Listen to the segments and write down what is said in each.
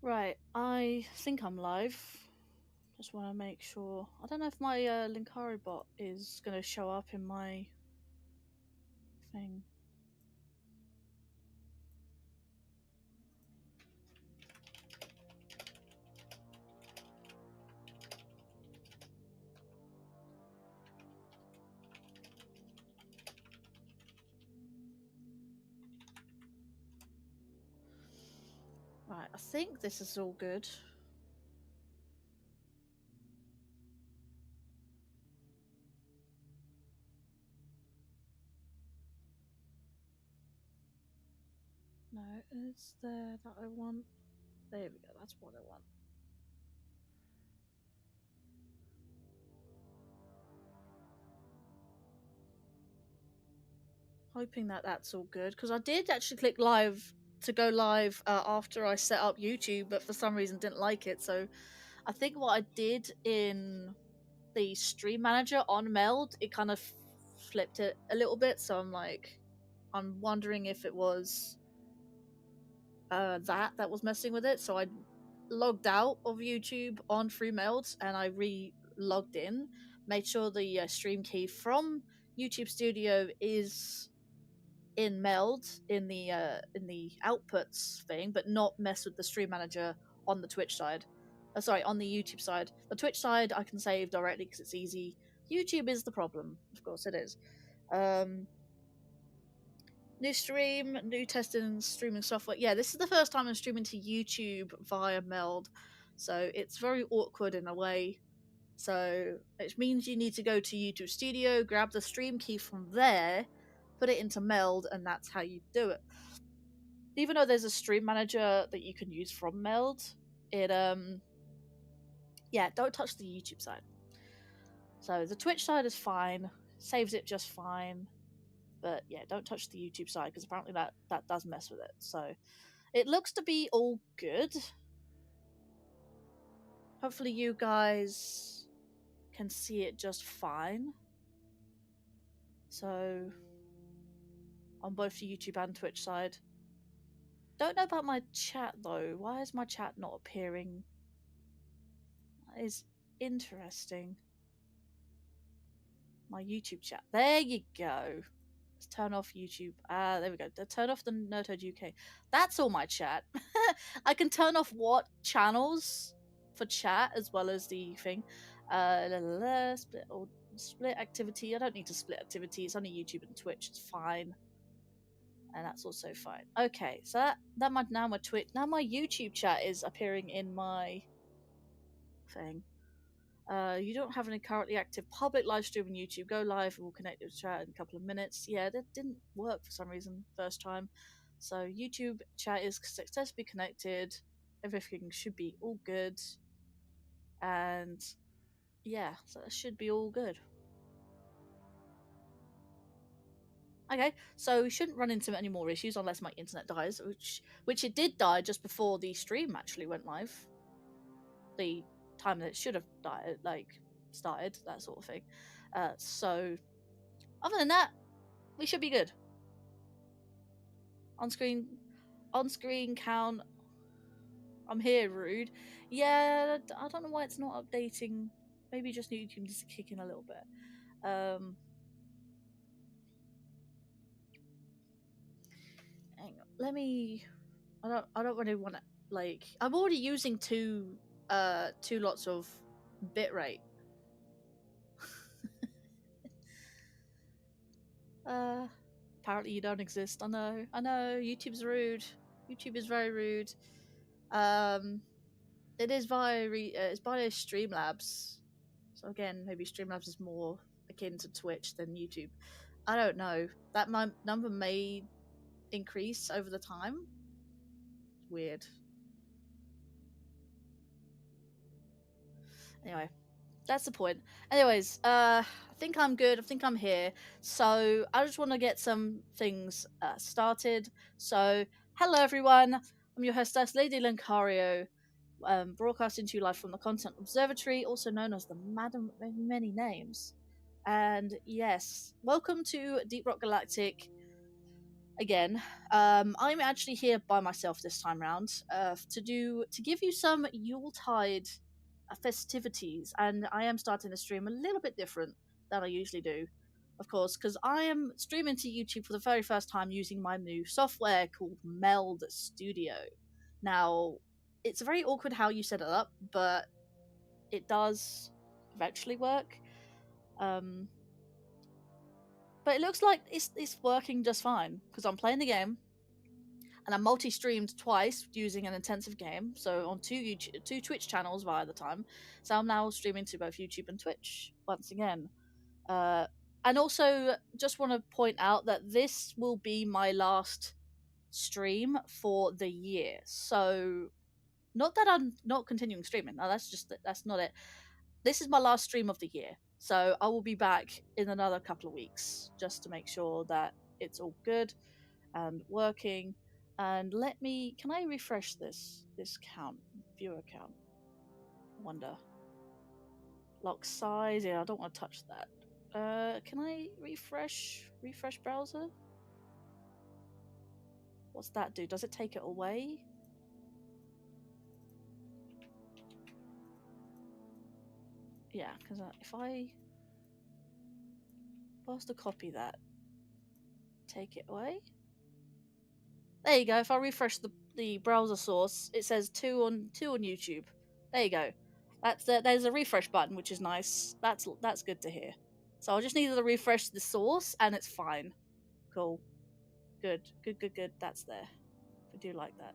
Right, I think I'm live. Just want to make sure. I don't know if my Linkario bot is going to show up in my thing. Right, I think this is all good. No, it's there that I want. There we go, that's what I want. Hoping that that's all good, because I did actually click live to go live after I set up YouTube, but for some reason didn't like it. So I think what I did in the stream manager on Meld, it kind of flipped it a little bit. So I'm wondering if it was that was messing with it. So I logged out of YouTube on FreeMeld and I re-logged in, made sure the stream key from YouTube Studio is in Meld in the outputs thing, but not mess with the stream manager on the Twitch side. Sorry, on the YouTube side. The Twitch side I can save directly because it's easy. YouTube is the problem, of course it is. New stream, new testing streaming software. Yeah, this is the first time I'm streaming to YouTube via Meld, so it's very awkward in a way. So it means you need to go to YouTube Studio, grab the stream key from there, put it into Meld, and that's how you do it. Even though there's a stream manager that you can use from Meld, it yeah, don't touch the YouTube side. So the Twitch side is fine, saves it just fine, but yeah, don't touch the YouTube side because apparently that does mess with it. So it looks to be all good. Hopefully you guys can see it just fine. So on both the YouTube and Twitch side. Don't know about my chat though. Why is my chat not appearing? That is interesting. My YouTube chat. There you go. Let's turn off YouTube. There we go. Turn off the Nerdhood UK. That's all my chat. I can turn off what channels for chat as well as the thing. Split activity. I don't need to split activity. It's only YouTube and Twitch. It's fine. and that's also fine. Okay, so that now my YouTube chat is appearing in my thing. You don't have any currently active public live stream on YouTube. Go live and we'll connect with chat in a couple of minutes. Yeah, that didn't work for some reason first time. So YouTube chat is successfully connected. Everything should be all good. And yeah, so that should be all good. Okay, so we shouldn't run into any more issues unless my internet dies, which it did die just before the stream actually went live. The time that it should have died, like started, that sort of thing. So other than that, we should be good. On screen count. I'm here, rude. Yeah, I don't know why it's not updating. Maybe just YouTube needs to kick in a little bit. Hang on. Let me. I don't really want to like. I'm already using two lots of bitrate. Apparently you don't exist. I know. YouTube's rude. YouTube is very rude. It is via it's via Streamlabs. So again, maybe Streamlabs is more akin to Twitch than YouTube. I don't know. That number may increase over the time. Weird. Anyway, that's the point. Anyways, I think I'm good. I think I'm here. So I just want to get some things started. So hello everyone. I'm your hostess, Lady Linkario, broadcasting to you live from the Content Observatory, also known as the Madam of Many Names. And yes, welcome to Deep Rock Galactic. Again, I'm actually here by myself this time round to give you some Yuletide festivities, and I am starting the stream a little bit different than I usually do, of course, because I am streaming to YouTube for the very first time using my new software called Meld Studio. Now, it's very awkward how you set it up, but it does eventually work. But it looks like it's working just fine because I'm playing the game and I multi-streamed twice using an intensive game, so on two Twitch channels via the time. So I'm now streaming to both YouTube and Twitch once again. And also, just want to point out that this will be my last stream for the year. So, not that I'm not continuing streaming. No, that's not it. This is my last stream of the year. So I will be back in another couple of weeks just to make sure that it's all good and working. And can I refresh this viewer count? Wonder. Lock size, yeah, I don't want to touch that. Can I refresh browser? What's that do? Does it take it away? Yeah, because if I was to copy that, take it away. There you go. If I refresh the browser source, it says two on YouTube. There you go. There's a refresh button, which is nice. That's good to hear. So I just needed to refresh the source, and it's fine. Cool. Good. That's there. I do like that.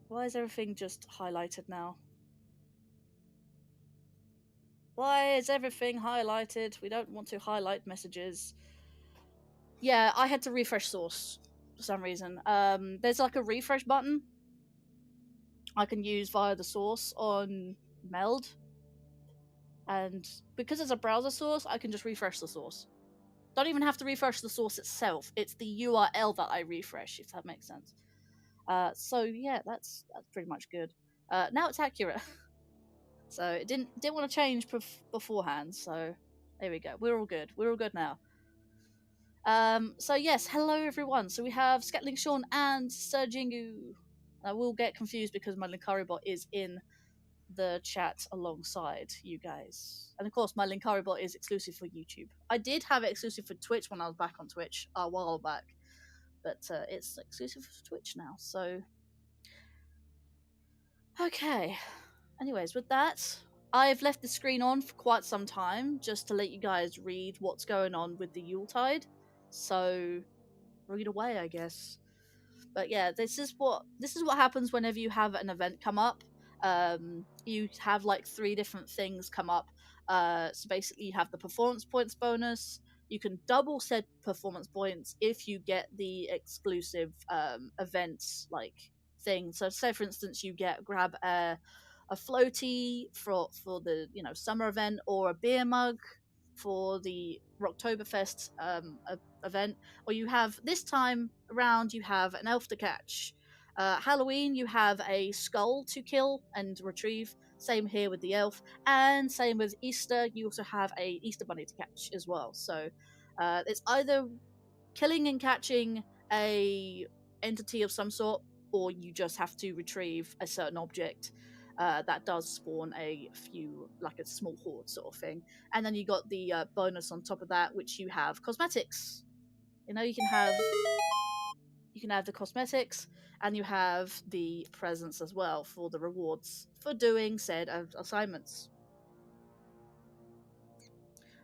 Why is everything just highlighted now? Why is everything highlighted? We don't want to highlight messages. Yeah, I had to refresh source for some reason. There's like a refresh button I can use via the source on Meld. And because it's a browser source, I can just refresh the source. Don't even have to refresh the source itself. It's the URL that I refresh, if that makes sense. So yeah, that's pretty much good. Now it's accurate. So it didn't want to change beforehand. So there we go. We're all good. We're all good now. So yes, hello everyone. So we have Scatling Sean and Sir Jingu. I will get confused because my Linkario bot is in the chat alongside you guys. And of course, my Linkario bot is exclusive for YouTube. I did have it exclusive for Twitch when I was back on Twitch a while back, but it's exclusive for Twitch now. So, okay. Anyways, with that, I've left the screen on for quite some time just to let you guys read what's going on with the Yuletide. So, read away, I guess. But yeah, this is what happens whenever you have an event come up. You have like 3 different things come up. So basically, you have the performance points bonus. You can double set performance points if you get the exclusive events like thing. So, say for instance, you grab a floaty for the summer event, or a beer mug for the Rocktoberfest event, or you have this time around you have an elf to catch. Halloween, you have a skull to kill and retrieve. Same here with the elf, and same with Easter. You also have a Easter bunny to catch as well. So it's either killing and catching a entity of some sort, or you just have to retrieve a certain object that does spawn a few, like a small horde sort of thing. And then you got the bonus on top of that, which you have cosmetics. You can have the cosmetics, and you have the presents as well for the rewards for doing said assignments.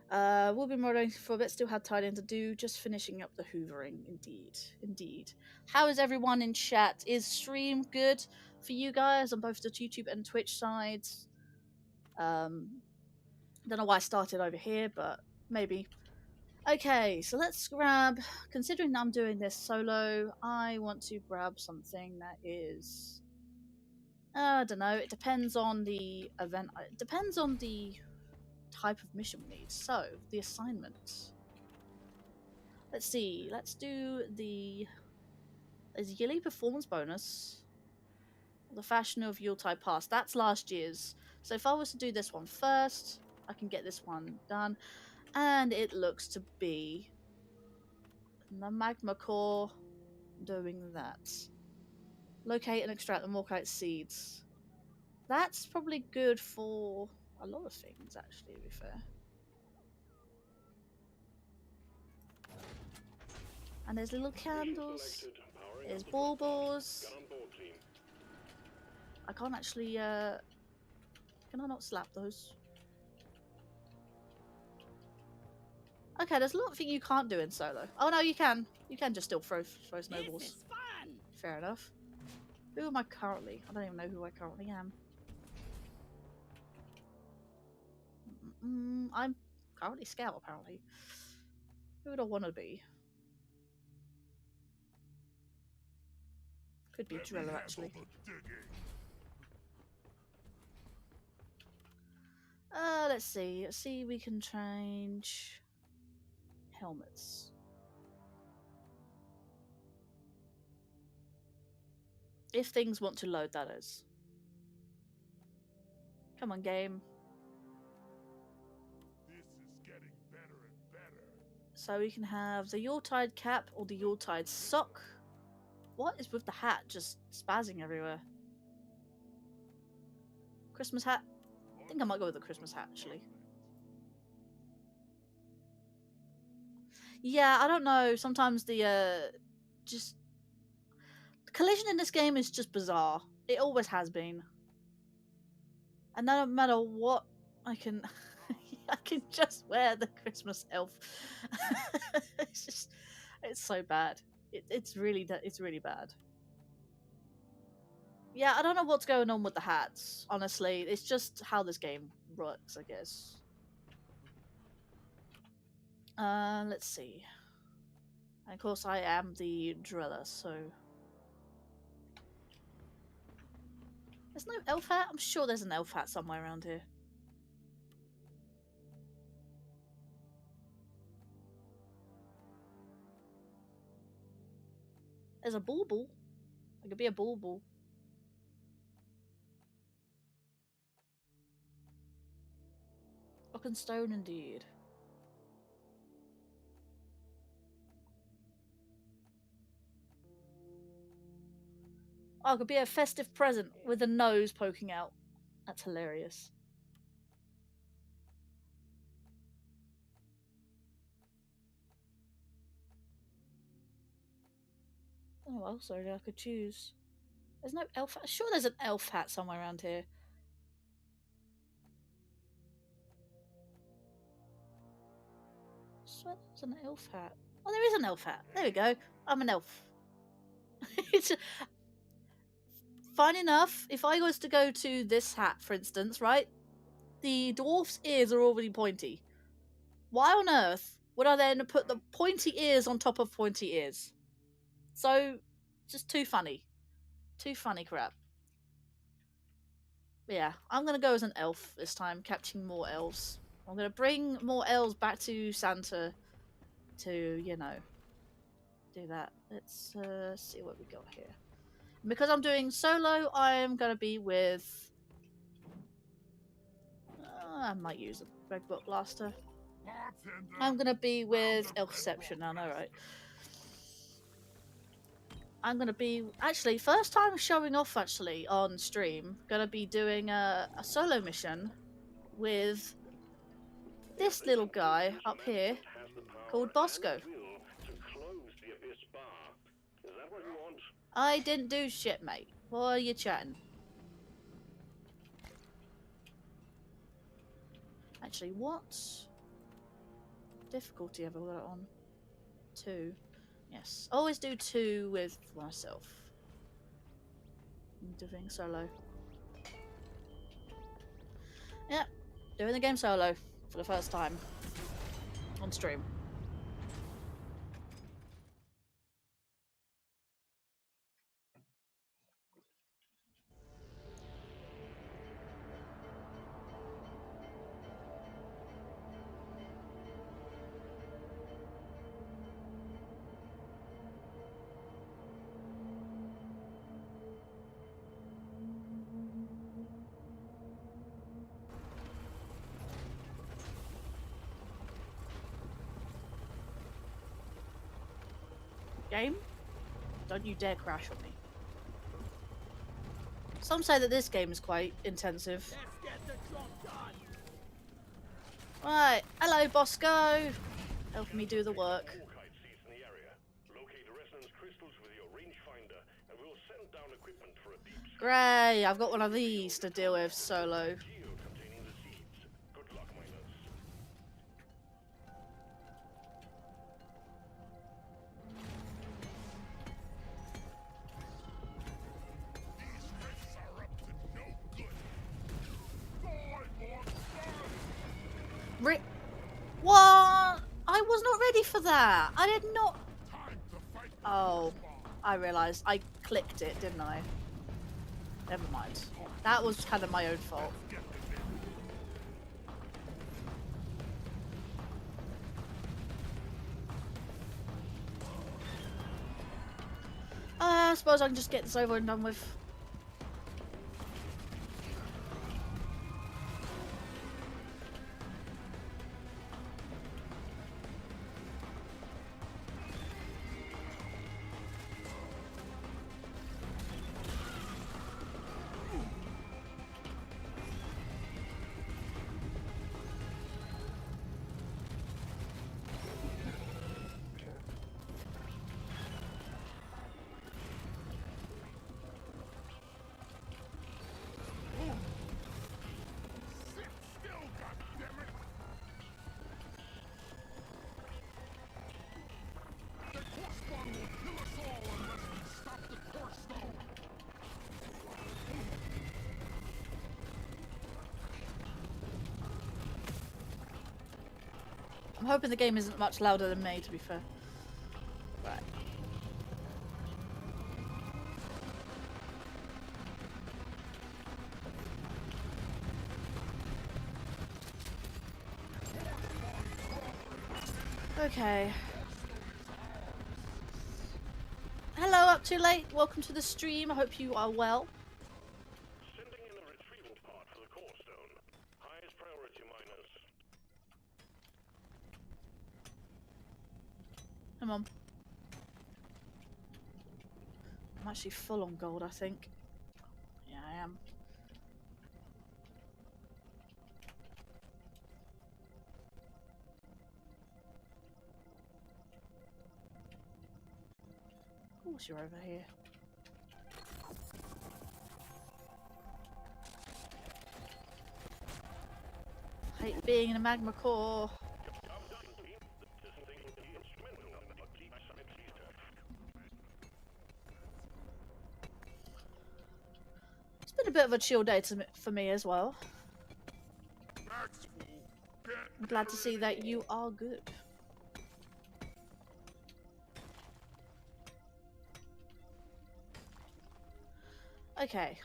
We'll be moderating for a bit, still had tidying to do, just finishing up the hoovering. Indeed. How is everyone in chat? Is stream good for you guys on both the YouTube and Twitch sides? Don't know why I started over here, but maybe. Okay, so let's grab, considering I'm doing this solo, I want to grab something that is, I don't know, it depends on the event, it depends on the type of mission we need. So, the assignment. Let's see, let's do the yearly performance bonus. The Fashion of Yuletide Pass, that's last year's. So if I was to do this one first, I can get this one done. And it looks to be the magma core doing that. Locate and extract the Morkite seeds. That's probably good for a lot of things, actually, to be fair. And there's little candles. There's baubles. I can't actually, can I not slap those? Okay, there's a lot of things you can't do in solo. Oh no, you can. You can just still throw snowballs. This is fun. Fair enough. Who am I currently? I don't even know who I currently am. I'm currently Scout, apparently. Who would I want to be? Could be Driller, actually. Let's see. Let's see, we can change helmets. If things want to load, that is. Come on, game. This is getting better and better. So we can have the Yuletide cap or the Yuletide sock. What is with the hat just spazzing everywhere? Christmas hat? I think I might go with the Christmas hat, actually. Yeah, I don't know. Sometimes the collision in this game is just bizarre. It always has been. And no matter what, I can just wear the Christmas elf. It's so bad. It's really bad. Yeah, I don't know what's going on with the hats, honestly. It's just how this game works, I guess. Let's see. And of course, I am the driller, so... There's no elf hat? I'm sure there's an elf hat somewhere around here. There's a bauble. I could be a bauble. Rock and stone, indeed. Oh, it could be a festive present with a nose poking out. That's hilarious. Oh, what else I could choose? There's no elf hat. Sure, there's an elf hat somewhere around here. I swear there's an elf hat. Oh, there is an elf hat. There we go. I'm an elf. It's fine enough. If I was to go to this hat, for instance, right? The dwarf's ears are already pointy. Why on earth would I then put the pointy ears on top of pointy ears? So, just too funny. Too funny crap. But yeah, I'm gonna go as an elf this time, catching more elves. I'm gonna bring more elves back to Santa to, you know, do that. Let's see what we got here. And because I'm doing solo, I'm gonna be with. I might use a Red Book Blaster. I'm gonna be with Elfception, I know, right? I'm gonna be actually first time showing off actually on stream. Gonna be doing a solo mission with this little guy up here called Bosco. I didn't do shit, mate. What are you chatting? Actually, what difficulty have I got it on? 2. Yes. Always do 2 with myself. I'm doing solo. Yep. Doing the game solo for the first time on stream. Game? Don't you dare crash on me. Some say that this game is quite intensive. Right, hello Bosco! Helping me do the work. Great, I've got one of these to deal with solo. What? I was not ready for that. I did not. Oh, I realised. I clicked it, didn't I? Never mind. That was kind of my own fault. I suppose I can just get this over and done with. I'm hoping the game isn't much louder than me, to be fair. Right. Okay. Hello, up too late. Welcome to the stream. I hope you are well. Sending in a retrieval part for the core stone. Highest priority, miners. Come on. I'm actually full on gold, I think. Yeah, I am. Of course you're over here. Hate being in a magma core. a bit of a chill day for me as well. I'm glad to see that you are good. Okay.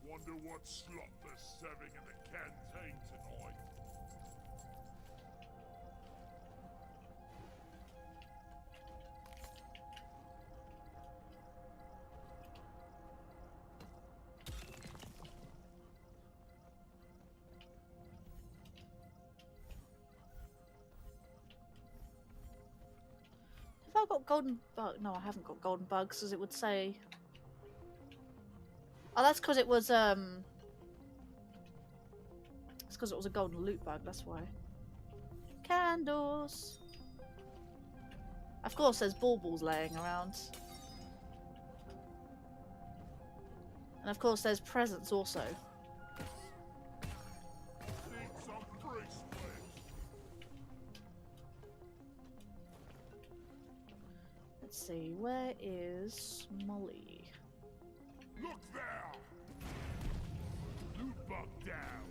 Wonder what slop they're serving in the canteen tonight. Have I got golden bug? No, I haven't got golden bugs, as it would say. Oh, that's because it was it's because it was a golden loot bug. That's why. Candles. Of course, there's baubles laying around, and of course, there's presents also. Need some bracelets. Let's see, where is Molly? Look there! Loot bug down.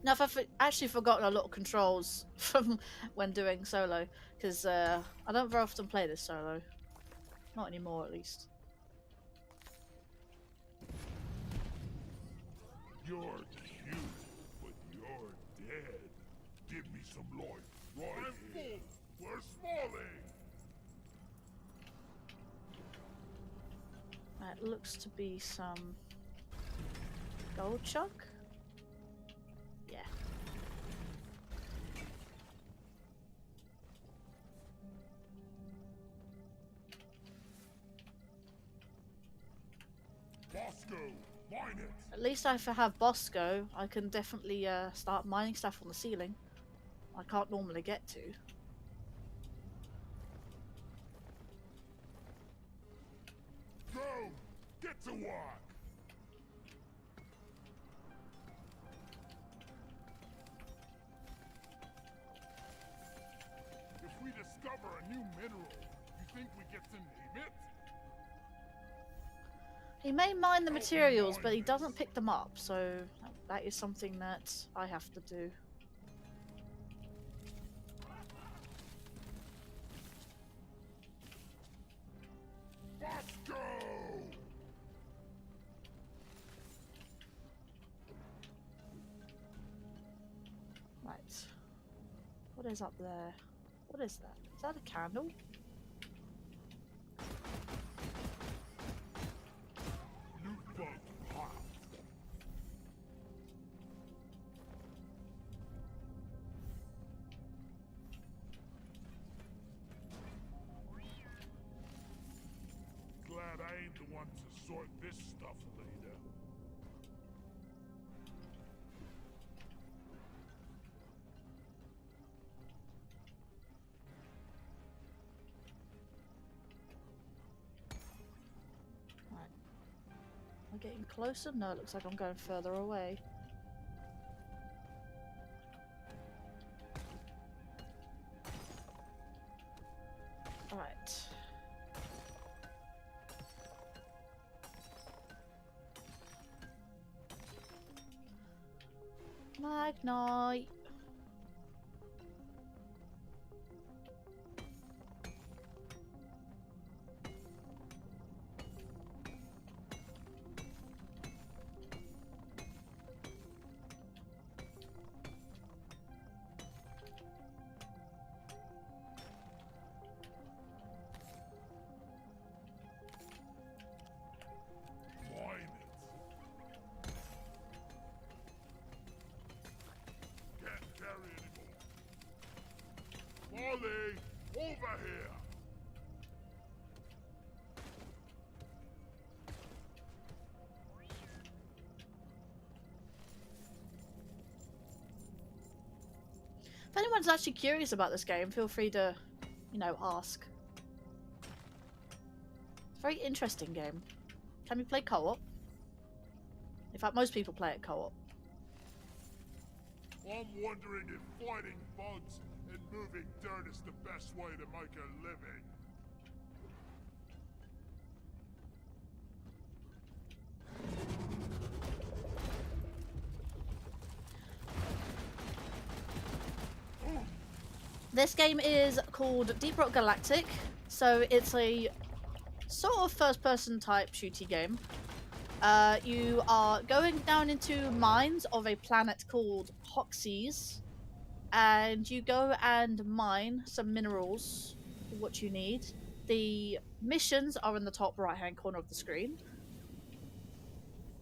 Now, I've actually forgotten a lot of controls from when doing solo, because I don't very often play this solo. Not anymore, at least. You're cute, but you're dead. Give me some life, right here. We're smalling. That looks to be some gold chuck. Yeah. Bosco, mine it. At least if I have Bosco, I can definitely start mining stuff on the ceiling. I can't normally get to. Go! Get to work! If we discover a new mineral, you think we get to name it? He may mine the materials, but he doesn't pick them up, so that is something that I have to do. Bosco! Right. What is up there? What is that? Is that a candle? Loot bug hot. Glad I ain't the one to sort this stuff later. Right. Am I getting closer? No, it looks like I'm going further away. Alright. Magnite. Mine it. Can't carry anymore. Molly, over here. If anyone's actually curious about this game, feel free to, you know, ask. It's a very interesting game. Can we play co-op? In fact, most people play it co-op. I'm wondering if fighting bugs and moving dirt is the best way to make a living. This game is called Deep Rock Galactic, so it's a sort of first-person type shooty game. You are going down into mines of a planet called Hoxie's, and you go and mine some minerals for what you need. The missions are in the top right-hand corner of the screen,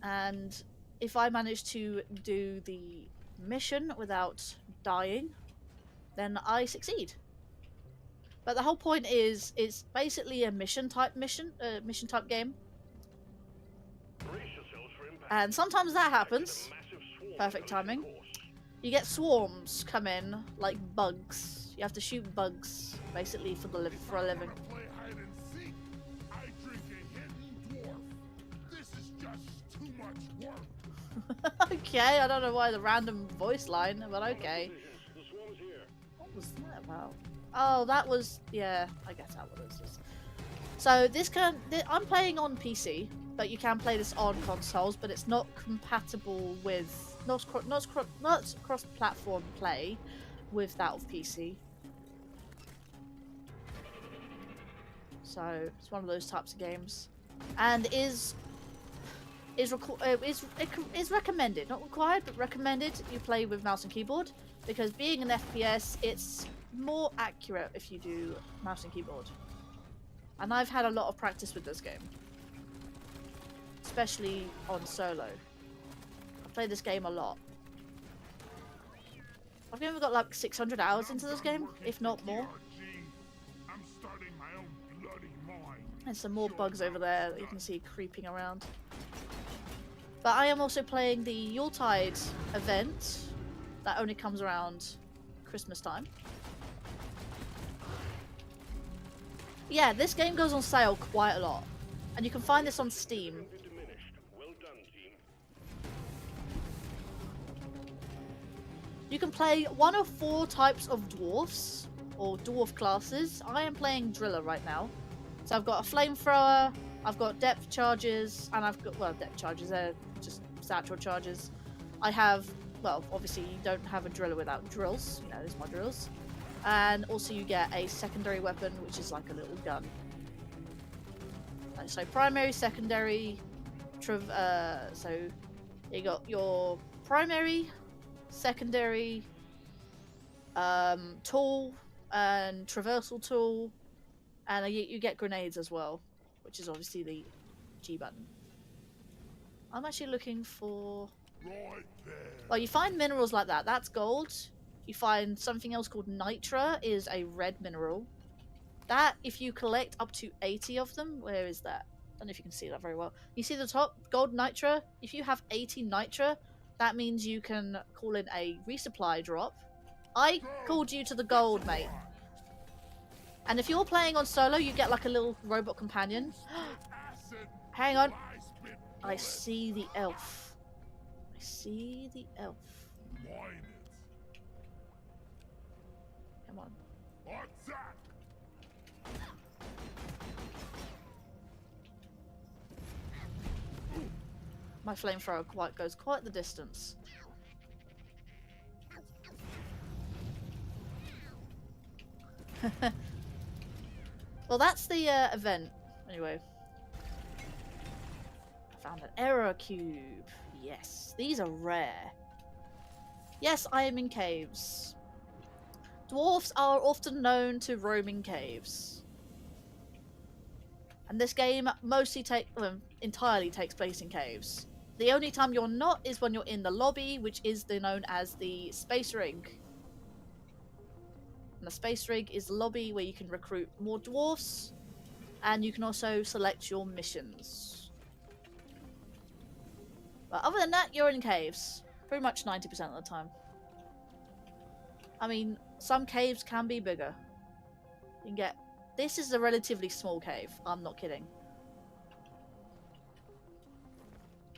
and if I manage to do the mission without dying, then I succeed. But the whole point is, it's basically a mission type game. And sometimes that happens. Perfect timing. You get swarms come in, like bugs. You have to shoot bugs, basically, for a living. Play hide and seek. I drink a hidden dwarf. This is just too much work. Okay, I don't know why the random voice line, but okay. What was that about? Oh, that was, yeah, I guess that was it. So I'm playing on PC, but you can play this on consoles, but it's not compatible with, not cross-platform play with that of PC. So it's one of those types of games, and is recommended, not required, but recommended you play with mouse and keyboard, because being an FPS, it's more accurate if you do mouse and keyboard. And I've had a lot of practice with this game, especially on solo. I've played this game a lot. I've never got like 600 hours into this game, if not more. I'm starting my own bloody mine. There's some more bugs over there that you can see creeping around. But I am also playing the Yuletide event that only comes around Christmas time. Yeah, this game goes on sale quite a lot, and you can find this on Steam. You can play one of 4 types of dwarfs, or dwarf classes. I am playing Driller right now. So I've got a flamethrower, I've got depth charges, and I've got, well, depth charges, they're just satchel charges. I have, well, obviously you don't have a driller without drills, you know, there's my drills. And also you get a secondary weapon, which is like a little gun. So primary, secondary, so you got your primary, secondary, tool, and traversal tool, and you get grenades as well, which is obviously the G button. I'm actually looking for... Right there. Well, you find minerals like that. That's gold. You find something else called nitra, is a red mineral. That, if you collect up to 80 of them, where is that? I don't know if you can see that very well. You see the top, gold nitra? If you have 80 nitra, that means you can call in a resupply drop. I called you to the gold, mate. And if you're playing on solo, you get like a little robot companion. Hang on. I see the elf. I see the elf. Mine it. Come on. Attack! My flamethrower goes quite the distance. Well, that's the event. Anyway. I found an error cube. Yes, these are rare. Yes, I am in caves. Dwarfs are often known to roam in caves. And this game entirely takes place in caves. The only time you're not is when you're in the lobby, which is known as the Space Rig. And the Space Rig is the lobby where you can recruit more dwarfs, and you can also select your missions. But other than that, you're in caves. Pretty much 90% of the time. I mean, some caves can be bigger. You can get... This is a relatively small cave. I'm not kidding.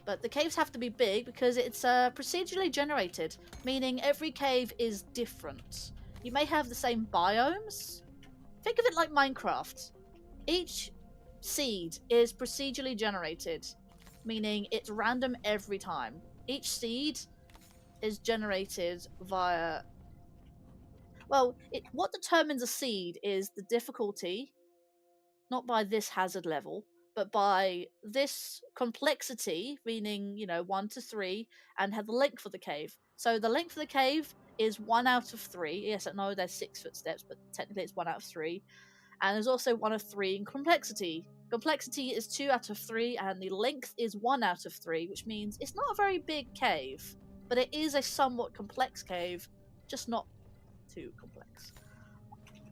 But the caves have to be big because it's procedurally generated, meaning every cave is different. You may have the same biomes. Think of it like Minecraft. Each seed is procedurally generated. meaning it's random every time. Each seed is generated via... Well, what determines a seed is the difficulty, not by this hazard level, but by this complexity, meaning, 1 to 3, and have the length of the cave. So the length of the cave is 1 out of 3. Yes, I know there's 6 footsteps, but technically it's 1 out of 3. And there's also 1 of 3 in complexity. Complexity is 2 out of 3, and the length is 1 out of 3, which means it's not a very big cave, but it is a somewhat complex cave, just not too complex.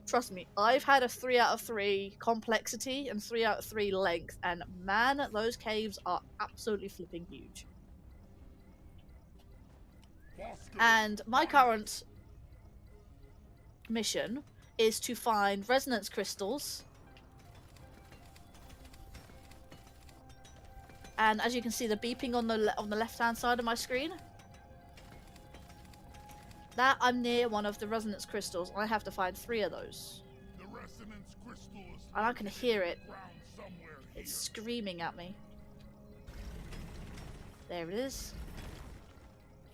Trust me, I've had a 3 out of 3 complexity and 3 out of 3 length, and man, those caves are absolutely flipping huge. And my current mission is to find resonance crystals. And as you can see, the beeping on the left-hand side of my screen, that I'm near one of the resonance crystals, and I have to find 3 of those. The resonance crystal is And I can hear it. somewhere It's screaming at me. There it is.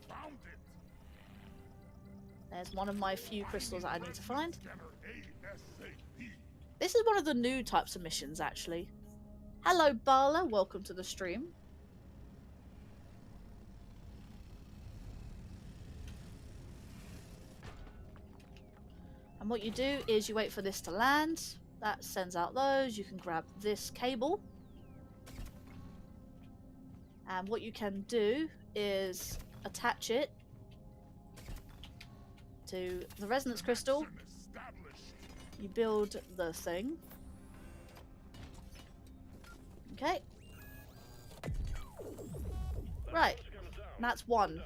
Found it. There's one of my few crystals that I need to find. Scanner ASAP. This is one of the new types of missions, actually. Hello, Bala. Welcome to the stream. And what you do is you wait for this to land. That sends out those. You can grab this cable. And what you can do is attach it to the resonance crystal. You build the thing. Okay. Right. And that's 1.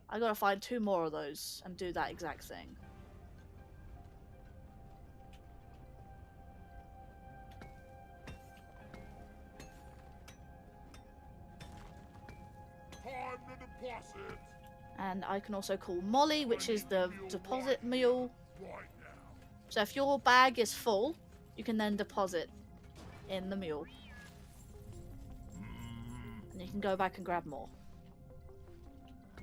I gotta find 2 more of those and do that exact thing. Time to deposit. And I can also call Molly, which is the deposit mule. Right now. So if your bag is full, you can then deposit in the mule. And you can go back and grab more.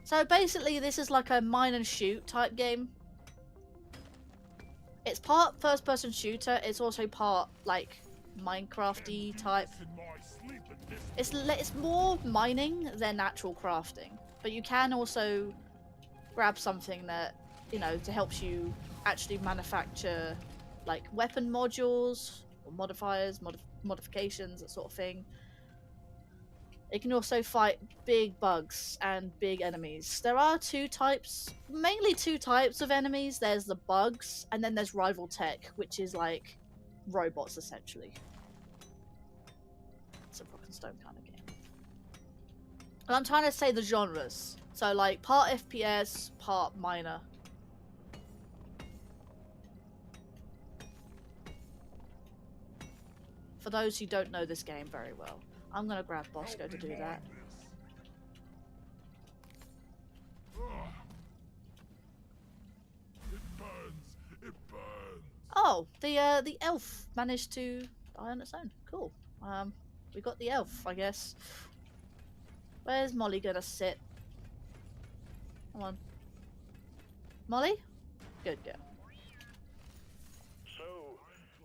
So basically this is like a mine and shoot type game. It's part first person shooter, it's also part like Minecraft-y type. It's more mining than actual crafting. But you can also grab something that, to help you actually manufacture like weapon modules or modifiers, modifications, that sort of thing. It can also fight big bugs and big enemies. There are mainly two types of enemies. There's the bugs, and then there's rival tech, which is like robots essentially. It's a rock and stone kind of game. And I'm trying to say the genres. So like part FPS, part miner. For those who don't know this game very well. I'm gonna grab Bosco to do that. It burns. It burns. Oh, the elf managed to die on its own. Cool. We got the elf, I guess. Where's Molly gonna sit? Come on. Molly? Good girl. So,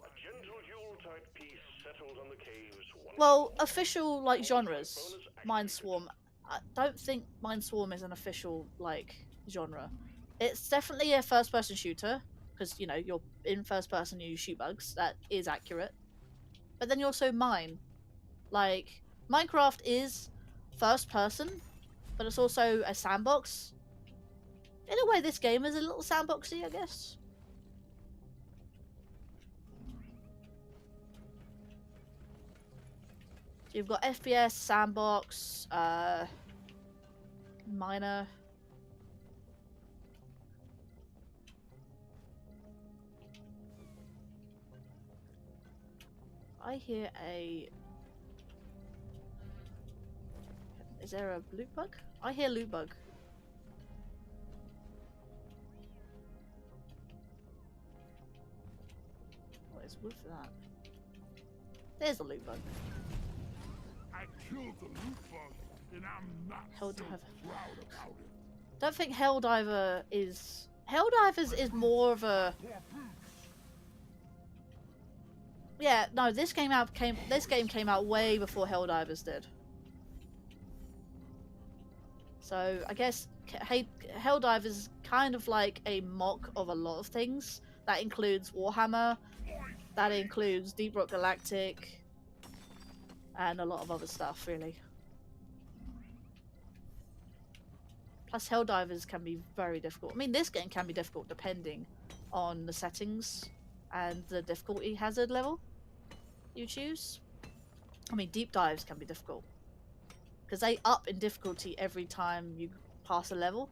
a gentle Yuletide peace settled on the caves. Well, official like genres. Mindswarm. I don't think Mindswarm is an official like genre. It's definitely a first-person shooter because you're in first person, you shoot bugs. That is accurate. But then you also mine. Like Minecraft is first person, but it's also a sandbox. In a way, this game is a little sandboxy, I guess. So you've got FPS, sandbox, miner. I hear a... Is there a loot bug? I hear loot bug. What is with that? There's a loot bug. I killed the loot bug, and I'm not so Helldiver. proud about it. Don't think Helldiver is... Helldivers is more of a... Yeah, no, this game came out way before Helldivers did. So I guess Helldivers is kind of like a mock of a lot of things. That includes Warhammer, that includes Deep Rock Galactic, and a lot of other stuff, really. Plus, Helldivers can be very difficult. I mean, this game can be difficult depending on the settings and the difficulty hazard level you choose. I mean, deep dives can be difficult because they up in difficulty every time you pass a level.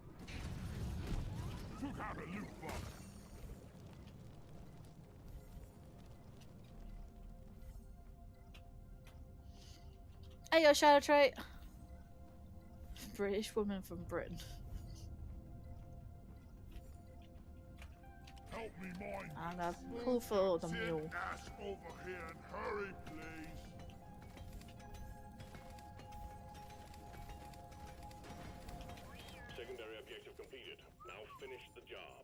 Took out a loot bug. Hey, yo, Shadow Trait. British woman from Britain. Help me mind. I'm gonna pull for the Send mule. Ash over here and hurry, please. Secondary objective completed. Now finish the job.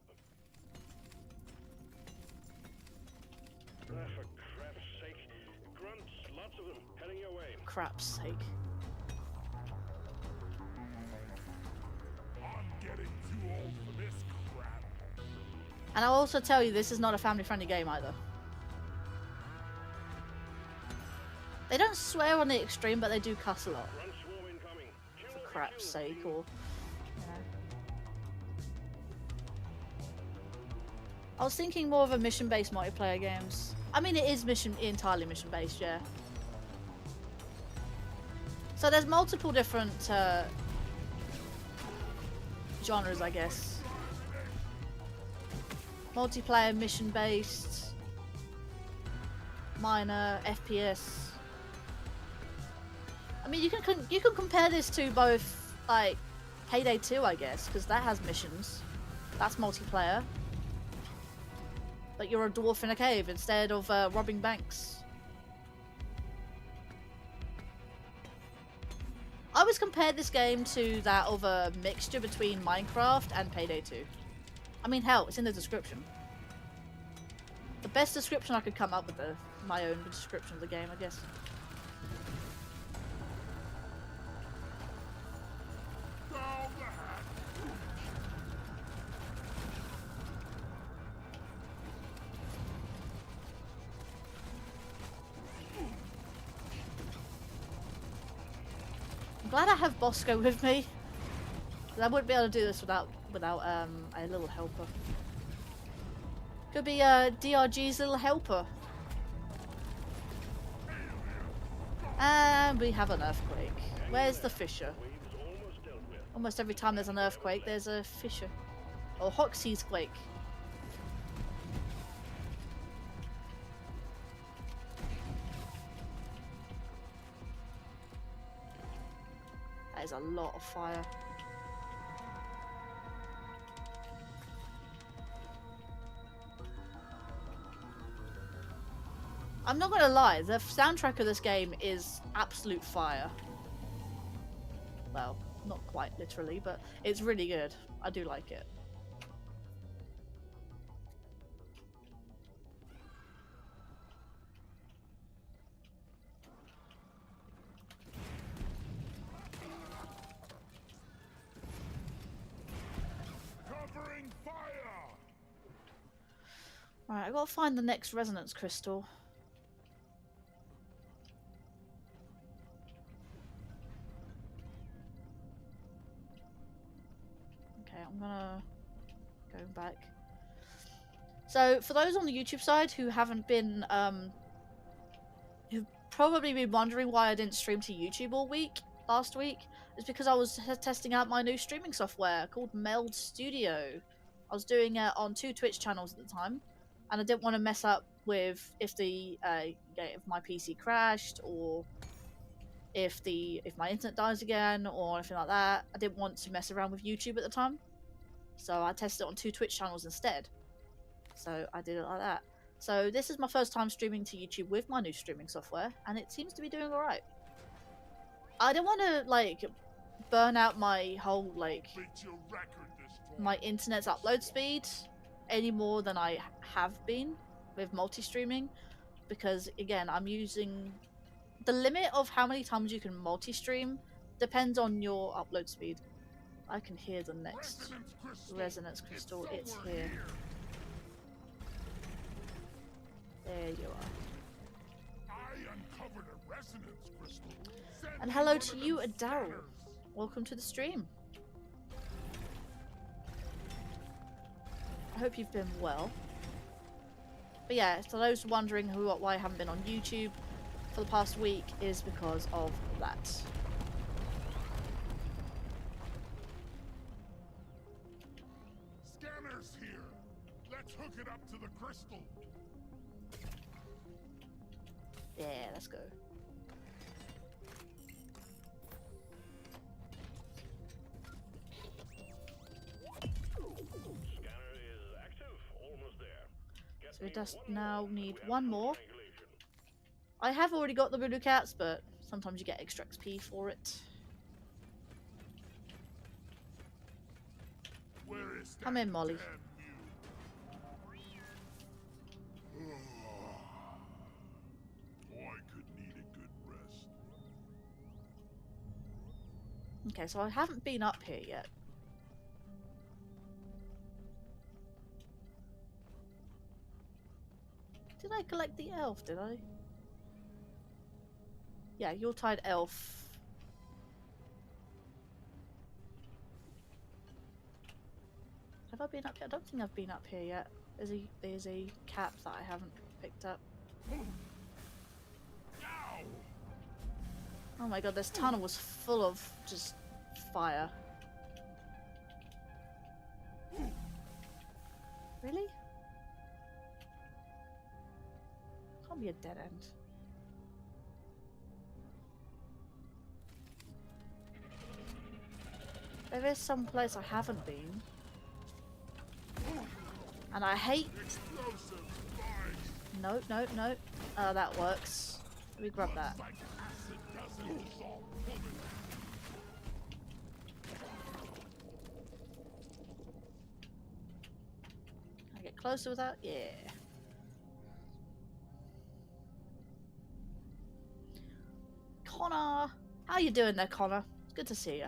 Ah, for crap's sake. Grunts, lots of them. Heading your way. Crap's sake. I'm getting too old for this crap. And I'll also tell you, this is not a family-friendly game either. They don't swear on the extreme, but they do cuss a lot. Grunt swarm incoming. Kill For the crap's kill sake, team. or... You know. I was thinking more of a mission-based multiplayer games. I mean, it is entirely mission-based, yeah. So there's multiple different genres, I guess. Multiplayer, mission-based, minor, FPS. I mean, you can compare this to both, like, Payday 2, I guess, because that has missions. That's multiplayer. But you're a dwarf in a cave instead of robbing banks. I always compare this game to that of a mixture between Minecraft and Payday 2. I mean, hell, it's in the description. The best description I could come up with, my own description of the game, I guess. Down the hatch. I'm glad I have Bosco with me. 'Cause I wouldn't be able to do this without a little helper. Could be DRG's little helper. And we have an earthquake. Where's the fisher? Waves almost dealt with. Almost every time there's an earthquake, there's a fisher. Or Hoxie's quake. That is a lot of fire. I'm not gonna lie, the soundtrack of this game is absolute fire. Well, not quite literally, but it's really good. I do like it. Covering fire. Right, I gotta find the next resonance crystal. Okay, I'm gonna go back. So, for those on the YouTube side who haven't been, who've probably been wondering why I didn't stream to YouTube all week, last week, it's because I was testing out my new streaming software called Meld Studio. I was doing it on 2 Twitch channels at the time, and I didn't want to mess up with if my PC crashed or if my internet dies again or anything like that. I didn't want to mess around with YouTube at the time, so I tested it on 2 Twitch channels instead. So I did it like that. So this is my first time streaming to YouTube with my new streaming software, and it seems to be doing alright. I don't want to like burn out my whole like Beat your record this time. my internet's upload speed any more than I have been with multi-streaming, because again I'm using the limit of how many times you can multi-stream depends on your upload speed. I can hear the next resonance crystal. It's somewhere here. There you are. I uncovered a resonance crystal. Send And me hello one to of you, them Daryl. scanners. Welcome to the stream. I hope you've been well. But yeah, to those wondering why I haven't been on YouTube for the past week is because of that. Scanner's here. Let's hook it up to the crystal. Yeah, let's go. Scanner is active. Almost there. Get So we me just one now more, need and we have one full more. triangulation. I have already got the voodoo cats, but sometimes you get extra XP for it. Where is Come that in, Molly. damn mute? Boy could need a good rest. Okay, so I haven't been up here yet. Did I collect the elf, did I? Yeah, Yuletide elf. Have I been up here? I don't think I've been up here yet. There's a cap that I haven't picked up. Ow! Oh my god, this tunnel was full of just fire. Really? Can't be a dead end. There is some place I haven't been. And I hate... Explosive vibes. No, no, no. Oh, that works. Let me grab that. Like acid doesn't dissolve bullets. Can I get closer with that? Yeah. Connor! How you doing there, Connor? It's good to see you.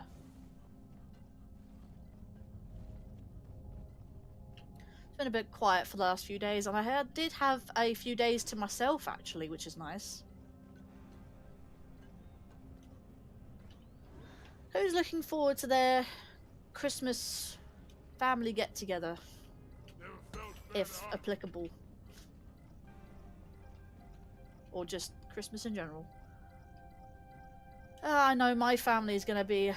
It's been a bit quiet for the last few days, and I did have a few days to myself, actually, which is nice. Who's looking forward to their Christmas family get-together, Never felt better. if applicable? Or just Christmas in general? I know my family is going to be...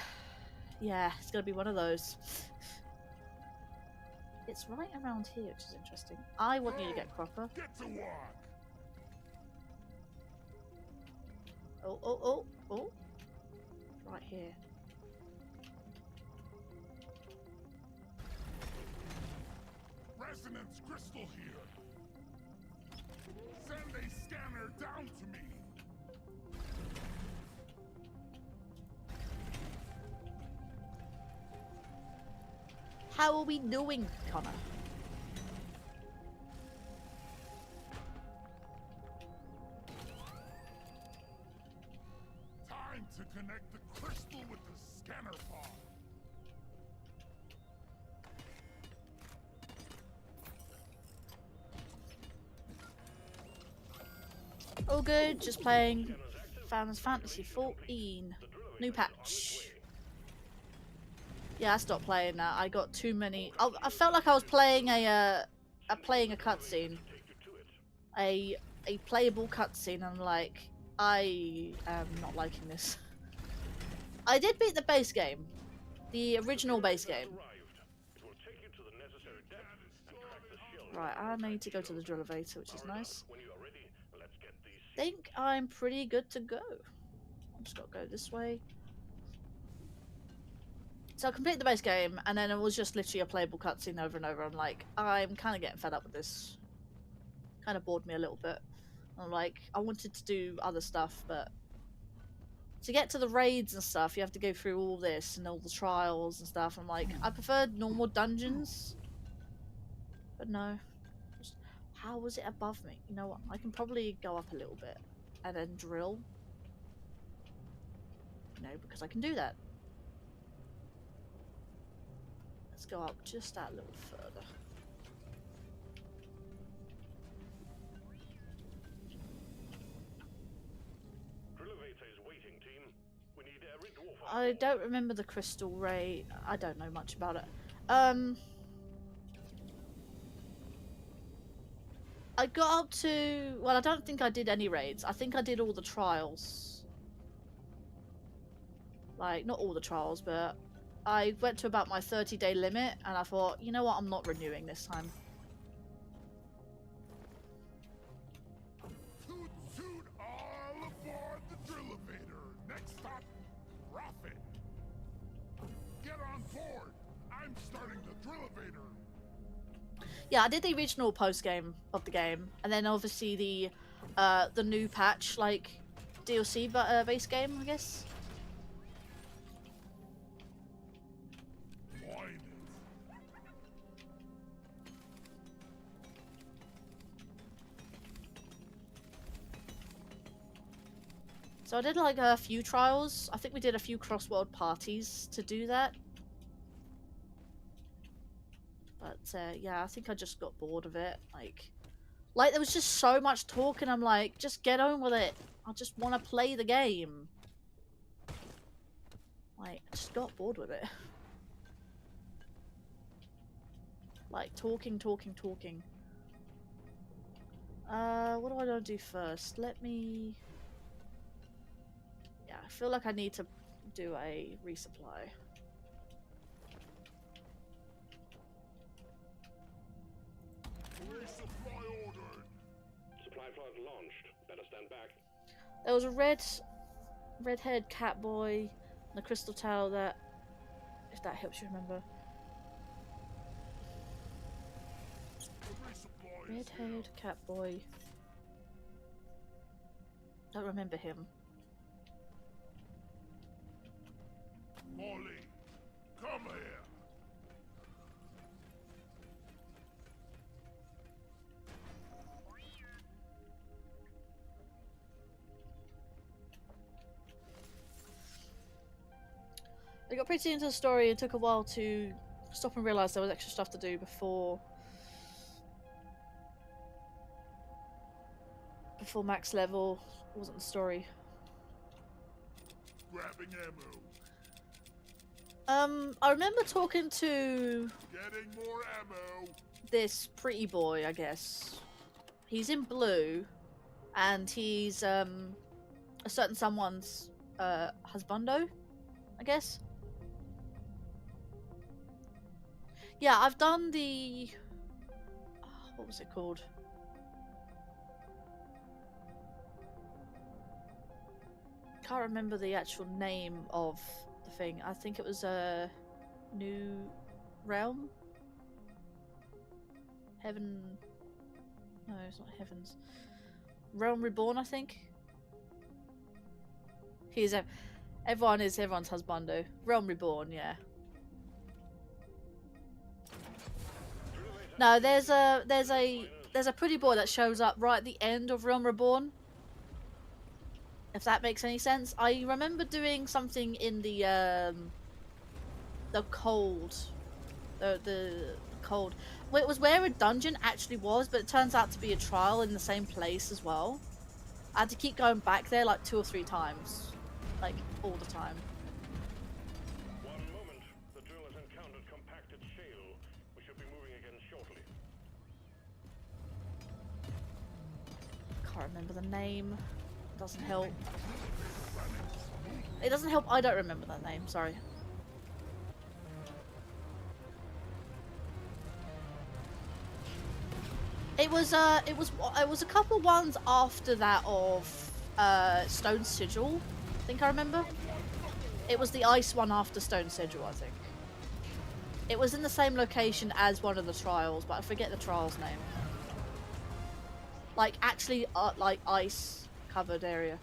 Yeah, it's going to be one of those. It's right around here, which is interesting. I want you to get Cropper. Get to work. Oh, oh, oh, oh. Right here. Resonance crystal here. Send a scanner down to me. How are we doing, Connor? Time to connect the crystal with the scanner pod. All good, just playing Final Fantasy 14. New patch. Yeah, I stopped playing that. I got too many. I felt like I was playing a cutscene, a playable cutscene. I'm like, I am not liking this. I did beat the base game, the original base game. Right, I need to go to the drill elevator, which is nice. Think I'm pretty good to go. I'm just gotta go this way. So I completed the base game, and then it was just literally a playable cutscene over and over. I'm like, I'm kind of getting fed up with this. Kind of bored me a little bit. I'm like, I wanted to do other stuff, but to get to the raids and stuff, you have to go through all this and all the trials and stuff. I'm like, I preferred normal dungeons. But no. How was it above me? You know what? I can probably go up a little bit and then drill. No, because I can do that. Let's go up just that little further. I don't remember the crystal ray. I don't know much about it. I got up to... Well, I don't think I did any raids. I think I did all the trials. Like, not all the trials, but I went to about my 30-day limit, and I thought, you know what, I'm not renewing this time. Toot toot, all aboard the Drillivator. Next stop, Profit. Get on board. I'm starting the Drillivator. Yeah, I did the original post-game of the game, and then obviously the new patch, like, DLC base game, I guess. So I did like a few trials. I think we did a few cross-world parties to do that. But yeah, I think I just got bored of it. Like there was just so much talk, and I'm like, just get on with it. I just want to play the game. Like, I just got bored with it. Like, talking. What do I want to do first? Let me... Yeah, I feel like I need to do a resupply. Resupply ordered. Supply pod launched. Better stand back. There was a red-haired cat boy and a crystal tower that, if that helps you remember. Red-haired cat boy. Don't remember him. Molly, come here. I got pretty into the story. It took a while to stop and realise there was extra stuff to do before max level. Wasn't the story. Grabbing ammo. I remember talking to Getting more ammo. this pretty boy, I guess. He's in blue, and he's a certain someone's husbando, I guess. Yeah, I've done the... what was it called? Can't remember the actual name of the thing. I think it was a New Realm? Heaven... No, it's not Heavens. Realm Reborn, I think? He's a... Everyone's husbando. Realm Reborn, yeah. No, there's a pretty boy that shows up right at the end of Realm Reborn. If that makes any sense. I remember doing something in the cold. The cold. Well, it was where a dungeon actually was, but it turns out to be a trial in the same place as well. I had to keep going back there like 2 or 3 times. Like, all the time. One moment. The drill has encountered compacted shale. We should be moving again shortly. Can't remember the name. Doesn't help. It doesn't help. I don't remember that name. Sorry. It was a couple ones after that of Stone Sigil. I think I remember. It was the ice one after Stone Sigil, I think. It was in the same location as one of the trials, but I forget the trial's name. Like, actually, like, ice-covered area.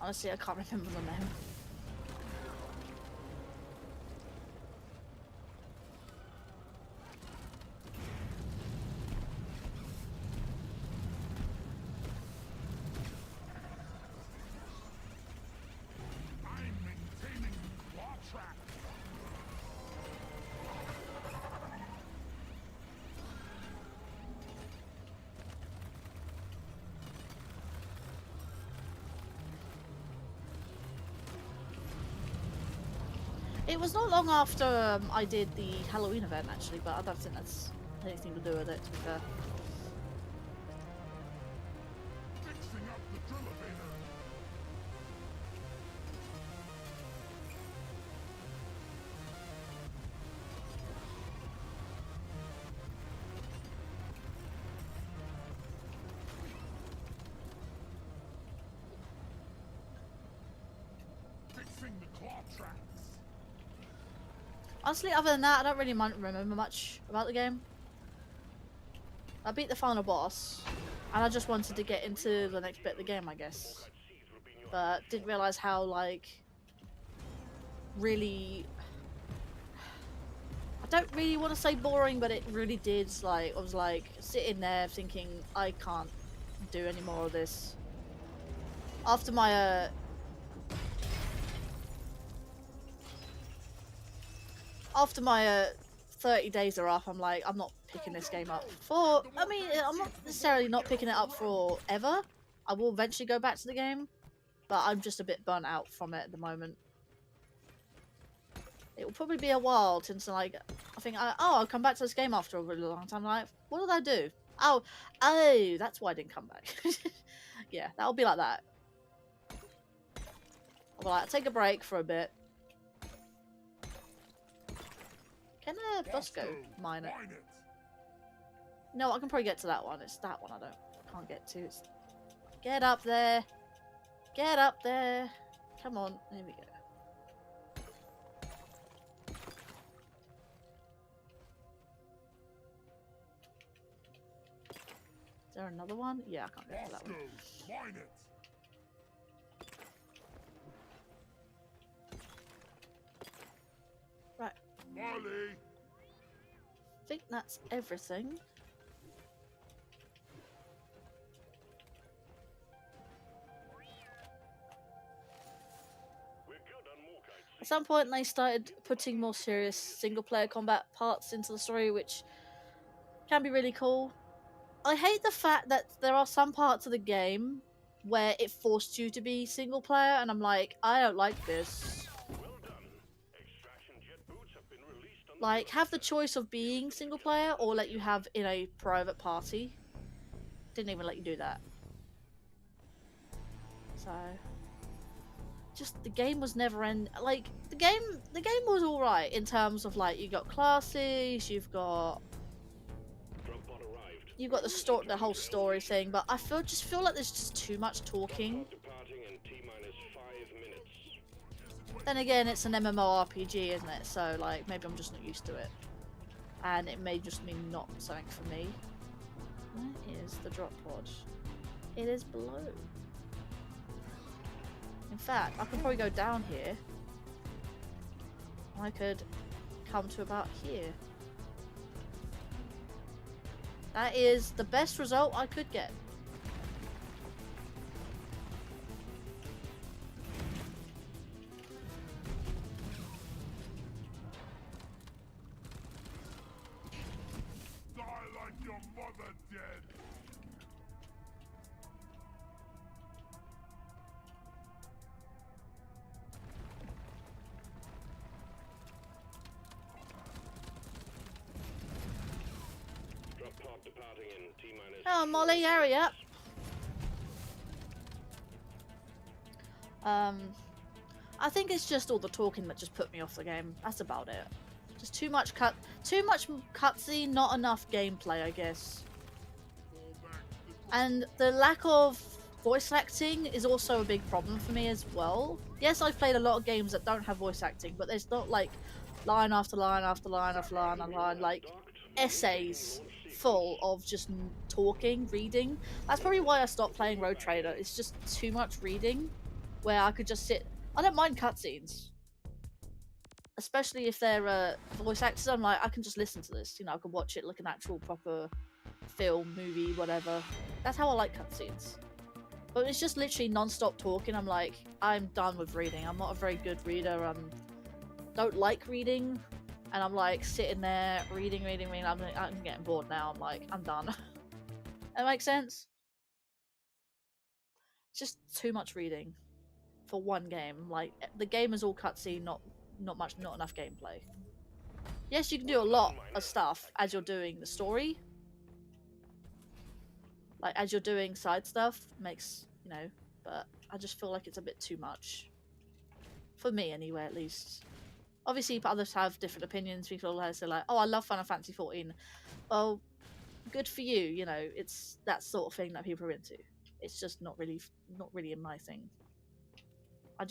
Honestly, I can't remember the name. I'm maintaining claw track. It was not long after I did the Halloween event, actually, but I don't think that's anything to do with it, to be fair. Fixing up the drill-evator. Fixing the claw tracks. Honestly, other than that, I don't really remember much about the game. I beat the final boss, and I just wanted to get into the next bit of the game, I guess. But didn't realize how, like, really... I don't really want to say boring, but it really did. Like, I was like sitting there thinking, I can't do any more of this. After my 30 days are up, I'm like, I'm not picking this game up for. I mean, I'm not necessarily not picking it up forever. I will eventually go back to the game, but I'm just a bit burnt out from it at the moment. It will probably be a while since, like, I think, I'll come back to this game after a really long time. Like, what did I do? Oh, that's why I didn't come back. Yeah, that'll be like that. I'll like, take a break for a bit. Can a bus go mine it? No, I can probably get to that one. It's that one I can't get to. It's... Get up there. Get up there. Come on. There we go. Is there another one? Yeah, I can't get to that one. Mine it. Right. Molly. I think that's everything. At some point they started putting more serious single player combat parts into the story, which can be really cool. I hate the fact that there are some parts of the game where it forced you to be single player, and I'm like, I don't like this. Like, have the choice of being single player or let you have in a private party. Didn't even let you do that. So, just the game was never end. Like, the game was alright in terms of, like, you got classes, you've got the whole story thing, but I just feel like there's just too much talking. Then again, it's an MMORPG, isn't it? So, like, maybe I'm just not used to it. And it may just mean not something for me. Where is the drop pod? It is below. In fact, I can probably go down here. I could come to about here. That is the best result I could get. Die like your mother dead. Oh, Molly, hurry up. I think it's just all the talking that just put me off the game. That's about it. Just too much cutscene, not enough gameplay, I guess. And the lack of voice acting is also a big problem for me as well. Yes, I've played a lot of games that don't have voice acting, but there's not like line after line after line after line after line, like essays full of just talking, reading. That's probably why I stopped playing Road Trader. It's just too much reading. where I could just sit. I don't mind cutscenes, especially if they're voice actors. I'm like, I can just listen to this. You know, I can watch it like an actual proper film, movie, whatever. That's how I like cutscenes. But it's just literally non-stop talking. I'm like, I'm done with reading. I'm not a very good reader. Don't like reading, and I'm like sitting there reading. I'm getting bored now. I'm like, I'm done. That makes sense. It's just too much reading for one game. Like the game is all cutscene, not enough gameplay. Yes, you can do a lot of stuff as you're doing the story. Like as you're doing side stuff, makes but I just feel like it's a bit too much. For me anyway, at least. Obviously others have different opinions. People say like, oh, I love Final Fantasy 14. Well, good for you, it's that sort of thing that people are into. It's just not really in my thing.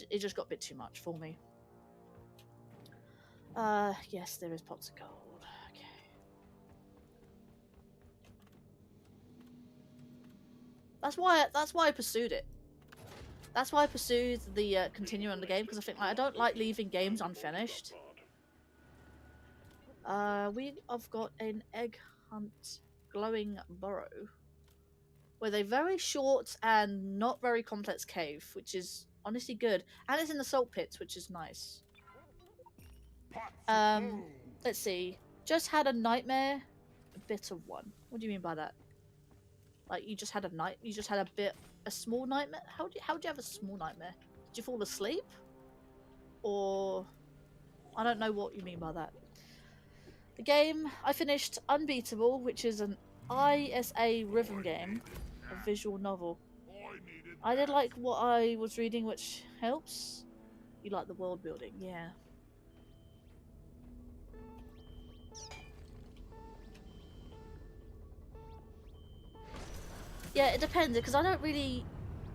It just got a bit too much for me. Yes, there is pots of gold. Okay. That's why I pursued it. That's why I pursued the continue on the game, because I think I don't like leaving games unfinished. I've got an egg hunt glowing burrow with a very short and not very complex cave, which is honestly good, and it's in the salt pits, which is nice. Let's see. Just had a nightmare, a bit of one. What do you mean by that? Like you just had a small nightmare? How do you have a small nightmare? Did you fall asleep? Or I don't know what you mean by that. The game I finished Unbeatable, which is an ISA rhythm game, a visual novel. I did like what I was reading, which helps. You like the world building, yeah. Yeah, it depends, because I don't really...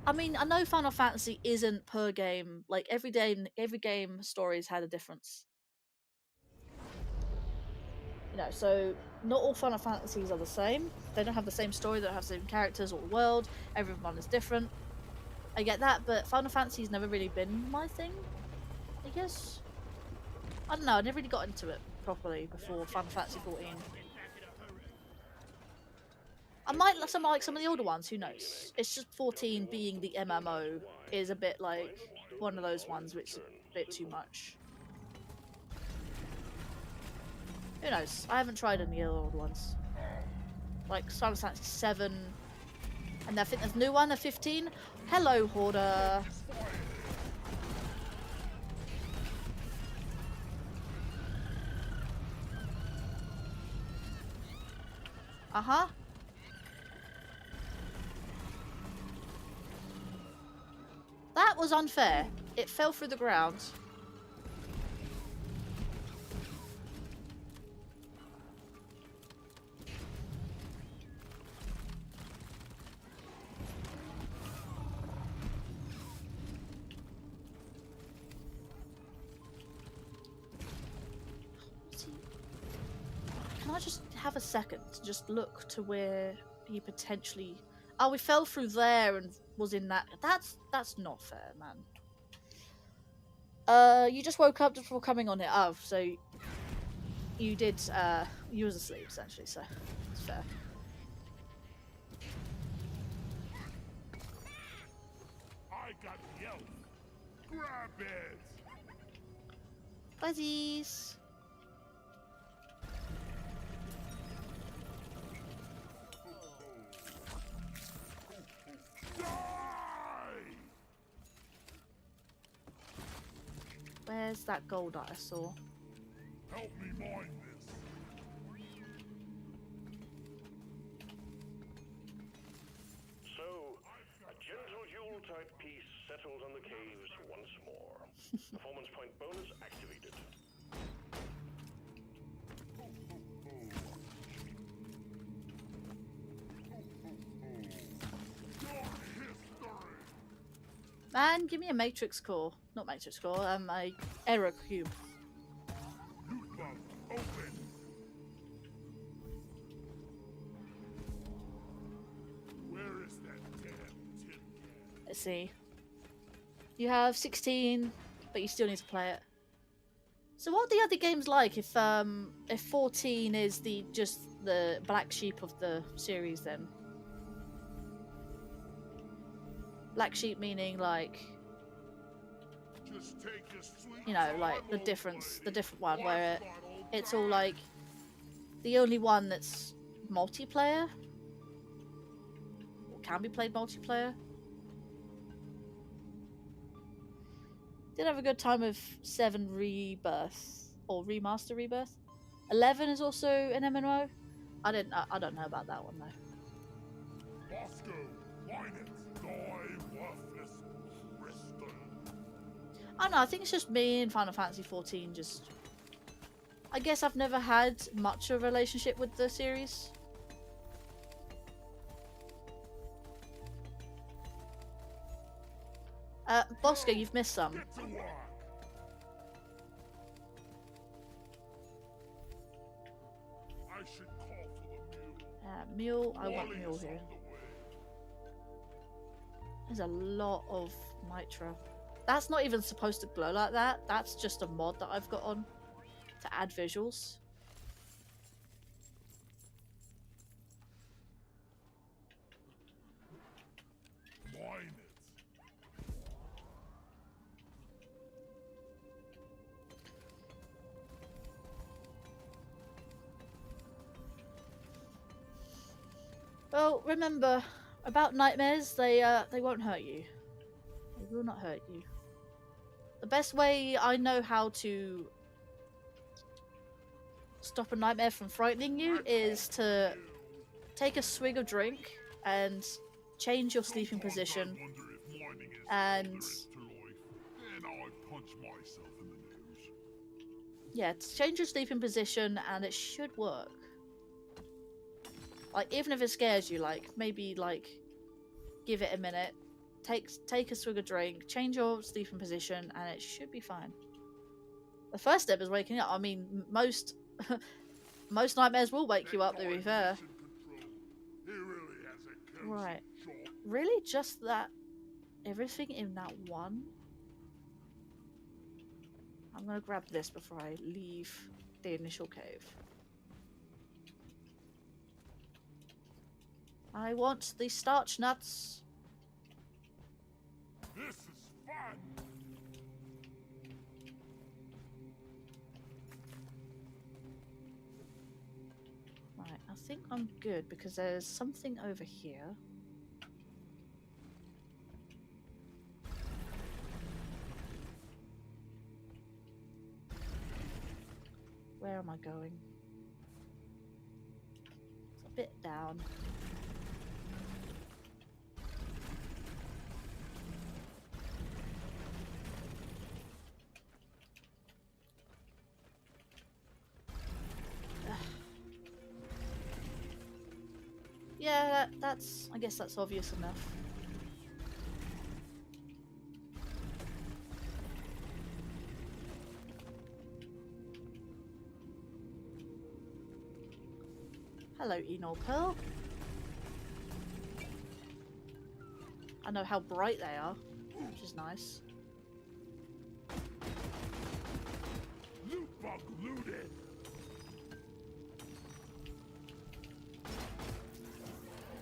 I mean, I know Final Fantasy isn't per game. Like, every game stories had a difference. So not all Final Fantasies are the same. They don't have the same story, they don't have the same characters or world. Everyone is different. I get that, but Final Fantasy's never really been my thing, I guess. I don't know, I never really got into it properly before Final Fantasy 14. I might like some of the older ones, who knows? It's just 14 being the MMO is a bit like one of those ones which is a bit too much. Who knows? I haven't tried any of the old ones. Like Final Fantasy 7, and I think there's a new one, a 15. Hello, Hoarder. Uh-huh. That was unfair. It fell through the ground. Can I just have a second to just look to where he potentially... Oh, we fell through there and was in that... That's not fair, man. You just woke up before coming on it. Oh, so... You did, you was asleep, essentially, so... It's fair. I got the elf. Grab it. Fuzzies. Where's that gold that I saw? Help me mine this. So, a gentle Yuletide peace settled on the caves once more. Performance point bonus activated. Man, give me a matrix core. Not matrix core, a error cube. Loot bug open. Where is that damn tin can? Let's see. You have 16, but you still need to play it. So what are the other games like if 14 is just the black sheep of the series then? Black sheep meaning like, Just take a sweet you know, time, like the old different buddy. one where Life's not old it's all time. like the only one that's multiplayer or can be played multiplayer. Did have a good time with 7 Rebirth or Remaster Rebirth. 11 is also an MMO. I don't know about that one though. Bosco, whine it. Die worthless crystal. I don't know, I think it's just me and Final Fantasy 14 just... I guess I've never had much of a relationship with the series. Bosco, you've missed some. Get to work. I should call for the mule. Mule, I want Wally Mule is here. on the way. There's a lot of nitro. That's not even supposed to glow like that. That's just a mod that I've got on to add visuals. Whine it. Well, remember about nightmares. They won't hurt you. They will not hurt you. The best way I know how to stop a nightmare from frightening you is to take a swig of drink and change your sleeping position. I wonder if whining is And dangerous to life. Then I punch myself in the nose. yeah, change your sleeping position and it should work. Like, even if it scares you, like, maybe, like, give it a minute, take a swig of drink, change your sleeping position, and it should be fine. The first step is waking up. I mean, most most nightmares will wake you up, to be fair. He really has a cozy Right. job. Really, just that, everything in that one? I'm gonna grab this before I leave the initial cave. I want the starch nuts. This is fun. Right, I think I'm good because there's something over here. Where am I going? It's a bit down. Yeah, that's... I guess that's obvious enough. Hello, Enol Pearl. I know how bright they are, which is nice. Loot bug looted.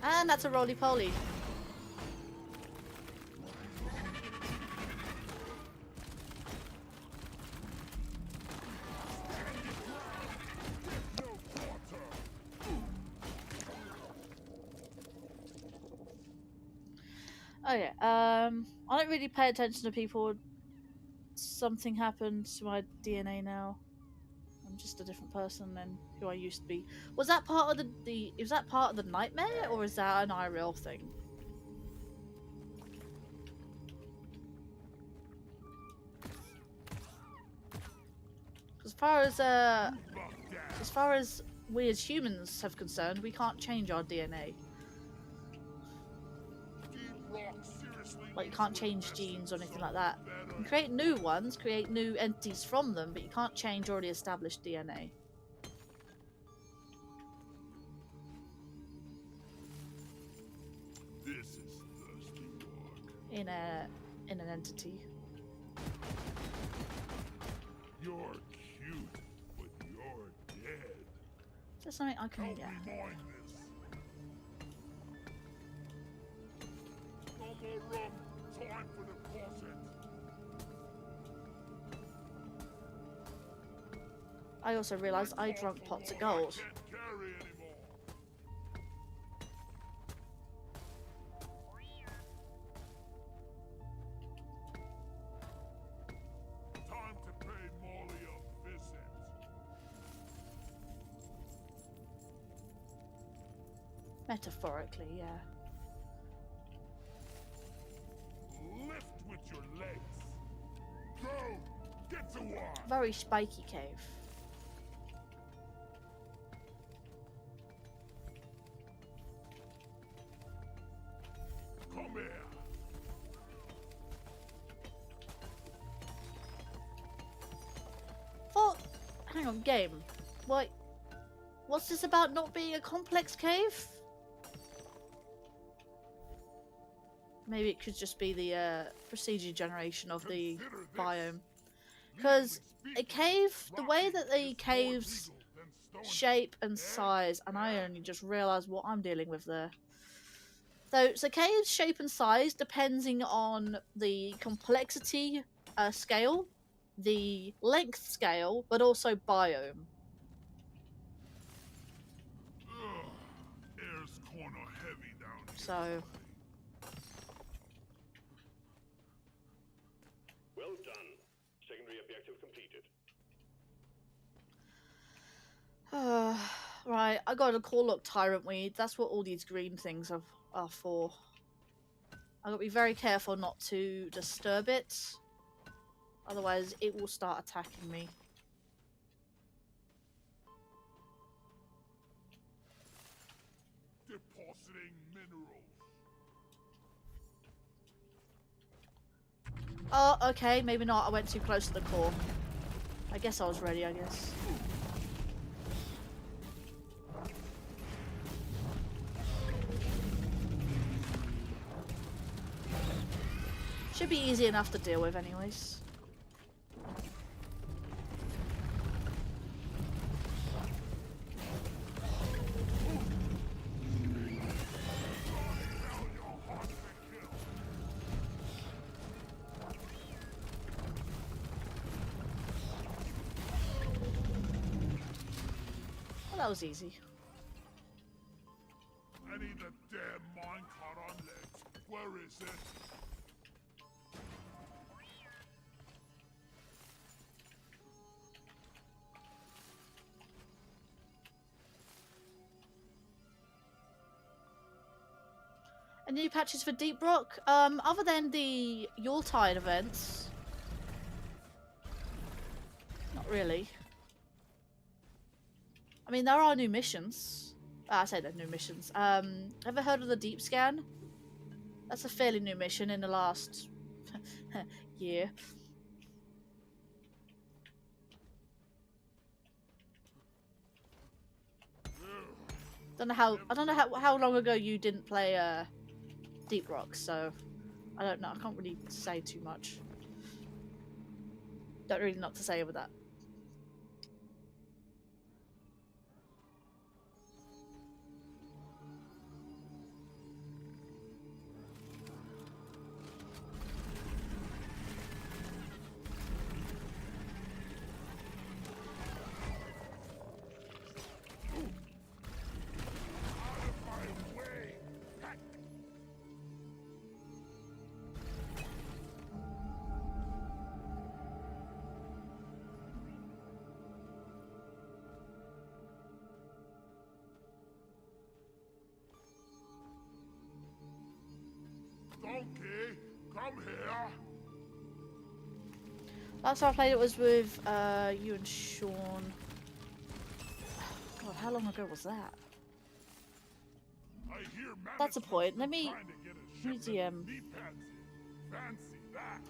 And that's a roly-poly. No quarter. Okay, I don't really pay attention to people. Something happened to my DNA now. I'm just a different person than who I used to be. Was that part of the is that part of the nightmare, or is that an IRL thing? As far as we as humans have concerned, we can't change our DNA. Deep Rock seriously Like, you needs can't to change invest genes or in anything like something that. better. You can create new ones, create new entities from them, but you can't change already established DNA. This is thirsty work. In a in an entity. You're cute, but you're dead. Is there something I can Help get? me mine this. No more rum. Time for the closet. I also realised I drunk pots of gold. I can't carry anymore. Time to pay Molly a visit. Metaphorically, yeah. Lift with your legs. Go! Get to work! Very spiky cave. Come here! What? Hang on, game. Wait. What's this about not being a complex cave? Maybe it could just be the procedure generation of the Consider this. biome. Because a cave, the way that the caves shape and size, and I only just realised what I'm dealing with there. So caves shape and size depending on the complexity scale, the length scale, but also biome. Air's corner heavy down here. So Well done. Secondary objective completed. right, I gotta call up Tyrant Weed. That's what all these green things are for. I gotta be very careful not to disturb it. Otherwise, it will start attacking me. Depositing minerals. Oh, okay, maybe not. I went too close to the core. I guess I was ready, I guess. Should be easy enough to deal with anyways. Well, that was easy. I need a damn minecart on legs. Where is it? And new patches for Deep Rock, other than the Yuletide events, not really. I mean, there are new missions. I say they're new missions. Ever heard of the Deep Scan? That's a fairly new mission in the last year. I don't know how long ago you didn't play Deep Rock, so I don't know. I can't really say too much. Don't really know what to say over that. Donkey, come here. Last time I played it was with you and Sean. God, how long ago was that? I hear That's a point. Let me trying to get a shipment DM. of meat patsy. Fancy that.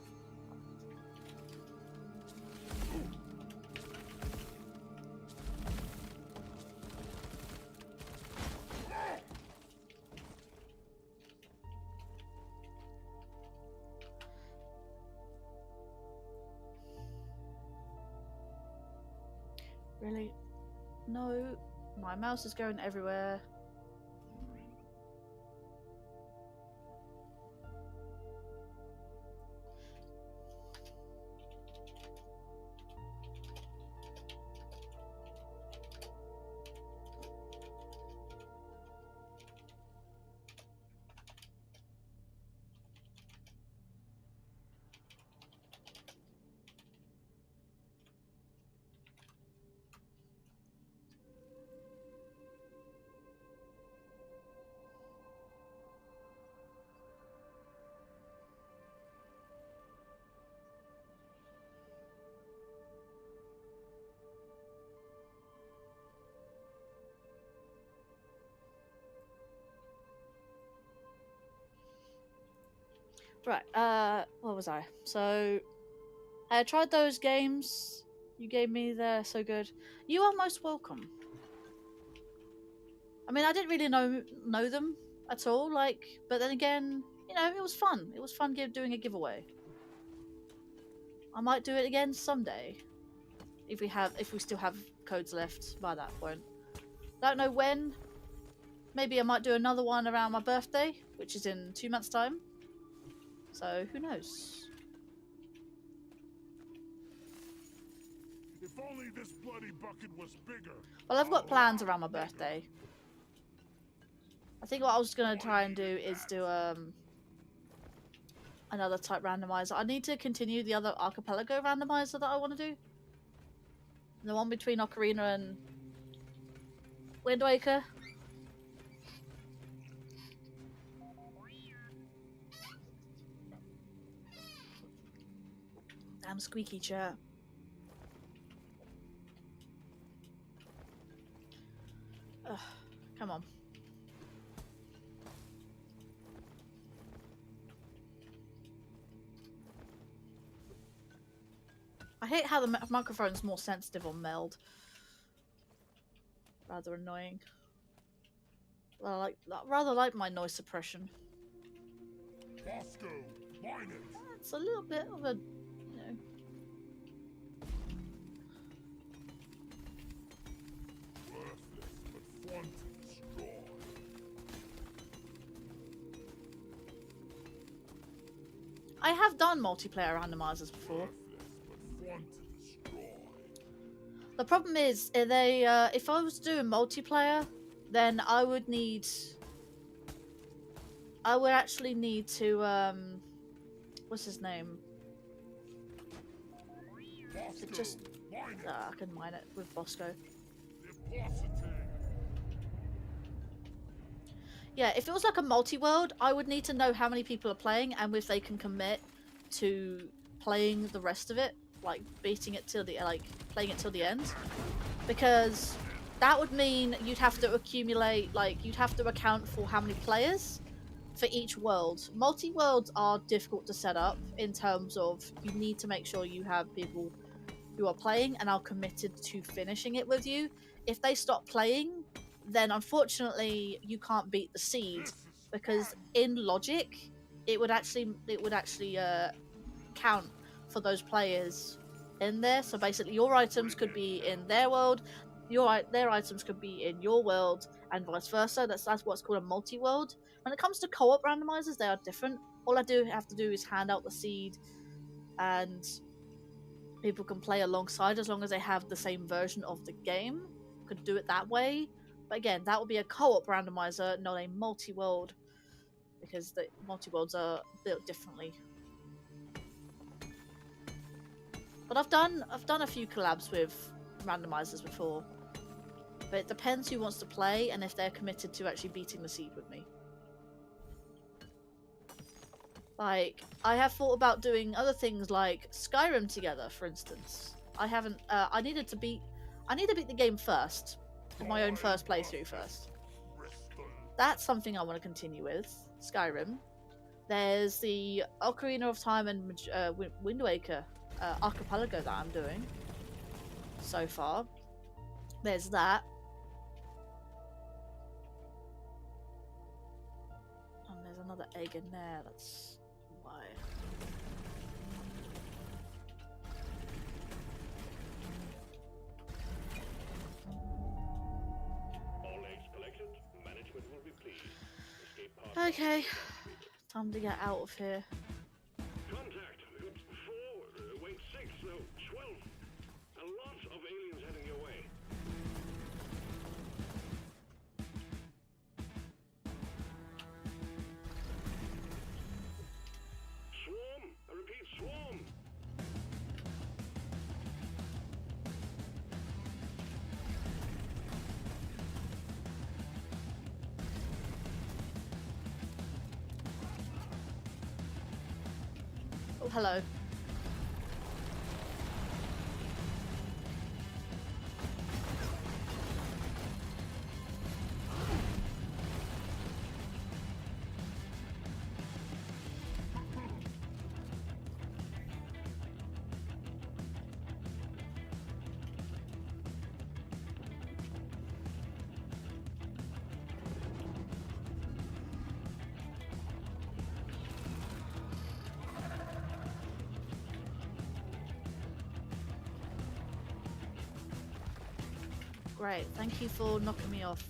Really? No. My mouse is going everywhere. Right, what was I? So, I tried those games you gave me, they're so good. You are most welcome. I mean, I didn't really know them at all, like, but then again, you know, it was fun. It was fun doing a giveaway. I might do it again someday, if we still have codes left by that point. Don't know when. Maybe I might do another one around my birthday, which is in 2 months' time. So who knows? If only this bloody bucket was bigger. Well, I've got plans around my birthday. I think what I was gonna try and do is do another type randomizer. I need to continue the other archipelago randomizer that I want to do. The one between Ocarina and Wind Waker. Damn squeaky chair. Ugh, come on. I hate how the microphone's more sensitive on meld. Rather annoying. Well, rather like my noise suppression. Bosco, line it. It's a little bit of a, you know. Worthless, but fun to destroy. I have done multiplayer randomizers before. The problem is, if I was doing multiplayer, then I would actually need to, what's his name? Just, I can mine it with Bosco. Yeah, if it was like a multi-world, I would need to know how many people are playing and if they can commit to playing the rest of it, like beating it till the playing it till the end, because that would mean you'd have to accumulate, you'd have to account for how many players for each world. Multi-worlds are difficult to set up in terms of you need to make sure you have people who are playing and are committed to finishing it with you. If they stop playing, then unfortunately you can't beat the seed, because in logic it would actually count for those players in there. So basically your items could be in their world, their items could be in your world, and vice versa. That's what's called a multi-world. When it comes to co-op randomizers, they are different. All I have to do is hand out the seed and people can play alongside as long as they have the same version of the game. Could do it that way. But again, that would be a co-op randomizer, not a multi-world, because the multi-worlds are built differently. But I've done a few collabs with randomizers before. But it depends who wants to play and if they're committed to actually beating the seed with me. Like, I have thought about doing other things like Skyrim together, for instance. I haven't. I need to beat the game first, my own first playthrough first. That's something I want to continue with. Skyrim. There's the Ocarina of Time and Wind Waker archipelago that I'm doing so far. There's that. And there's another egg in there. That's why. Okay, time to get out of here. Contact. 4, wait, 6, no, 12. A lot of aliens heading your way. Swarm! I repeat, swarm! Oh, hello. Great, thank you for knocking me off.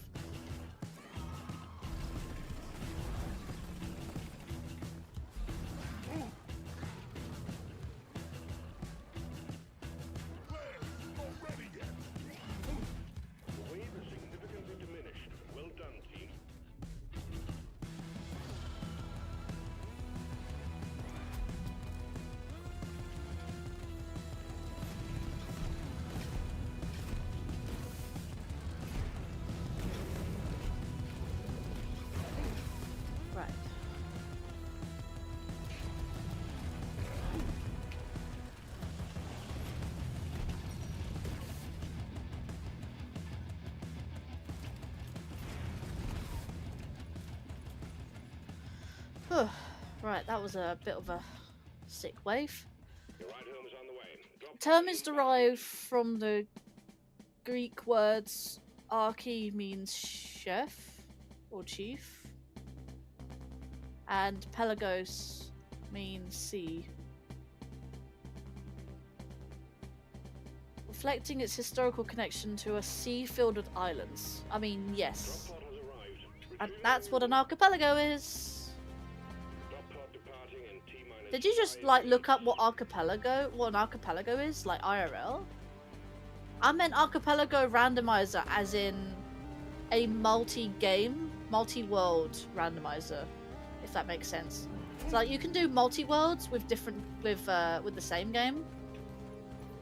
Claire, not ready yet. Wave is significantly diminished. Well done, team. Right. Whew. Right, that was a bit of a sick wave. Your ride home is on the way. Drop Term is derived from the Greek words archi means chef or chief, and pelagos means sea. Reflecting its historical connection to a sea filled with islands. I mean, yes. Drop pod has arrived. And that's what an archipelago is. Drop pod departing in T-minus Did you just 5 like look up minutes. what an archipelago is, like IRL? I meant archipelago randomizer, as in a multi-game, multi-world randomizer, if that makes sense. So like you can do multi-worlds with different with the same game,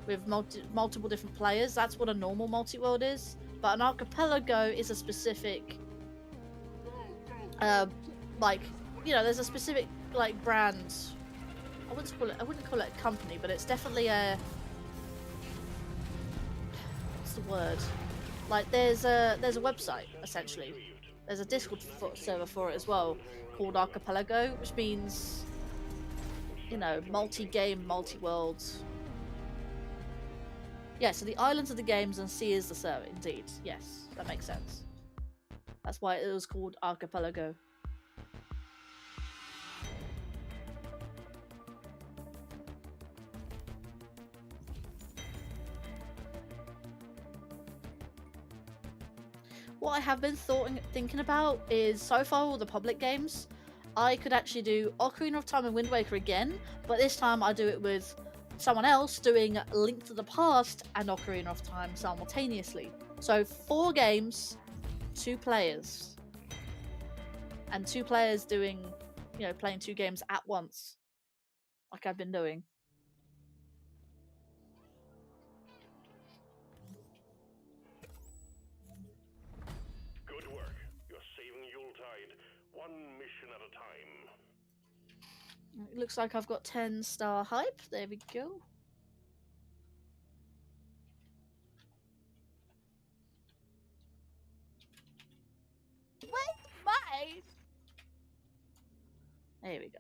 with multiple different players. That's what a normal multi-world is. But an archipelago is a specific, like, you know, there's a specific like brand. I wouldn't call it a company, but it's definitely a, what's the word? Like there's a website essentially. There's a Discord server for it as well called Archipelago, which means, you know, multi-game, multi-world. Yeah, so the islands are the games and sea is the server. Indeed, yes, that makes sense. That's why it was called Archipelago. What I have been thinking about is, so far all the public games, I could actually do Ocarina of Time and Wind Waker again, but this time I do it with someone else doing Link to the Past and Ocarina of Time simultaneously. So 4 games, 2 players. And 2 players doing, you know, playing 2 games at once, like I've been doing. Good work. You're saving Yuletide. One mission at a time. It looks like I've got 10-star hype. There we go. Where's mine? There we go.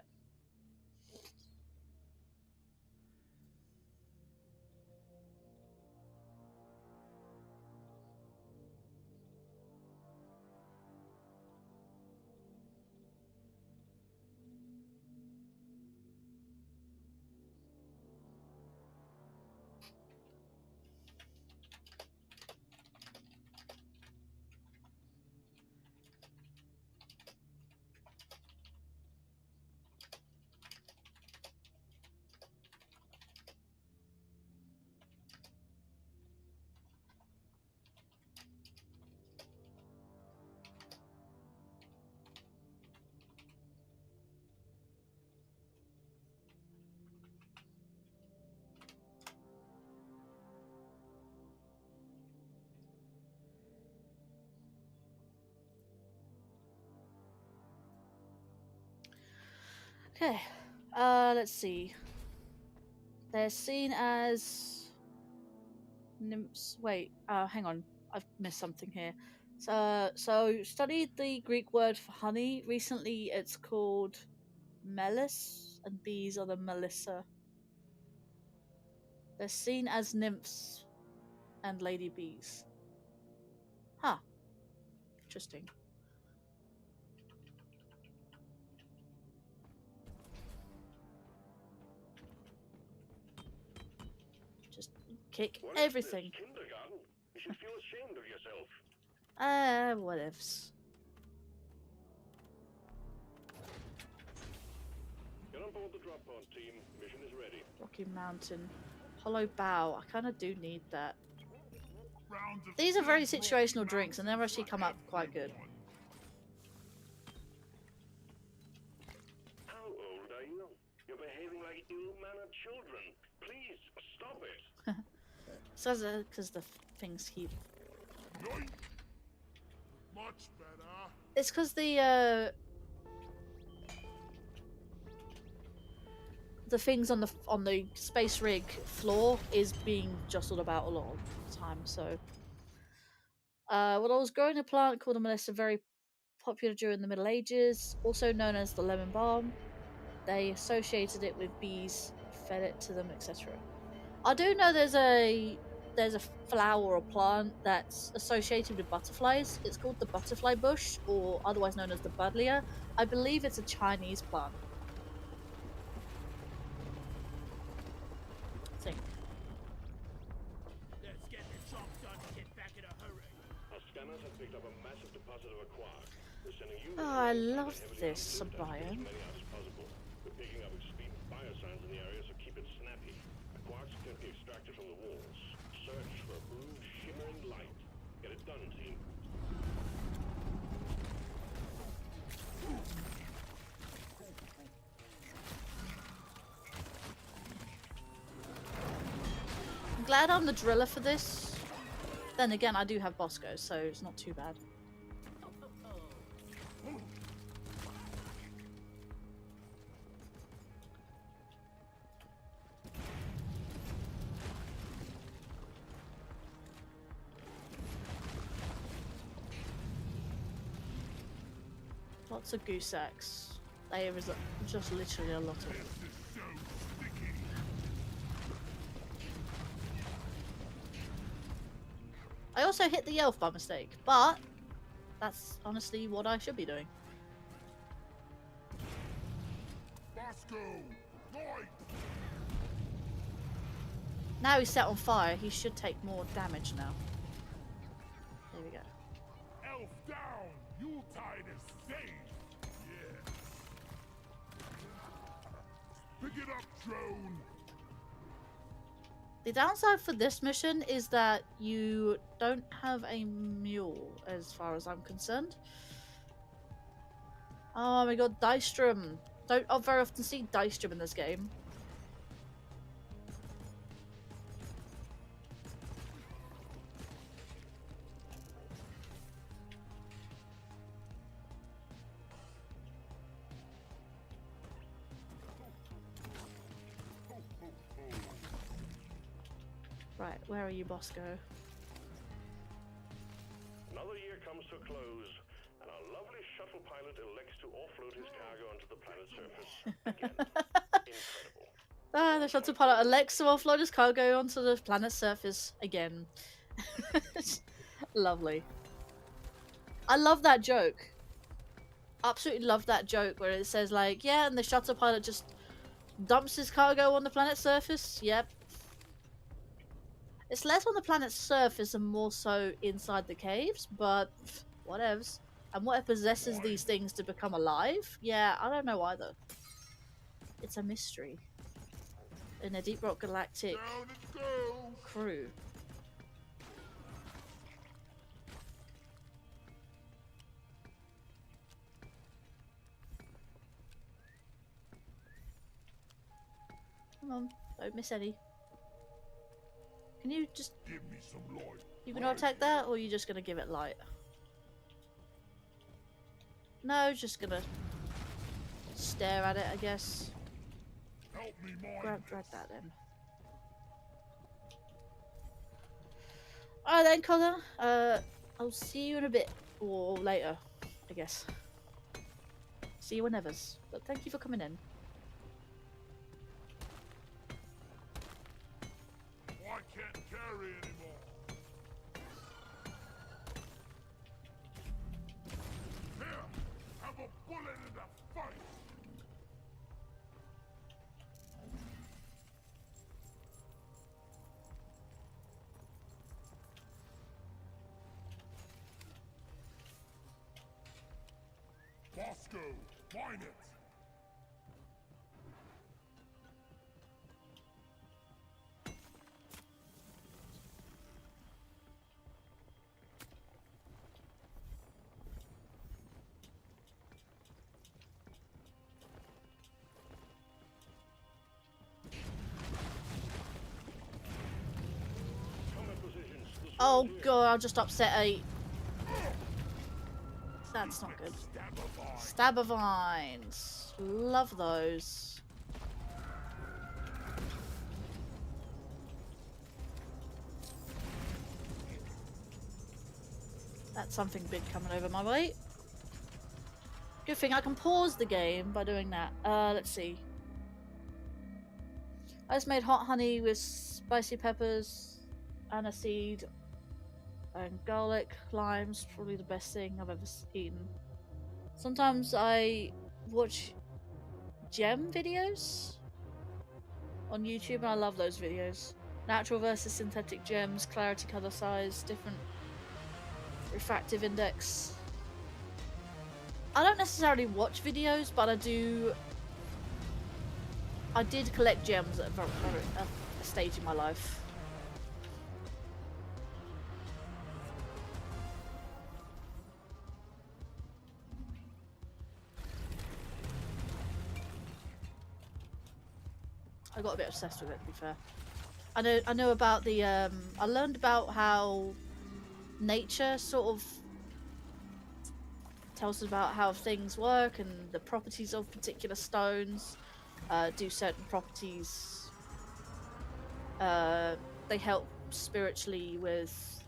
Okay. Let's see. They're seen as nymphs. Wait. Hang on. I've missed something here. So studied the Greek word for honey. Recently, it's called melis, and bees are the melissa. They're seen as nymphs and lady bees. Huh. Interesting. Just kick What is everything. this, kindergarten? You should feel ashamed of yourself. Whatevs. Get on board the drop pod, team. Mission is ready. Rocky Mountain. Hollow Bow. I kind of do need that. Round of These are very Rocky situational drinks, and they've Mountain actually for come up quite good. everyone. How old are you? You're behaving like ill-mannered children. Please, stop it. So because the things keep. Yoink. Much better. It's because the things on the space rig floor is being jostled about a lot of the time. So, well, I was growing a plant called a melissa, very popular during the Middle Ages, also known as the lemon balm. They associated it with bees, fed it to them, etc. I do know there's a flower or plant that's associated with butterflies. It's called the butterfly bush, or otherwise known as the buddleia. I believe it's a Chinese plant. I think. Let's get the job done and get back in a hurry. Our scanners have picked up a massive deposit of a quark. We're sending you. Oh, I love this biome. As many out as possible. We're picking up extreme biosigns in the area, so keep it snappy. The quarks can be extracted from the walls. Search for a blue shimmering light. Get it done, team. I'm glad I'm the driller for this. Then again, I do have Bosco, so it's not too bad. Lots of goose eggs. There is just literally a lot of them. This is so sticky. I also hit the elf by mistake, but that's honestly what I should be doing. Bosco, light. Now he's set on fire, he should take more damage now. There we go. Elf down. Yuletide is safe. Yes. Pick it up, drone. The downside for this mission is that you don't have a mule, as far as I'm concerned. Oh my god, Dystrom. Don't very often see Dystrom in this game. Right, where are you, Bosco? Another year comes to a close, and our lovely shuttle pilot elects to offload his cargo onto the planet's surface. Again. Incredible. Ah, the shuttle pilot elects to offload his cargo onto the planet's surface again. Lovely. I love that joke. Absolutely love that joke where it says like, yeah, and the shuttle pilot just dumps his cargo on the planet's surface. Yep. It's less on the planet's surface and more so inside the caves, but whatevs. And what possesses these things to become alive? Yeah, I don't know either. It's a mystery. In a Deep Rock Galactic Down it goes. crew. Come on, don't miss any. Can you just... Give me some light. You gonna attack that, or are you just gonna give it light? No, just gonna... stare at it, I guess. Help me mine Drag that in. Alright then, Connor. I'll see you in a bit. Or later, I guess. See you whenever's. But thank you for coming in. I can't carry anymore. Here, have a bullet in the fight. Bosco, mine it. Combat positions. The Oh sword here. god, I just upset a... That's not good. Stabavines. Love those. That's something big coming over my way. Good thing I can pause the game by doing that. Let's see. I just made hot honey with spicy peppers, aniseed, and garlic. Lime's probably the best thing I've ever eaten. Sometimes I watch gem videos on YouTube and I love those videos. Natural versus synthetic gems, clarity, color, size, different refractive index. I don't necessarily watch videos, but I did collect gems at a stage in my life. I got a bit obsessed with it, to be fair. I know about the I learned about how nature sort of tells us about how things work and the properties of particular stones. Do certain properties. They help spiritually with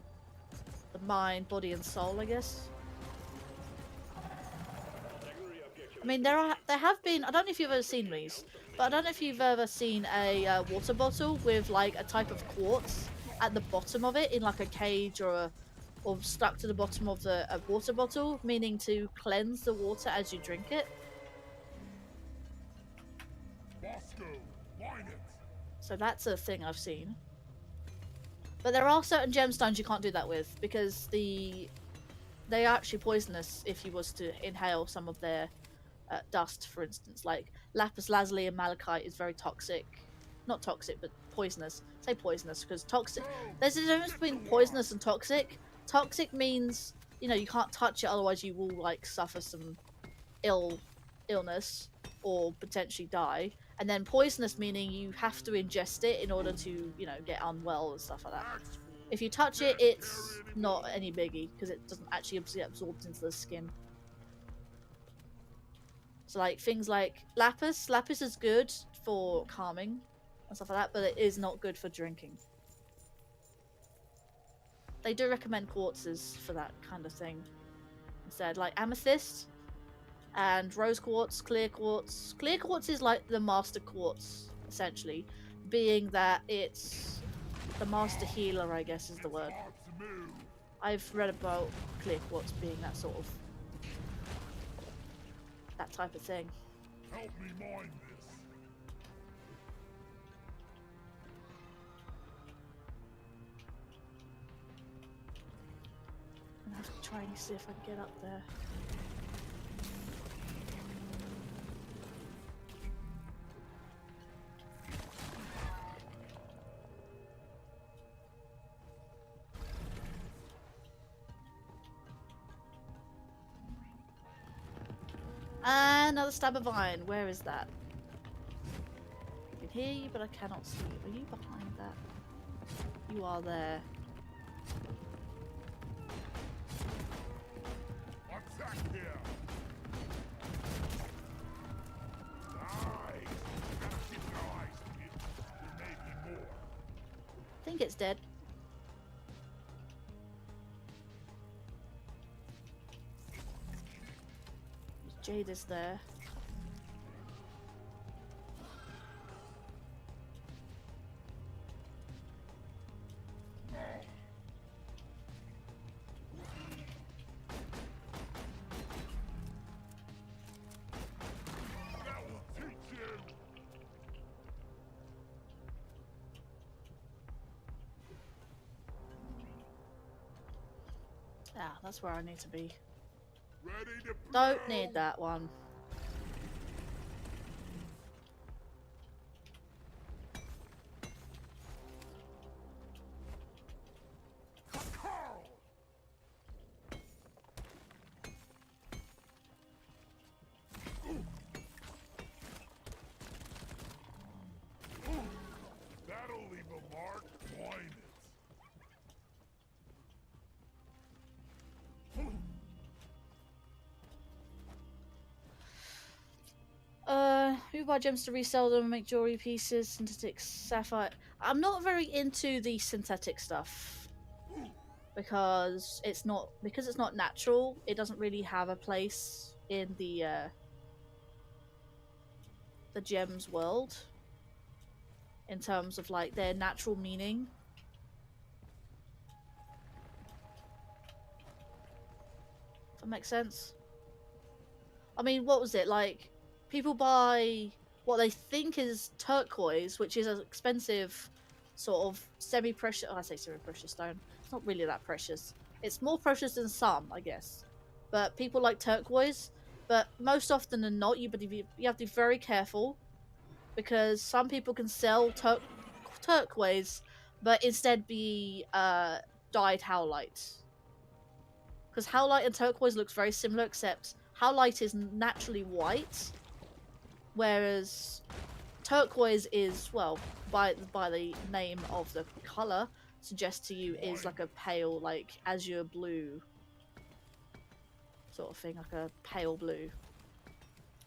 the mind, body, and soul, I guess. Secondary objective. I mean, there have been. I don't know if you've ever seen these, but I don't know if you've ever seen a water bottle with like a type of quartz at the bottom of it in like a cage or stuck to the bottom of a water bottle, meaning to cleanse the water as you drink it. Bosco, mine it. So that's a thing I've seen. But there are certain gemstones you can't do that with because they are actually poisonous if you was to inhale some of their dust, for instance. Like lapis lazuli and malachite is very toxic. Not toxic, but poisonous. Say poisonous because toxic. There's a difference between poisonous and toxic. Toxic means, you know, you can't touch it, otherwise you will like suffer some illness or potentially die. And then poisonous meaning you have to ingest it in order to, you know, get unwell and stuff like that. If you touch it, it's not any biggie because it doesn't actually get absorbed into the skin. So like things like lapis. Lapis is good for calming and stuff like that, but it is not good for drinking. They do recommend quartzes for that kind of thing instead, like amethyst and rose quartz, clear quartz. Clear quartz is like the master quartz, essentially, being that it's the master healer, I guess is the word. Hard to move. I've read about clear quartz being that sort of that type of thing. Help me mine this. And I have to try and see if I can get up there. Another stab of iron. Where is that? I can hear you, but I cannot see you. Are you behind that? You are there. Attack here. think it's dead. Jade is there. Ah, that's where I need to be. Ready to Don't blow. need that one. Carl! That'll leave a mark. Wine it. You buy gems to resell them, make jewelry pieces, synthetic sapphire. I'm not very into the synthetic stuff because it's not natural. It doesn't really have a place in the gems world in terms of like their natural meaning. If that makes sense. I mean, what was it like? People buy what they think is turquoise, which is an expensive sort of semi-precious. Oh, I say semi-precious stone. It's not really that precious. It's more precious than some, I guess. But people like turquoise. But most often than not, you have to be very careful because some people can sell turquoise, but instead be dyed howlite. Because howlite and turquoise looks very similar, except howlite is naturally white, whereas turquoise is, well, by the name of the color suggests to you, is like a pale, like azure blue sort of thing, like a pale blue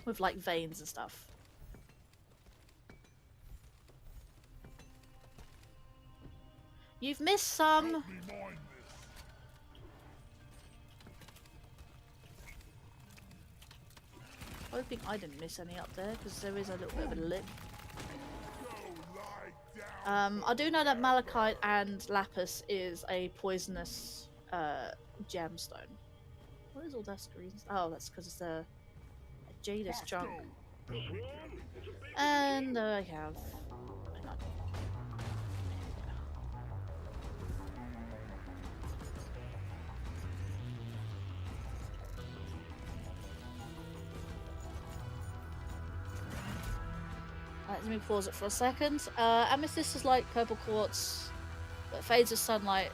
with like veins and stuff. You've missed some. Help me mine this. Hoping I didn't miss any up there because there is a little bit of a lip. Go lie down. I do know that malachite and lapis is a poisonous gemstone. What is all that green? Oh, that's because it's a jadis chunk. And I have. Hang on. Let me pause it for a second. Amethyst is like purple quartz, but fades with sunlight.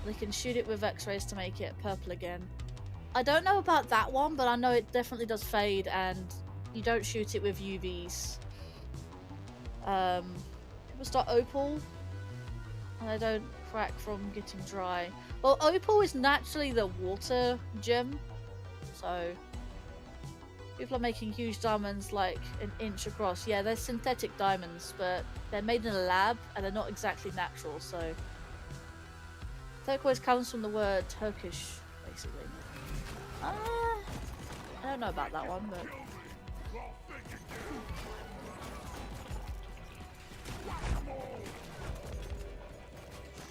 They can shoot it with X-rays to make it purple again. I don't know about that one, but I know it definitely does fade, and you don't shoot it with UVs. People start opal, and they don't crack from getting dry. Well, opal is naturally the water gem, so people are making huge diamonds like an inch across. Yeah, they're synthetic diamonds, but they're made in a lab, and they're not exactly natural, so... Turquoise comes from the word Turkish, basically. I don't know about that one, but...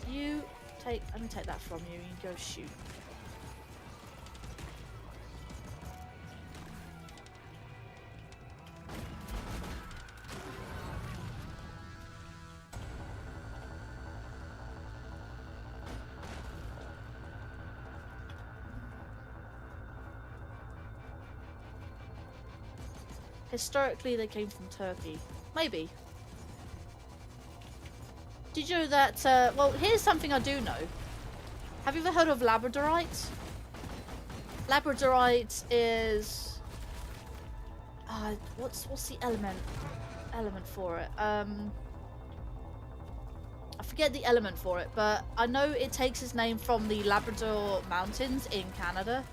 You take... Let me take that from you, and go shoot. Historically, they came from Turkey. Maybe. Did you know that, well, here's something I do know. Have you ever heard of labradorite? Labradorite is... what's the element for it? I forget the element for it, but I know it takes its name from the Labrador Mountains in Canada.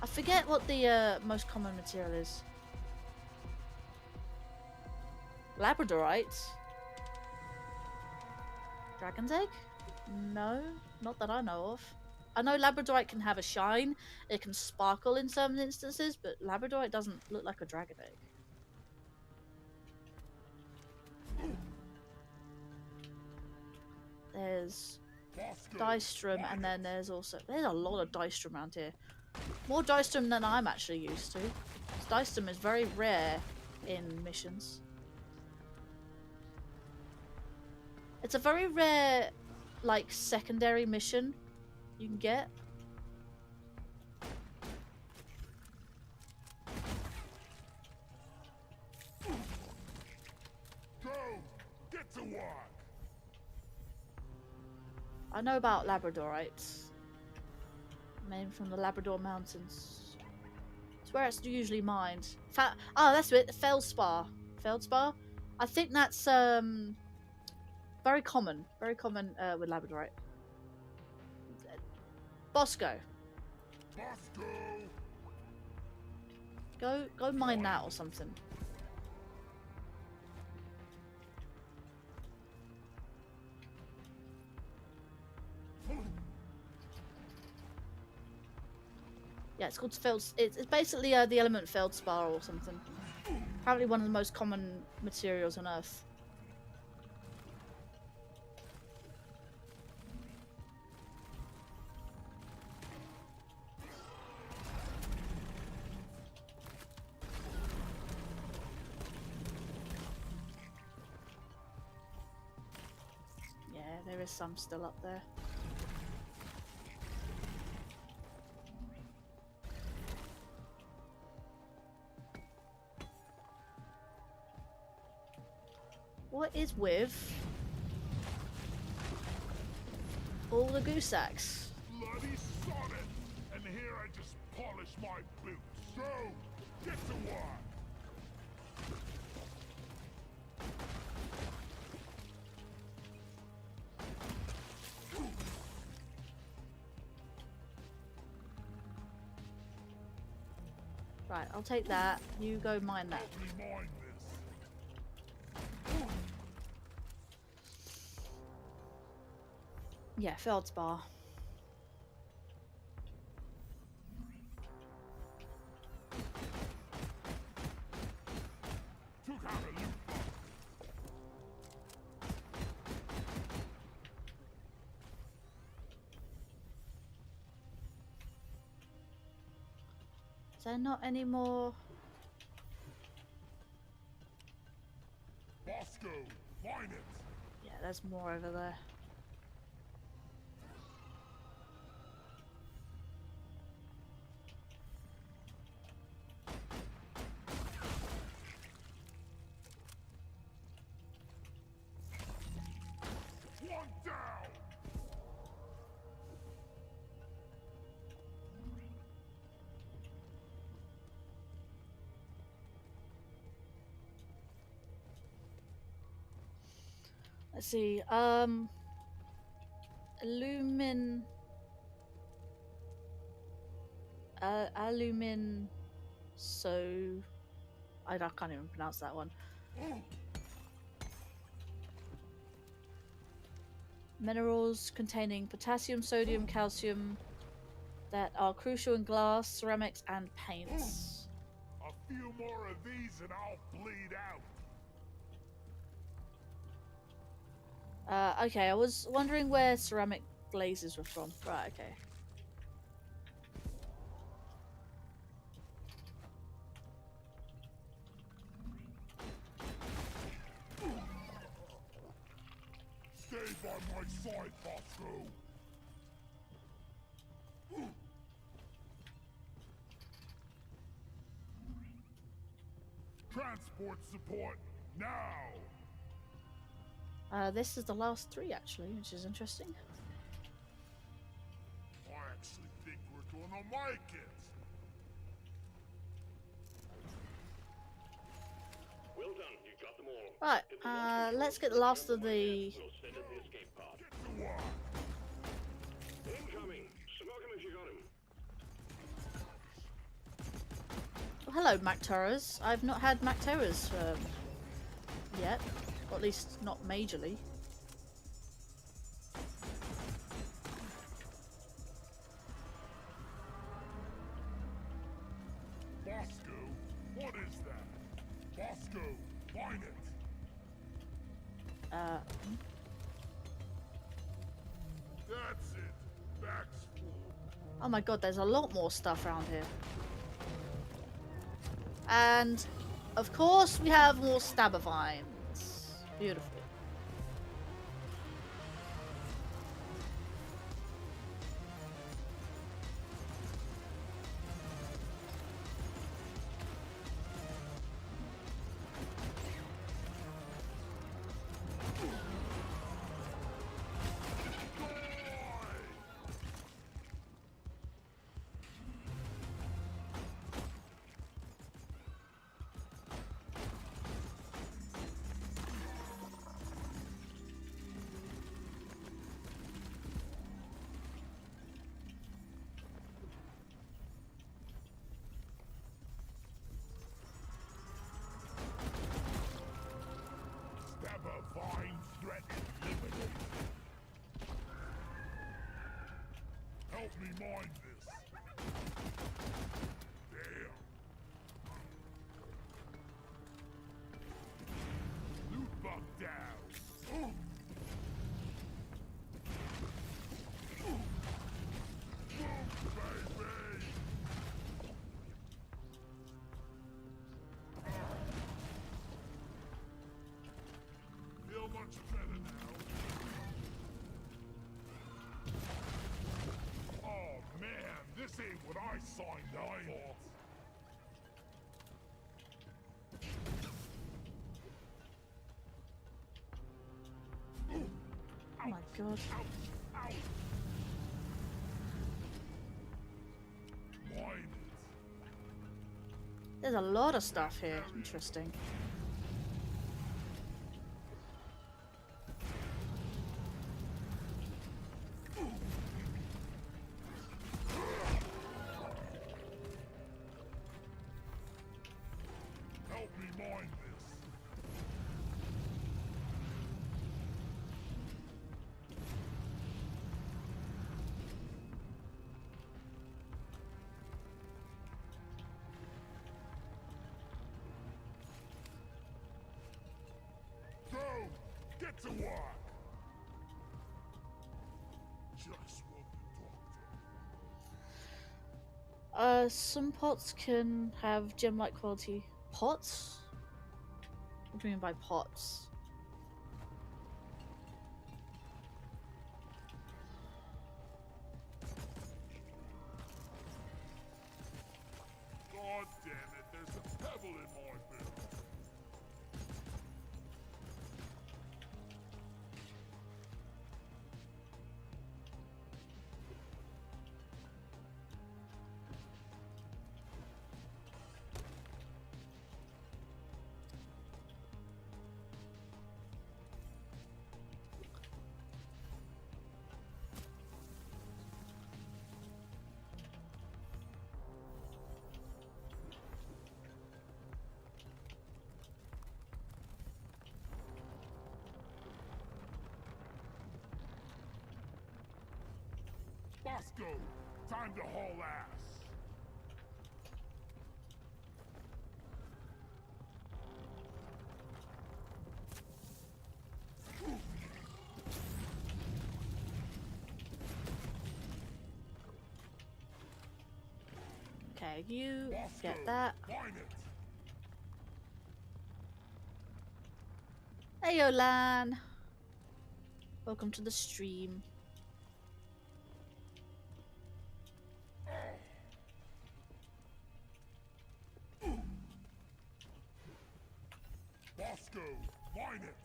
I forget what the most common material is. Labradorite. Dragon's egg? No, not that I know of. I know Labradorite can have a shine. It can sparkle in some instances, but Labradorite doesn't look like a dragon egg. There's Dystrum, and then there's a lot of Dystrum around here. More Dystrum than I'm actually used to. Dystrum is very rare in missions. It's a very rare, like, secondary mission you can get. Go! Get to work! I know about Labradorites. Named from the Labrador Mountains. It's where it's usually mined. That's it. Feldspar. Feldspar? I think that's very common. Very common with Labradorite. Bosco. Bosco! Go mine that or something. Yeah, it's called it's basically the element feldspar or something. Probably one of the most common materials on Earth. Yeah, there is some still up there. What is with all the goose eggs? Bloody solid! And here I just polish my boots. So, get to work! Right, I'll take that. You go mine that. Help me mine this. Yeah, feldspar. Took out a loot box. Is there not any more? Bosco, mine it. Yeah, there's more over there. One down. Let's see. Alumin. So, I can't even pronounce that one. Minerals containing potassium, sodium, calcium that are crucial in glass, ceramics, and paints. A few more of these and I'll bleed out. Okay, I was wondering where ceramic glazes were from. Right, okay. Stay by my side, Bosco. Transport support now. This is the last 3 actually, which is interesting. I actually think we're gonna make it. Well done, you got them all. Right, let's get the last of the... We'll send it the escape pod. Get to work. Incoming! Smoke him if you got him. Oh, hello, Macteras. I've not had Macteras for a yet. Or at least not majorly. Bosco, what is that? Bosco, find it. That's it. Back's full. Oh my god, there's a lot more stuff around here. And, of course, we have more stabber vines. Beautiful. Stabber vine threat eliminated. Help me mind this. Damn. Loot bug down. Boom, baby. Feel much better now. Oh man, this ain't what I signed up for. Oh my god. Ow! Ow! Mine it. There's a lot of stuff here. Interesting. Help me mind this. Go! Get to work! Just want the doctor. Some pots can have gem-like quality. Pots? What do you mean by pots? God damn it, there's a pebble in my boot. Bosco, time to haul ass. Okay, you Bosco, get that. find it. Hey, Olan. Welcome to the stream. Bosco, find it.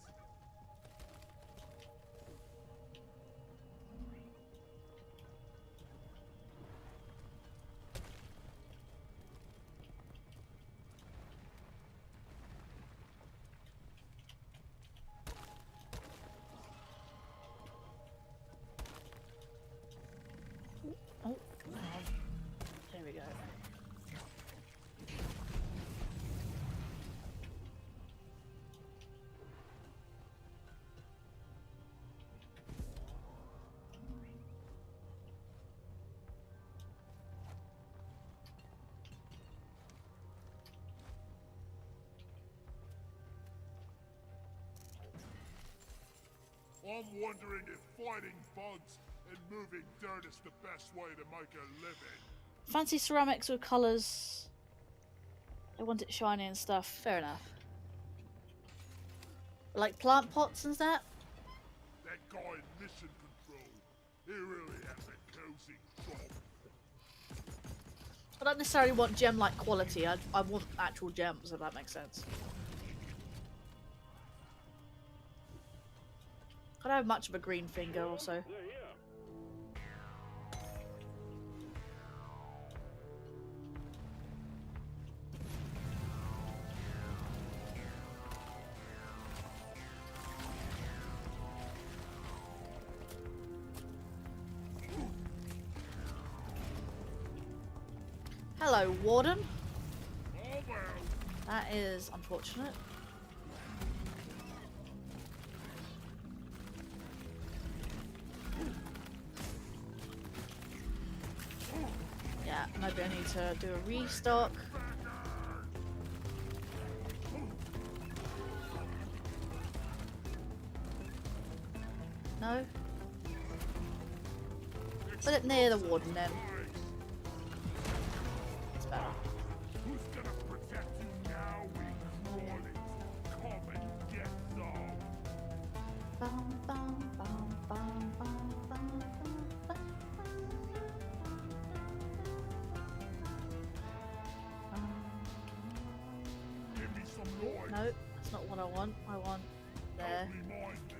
Oh, there we go. I'm wondering if fighting bugs and moving dirt is the best way to make a living. Fancy ceramics with colours. I want it shiny and stuff. Fair enough. Like plant pots and that? That guy in mission control, he really has a cozy job. I don't necessarily want gem-like quality. I want actual gems, if that makes sense. I don't have much of a green finger, also. They're here. Hello, Warden. Oh well. That is unfortunate. Yeah, maybe I need to do a restock. No? Put it near the Warden then. It's better. Who's gonna protect you now, we crawlies? Come and get some. Bum, bum, bum, bum, bum, bum, bum, bum. Give me some noise. No, that's not what I want. I want there. Help me mind this.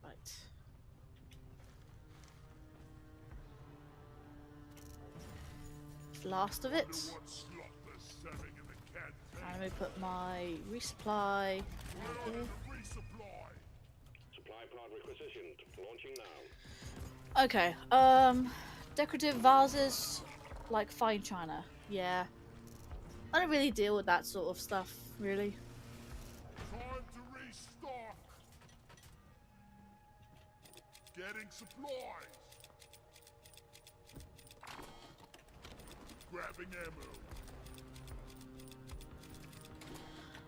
Right. Last of it. What slot they're serving in the canteen? And let me put my resupply We're here. on the resupply. Supply pod requisitioned. Launching now. Okay, decorative vases, like fine china. Yeah. I don't really deal with that sort of stuff, really. Time to restock. Getting supplies. Grabbing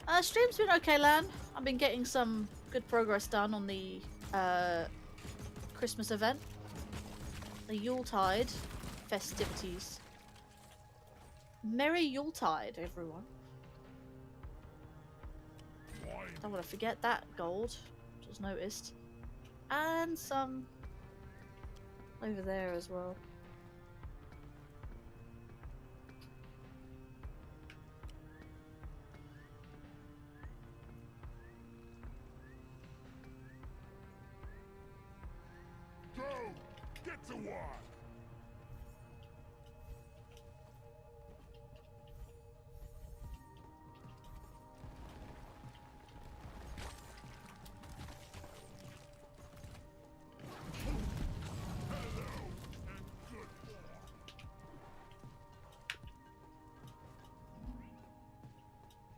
ammo. Stream's been okay, Lan. I've been getting some good progress done on the Christmas event. The Yuletide festivities. Merry Yuletide, everyone. Don't want to forget that gold. Just noticed. And some over there as well. Go! Get to work! Hello and good luck.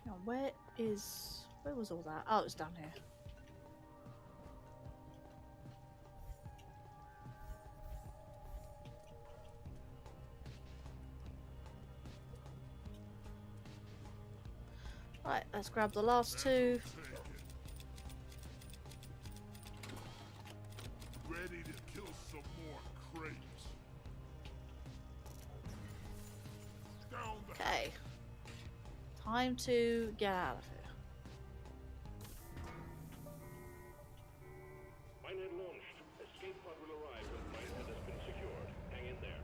Now, where was all that? Oh, it's down here. Right, let's grab the last two. Take it. Ready to kill some more crates. Down the Okay. Time to get out of here. Minehead launched. Escape pod will arrive when Minehead has been secured. Hang in there.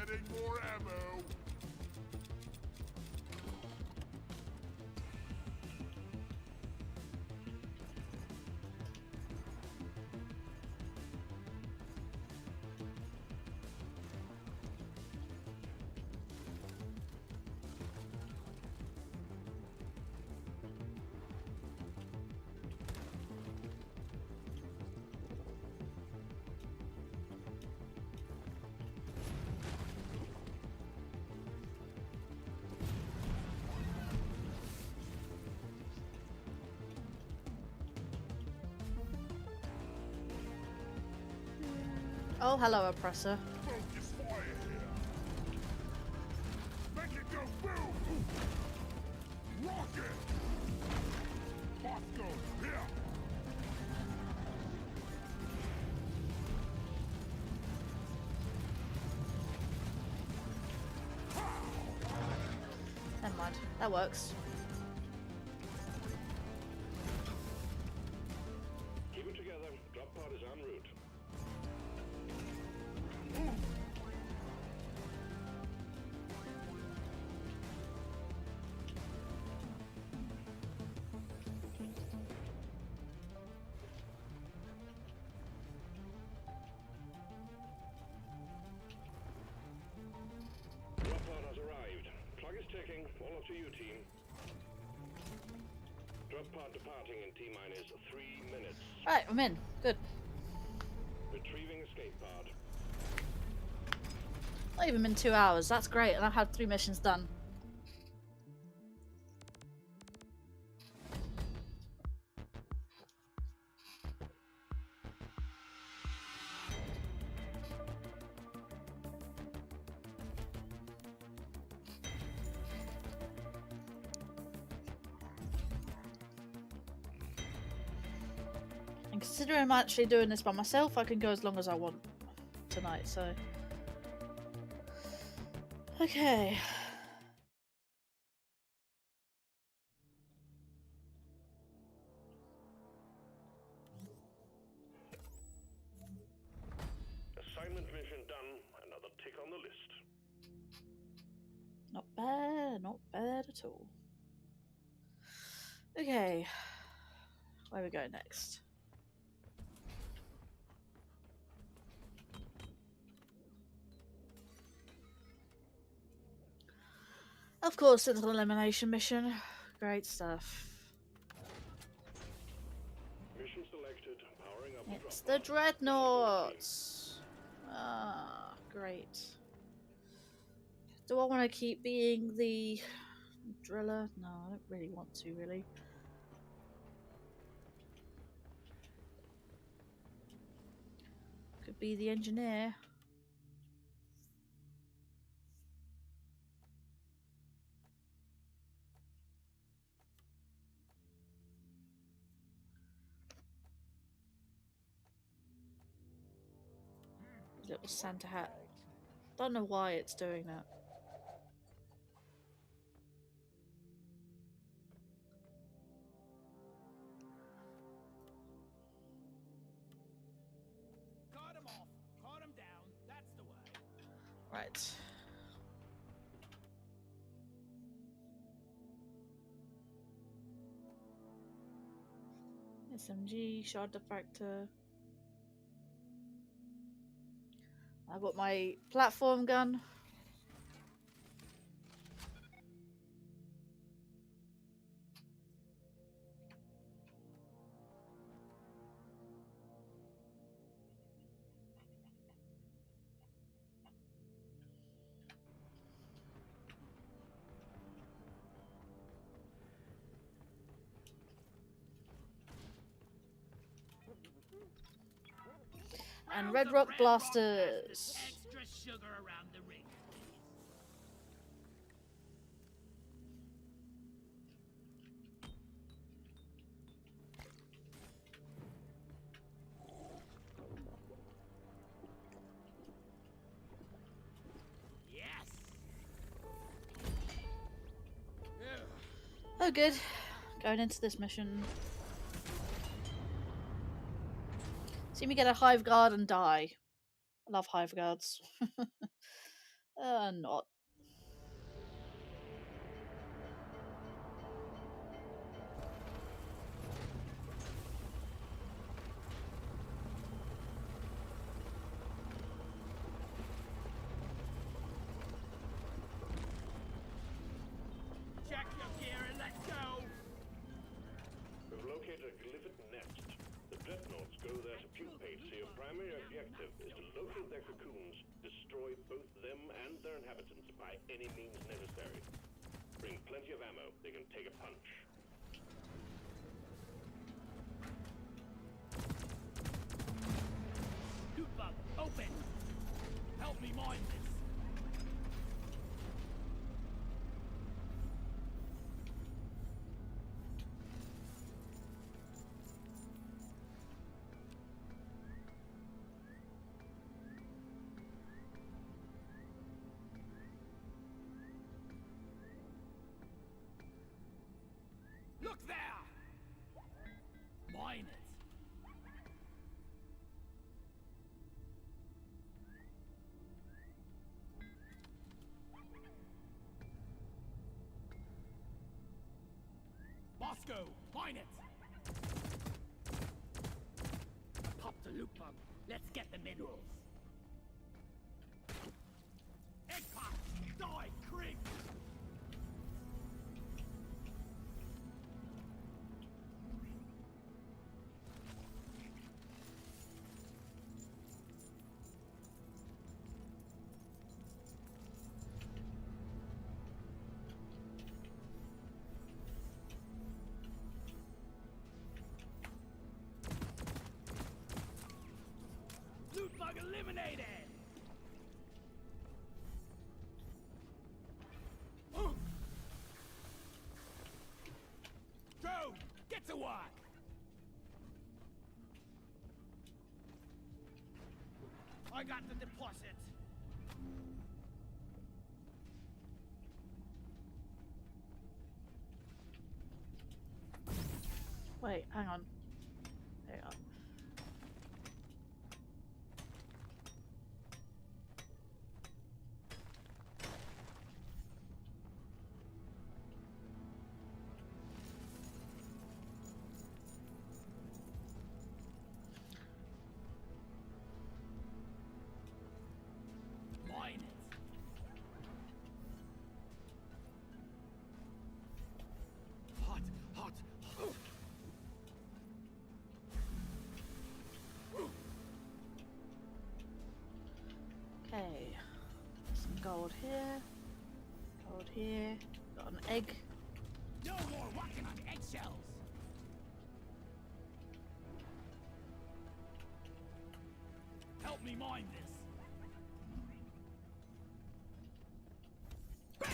Getting more ammo. Oh, hello, oppressor. Focus fire here. Make it go boom. Rocket. Moscow here. Never mind. That works. Keep it together. Drop pod is en route. Drop pod has arrived. Clock is ticking. All up to you, team. Drop pod departing in T-minus 3 minutes. Right, I'm in. Good. Retrieving escape pod. Not even been 2 hours. That's great. And I've had 3 missions done. And considering I'm actually doing this by myself, I can go as long as I want tonight, so... Okay. Assignment mission done. Another tick on the list. Not bad, not bad at all. Okay. Where we go next? Of course, it's an elimination mission. Great stuff. Mission selected. Powering up It's the the drop pod. dreadnoughts. Ah, great. Do I want to keep being the driller? No, I don't really want to, really. Could be the engineer. Little Santa hat. Don't know why it's doing that. Cut him off. Cut him down. That's the way. Right. SMG, shard diffractor. I've got my platform gun. And Round Red the Rock Red blasters. Extra sugar around the ring, please. Yes. Oh, good. Going into this mission. See me get a hive guard and die. I love hive guards. Not. Check your gear and let's go. We've located a glyphid nest. The dreadnoughts go there to pupate, so your primary objective is to locate their cocoons, destroy both them and their inhabitants by any means necessary. Bring plenty of ammo. They can take a punch. Loot bug, open. Help me mine this. Look there! Mine it. Bosco, mine it! Pop the loot bug. Let's get the minerals. Egg pop! Die, creep! Loot bug eliminated! Go! Get to work! I got the deposit. Wait, hang on. There you are. Mine it. Hot, hot. Okay. Some gold here. Gold here. Got an egg. No more walking on eggshells. Help me mine this. Bam!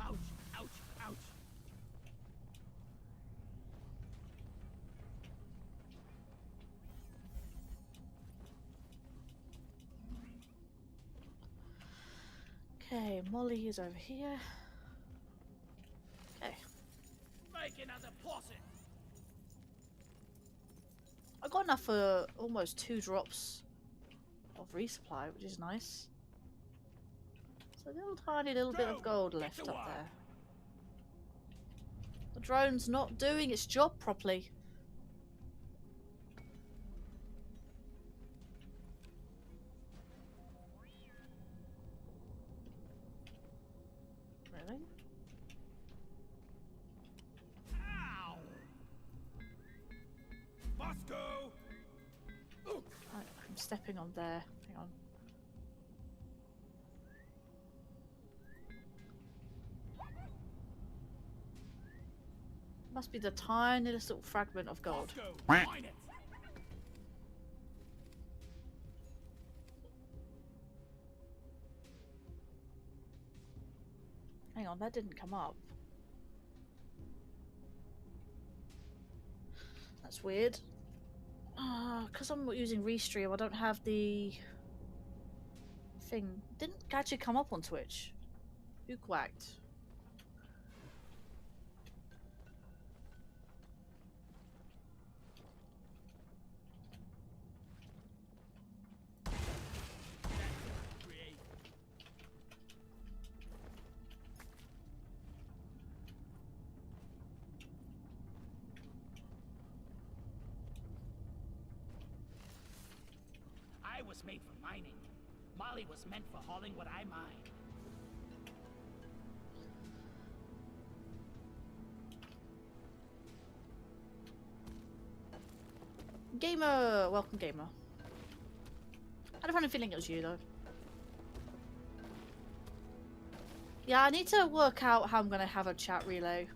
Ouch, ouch, ouch. Okay, Molly is over here. Okay. Make another deposit. I got enough for almost 2 drops of resupply, which is nice. So a little tiny little bit of gold left up there. The drone's not doing its job properly. Really? Ow! Bosco! I'm stepping on there. Hang on. Must be the tiniest little fragment of gold. Bosco, mine it. Hang on, that didn't come up. That's weird. Because I'm using Restream, I don't have the thing. Didn't actually come up on Twitch. Who quacked? I was made for mining. Molly was meant for hauling what I mine. Gamer! Welcome, gamer. I had a funny feeling it was you, though. Yeah, I need to work out how I'm going to have a chat relay.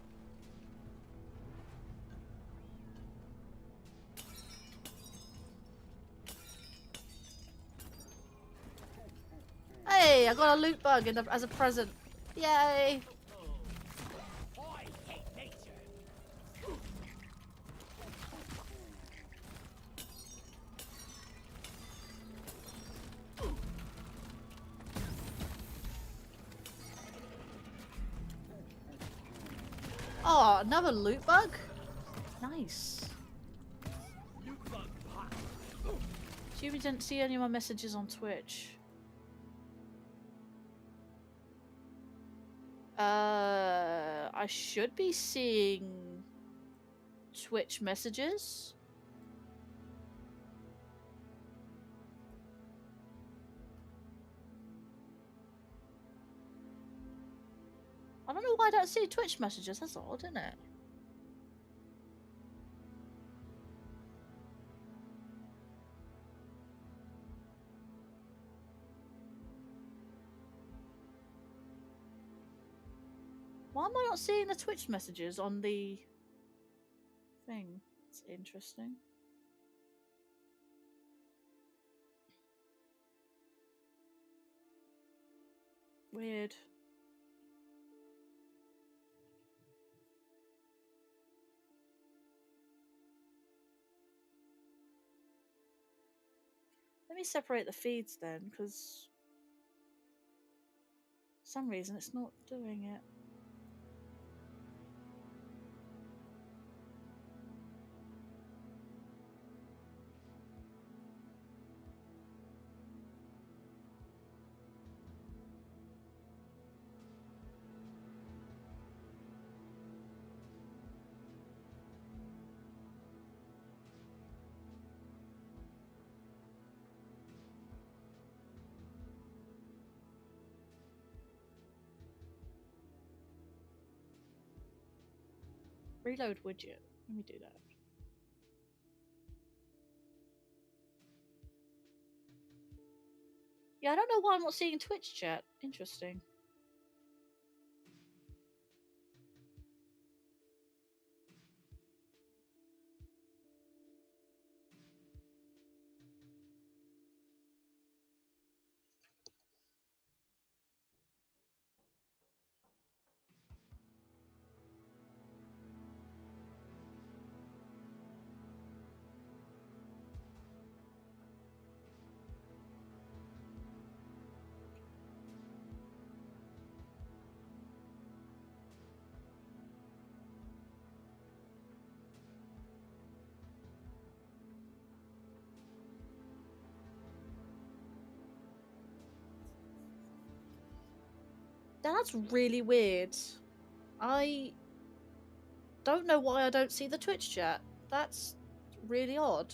Hey, I got a loot bug as a present. Yay! I hate nature. Oh, another loot bug? Nice. Loot bug hot. See if you didn't see any of my messages on Twitch. I should be seeing Twitch messages. I don't know why I don't see Twitch messages. That's odd, isn't it? Why am I not seeing the Twitch messages on the thing? It's interesting. Weird. Let me separate the feeds then, because for some reason it's not doing it. Reload widget. Let me do that. Yeah, I don't know why I'm not seeing Twitch chat. Interesting. That's really weird. I don't know why I don't see the Twitch chat. That's really odd.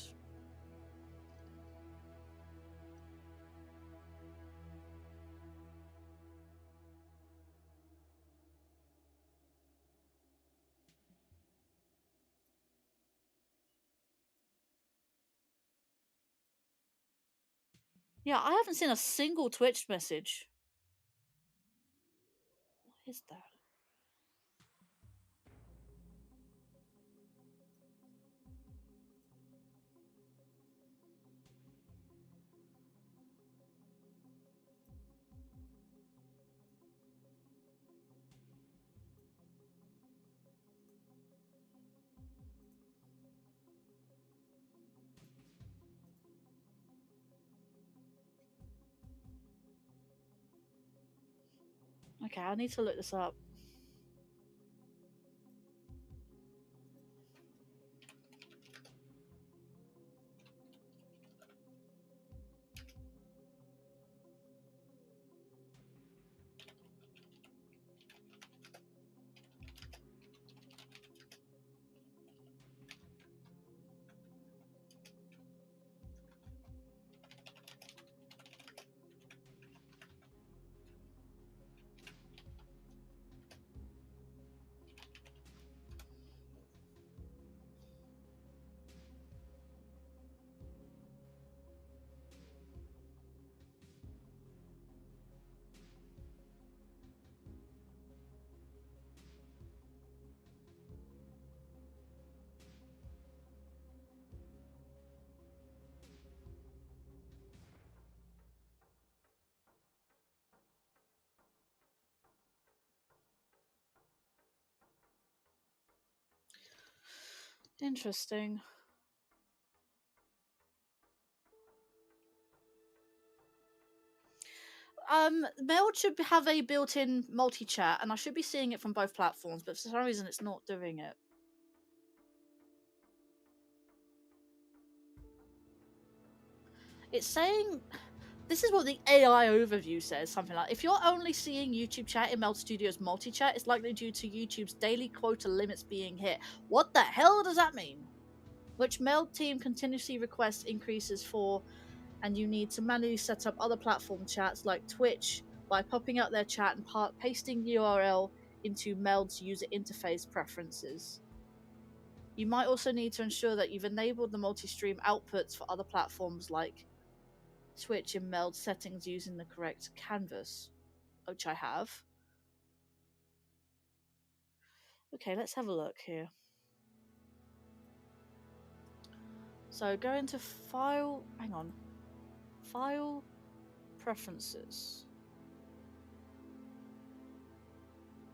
Yeah, I haven't seen a single Twitch message. What is that? Okay, I need to look this up. Interesting. Meld should have a built-in multi-chat, and I should be seeing it from both platforms, but for some reason it's not doing it. It's saying... This is what the AI overview says, something like, if you're only seeing YouTube chat in Meld Studio's multi-chat, it's likely due to YouTube's daily quota limits being hit. What the hell does that mean? Which Meld team continuously requests increases for, and you need to manually set up other platform chats like Twitch by popping out their chat and pasting URL into Meld's user interface preferences. You might also need to ensure that you've enabled the multi-stream outputs for other platforms like Twitch in Meld settings using the correct canvas, which I have. Okay, let's have a look here. So go into File, hang on, File Preferences,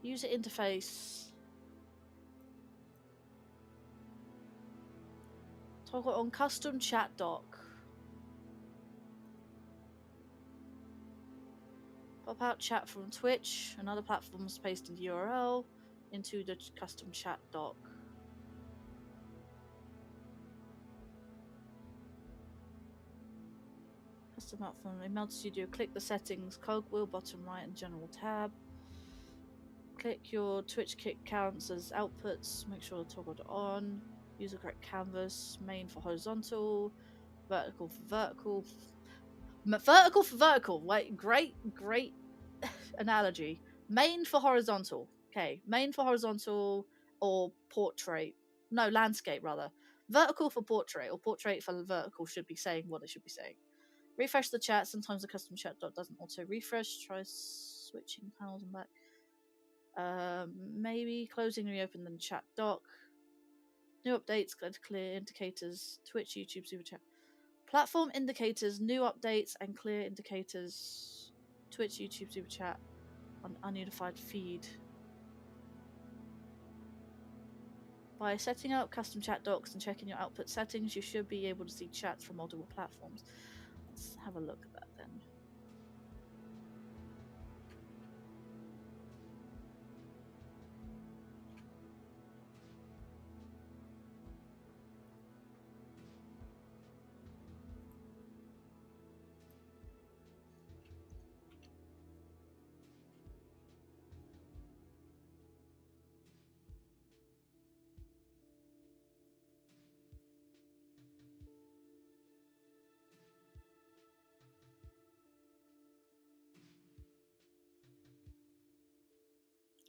User Interface, toggle on Custom Chat Dock. Pop out chat from Twitch and other platforms, paste in the URL into the custom chat dock. Custom platform in Meld Studio, click the settings, cogwheel bottom right and general tab. Click your Twitch kick counts as outputs, make sure toggled on. Use the correct canvas, main for horizontal, vertical for vertical. Vertical for vertical. Wait, great analogy. Main for horizontal. Okay, main for horizontal or portrait. No, landscape rather. Vertical for portrait or portrait for vertical should be saying what it should be saying. Refresh the chat. Sometimes the custom chat dot doesn't auto refresh. Try switching panels and back. Maybe closing and reopen the chat dock. New updates, clear indicators, Twitch, YouTube, Super Chat. Platform indicators, new updates, and clear indicators, Twitch, YouTube, Super Chat, on ununified feed. By setting up custom chat docs and checking your output settings, you should be able to see chats from multiple platforms. Let's have a look at that then.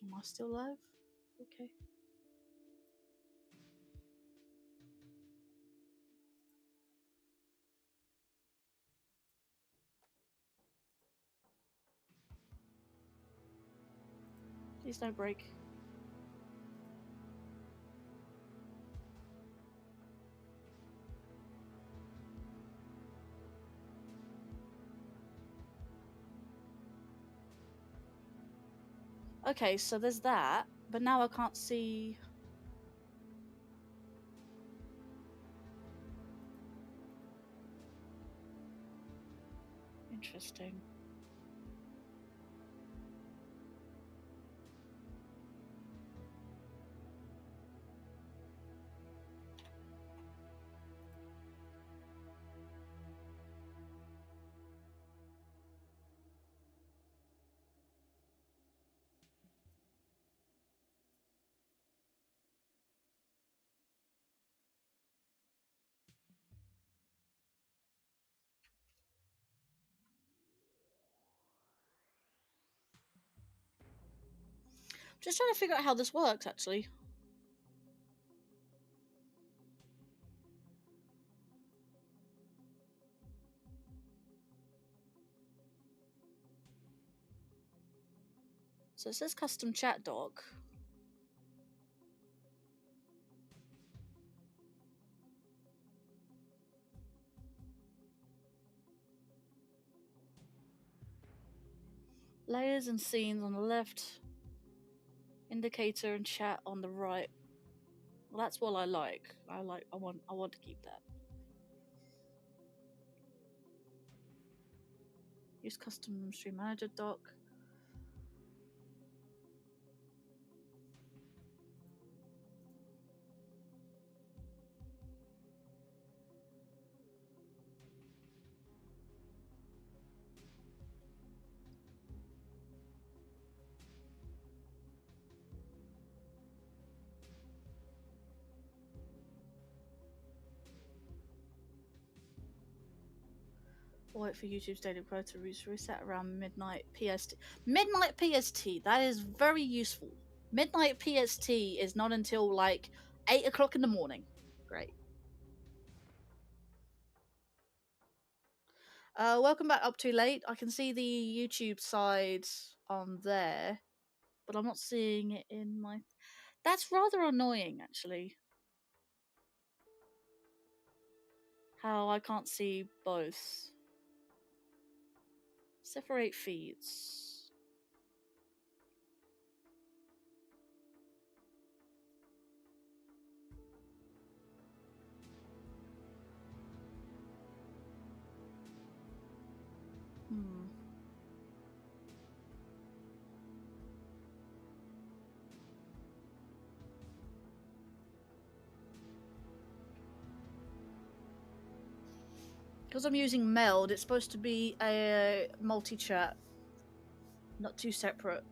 Am I still live? Okay. Please don't break. Okay, so there's that, but now I can't see. Interesting. Just trying to figure out how this works, actually. So it says custom chat doc. Layers and scenes on the left. Indicator and chat on the right. Well, that's what I like. I want to keep that. Use custom stream manager doc. Wait for YouTube's daily quota to reset around midnight PST. Midnight PST, that is very useful. Midnight PST is not until like 8 o'clock in the morning. Great. Welcome back Up Too Late. I can see the YouTube side on there, but I'm not seeing it in my... That's rather annoying, actually. How I can't see both. Separate feeds. Because I'm using Meld, it's supposed to be a multi-chat, not two separate.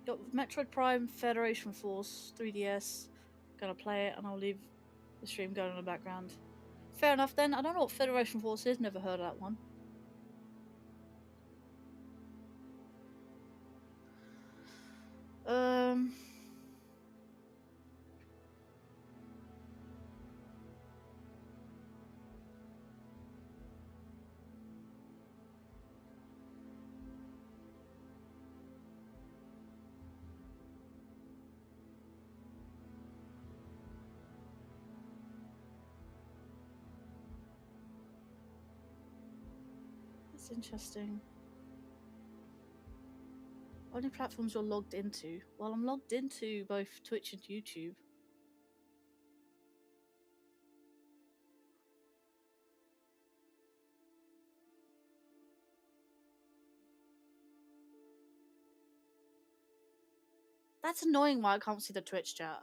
Got Metroid Prime Federation Force 3DS. Gonna play it and I'll leave the stream going in the background. Fair enough then. I don't know what Federation Force is, never heard of that one. That's interesting. Only platforms you're logged into. Well, I'm logged into both Twitch and YouTube. That's annoying why I can't see the Twitch chat.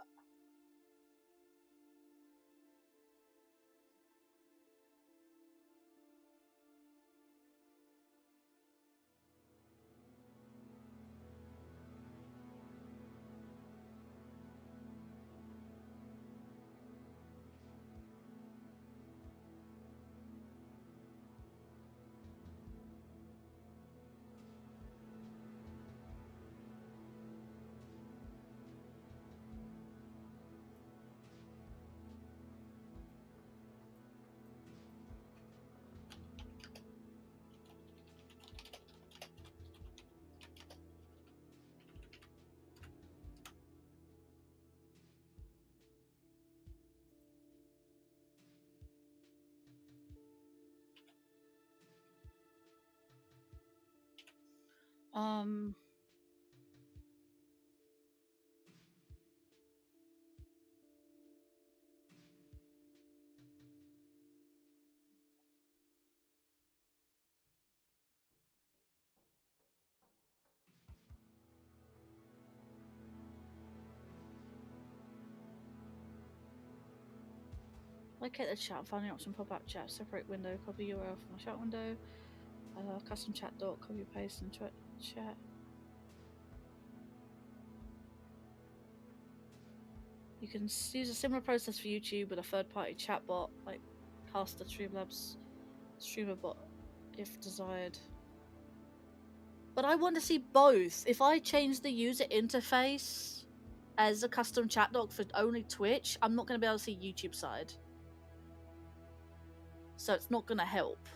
Locate the chat, finding option pop-up chat, separate window, copy URL from the chat window, custom chat doc, copy paste and chat. You can use a similar process for YouTube with a third-party chatbot like Caster Streamlabs streamer bot if desired. But I want to see both. If I change the user interface as a custom chat doc for only Twitch, I'm not going to be able to see YouTube side. so it's not gonna help.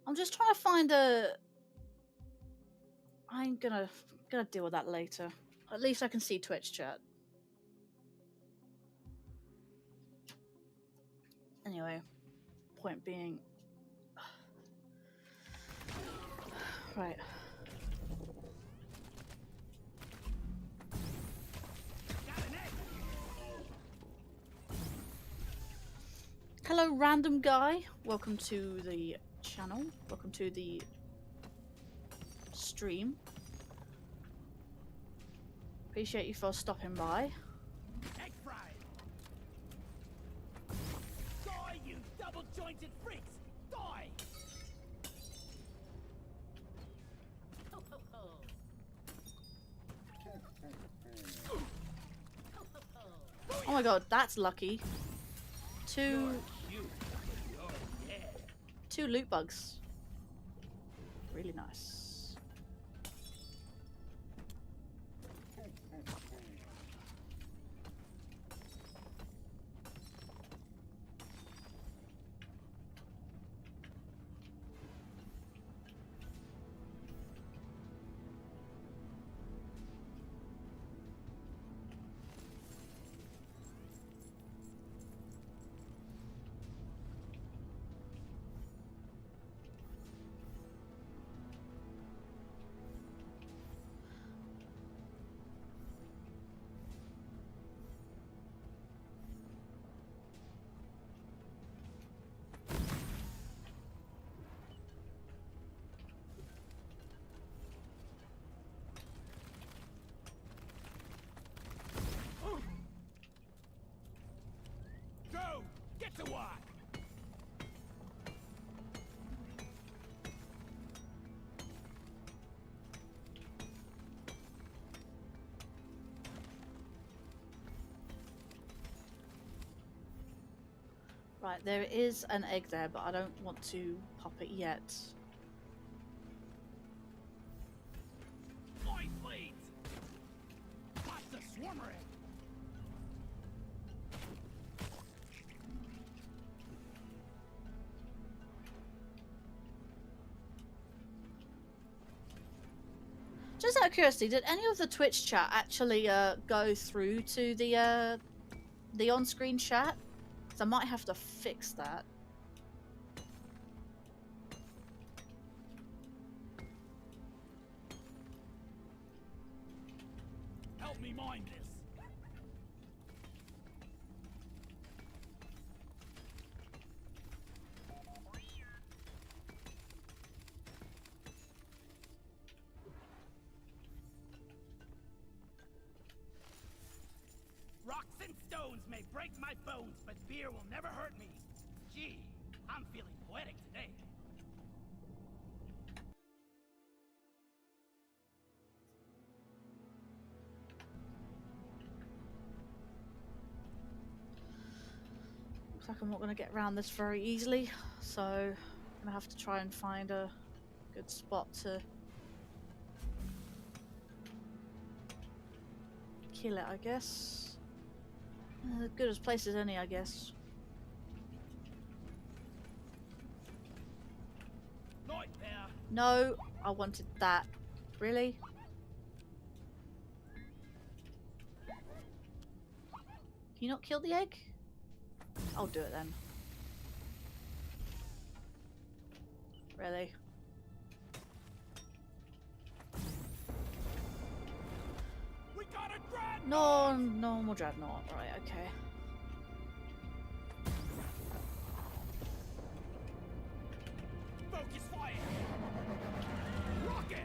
I'm just trying to find a... I'm gonna deal with that later. At least I can see Twitch chat. Anyway, point being... Right. Hello, random guy. Welcome to the channel. Welcome to the stream. Appreciate you for stopping by. Egg fry! Die, you double-jointed freaks! Die! Ho, ho, ho. Ho, ho, ho. Oh my god, that's lucky. Two loot bugs. Really nice. Go! Get to work! Right, there is an egg there, but I don't want to pop it yet. Oi, fleet! Watch the swarmer egg! Just out of curiosity, did any of the Twitch chat actually go through to the on-screen chat? Because I might have to fix that. Help me mind this! Rocks and stones may break my bones, but beer will never hurt me. Gee, I'm feeling poetic today. Looks like I'm not going to get around this very easily, so I'm going to have to try and find a good spot to kill it, I guess. As good as place as any, I guess. Night there. No, I wanted that. Really? Can you not kill the egg? I'll do it then. Really? Normal dreadnought. Right, okay. Focus fire! Rocket!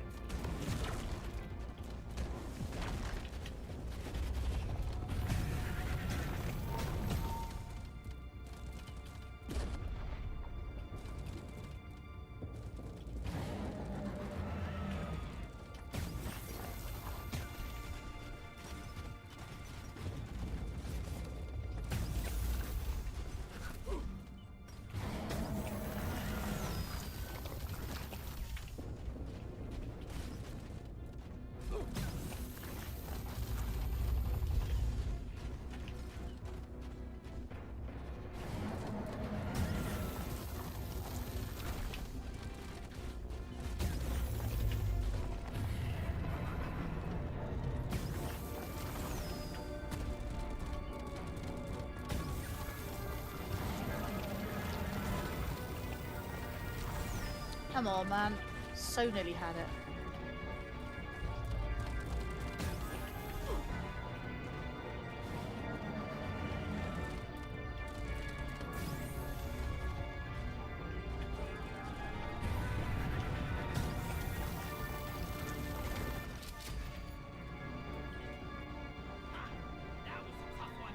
Come on, man. So nearly had it. That was a tough one.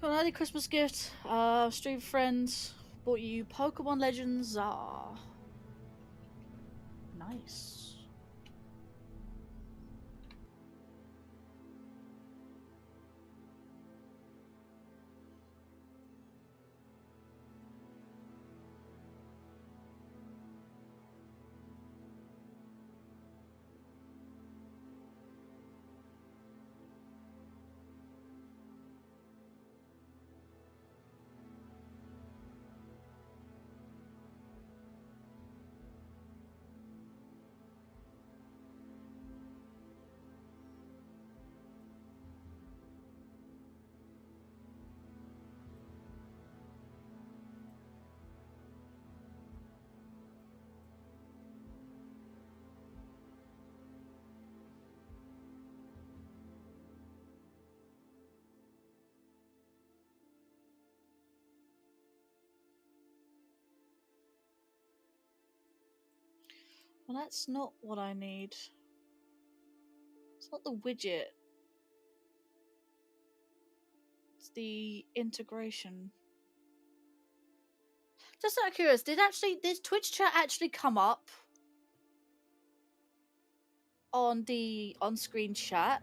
Yuletide Christmas gift. Stream friends bought you Pokemon Legends Czar. Nice. Well, that's not what I need. It's not the widget. It's the integration. Just out of curiosity, did Twitch chat actually come up on the on-screen chat?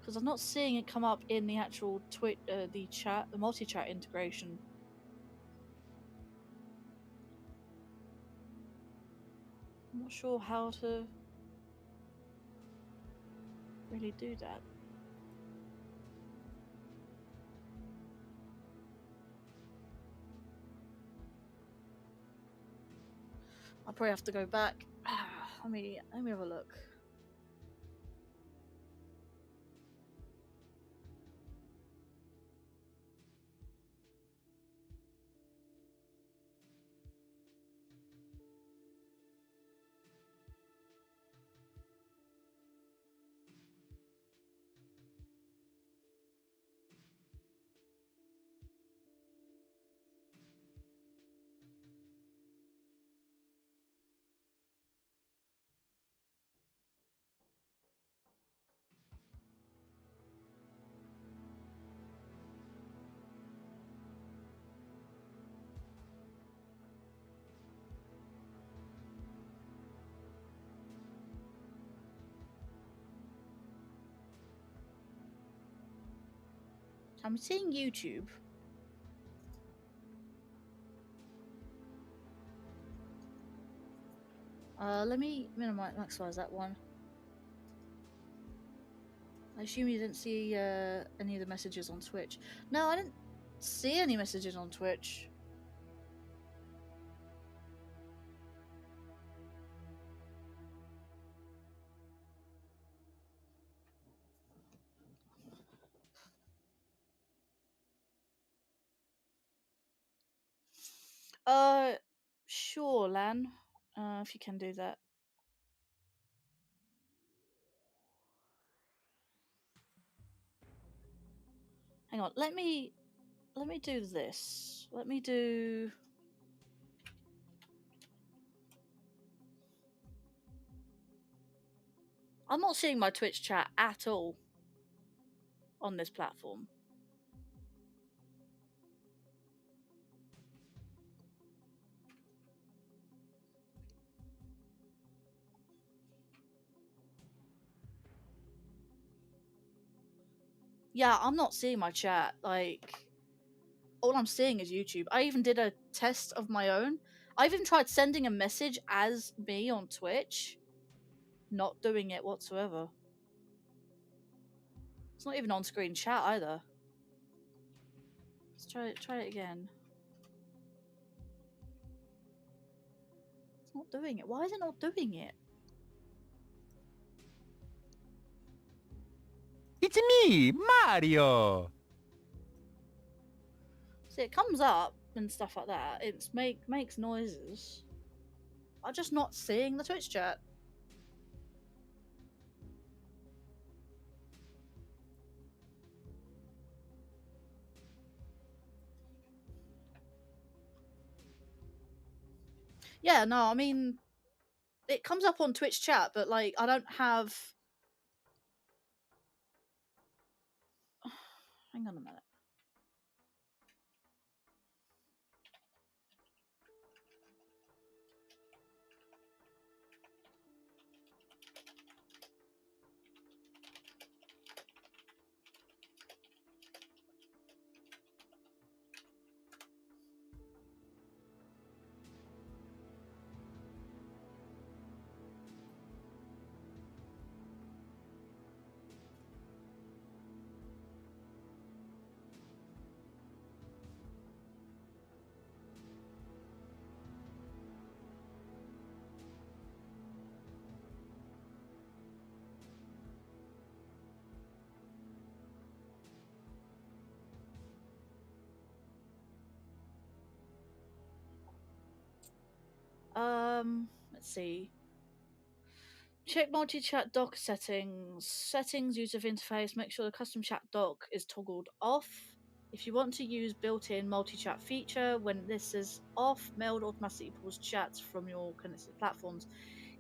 Because I'm not seeing it come up in the actual the multi-chat integration. I'm not sure how to really do that. I'll probably have to go back. Let me have a look. I'm seeing YouTube. Let me maximize that one. I assume you didn't see any of the messages on Twitch. No, I didn't see any messages on Twitch. Sure, Lan. If you can do that. Hang on, let me do this. Let me do. I'm not seeing my Twitch chat at all on this platform. Yeah, I'm not seeing my chat. Like, all I'm seeing is YouTube. I even did a test of my own. I even tried sending a message as me on Twitch. Not doing it whatsoever. It's not even on-screen chat either. Let's try it again. It's not doing it. Why is it not doing it? It's me, Mario! See, it comes up and stuff like that. It makes noises. I'm just not seeing the Twitch chat. Yeah, no, I mean, it comes up on Twitch chat, but like, I don't have. Hang on a minute. Let's see. Check multi-chat dock settings. Settings, user interface. Make sure the custom chat dock is toggled off. If you want to use built-in multi-chat feature, when this is off, Meld automatically pulls chats from your connected platforms.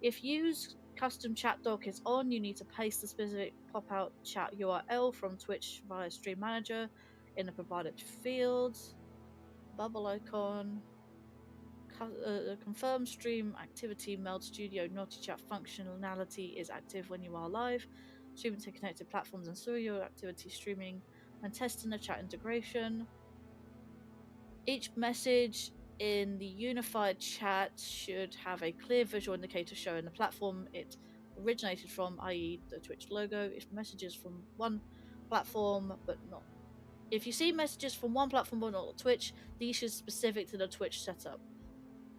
If use custom chat dock is on, you need to paste the specific pop-out chat URL from Twitch via Stream Manager in the provided field. Bubble icon. Confirm stream activity. Meld Studio multi-chat functionality is active when you are live. Streaming to connected platforms and studio activity streaming and testing the chat integration. Each message in the unified chat should have a clear visual indicator showing the platform it originated from, i.e. the Twitch logo. If messages from one platform but not, if you see messages from one platform but not Twitch, these should be specific to the Twitch setup.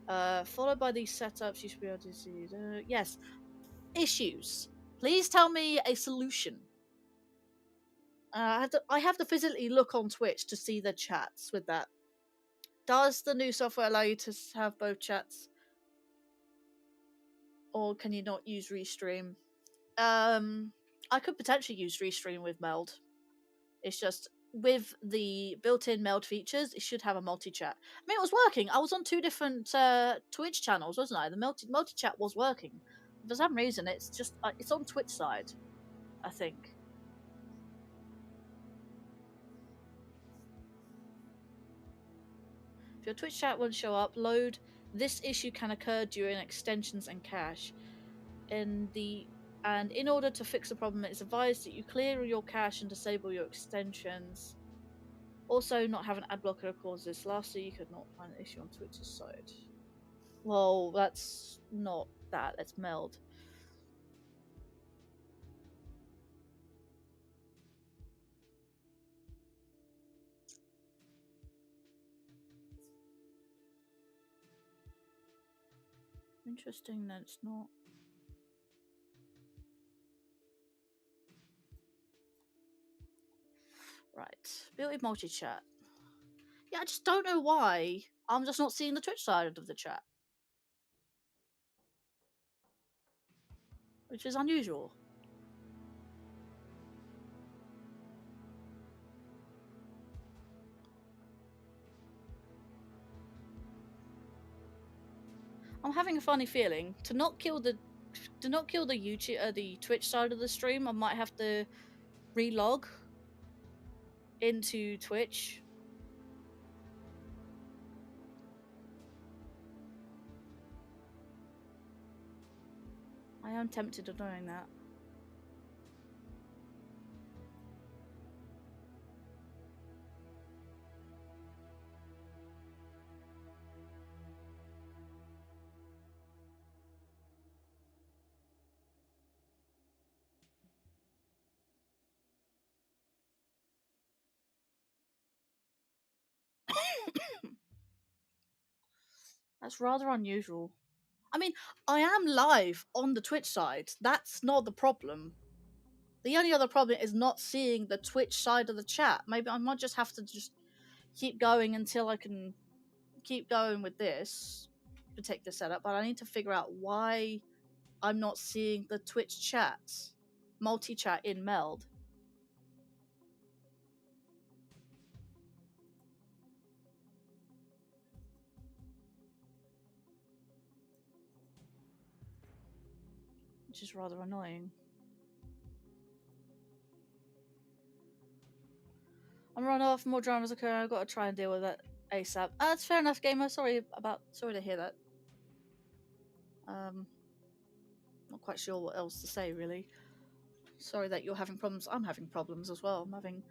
Followed by these setups, you should be able to see yes, issues. Please tell me a solution. I have to physically look on Twitch to see the chats with that. Does the new software allow you to have both chats, or can you not use Restream? I could potentially use Restream with Meld. It's just with the built-in Meld features, it should have a multi-chat. I mean, it was working. I was on 2 different Twitch channels, wasn't I? The multi-chat was working. For some reason, it's just it's on Twitch side, I think. If your Twitch chat won't show up, load. This issue can occur during extensions and cache. In order to fix the problem, it's advised that you clear your cache and disable your extensions. Also, not having ad blocker causes this. Lastly, you could not find an issue on Twitch's side. Well, that's not that. That's Meld. Interesting that it's not. Right. Built-in multi-chat. Yeah, I just don't know why. I'm just not seeing the Twitch side of the chat. Which is unusual. I'm having a funny feeling to not kill the YouTube the Twitch side of the stream. I might have to relog into Twitch. I am tempted of doing that. That's rather unusual. I mean, I am live on the Twitch side. That's not the problem. The only other problem is not seeing the Twitch side of the chat. Maybe I might just have to just keep going until I can keep going with this particular setup, but I need to figure out why I'm not seeing the Twitch chat, multi-chat in Meld. Which is rather annoying. I'm running off, more dramas occur, I've got to try and deal with that ASAP. That's fair enough, gamer. Sorry to hear that. Not quite sure what else to say, really. Sorry that you're having problems. I'm having problems as well. I'm having...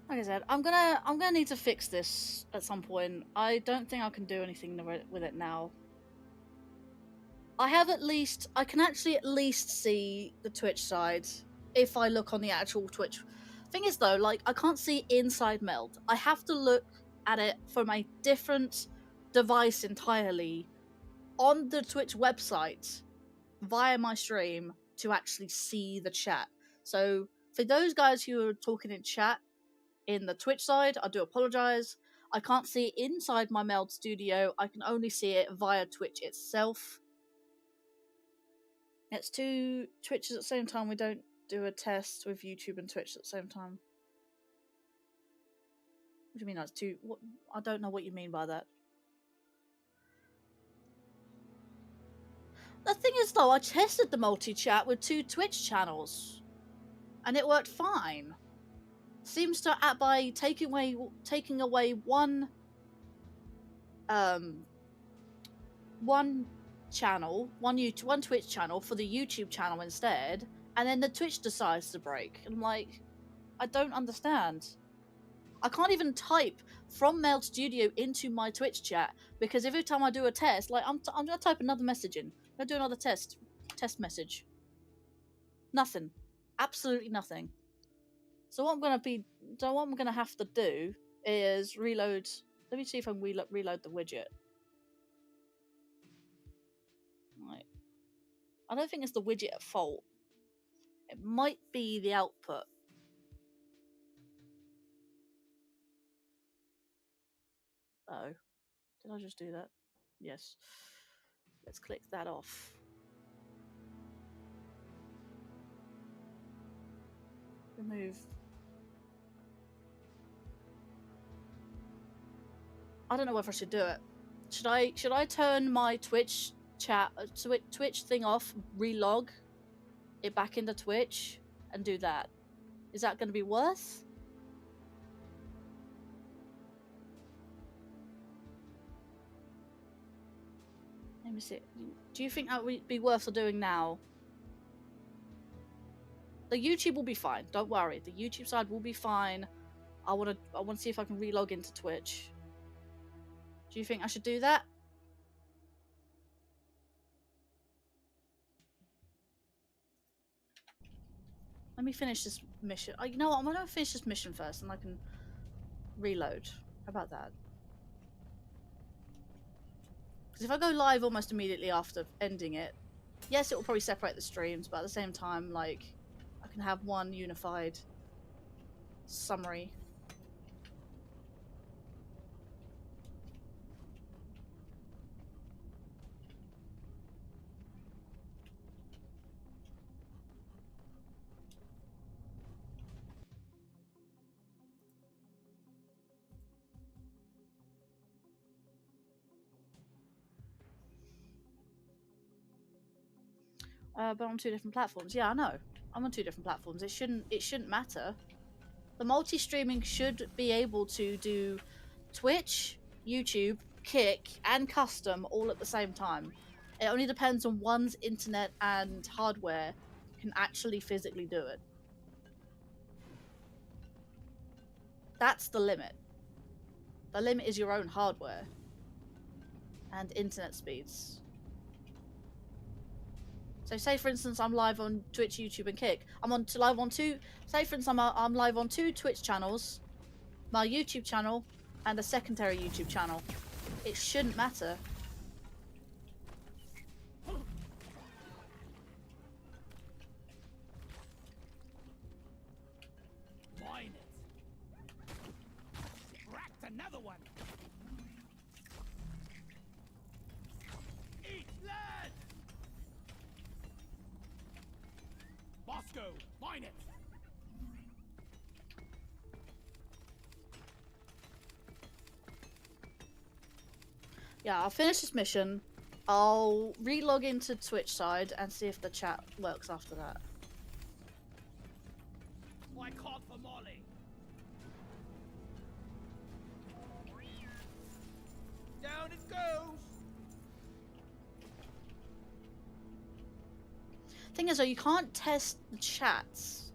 Like I said, I'm gonna need to fix this at some point. I don't think I can do anything with it now. I can actually at least see the Twitch side if I look on the actual Twitch. Thing is though, like I can't see inside Meld. I have to look at it from a different device entirely on the Twitch website via my stream to actually see the chat. So for those guys who are talking in chat in the Twitch side, I do apologize. I can't see it inside my Meld studio. I can only see it via Twitch itself. It's two Twitches at the same time. We don't do a test with YouTube and Twitch at the same time. What do you mean that's two? What? I don't know what you mean by that. The thing is though, I tested the multi-chat with two Twitch channels and it worked fine. Seems to by taking away one channel, one Twitch channel for the YouTube channel instead, and then the Twitch decides to break. And I'm like, I don't understand. I can't even type from Mailed Studio into my Twitch chat because every time I do a test, like I'm gonna type another message in. I'm gonna do another test message. Nothing, absolutely nothing. So what I'm gonna have to do is reload. Let me see if I can reload the widget. Right. I don't think it's the widget at fault. It might be the output. Oh, did I just do that? Yes. Let's click that off. Remove. I don't know whether I should do it. Should I turn my Twitch chat Twitch thing off, relog it back into Twitch, and do that? Is that going to be worth? Let me see. Do you think that would be worth doing now? The YouTube will be fine. Don't worry. The YouTube side will be fine. I want to see if I can relog into Twitch. Do you think I should do that? Let me finish this mission. You know what? I'm going to finish this mission first, and I can reload. How about that? Because if I go live almost immediately after ending it, yes, it will probably separate the streams, but at the same time, like, I can have one unified summary. But on 2 different platforms. Yeah, I know. I'm on 2 different platforms. It shouldn't matter. The multi-streaming should be able to do Twitch, YouTube, Kick, and custom all at the same time. It only depends on one's internet and hardware can actually physically do it. That's the limit. The limit is your own hardware and internet speeds. So say for instance I'm live on Twitch, YouTube, and Kick. I'm live on 2. Say for instance I'm live on 2 Twitch channels, my YouTube channel, and a secondary YouTube channel. It shouldn't matter. Mine it. Cracked another one. Eat lead. Bosco, mine it! Yeah, I'll finish this mission. I'll relog into Twitch side and see if the chat works after that. Oh, I called for Molly. Down it goes! Thing is though, you can't test the chats.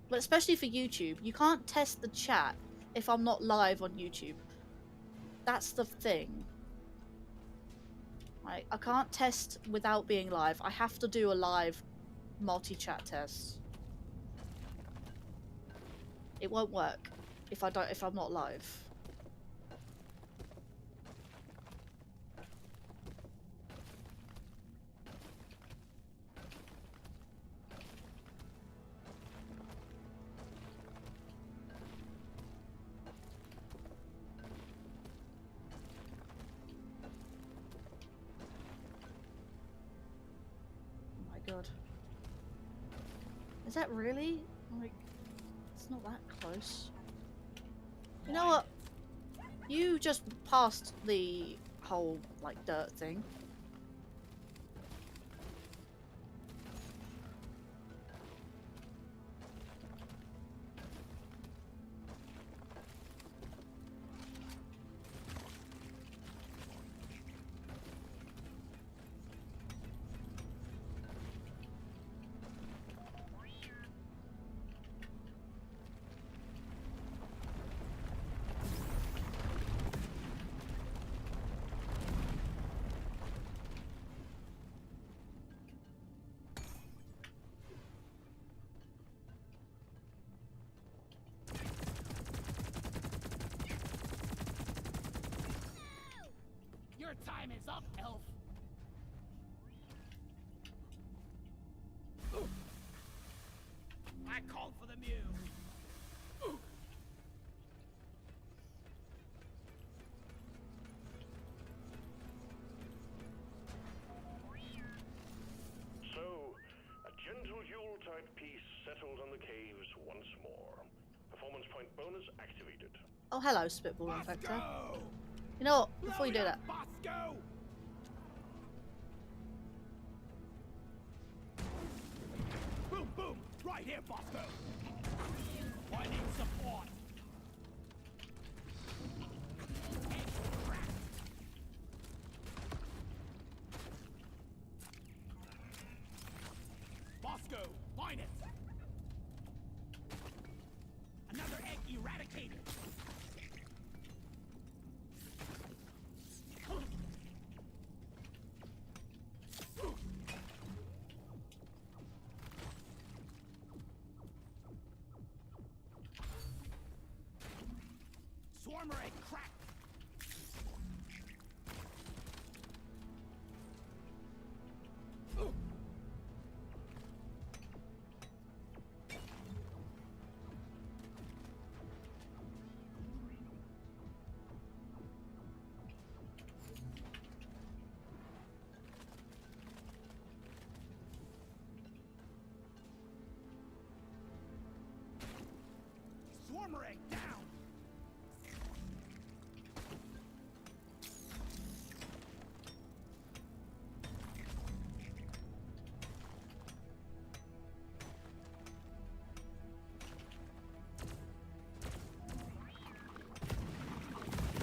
But especially for YouTube, you can't test the chat if I'm not live on YouTube. That's the thing. I can't test without being live. I have to do a live multi-chat test. It won't work if I'm not live. God. Is that really? Like, it's not that close. You know what? You just passed the whole, like, dirt thing. time is up, elf. I called for the mule. So, a gentle Yuletide peace settled on the caves once more. Performance point bonus activated. Oh, hello, Spitball Infector. Bosco! You know what? Before you do Blow it that, up, Bosco! Boom, boom! Right here, Bosco! I need support! Bosco, line it! Another egg eradicated! Swarmer egg cracked! Swarmer egg down!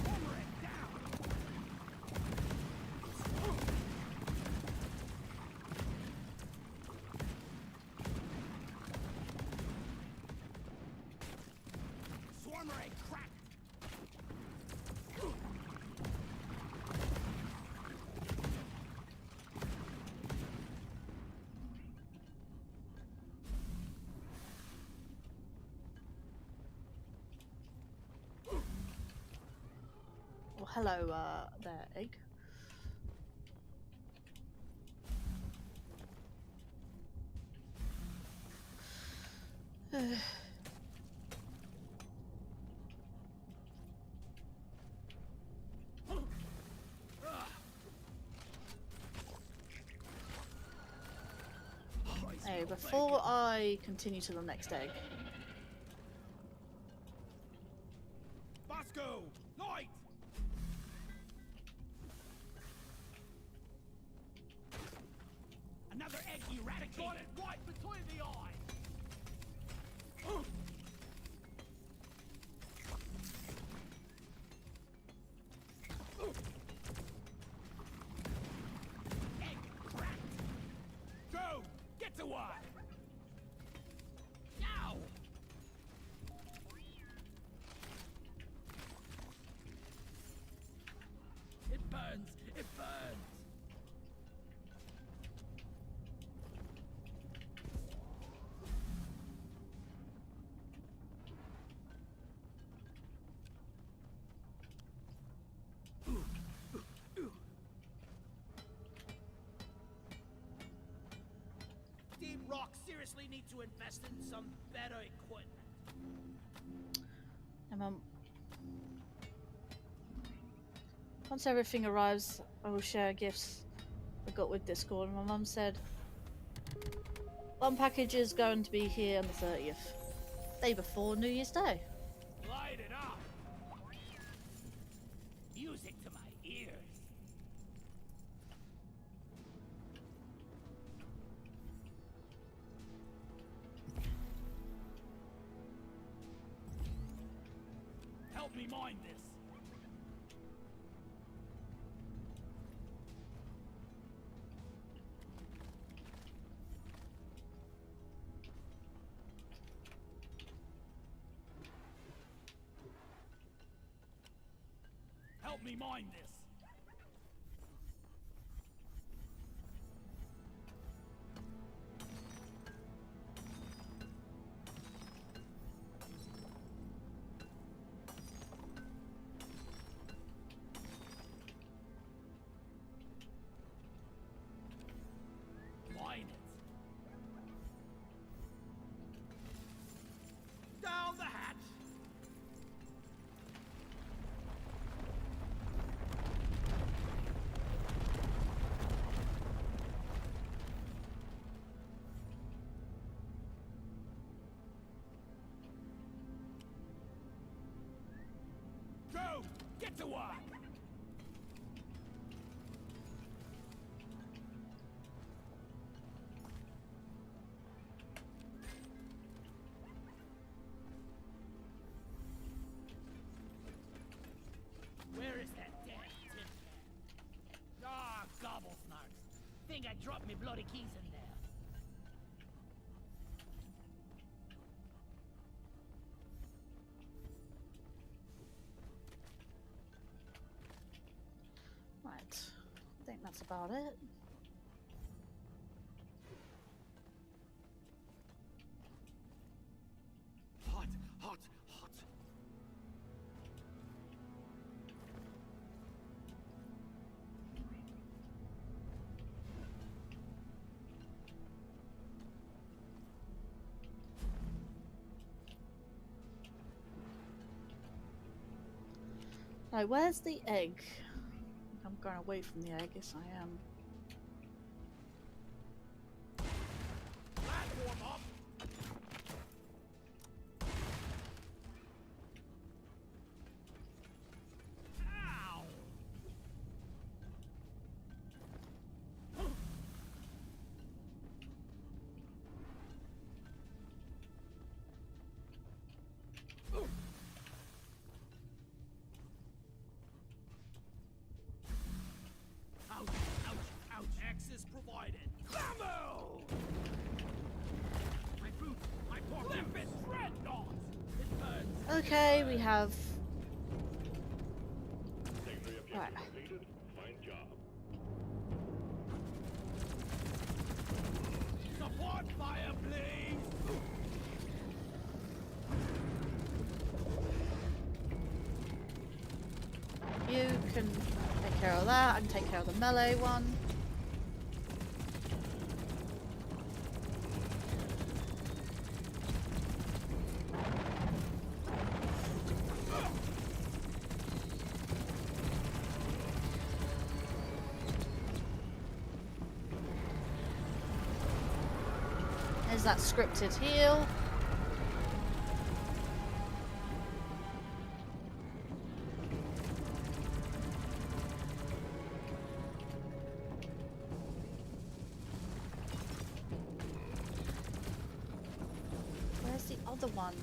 Swarmer egg down! Swarmer egg cracked! well, hello, there, egg. Hey, before I continue to the next egg, Bosco, light! Another egg eradicated! Got it right between the eyes! Egg cracked! Go! Get to one! Now! It burns! It burns! Deep Rock seriously need to invest in some better equipment. and once everything arrives, I will share gifts I got with Discord. And my mum said one package is going to be here on the 30th, day before New Year's Day. Light it up! Music to my ears. Help me mind this. Help me mind this. Go! Get to work! Where is that damn tin can? Ah, gobble snarks. Think I dropped me bloody keys in there. Right. I think that's about it. Hot, hot, hot. Right, where's the egg? I'm going away from the egg, yes I am. Platform up! Ow! Ouch, ouch, ouch. Access provided. Ammo! My boot, my poor limpet dreadnought! It burns. Okay, we have... Secondary objective Right. completed. Fine job. Support fire, please! You can take care of that, I can take care of the melee one. There's that scripted heal. Where's the other one?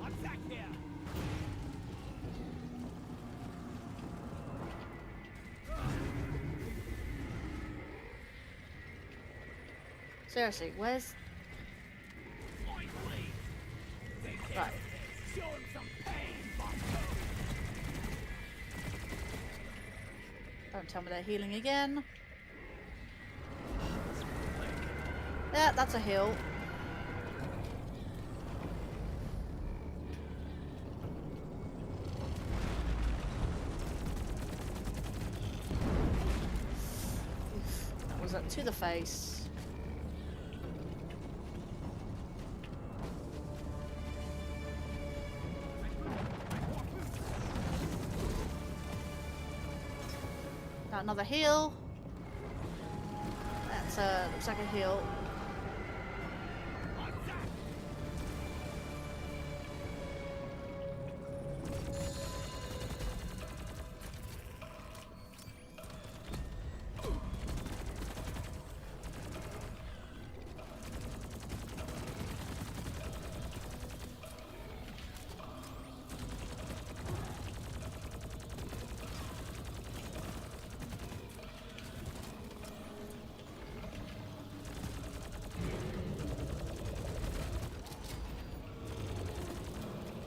Attack here! Seriously, where's... Oi, please! Take care Right. of this. Show him some pain, bucko! Don't tell me they're healing again. Yeah, that's a heal. Oof, that was up to the face. Got another heal. That's looks like a heal.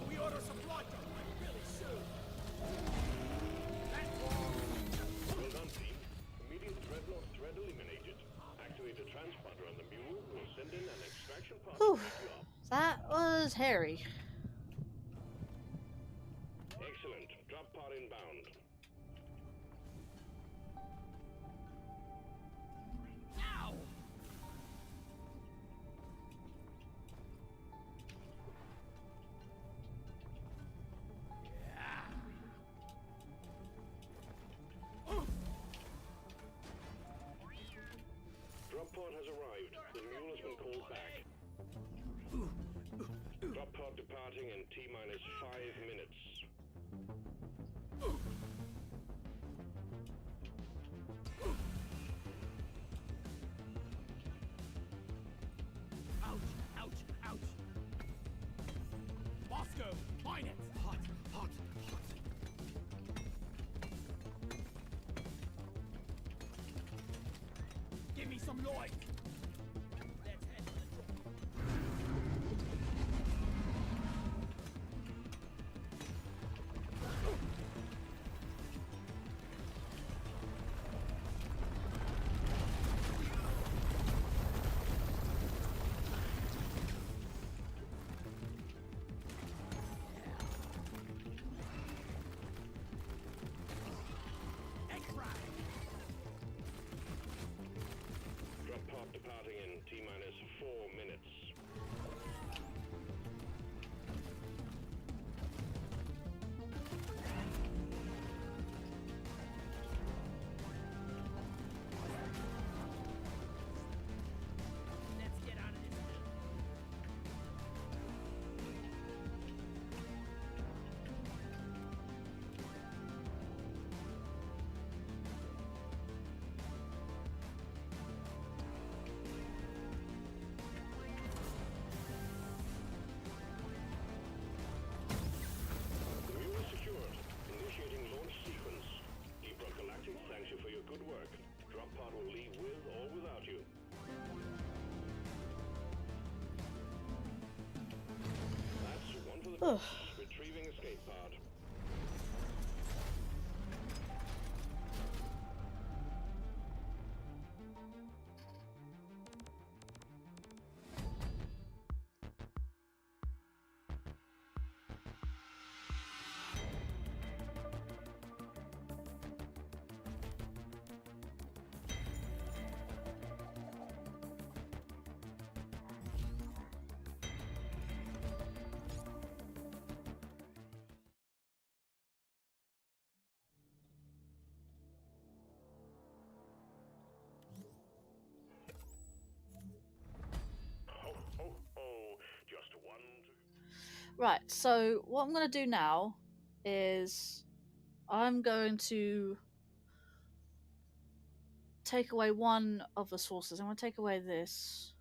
We order supply truck, really soon. Well done, team. Immediate dreadnought threat eliminated. Activate a transponder on the mule. We'll send in an extraction party Whew. to pick you up. That was hairy. Excellent. Drop pod inbound. Ow! Drop pod has arrived. The departing in T-minus 5 minutes. Ouch, ouch, ouch. Bosco, mine it. Hot, hot, hot. Give me some noise. Let's head for the door. Drop pod departing in T-minus 4 minutes. Let's get out of this. The mule is secured. Initiating launch sequence. Deep Rock Galactic thanks you for your good work. Drop pod will leave with or without you. That's one for the books. Retrieving escape pod. Ho, ho, ho. Just one to... Right, so what I'm going to do now is I'm going to take away one of the sources. I'm going to take away this.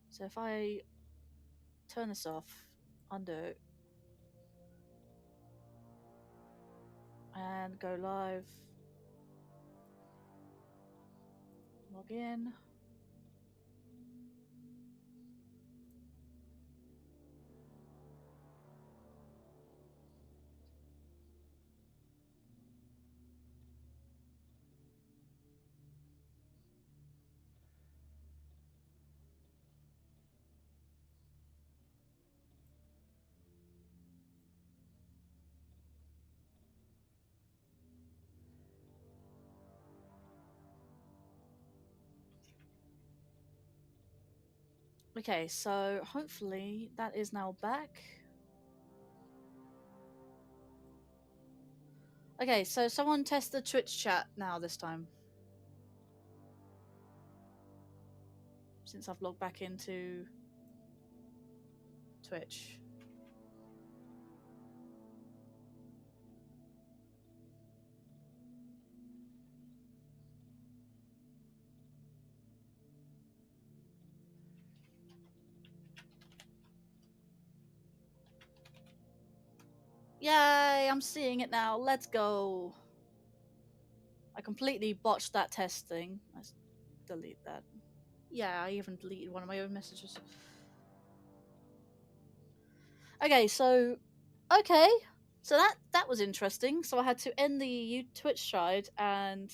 So if I turn this off, undo, and go live, log in. Okay, so hopefully that is now back. Okay, so someone test the Twitch chat now this time. Since I've logged back into Twitch. Yay, I'm seeing it now. Let's go. I completely botched that test thing. Let's delete that. Yeah, I even deleted one of my own messages. Okay, so that was interesting. So I had to end the Twitch side and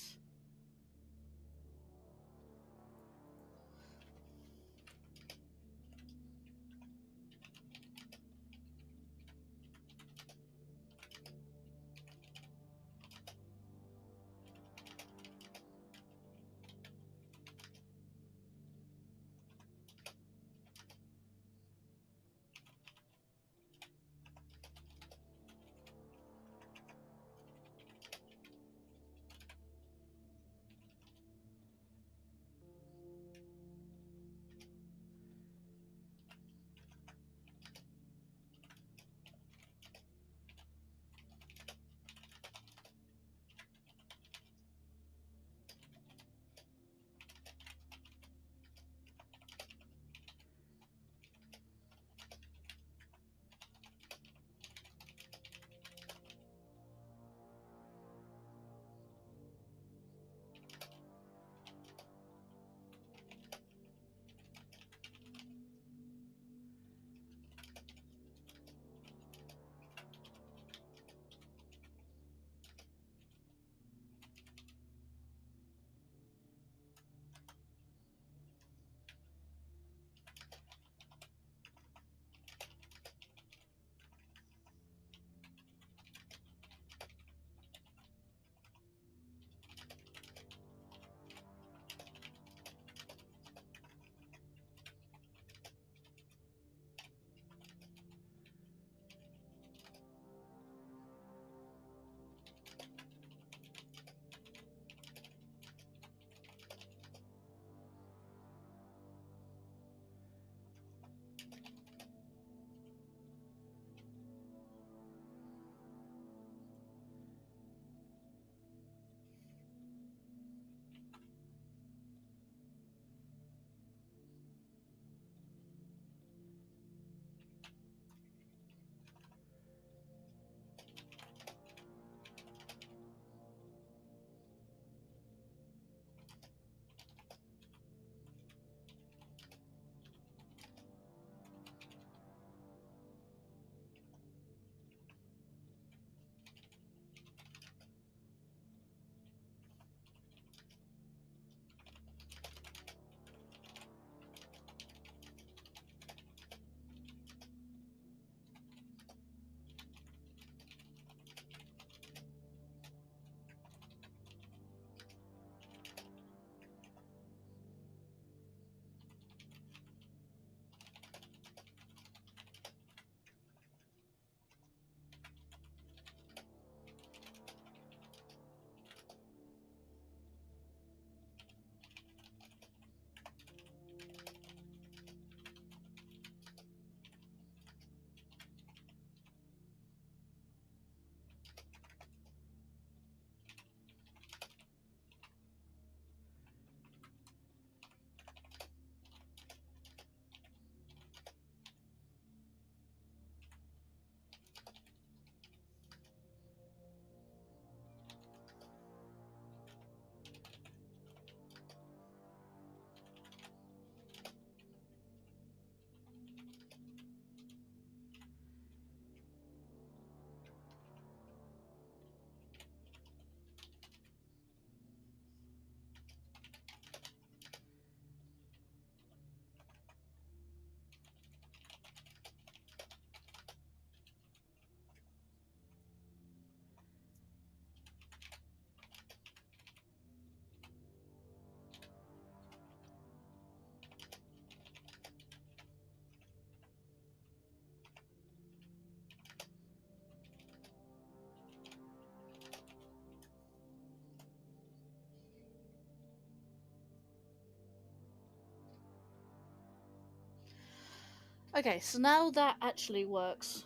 Okay, so now that actually works.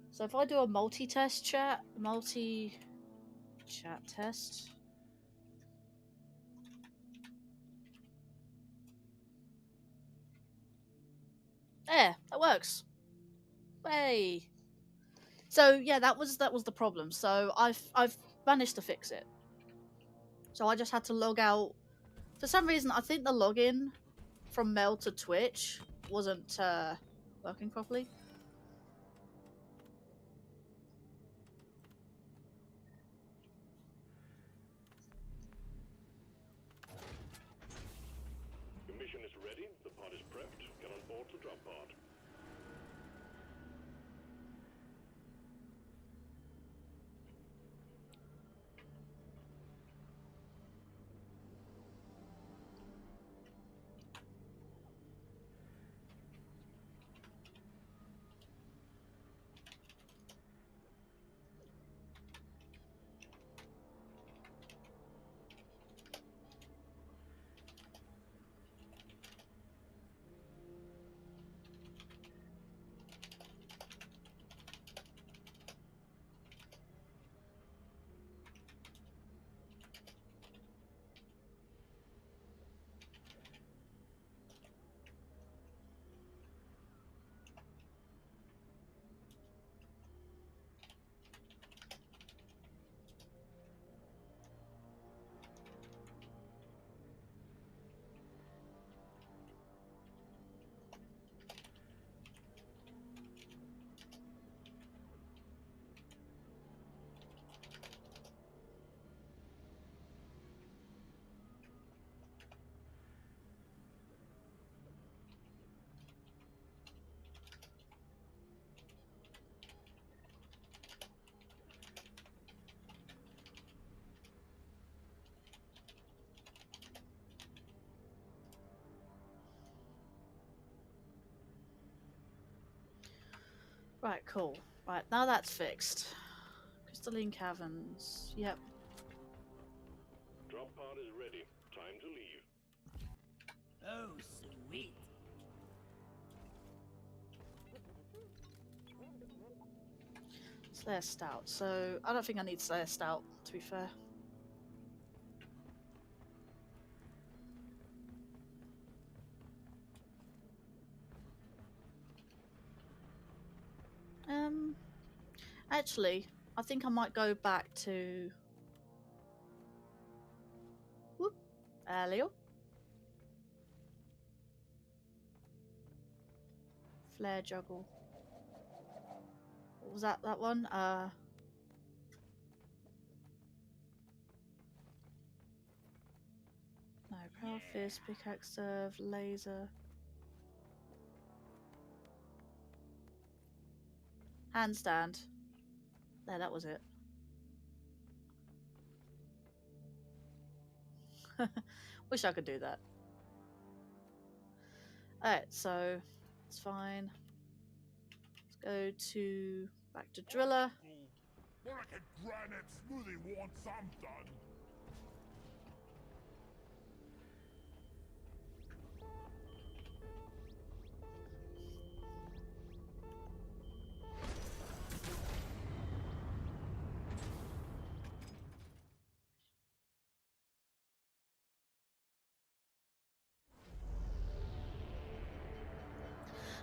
So if I do a multi-chat test. There, that works. Hey. So yeah, that was the problem. So I've managed to fix it. So I just had to log out. For some reason, I think the login from Mel to Twitch wasn't working properly. Your mission is ready. The pod is prepped. Get on board the drop pod. Right, cool. Right, now that's fixed. Crystalline caverns. Yep. Drop pod is ready. Time to leave. Oh, sweet. Slayer Stout. So I don't think I need Slayer Stout, to be fair. Actually, I think I might go back to Leo. Flare juggle. What was that one? No, Proud Fist, Pickaxe Serve, Laser. Handstand. There, that was it. Wish I could do that. Alright, so it's fine. Let's go to back to Driller. More like a granite smoothie once I'm done.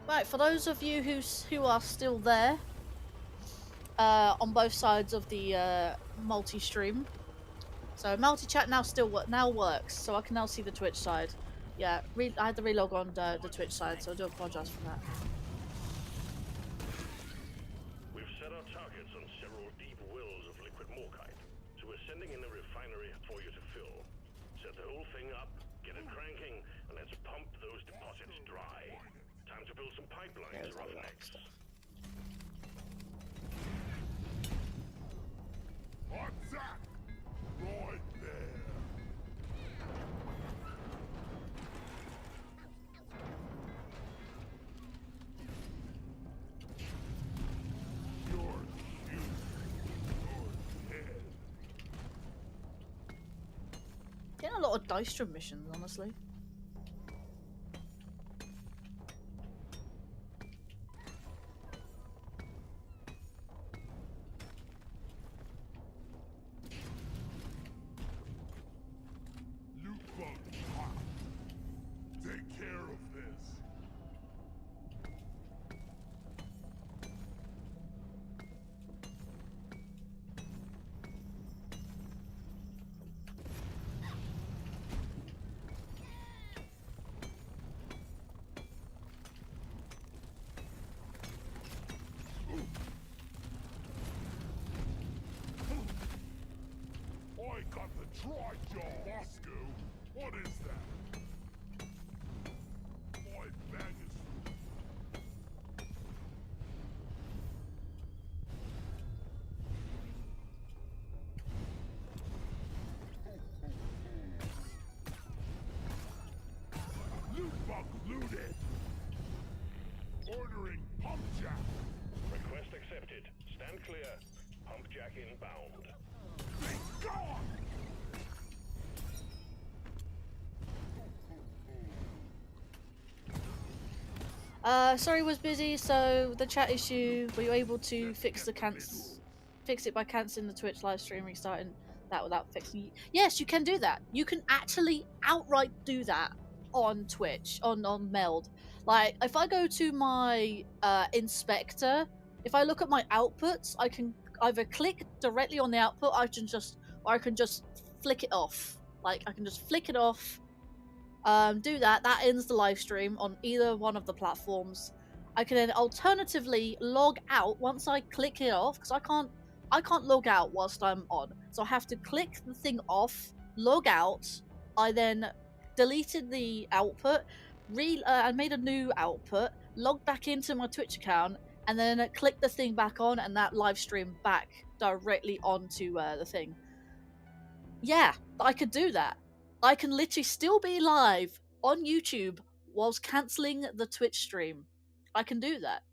Right, for those of you who are still there, on both sides of the multi-stream, so multi-chat now works, so I can now see the Twitch side. Yeah, I had to relog on the Twitch side, so I do apologise for that. We've set our targets on several deep wells of liquid morkite, so we're sending in a refinery for you to fill. Set the whole thing up, get it cranking, and let's pump those deposits dry. Time to build some pipelines, Roughnecks. Attack! Right there. You're cute. You're dead. Getting a lot of Dystrom missions, honestly. Roscoe, what is that? My bag is loot bug looted. Ordering pump jack. Request accepted. Stand clear. Pump jack inbound. Be gone! Sorry, was busy. So the chat issue. Were you able to fix it by cancelling the Twitch live stream, restarting that without fixing? Yes, you can do that. You can actually outright do that on Twitch on Meld. Like if I go to my inspector, if I look at my outputs, I can either click directly on the output. I can just flick it off. Like I can just flick it off. Do that. That ends the live stream on either one of the platforms. I can then alternatively log out once I click it off, because I can't log out whilst I'm on. So I have to click the thing off, log out. I then deleted the output, I made a new output, logged back into my Twitch account, and then clicked the thing back on, and that live stream back directly onto the thing. Yeah, I could do that. I can literally still be live on YouTube whilst cancelling the Twitch stream. I can do that.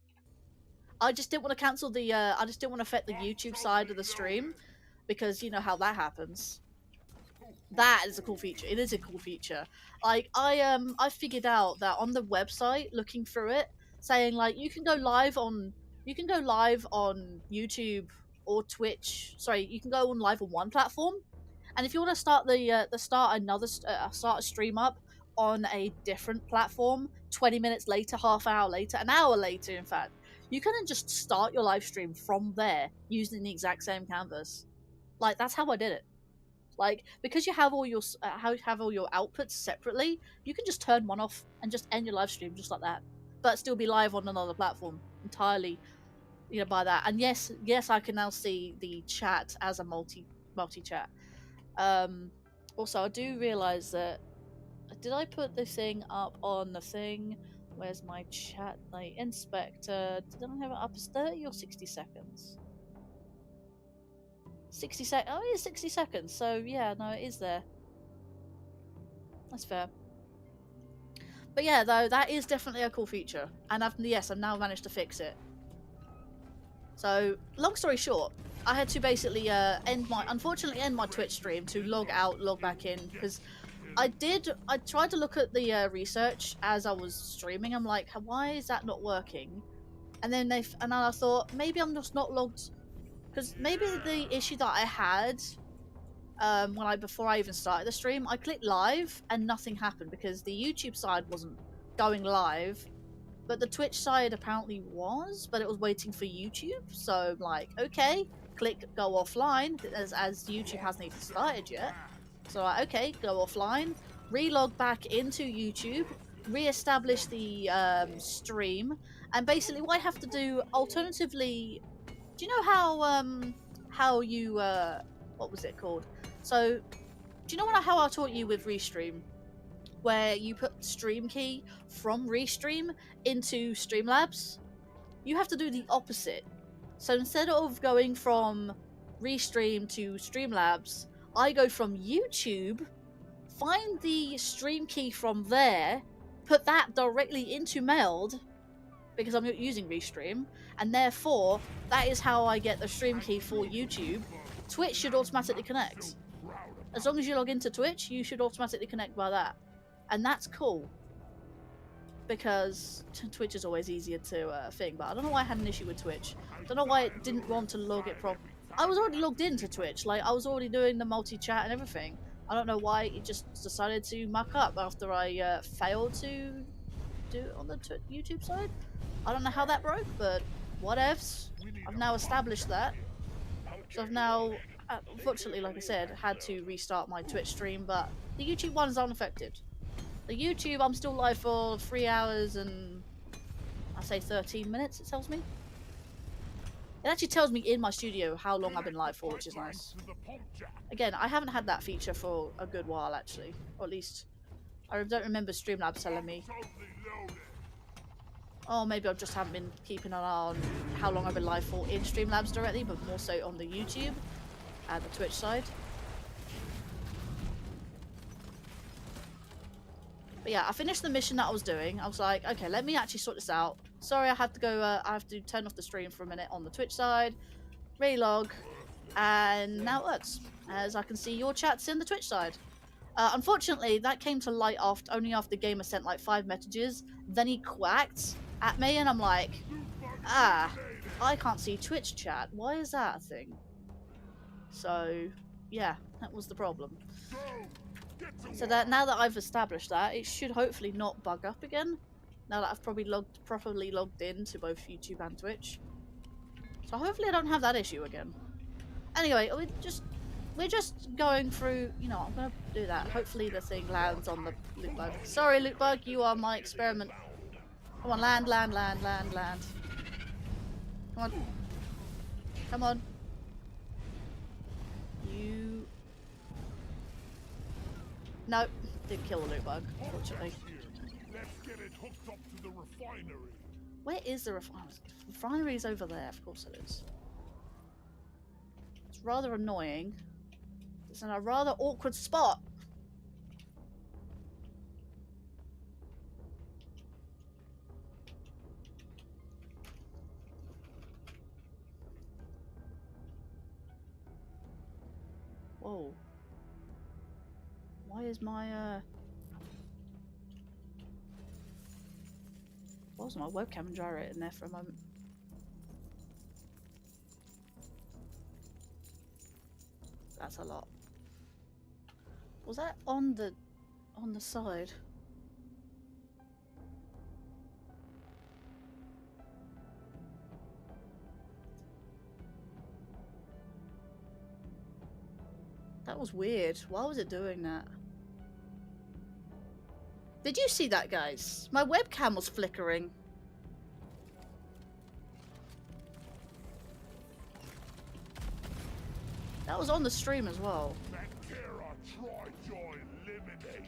I just didn't want to cancel the, I just didn't want to affect the YouTube side of the stream, because you know how that happens. That is a cool feature. It is a cool feature. Like, I figured out that on the website, looking through it, saying like, you can go live on YouTube or Twitch. Sorry, you can go on live on one platform. And if you want to start start a stream up on a different platform 20 minutes later, half hour later, an hour later, in fact, you can then just start your live stream from there using the exact same canvas. Like, that's how I did it. Like, because you have all your outputs separately, you can just turn one off and just end your live stream just like that, but still be live on another platform entirely, you know, by that. And yes, I can now see the chat as a multi chat. Also, I do realize that, did I put the thing up on the thing? Where's my chat? Like, inspector, did I have it up as 30 or 60 seconds? 60 seconds. Oh, it is 60 seconds. So yeah, no, it is there. That's fair. But yeah, though, that is definitely a cool feature, and I've now managed to fix it. So, long story short, I had to basically unfortunately end my Twitch stream to log out, log back in, because I tried to look at the research as I was streaming. I'm like, why is that not working? And then I thought, maybe I'm just not logged, because maybe the issue that I had before I even started the stream, I clicked live and nothing happened because the YouTube side wasn't going live, but the Twitch side apparently was, but it was waiting for YouTube. So I'm like, okay, click go offline, as YouTube hasn't even started yet. So like, okay, go offline, relog back into YouTube, re-establish the stream, and basically what I have to do alternatively, do you know how you what was it called? So do you know how I taught you with Restream, where you put stream key from Restream into Streamlabs? You have to do the opposite. So instead of going from Restream to Streamlabs, I go from YouTube, find the stream key from there, put that directly into Meld, because I'm using Restream, and therefore that is how I get the stream key for YouTube. Twitch should automatically connect. As long as you log into Twitch, you should automatically connect by that. And that's cool, because Twitch is always easier to thing, but I don't know why I had an issue with Twitch. I don't know why it didn't want to log it properly. I was already logged into Twitch, like I was already doing the multi-chat and everything. I don't know why it just decided to muck up after I failed to do it on the YouTube side. I don't know how that broke, but whatevs. I've now established that. So I've now, unfortunately, like I said, had to restart my Twitch stream, but the YouTube one is unaffected. The YouTube, I'm still live for 3 hours and I say 13 minutes, it tells me. It actually tells me in my studio how long I've been live for, which is nice. To the pump jack. Again, I haven't had that feature for a good while, actually. Or at least, I don't remember Streamlabs telling me. Totally loaded. Oh, maybe I just haven't been keeping an eye on how long I've been live for in Streamlabs directly, but more so on the YouTube and the Twitch side. But yeah, I finished the mission that I was doing. I was like, okay, let me actually sort this out. Sorry, I had to go, I have to turn off the stream for a minute on the Twitch side, relog, and now it works. As I can see your chats in the Twitch side. Unfortunately, that came to light only after the gamer sent like 5 messages. Then he quacked at me, and I'm like, I can't see Twitch chat. Why is that a thing? So, yeah, that was the problem. So that now that I've established that, it should hopefully not bug up again. Now that I've probably properly logged in to both YouTube and Twitch. So hopefully I don't have that issue again. Anyway, we're just going through, you know, I'm gonna do that. Hopefully the thing lands on the loot bug. Sorry, loot bug, you are my experiment. Come on, land, land, land, land, land. Come on. Come on. You... No, didn't kill the loot bug, unfortunately. Let's get it hooked up to the refinery. Where is the refinery? The refinery is over there, of course it is. It's rather annoying. It's in a rather awkward spot. Whoa. Why is my, Why was my webcam gyrating there for a moment? That's a lot. Was that on the side? That was weird. Why was it doing that? Did you see that, guys? My webcam was flickering. That was on the stream as well. Bacteria Tri-Joy eliminated.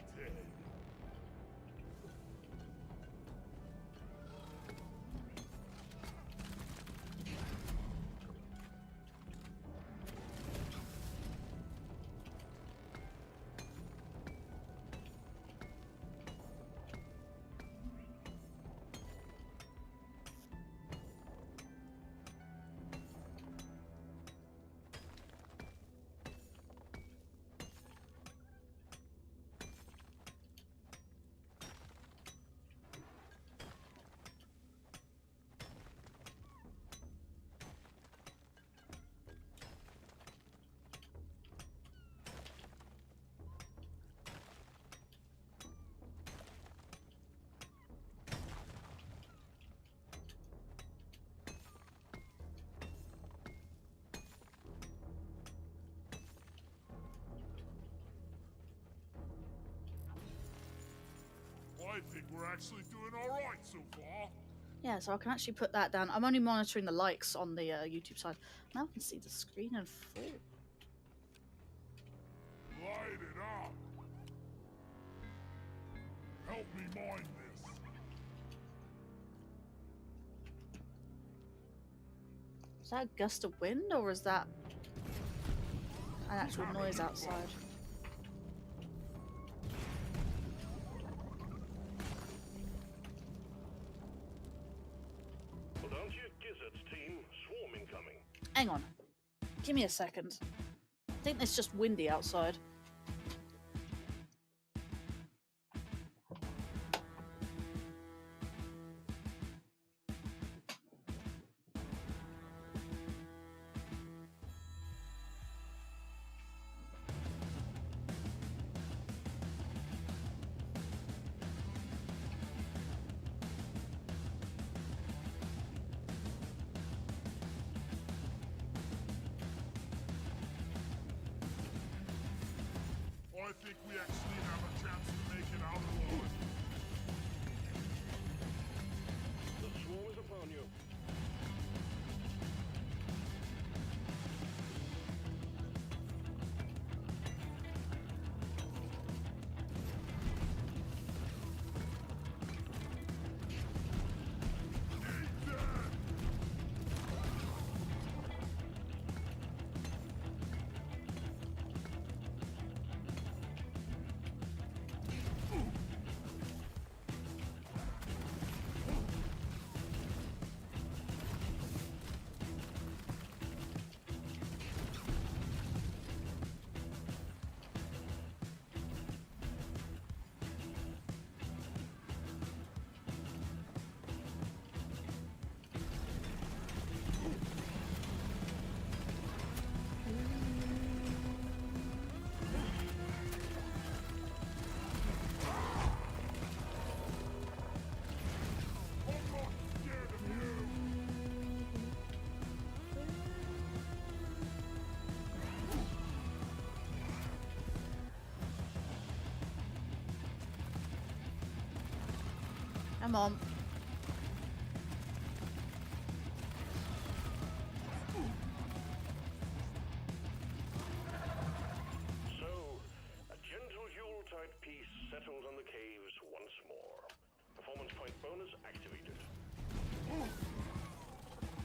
I think we're actually doing alright so far. Yeah, so I can actually put that down. I'm only monitoring the likes on the YouTube side. Now I can see the screen in full. Light it up. Help me mine this. Is that a gust of wind, or is that an actual noise outside? Hang on. Give me a second. I think it's just windy outside. I think we actually have a chance to make it out alive. The swarm is upon you. Come on. So, a gentle Yuletide peace settles on the caves once more. Performance point bonus activated.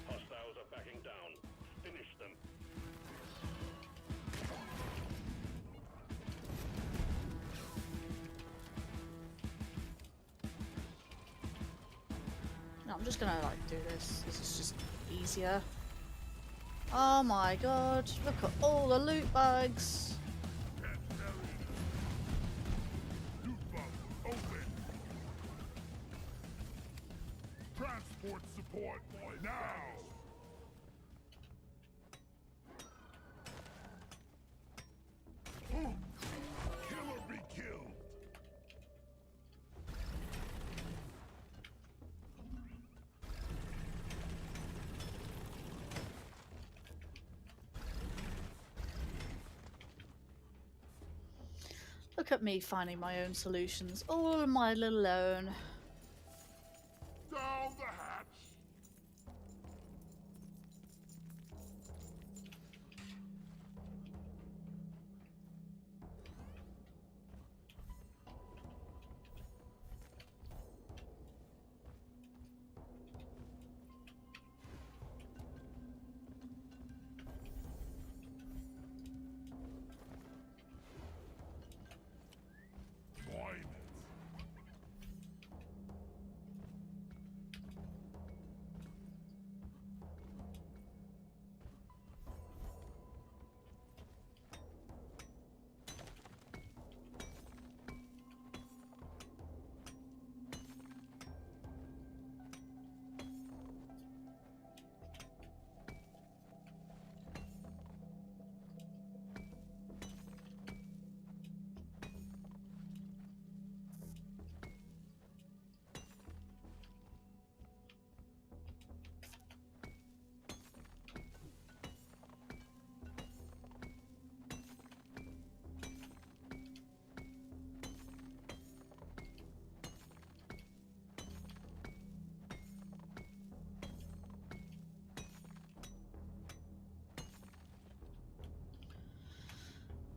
Hostiles are backing down. Finish them. No, I'm just gonna like do this. This is just easier. Oh my god, look at all the loot bags. Loot box open. Transport support now. Killer be killed. Look at me finding my own solutions, all on my little own. Down the hatch. Mine it.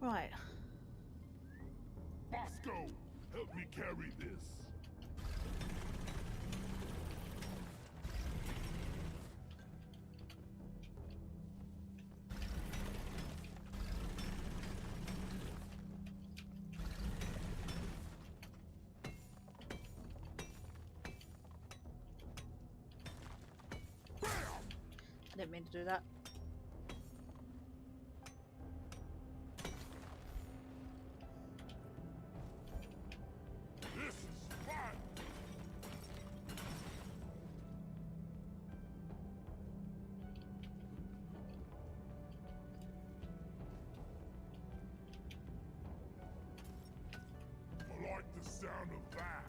Right. Bosco, help me carry this. I didn't mean to do that. This is fun. I like the sound of that.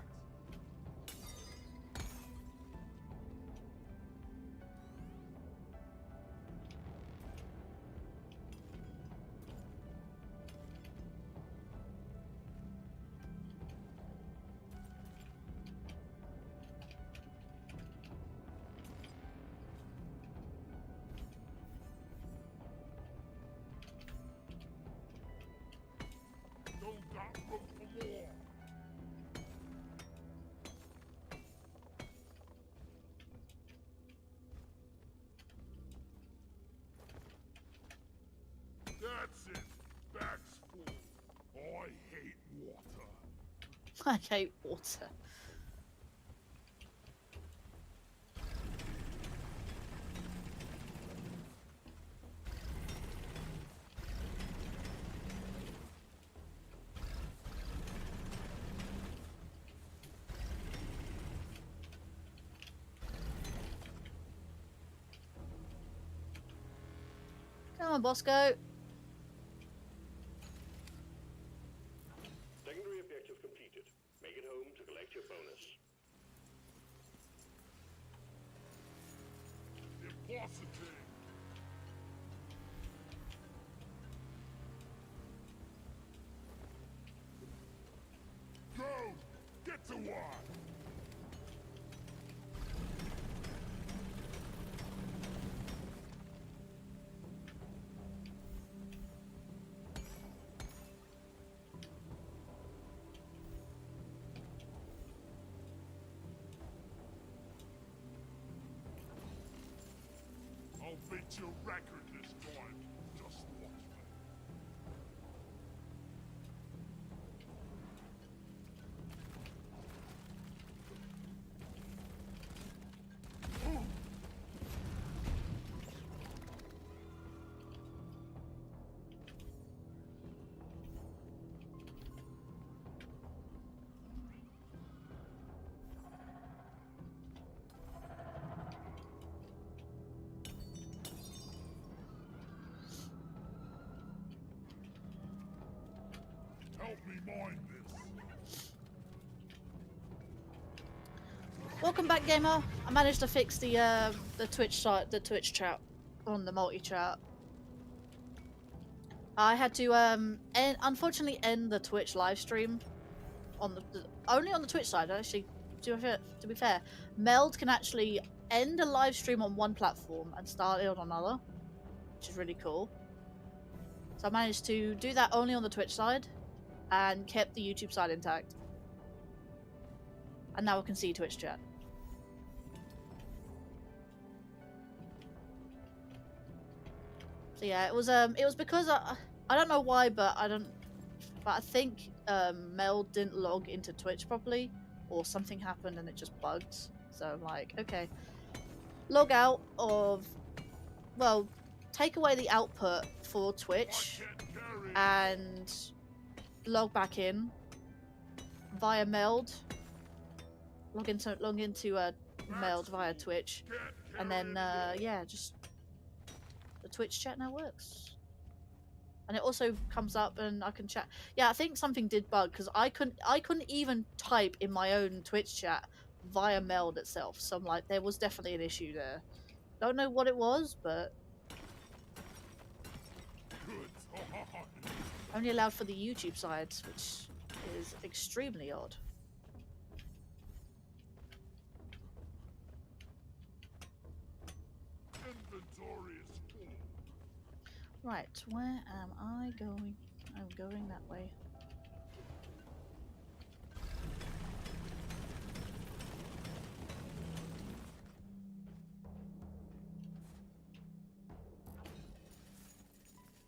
Don't got room for more. That's it. Bag's full. I hate water. I hate water. Come on, Bosco. Secondary objective completed. Make it home to collect your bonus. Impossible. Go! Get to one! elevate your record this time. Just watch me. Help me mind this. Welcome back, gamer. I managed to fix the Twitch site, the Twitch chat on the multi chat. I had to unfortunately end the Twitch live stream on the only on the Twitch side. Actually, to be fair, Meld can actually end a live stream on one platform and start it on another, which is really cool. So I managed to do that only on the Twitch side and kept the YouTube side intact. And now I can see Twitch chat. So yeah, it was because I don't know why, but I think Mel didn't log into Twitch properly, or something happened and it just bugged. So I'm like, okay, log out of, well, take away the output for Twitch and log back in via Meld. Log into Meld via Twitch, and then yeah, just the Twitch chat now works. And it also comes up and I can chat. Yeah, I think something did bug because I couldn't even type in my own Twitch chat via Meld itself. So I'm like, there was definitely an issue there. Don't know what it was, but only allowed for the YouTube side, which is extremely odd. Inventory is full. Right, where am I going? I'm going that way.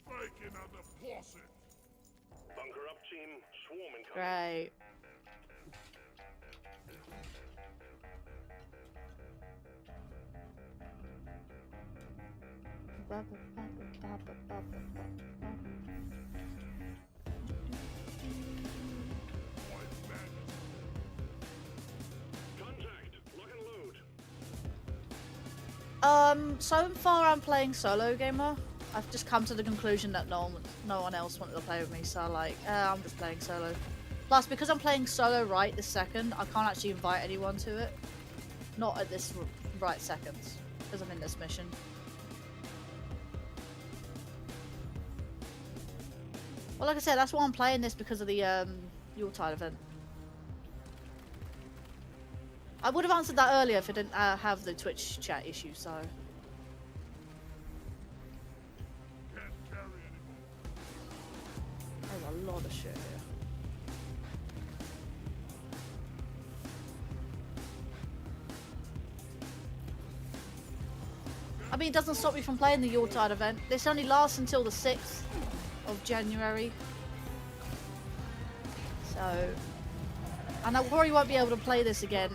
Making a deposit. Bunker up, team. Swarm incoming. Right. Contact. Lock and load. So far I'm playing solo gamer. I've just come to the conclusion that no one else wanted to play with me, so like, I'm just playing solo. Plus, because I'm playing solo right this second, I can't actually invite anyone to it. Not at this right second, because I'm in this mission. Well, like I said, that's why I'm playing this, because of the Yuletide event. I would have answered that earlier if I didn't have the Twitch chat issue, so... Can't carry anymore. There's a lot of shit here. I mean, it doesn't stop me from playing the Yuletide event. This only lasts until the 6th of January. So... And I probably won't be able to play this again.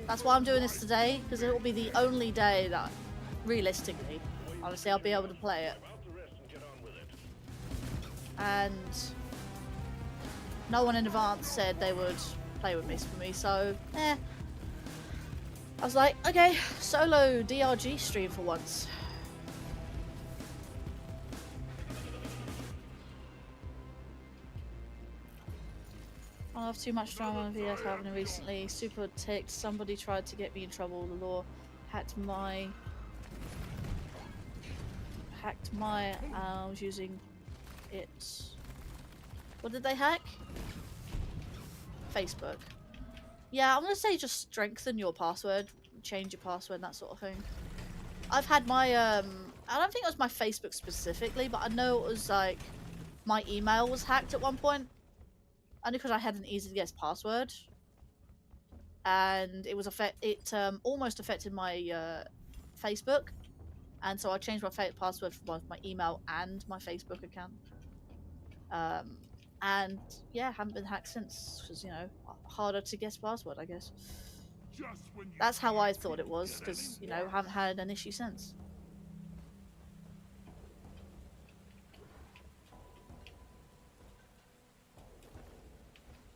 That's why I'm doing this today, because it will be the only day that, realistically, honestly, I'll be able to play it. About to rest and get on with it. And no one in advance said they would play with this for me, so I was like, okay, solo DRG stream for once. I have too much drama on VS happening recently. Super ticked. Somebody tried to get me in trouble. The law hacked my. I was using it. What did they hack? Facebook. Yeah, I'm gonna say just strengthen your password, change your password, that sort of thing. I've had my I don't think it was my Facebook specifically, but I know it was like my email was hacked at one point. Only because I had an easy to guess password, and it was almost affected my Facebook, and so I changed my password for both my email and my Facebook account. And yeah, haven't been hacked since, because, you know, harder to guess password, I guess. That's how I thought it was, because, you know, haven't had an issue since.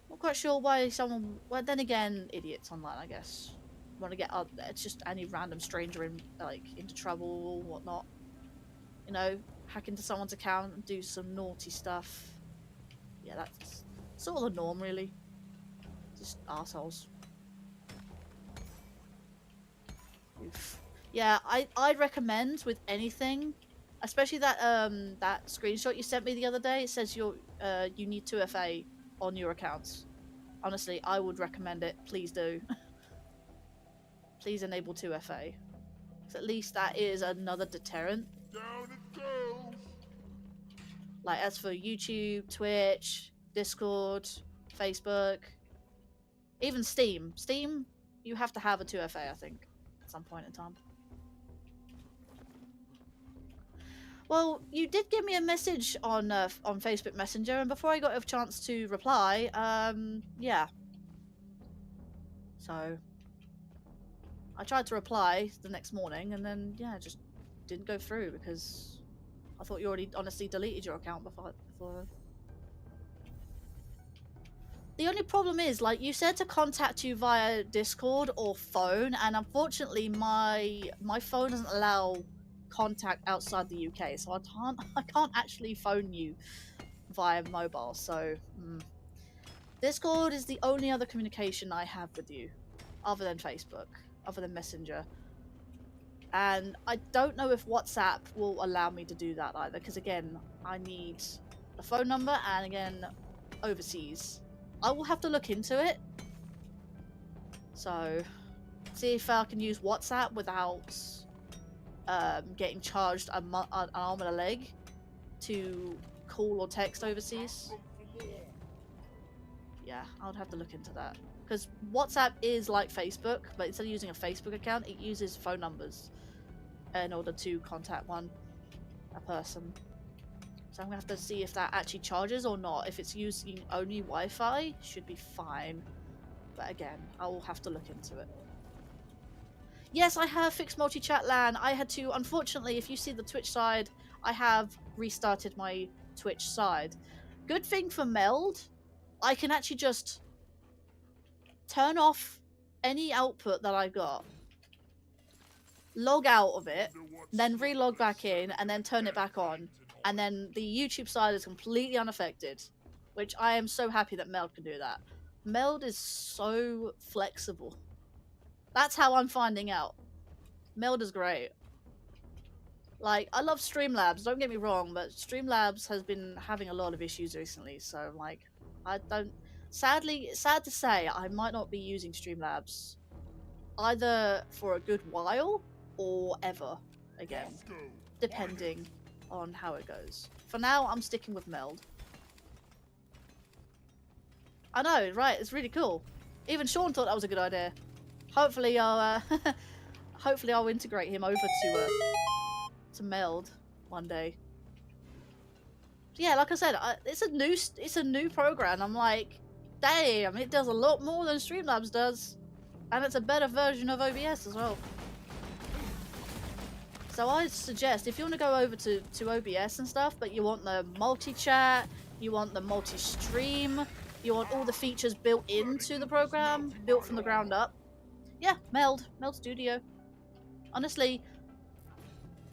Not quite sure why someone, well, then again, idiots online, I guess, want to get up. It's just any random stranger in, like, into trouble or whatnot. You know, hack into someone's account and do some naughty stuff. Yeah, that's sort of the norm, really. Just assholes. Oof. Yeah, I'd recommend with anything, especially that that screenshot you sent me the other day. It says you need 2FA on your accounts. Honestly, I would recommend it. Please do. Please enable 2FA. Because at least that is another deterrent. Down it goes. Like, as for YouTube, Twitch, Discord, Facebook, even Steam. Steam, you have to have a 2FA, I think, at some point in time. Well, you did give me a message on Facebook Messenger, and before I got a chance to reply, yeah. So, I tried to reply the next morning, and then, yeah, just didn't go through, because I thought you already honestly deleted your account before. The only problem is, like, you said to contact you via Discord or phone, and unfortunately my phone doesn't allow contact outside the UK, so I can't actually phone you via mobile. So Discord is the only other communication I have with you, other than Facebook, other than Messenger. And I don't know if WhatsApp will allow me to do that either, because again, I need a phone number, and again, overseas. I will have to look into it. So, see if I can use WhatsApp without getting charged an arm and a leg to call or text overseas. Yeah, I would have to look into that. Because WhatsApp is like Facebook, but instead of using a Facebook account, it uses phone numbers in order to contact a person. So I'm gonna have to see if that actually charges or not. If it's using only Wi-Fi, should be fine. But again, I will have to look into it. Yes, I have fixed multi-chat LAN. I had to, unfortunately, if you see the Twitch side, I have restarted my Twitch side. Good thing for Meld, I can actually just turn off any output that I got, log out of it, then re-log back in, and then turn it back on. And then the YouTube side is completely unaffected, which I am so happy that Meld can do that. Meld is so flexible. That's how I'm finding out. Meld is great. Like, I love Streamlabs, don't get me wrong, but Streamlabs has been having a lot of issues recently, so, like, I don't... sad to say, I might not be using Streamlabs either for a good while or ever again, depending on how it goes. For now, I'm sticking with Meld. I know, right? It's really cool. Even Sean thought that was a good idea. Hopefully, I'll hopefully I'll integrate him over to Meld one day. Yeah, like I said, it's a new program. I'm like, damn, it does a lot more than Streamlabs does, and it's a better version of OBS as well. So I suggest, if you want to go over to OBS and stuff, but you want the multi-chat, you want the multi-stream, you want all the features built into the program, built from the ground up, yeah, Meld Studio. Honestly,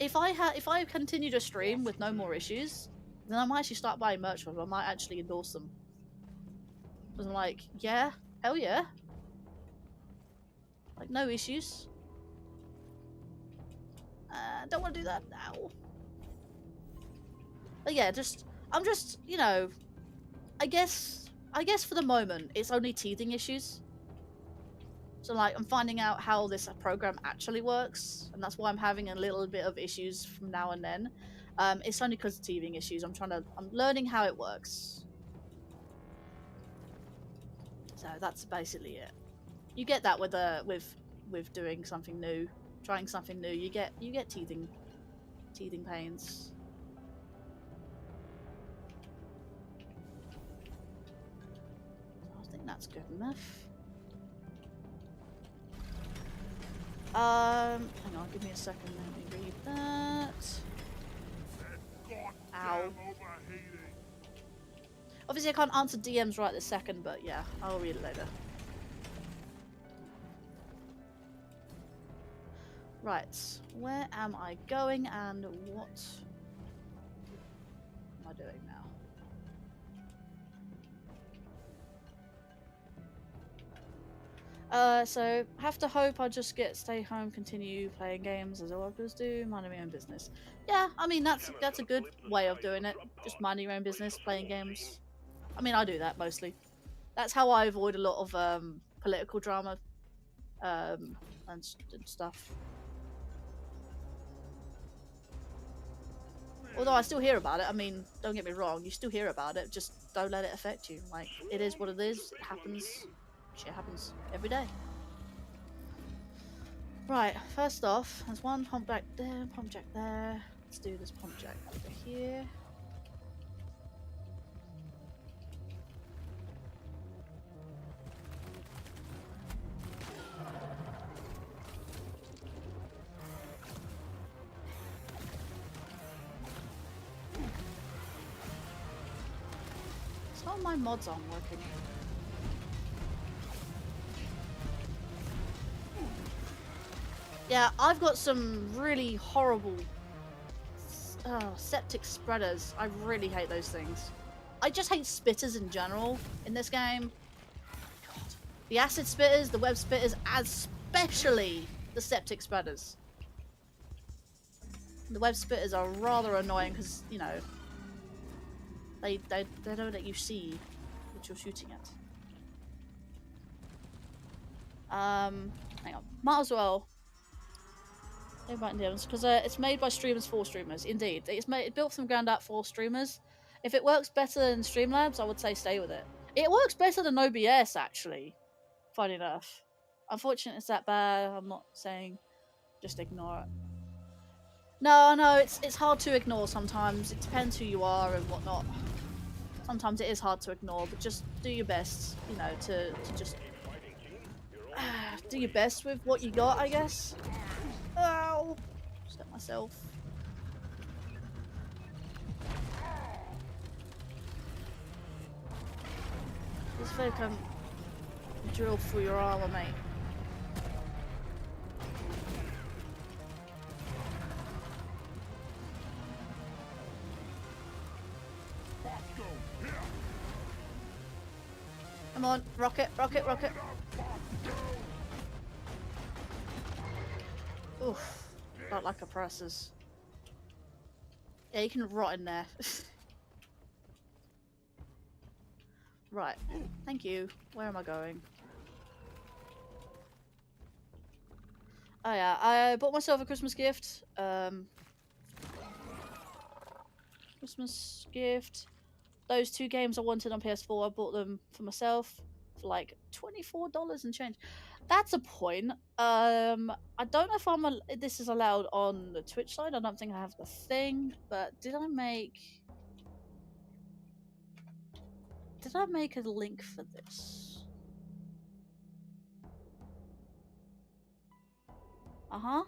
if I continue to stream with no more issues, then I might actually start buying merch from them. I might actually endorse them. Because I'm like, yeah, hell yeah. Like, no issues. Don't want to do that now. But yeah, I'm just, you know, I guess for the moment, it's only teething issues. So, like, I'm finding out how this program actually works, and that's why I'm having a little bit of issues from now and then. It's only because of teething issues. I'm learning how it works. So that's basically it. You get that with doing something new, trying something new. You get teething teething pains. I think that's good enough. Hang on, give me a second. Let me read that. Ow. Obviously, I can't answer DMs right this second, but yeah, I'll read it later. Right, where am I going and what am I doing now? So have to hope I just stay home, continue playing games as all others do, minding my own business. Yeah, I mean that's a good way of doing it. Just minding your own business, playing games. I mean I do that mostly. That's how I avoid a lot of political drama and stuff. Although I still hear about it. I mean, don't get me wrong, you still hear about it. Just don't let it affect you. Like it is what it is. It happens. Shit happens every day. Right, first off, there's one pump jack there, pump jack there. Let's do this pump jack over here. Some of my mods aren't working. Yeah, I've got some really horrible septic spreaders. I really hate those things. I just hate spitters in general in this game. God. The acid spitters, the web spitters, especially the septic spreaders. The web spitters are rather annoying because, you know, they don't let you see what you're shooting at. Hang on. Might as well. Because it's made by streamers for streamers. Indeed, it's built from the ground up for streamers. If it works better than Streamlabs, I would say stay with it. It works better than OBS actually. Funny enough. Unfortunately, it's that bad. I'm not saying just ignore it. No, it's hard to ignore sometimes. It depends who you are and whatnot. Sometimes it is hard to ignore, but just do your best, you know, to just do your best with what you got, I guess. Ow! Set myself. This way can drill through your armor, mate. Come on, rocket, rocket, rocket. Oof, not like a presses. Yeah, you can rot in there. Right, thank you. Where am I going? Oh yeah, I bought myself a Christmas gift. Christmas gift. Those 2 games I wanted on PS4, I bought them for myself for like $24 and change. That's a point. I don't know if this is allowed on the Twitch side. I don't think I have the thing, but did I make a link for this? Uh-huh.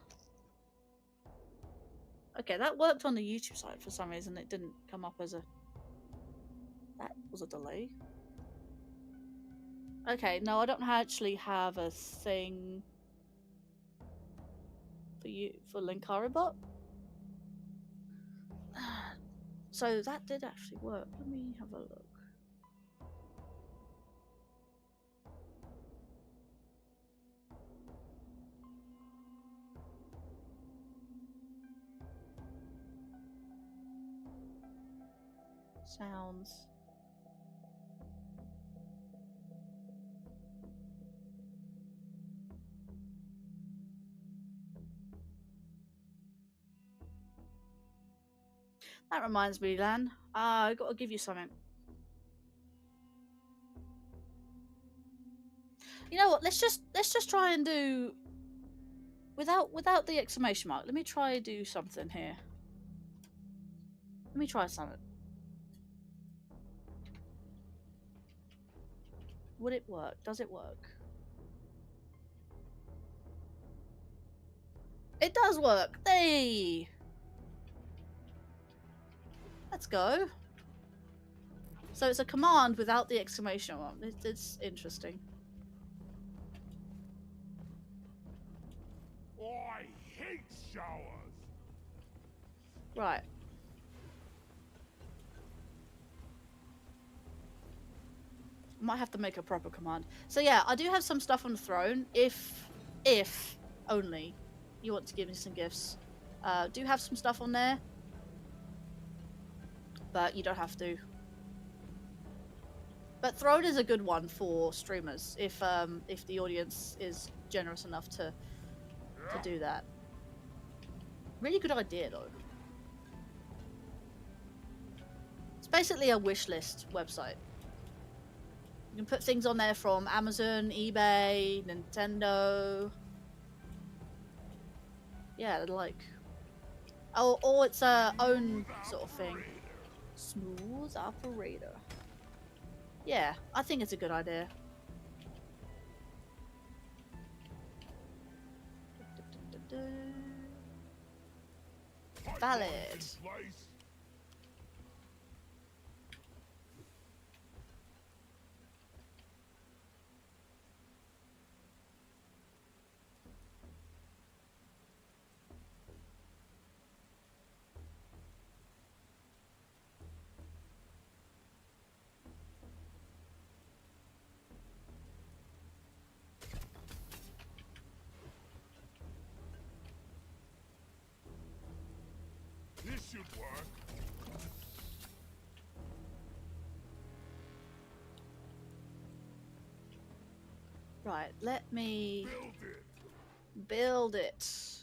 Okay, that worked on the YouTube side for some reason. It didn't come up as a... That was a delay. Okay, no, I don't actually have a thing for Linkario bot. So that did actually work. Let me have a look. Sounds. That reminds me, Lan. I gotta give you something. You know what? Let's just try and do without the exclamation mark. Let me try and do something here. Let me try something. Would it work? Does it work? It does work! Hey! Let's go. So it's a command without the exclamation mark. It's interesting. Oh, I hate showers. Right. Might have to make a proper command. So yeah, I do have some stuff on the throne. If only you want to give me some gifts. Do have some stuff on there. But you don't have to. But throne is a good one for streamers if the audience is generous enough to do that. Really good idea though. It's basically a wish list website. You can put things on there from Amazon, eBay, Nintendo. Yeah, like. Oh, or it's a own sort of thing. Smooth operator. Yeah, I think it's a good idea. Valid. This should work. Right, let me Build it. build it.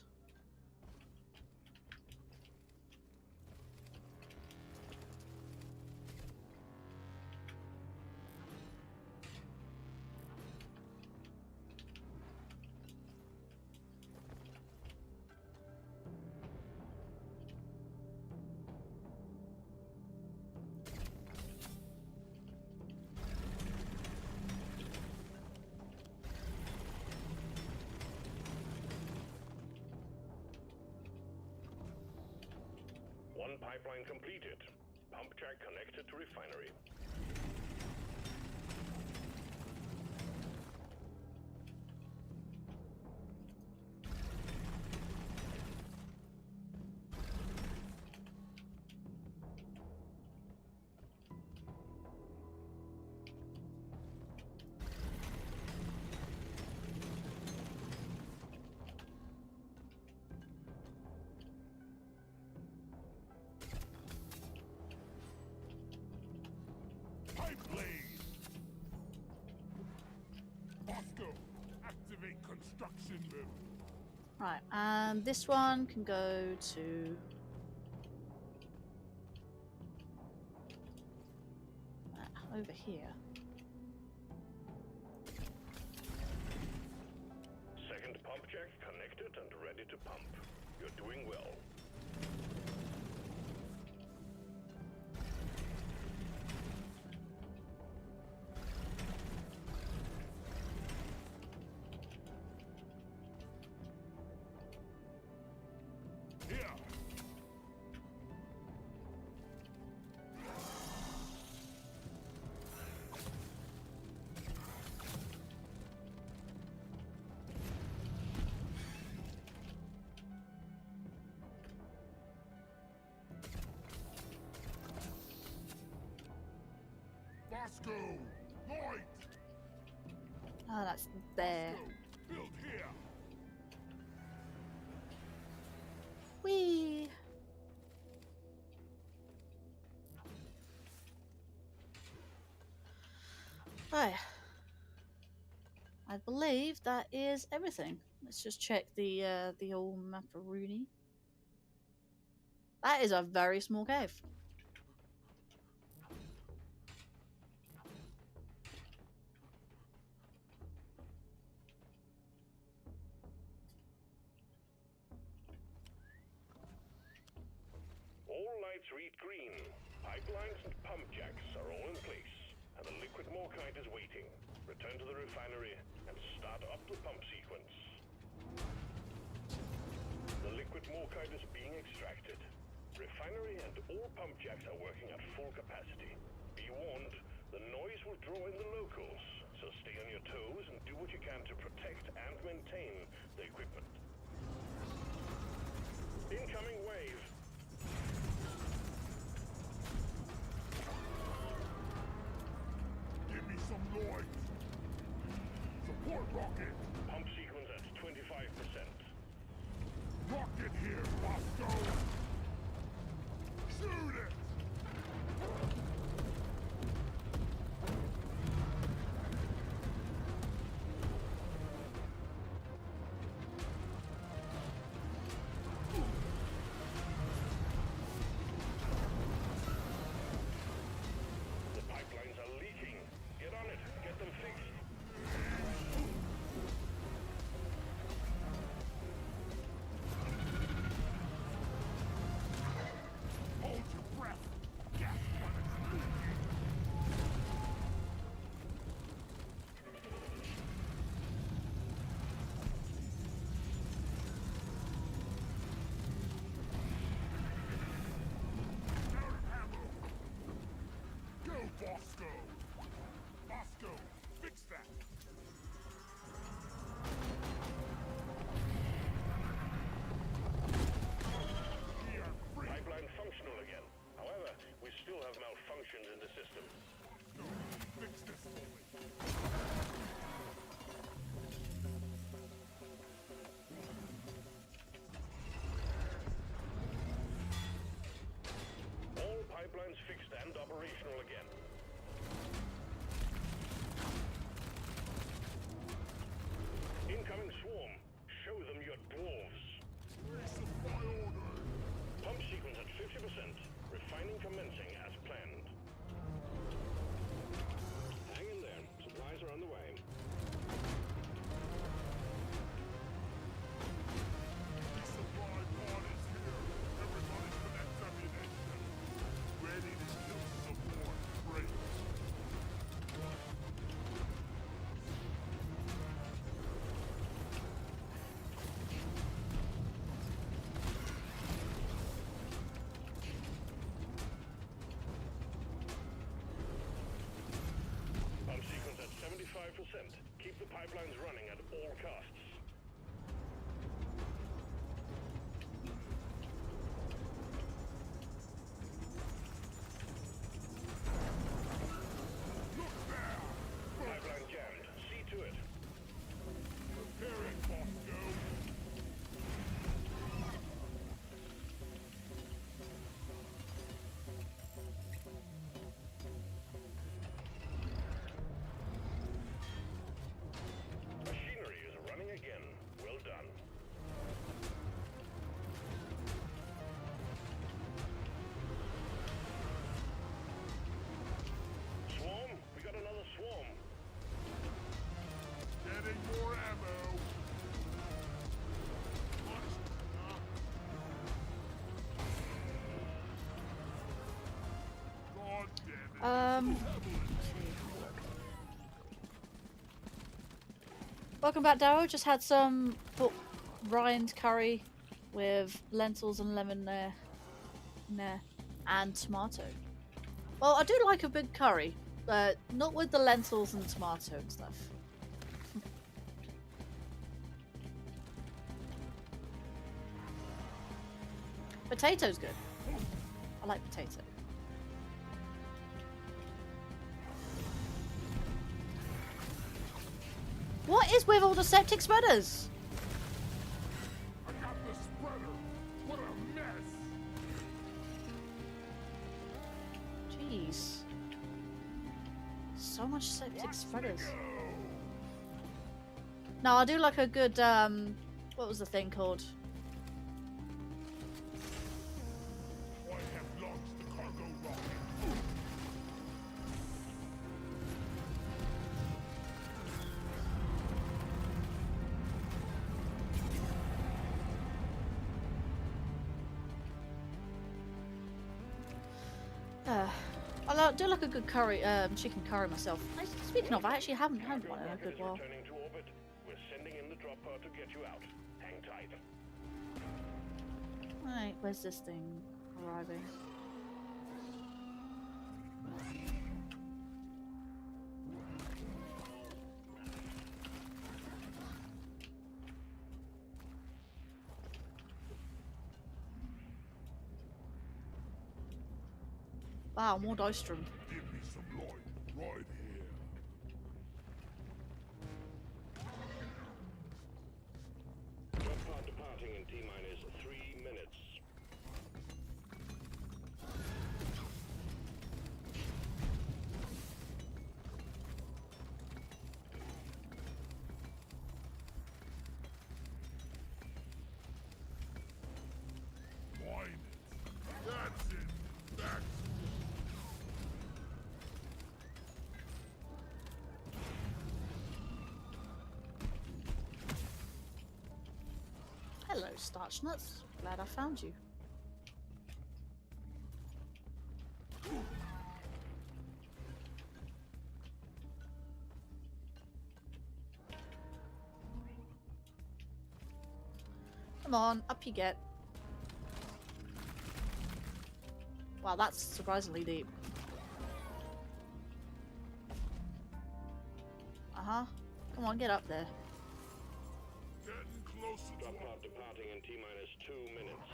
One pipeline completed. Pump jack connected to refinery. Pipe blade. Bosco, activate construction mode. Right, and this one can go to over here. Second pump jack connected and ready to pump. You're doing well. Here. Bosco, Lloyd. Oh, that's there. Bosco, build here. Whee! Right. I believe that is everything. Let's just check the old macaroni. That is a very small cave. All lights read green. Pipelines and pump jacks are all in place, and the liquid morkite is waiting. Return to the refinery and start up the pump sequence. The liquid morkite is being extracted. Refinery and all pump jacks are working at full capacity. Be warned, the noise will draw in the locals, so stay on your toes and do what you can to protect and maintain the equipment. Incoming wave. Give me some noise. Support rocket. Pump sequence at 25%. Rocket here, Bosco. Shoot it. The pipelines are leaking. Get on it. Get them fixed. Hold your breath. Gas one is leaking. Out of ammo. Go, Bosco. Bosco, fix that. We are free. Pipeline functional again. However, we still have malfunctions in the system. Bosco, fix this for me. All pipelines fixed and operational again. Incoming swarm. Show them your dwarves. Resupply order. Pump sequence at 50%. Refining commencing as planned. Hang in there. Supplies are on the way. Supply pod is here. Everybody connect ammunition. Ready to kill some more prey. Pump sequence at 75%. Keep the pipelines running at all costs. Look there. Pipeline jammed. See to it. Prepare it, Bosco. Machinery is running again. Well done. Swarm? We got another swarm. Getting more ammo. God damn it. Welcome back, Darrow. Just had some rind curry with lentils and lemon there, and tomato. Well, I do like a big curry, but not with the lentils and tomato and stuff. Potato's good. I like potato. What is with all the septic spreaders? I got the spreader. What a mess. Jeez. So much septic spreaders. No, I do like a good, what was the thing called? I have launched the cargo rocket. I do like a good curry, chicken curry myself. Speaking of, I actually haven't had one in a good while. Returning to orbit. We're sending in the drop pod to get you out. Hang tight. Right, where's this thing arriving? Wow, more Dystrom. Give me some light right here. Drop pod departing in T-minus 3 minutes. Mine it. That's it. That's Hello, Starch Nuts. Glad I found you. Come on, up you get. Wow, that's surprisingly deep. Uh-huh. Come on, get up there. getting closer to Drop pod departing in T-minus 2 minutes.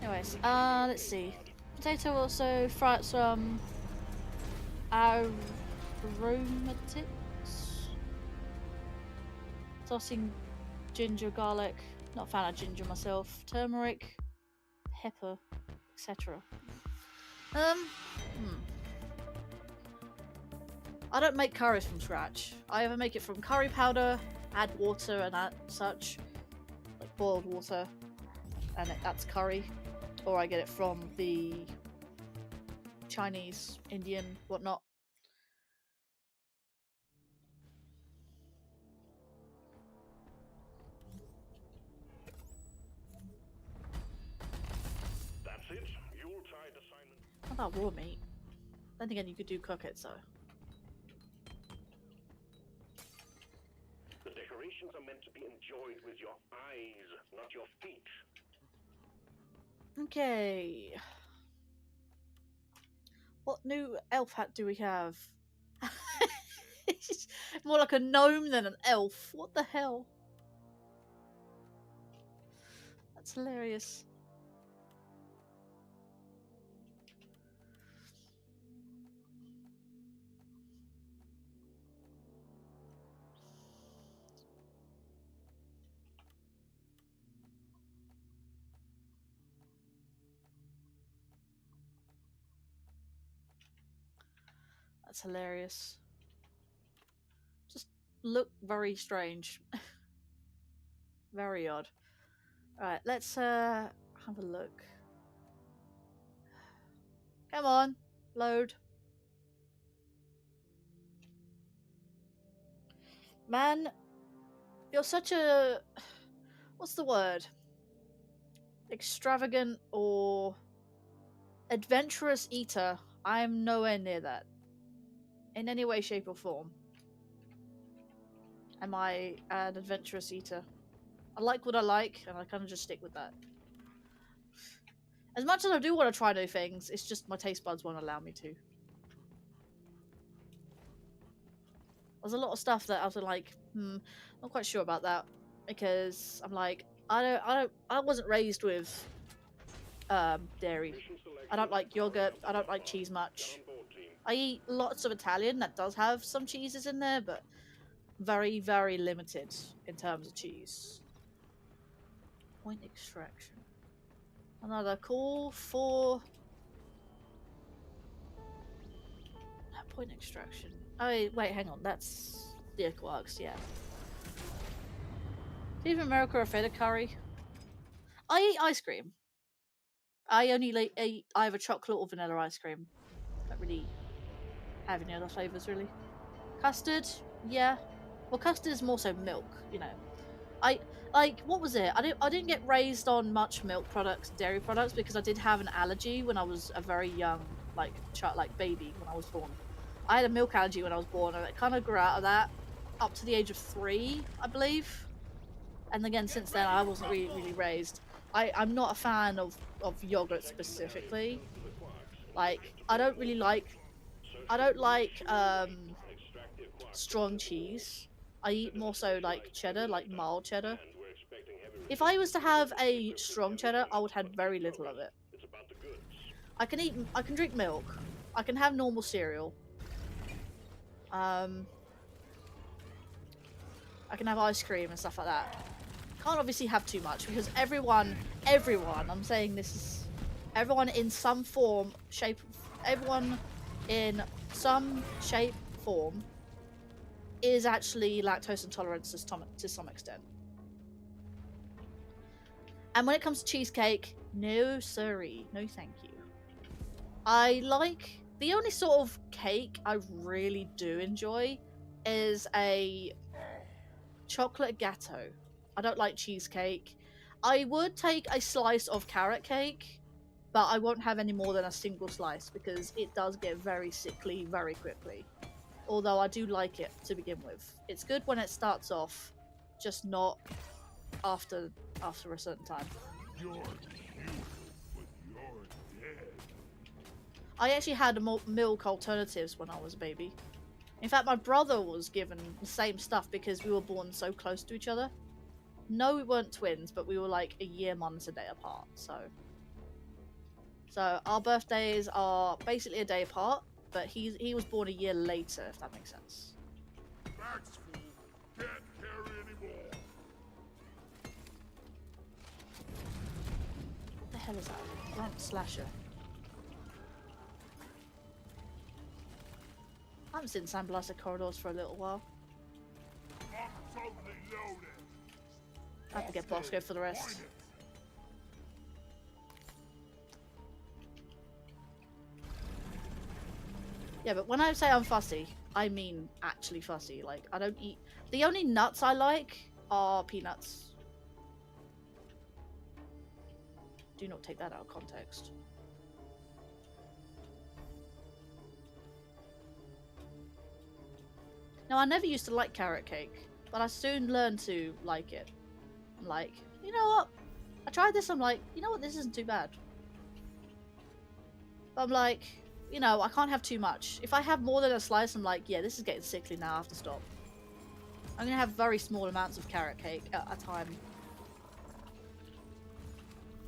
Anyways, let's see. Potato also fry up some aromatics. Tossing ginger, garlic. Not a fan of ginger myself. Turmeric, pepper, etc. I don't make curries from scratch. I either make it from curry powder, add water and such, like boiled water, and that's curry, or I get it from the Chinese, Indian, whatnot. That's it. Yuletide assignment. How about raw meat? Then again, you could do cook it, so. The decorations are meant to be enjoyed with your eyes, not your feet. Okay. What new elf hat do we have? It's more like a gnome than an elf. What the hell? That's hilarious. That's hilarious. Just look very strange. Very odd. Alright, let's have a look. Come on, load. Man, you're such a... what's the word? Extravagant or adventurous eater. I'm nowhere near that. In any way, shape, or form. Am I an adventurous eater? I like what I like, and I kind of just stick with that. As much as I do want to try new things, it's just my taste buds won't allow me to. There's a lot of stuff that I was like, not quite sure about that, because I'm like, I wasn't raised with dairy. I don't like yogurt. I don't like cheese much. I eat lots of Italian that does have some cheeses in there, but very, very limited in terms of cheese. Point extraction. Another call for point extraction. Oh wait, hang on. That's the Quarks, yeah. Do you even America a feta curry? I eat ice cream. I only eat either chocolate or vanilla ice cream. Don't really have any other flavors really. Custard, yeah. Well, custard is more so milk, you know. I like, what was it? I didn't get raised on much milk products, dairy products, because I did have an allergy when I was a very young, like child, like baby when I was born. I had a milk allergy when I was born, and it kind of grew out of that up to the age of 3, I believe. And again, since then, I wasn't really raised. I'm not a fan of yogurt specifically. Like, I don't like strong cheese. I eat more so like cheddar, like mild cheddar. If I was to have a strong cheddar, I would have very little of it. I can drink milk. I can have normal cereal. I can have ice cream and stuff like that. Can't obviously have too much because everyone, I'm saying this is everyone in some form, shape, everyone in some shape, form is actually lactose intolerant to some extent. And when it comes to cheesecake, no siree, no thank you. I like, the only sort of cake I really do enjoy is a chocolate gâteau. I don't like cheesecake. I would take a slice of carrot cake, but I won't have any more than a single slice because it does get very sickly very quickly. Although I do like it to begin with. It's good when it starts off, just not after a certain time. You're cute, but you're dead. I actually had milk alternatives when I was a baby. In fact, my brother was given the same stuff because we were born so close to each other. No, we weren't twins, but we were like a year, months, a day apart. So our birthdays are basically a day apart, but he was born a year later, if that makes sense. Max fool, can't carry anymore. What the hell is that? Grunt slasher. I haven't seen Sandblaster corridors for a little while. I'm totally loaded. I have to get Bosco for the rest. Yeah, but when I say I'm fussy, I mean actually fussy. Like, I don't eat... The only nuts I like are peanuts. Do not take that out of context. Now, I never used to like carrot cake, but I soon learned to like it. I'm like, you know what? I tried this, I'm like, you know what? This isn't too bad. But I'm like, you know, I can't have too much. If I have more than a slice, I'm like, yeah, this is getting sickly now, I have to stop. I'm gonna have very small amounts of carrot cake at a time.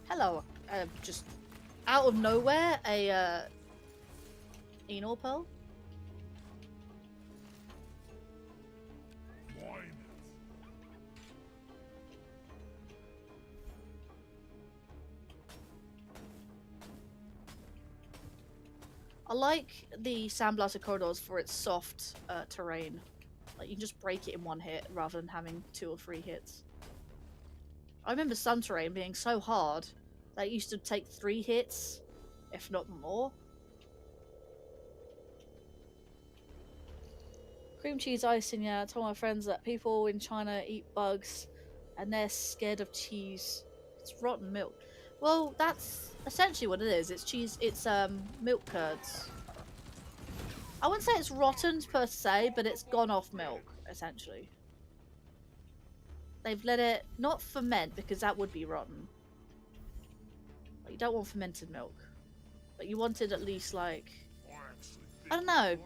Hello, just out of nowhere, a Enor Pearl? I like the Sandblaster corridors for its soft terrain. Like, you can just break it in one hit rather than having 2 or 3 hits. I remember Sun terrain being so hard that it used to take 3 hits, if not more. Cream cheese icing, yeah. I told my friends that people in China eat bugs and they're scared of cheese. It's rotten milk. Well, that's essentially what it is. It's cheese, it's milk curds. I wouldn't say it's rotten per se, but it's gone off milk, essentially. They've let it not ferment because that would be rotten. But you don't want fermented milk. But you wanted at least like, I don't know.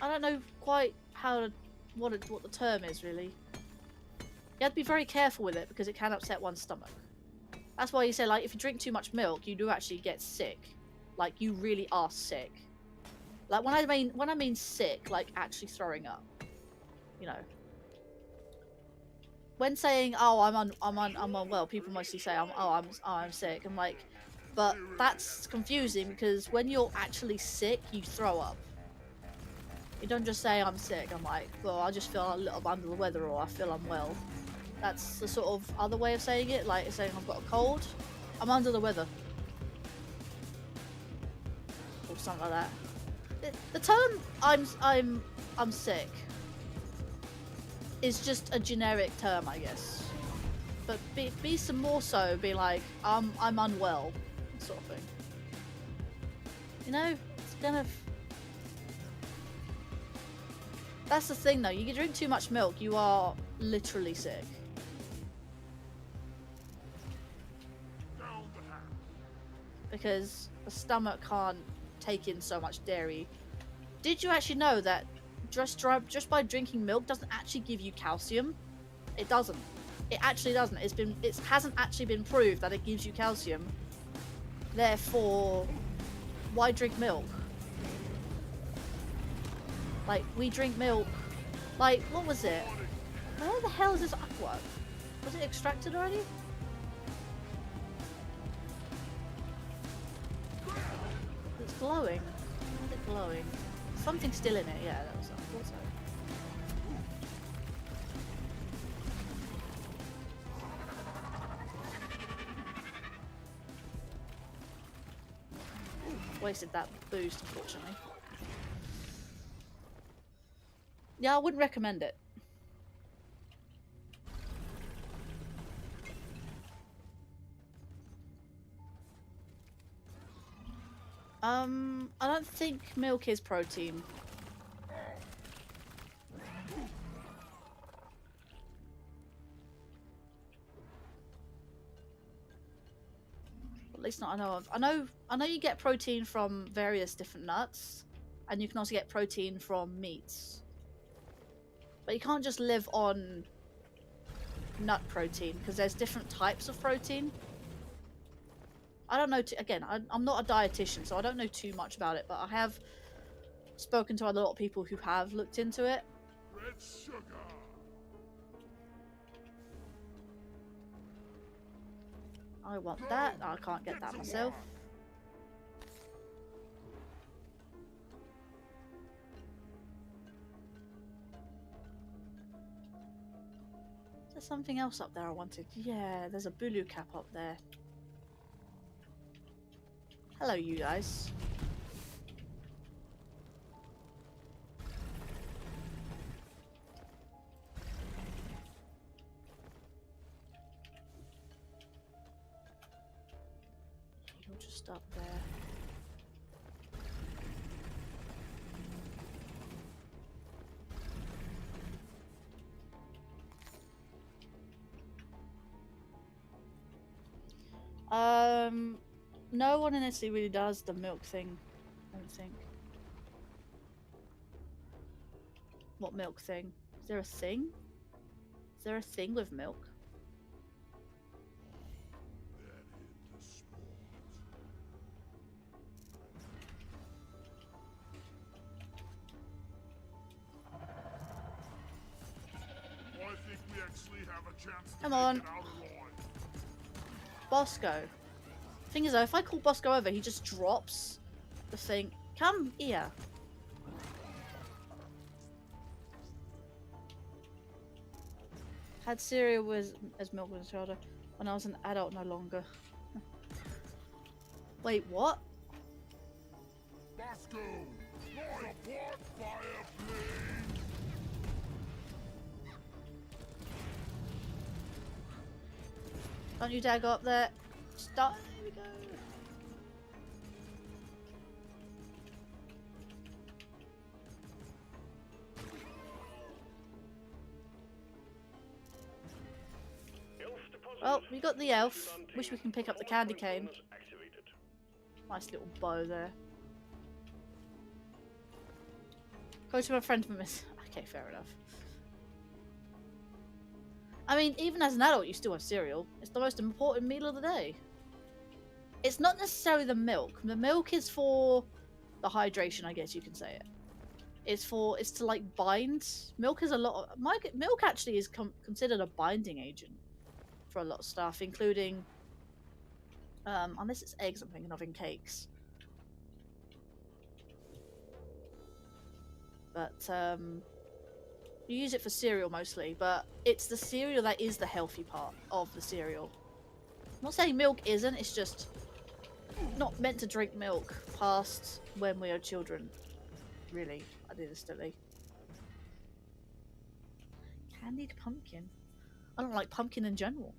I don't know quite how what the term is really. You have to be very careful with it because it can upset one's stomach. That's why you say, like, if you drink too much milk, you do actually get sick. Like, you really are sick. Like, when I mean sick, like actually throwing up. You know. When saying, "Oh, I'm unwell," people mostly say, I'm sick." I'm like, but that's confusing because when you're actually sick, you throw up. You don't just say, "I'm sick." I'm like, well, I just feel a little under the weather, or I feel unwell. That's the sort of other way of saying it, like saying I've got a cold. I'm under the weather. Or something like that. The term I'm sick is just a generic term, I guess. but be some more so. Be like, I'm unwell, sort of thing. You know, it's kind of. That's the thing, though. You drink too much milk, you are literally sick. Because the stomach can't take in so much dairy. Did you actually know that just by drinking milk doesn't actually give you calcium? It doesn't. It actually doesn't. It hasn't actually been proved that it gives you calcium. Therefore, why drink milk? Like, we drink milk. Like, what was it? Where the hell is this artwork? Was it extracted already? It's glowing. Why is it glowing? Something's still in it. Yeah, that was. I thought so. Wasted that boost, unfortunately. Yeah, I wouldn't recommend it. I don't think milk is protein. At least not I know of. I know you get protein from various different nuts, and you can also get protein from meats. But you can't just live on nut protein, because there's different types of protein. I don't know, again, I'm not a dietitian, so I don't know too much about it, but I have spoken to a lot of people who have looked into it. Red sugar. I want that. I can't get that myself. Is there something else up there I wanted? Yeah, there's a Bulu cap up there. Hello, you guys. You're just up there. No one in Italy really does the milk thing, I don't think. What milk thing? Is there a thing? Is there a thing with milk? I think we actually have a chance to Come on. make it out alive. Bosco. Thing is though, if I call Bosco over, he just drops the thing. Come here. Had cereal as milk as a child. When I was an adult, no longer. Wait, what? Bosco, support fire, please. Don't you dare go up there. Stop. There we go. Well, we got the elf. Wish we can pick up the candy cane. Nice little bow there. Go to my friend for Miss. Okay, fair enough. I mean, even as an adult, you still have cereal. It's the most important meal of the day. It's not necessarily the milk. The milk is for the hydration, I guess you can say it. It's to like bind. Milk is a lot of milk actually is considered a binding agent for a lot of stuff, including unless it's eggs I'm thinking of in cakes. But you use it for cereal mostly, but it's the cereal that is the healthy part of the cereal. I'm not saying milk isn't, it's just not meant to drink milk past when we are children. Really, realistically. Candied pumpkin. I don't like pumpkin in general.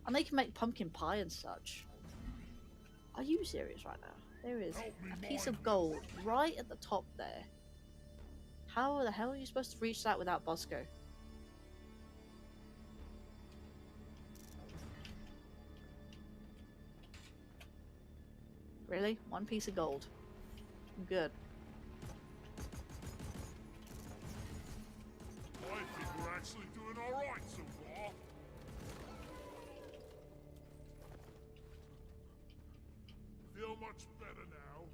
And they can make pumpkin pie and such. Are you serious right now? There is a piece of gold right at the top there. How the hell are you supposed to reach that without Bosco? Really? One piece of gold. I'm good. I think we're actually doing alright so far. Feel much better now.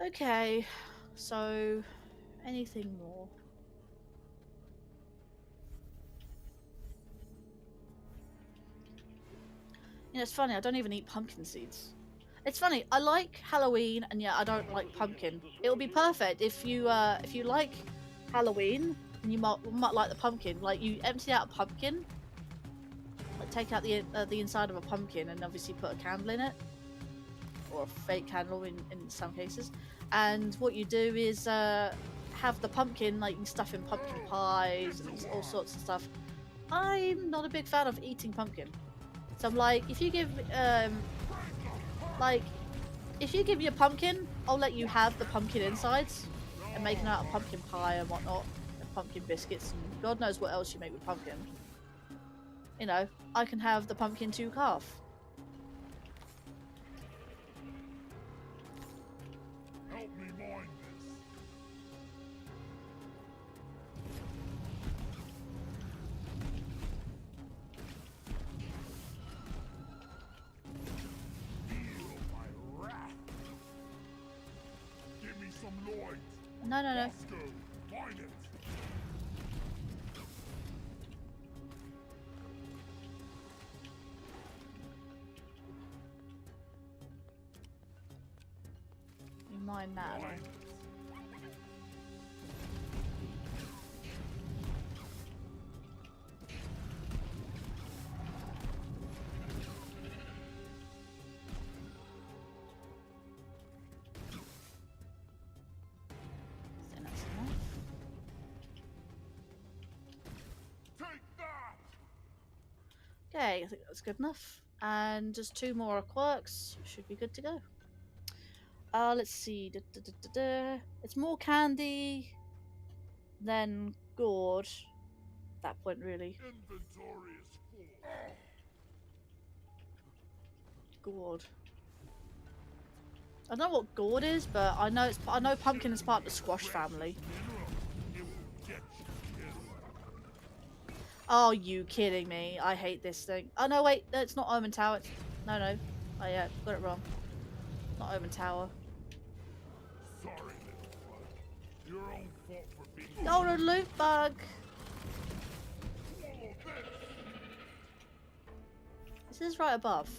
Okay, so anything more? You know, it's funny, I don't even eat pumpkin seeds. It's funny, I like Halloween, and yeah, I don't like pumpkin. It would be perfect if you like Halloween, and you might like the pumpkin. Like, you empty out a pumpkin, like take out the inside of a pumpkin, and obviously put a candle in it, or a fake candle in some cases. And what you do is have the pumpkin, like, you stuff in pumpkin pies and all sorts of stuff. I'm not a big fan of eating pumpkin. So I'm like, if you give me a pumpkin, I'll let you have the pumpkin insides and make it out of pumpkin pie and whatnot, and pumpkin biscuits, and God knows what else you make with pumpkin. You know, I can have the pumpkin to carve. Help me mind this. Feel my wrath. Give me some light. No. Bosco, find it. You mind that? Find it. I think that's enough. Take that. Okay, I think that's good enough. And just 2 more quirks. Should be good to go. Let's see. It's more candy than gourd. At that point, really. Inventory is full. Gourd. I don't know what gourd is, but I know pumpkin is part of the squash family. Mineral. It will get you killed. Oh, you kidding me? I hate this thing. Oh no, wait, it's not Omen Tower. No. Oh yeah, got it wrong. Not Omen Tower. Sorry, little bug. Your own fault for being. Golden loot bug. Swallow this. This is right above.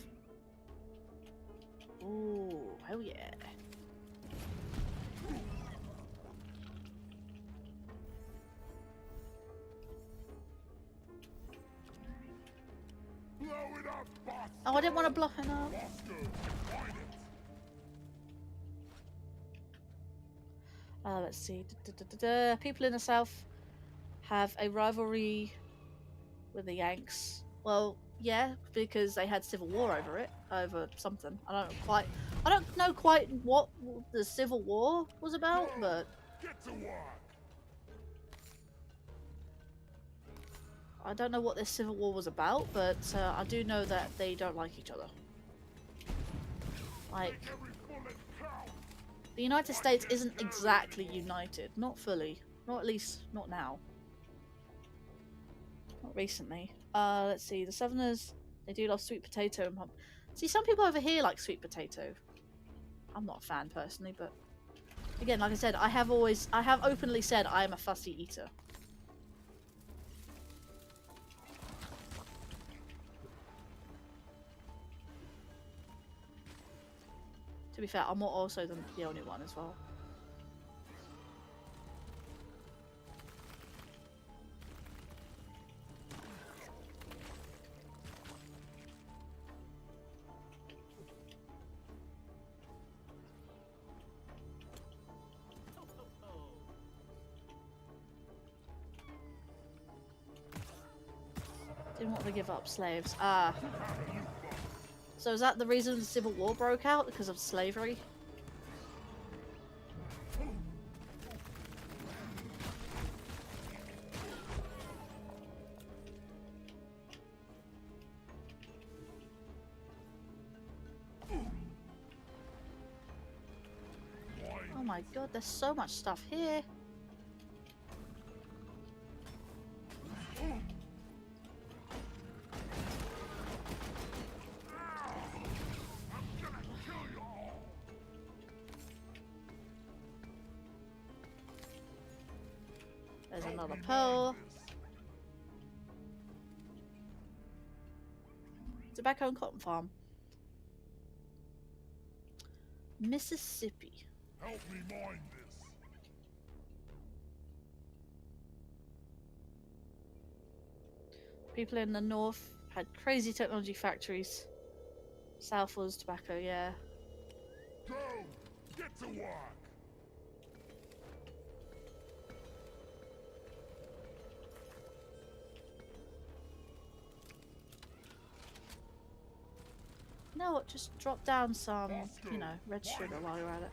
Ooh, hell yeah. Blow it up, boss. Oh, I didn't want to block it up. Bosco, find it. Let's see. People in the south have a rivalry with the Yanks. Well, yeah, because they had civil war over it, over something. I don't know quite what the Civil War was about, but Get to work. I don't know what this Civil War was about, but I do know that they don't like each other. Like, Make every bullet count. the United States isn't exactly united. Not fully. Not at least, not now. Not recently. Let's see. The Southerners, they do love sweet potato and pumpkin. See, some people over here like sweet potato. I'm not a fan personally, but again, like I said, I have openly said I am a fussy eater. To be fair, I'm not also the only one as well. Didn't want to give up slaves. Ah. So is that the reason the Civil War broke out? Because of slavery? Oh my god, there's so much stuff here. There's another pearl. Tobacco and cotton farm. Mississippi. Help me mine this. People in the north had crazy technology factories. South was tobacco, yeah. Go! Get to work! You know what? Just drop down some, you know, red sugar while you're at it.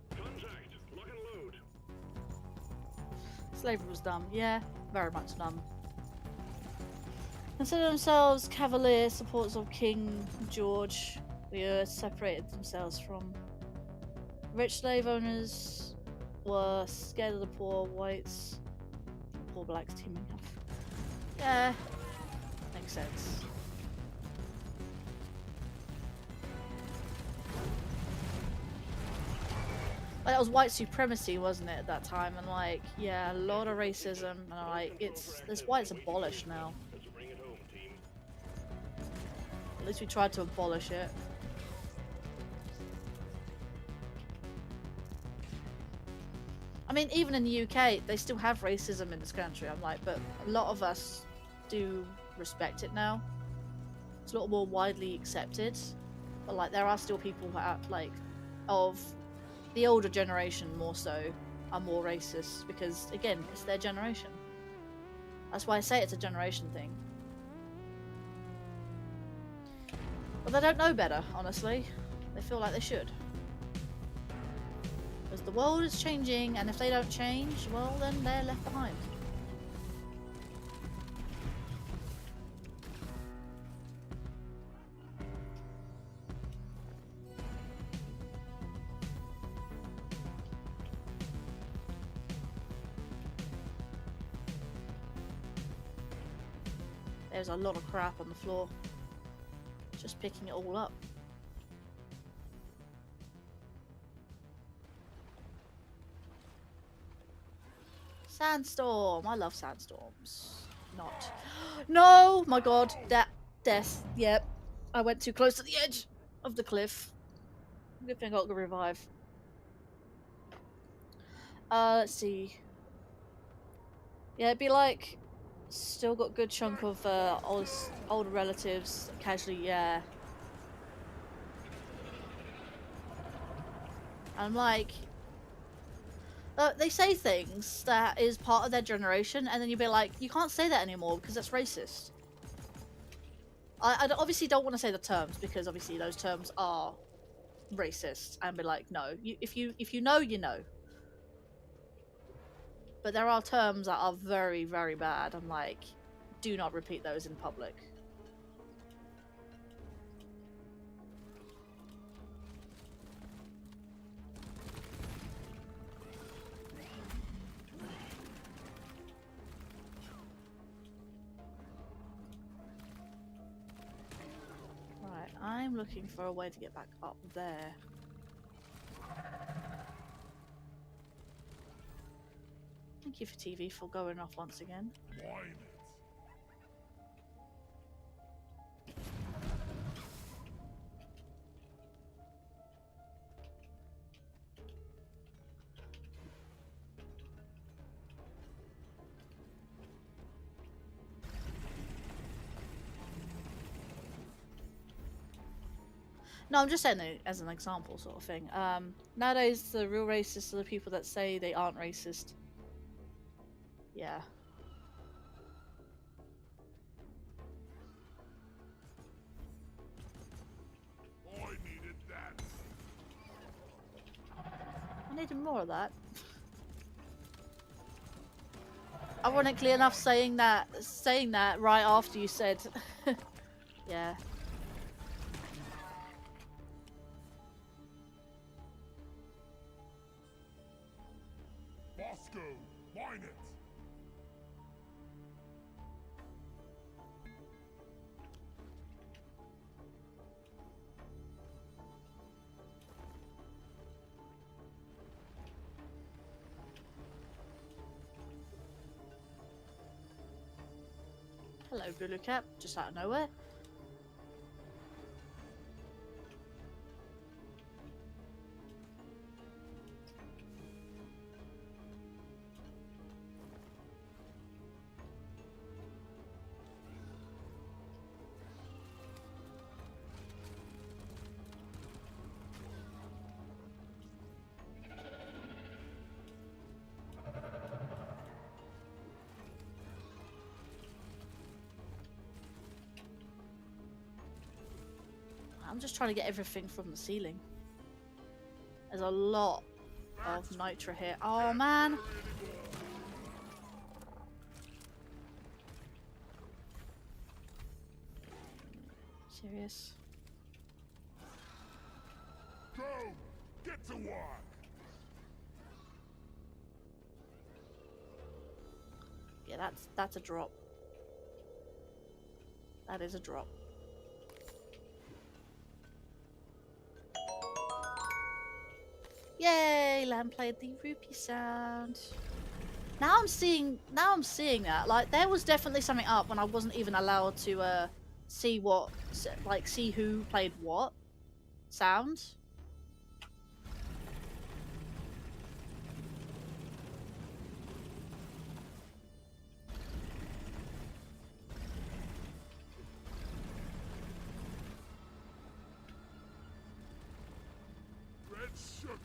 Contact. Lock and load. Slavery was dumb. Yeah, very much dumb. Consider themselves cavalier supporters of King George. The separated themselves from rich slave owners, were scared of the poor whites, poor blacks teaming up. Yeah, makes sense. Like, that was white supremacy, wasn't it, at that time? And like, yeah, a lot of racism, and like, this white's abolished now. Let's bring it home, team. At least we tried to abolish it. I mean, even in the UK, they still have racism in this country. I'm like, but a lot of us do respect it now. It's a lot more widely accepted. But like, there are still people who are like, of the older generation more so, are more racist because, again, it's their generation. That's why I say it's a generation thing. But they don't know better, honestly. They feel like they should. Because the world is changing, and if they don't change, well, then they're left behind. There's a lot of crap on the floor. Just picking it all up. Sandstorm! I love sandstorms. Not. No! My god. Death. Yep. I went too close to the edge of the cliff. Good thing I got the revive. Let's see. Yeah, it'd be like... Still got a good chunk of older relatives. Casually, yeah. I'm like... they say things that is part of their generation, and then you'd be like, you can't say that anymore because that's racist. I obviously don't want to say the terms because obviously those terms are racist, and be like, no, if you know, you know. But there are terms that are very, very bad. I'm like, do not repeat those in public. I'm looking for a way to get back up there. Thank you for TV for going off once again. Whine it. No, I'm just saying it as an example, sort of thing. Nowadays, the real racists are the people that say they aren't racist. Yeah. I needed that. I needed more of that. Ironically enough, saying that right after you said, yeah. Bosco, whine it. Hello, Bulu Cap, just out of nowhere. I'm just trying to get everything from the ceiling. There's a lot of nitra here. Oh man! Serious? Go, get to work. Yeah, that's a drop. That is a drop. Yay! Lamb played the rupee sound. Now I'm seeing that. Like, there was definitely something up when I wasn't even allowed to see who played what sound. Red sugar.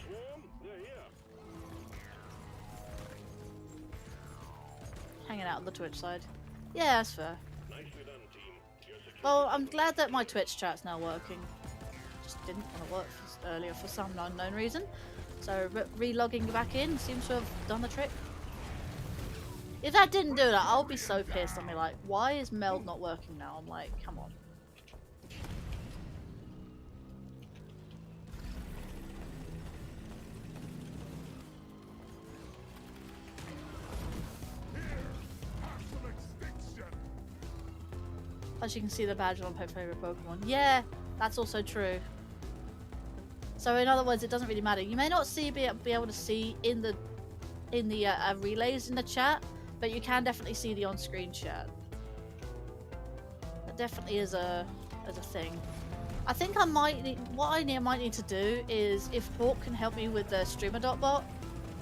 Swarm, they're here. Hanging out on the Twitch side. Yeah, that's fair. Nicely done, team. Your security Well, I'm glad that my Twitch chat's now working. Just didn't want to work earlier for some unknown reason. So re-logging back in seems to have done the trick. If that didn't do that, I'll be so pissed. I'll be like, why is Meld not working now? I'm like, come on. Have some extinction. As you can see, the badge on my favorite Pokemon. Yeah, that's also true. So in other words, it doesn't really matter. You may not be able to see in the relays in the chat, but you can definitely see the on-screen chat. That definitely is a thing. I think I might need, might need to do is, if Hawk can help me with the streamer.bot,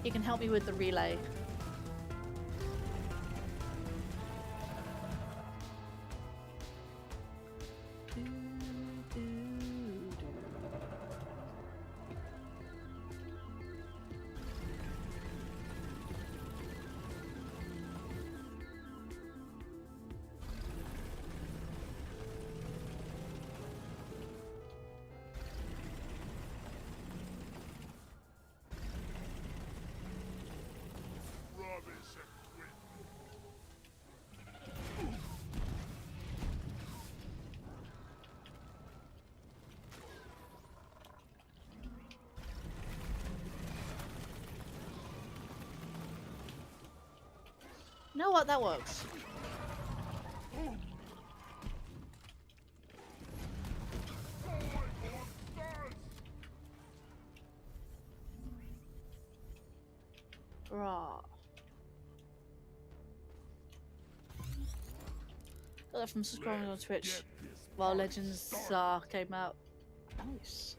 he can help me with the relay. know what? That works. Right. Got that from subscribing on Twitch while Legends came out. Nice.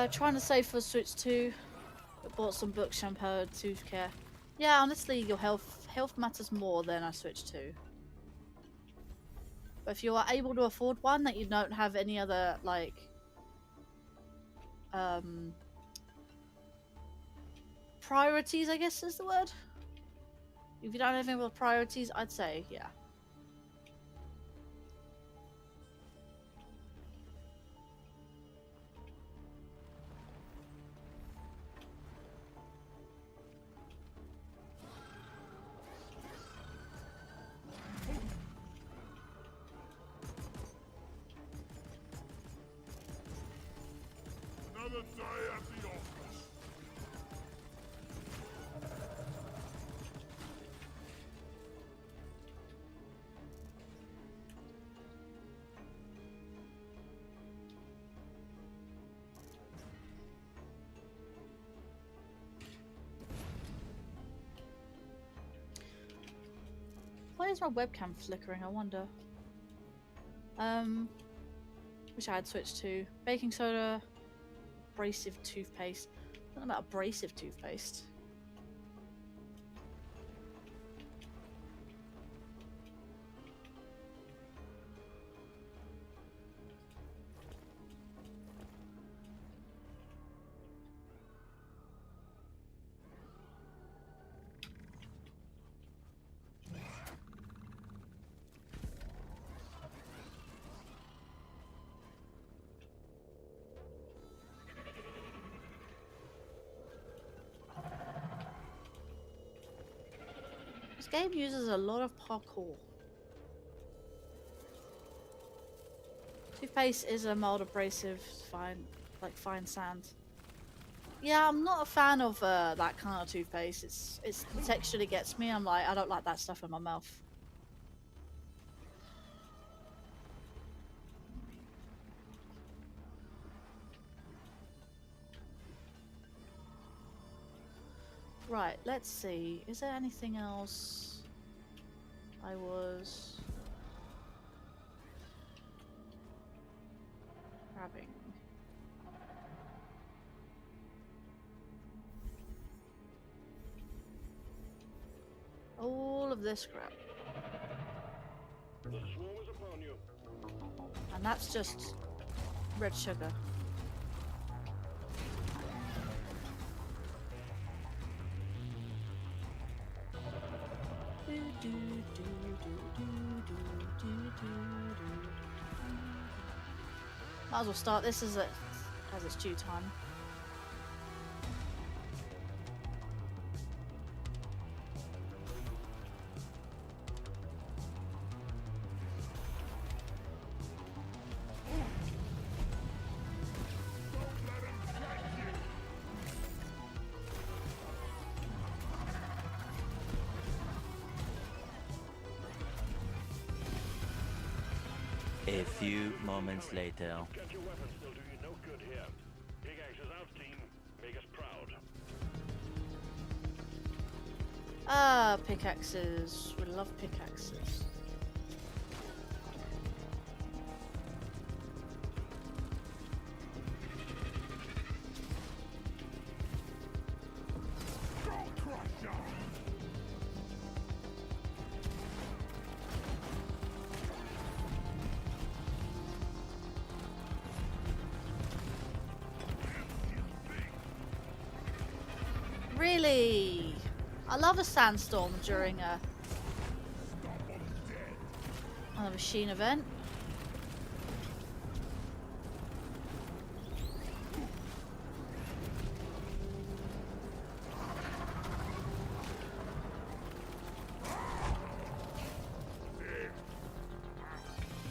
Trying to save for Switch 2. I bought some books, shampoo, tooth care. Yeah, honestly, your health matters more than a Switch 2. But if you are able to afford one that you don't have any other, like, priorities, I guess is the word. If you don't have any other priorities, I'd say, yeah. Another day at the office. Why is my webcam flickering? I wonder. Wish I had switched to baking soda, abrasive toothpaste. I don't know about abrasive toothpaste. This game uses a lot of parkour. Toothpaste is a mild abrasive, fine, like fine sand. Yeah, I'm not a fan of that kind of toothpaste. It's the texture that gets me. I'm like, I don't like that stuff in my mouth. Right, let's see. Is there anything else I was grabbing? All of this crap. The swarm is upon you. And that's just red sugar. Might as well start this as its due time. A few moments later. Get your weapons, they'll do you no good here. Pickaxes out, team. Make us proud. Ah, pickaxes. We love pickaxes. Really? I love a sandstorm during a machine event.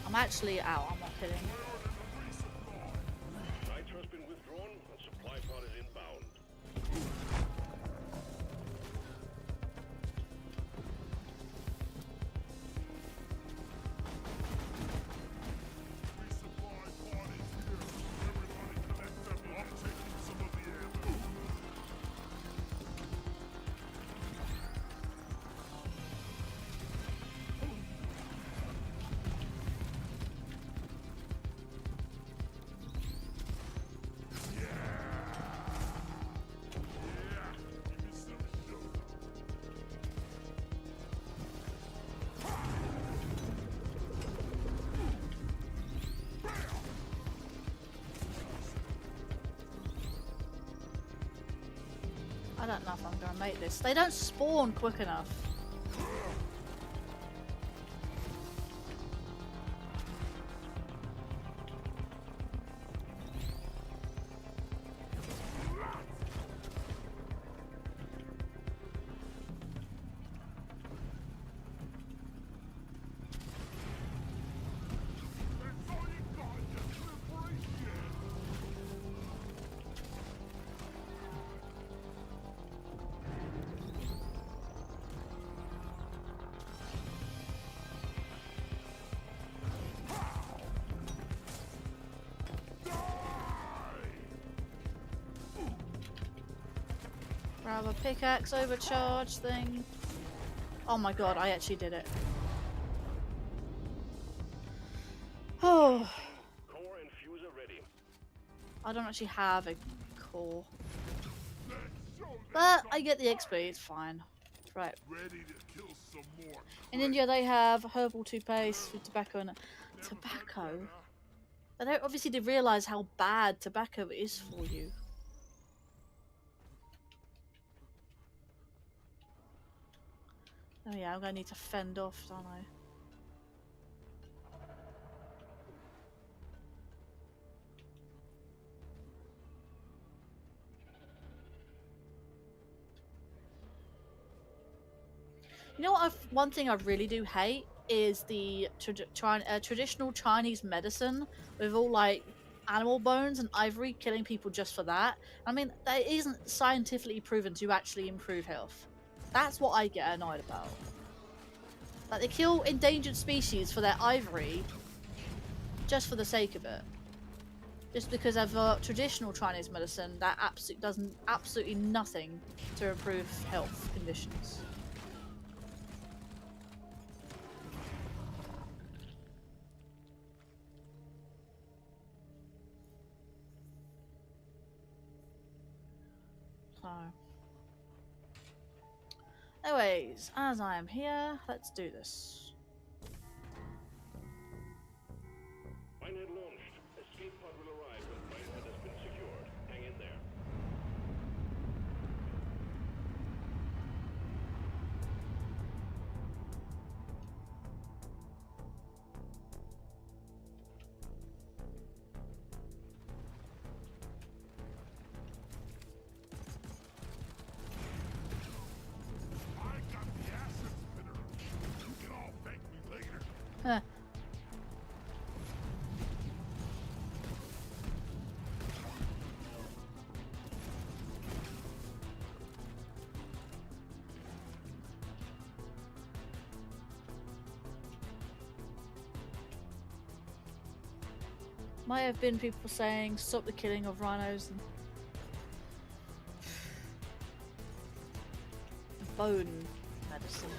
I'm actually out, I'm not kidding. Nitro's been withdrawn and supply pod is inbound. I don't know if I'm gonna make this. They don't spawn quick enough. Grab a pickaxe overcharge thing. Oh my god, I actually did it. Oh, Core and fuser ready. I don't actually have a core. But I get the XP, it's fine. Right. Ready to kill some more. In India they have herbal toothpaste with tobacco in it. Tobacco? They don't obviously did realise how bad tobacco is for you. Oh yeah, I'm gonna need to fend off, don't I? You know what? One thing I really do hate is the traditional Chinese medicine with all like animal bones and ivory, killing people just for that. I mean, that isn't scientifically proven to actually improve health. That's what I get annoyed about. Like, they kill endangered species for their ivory just for the sake of it. Just because of traditional Chinese medicine that does absolutely nothing to improve health conditions. So, anyways, as I am here, let's do this. Minehead launched. Escape pod will arrive when Minehead has been secured. Hang in there. I got the acid spinner. You can all Might have been people saying stop the killing of rhinos and bone medicine.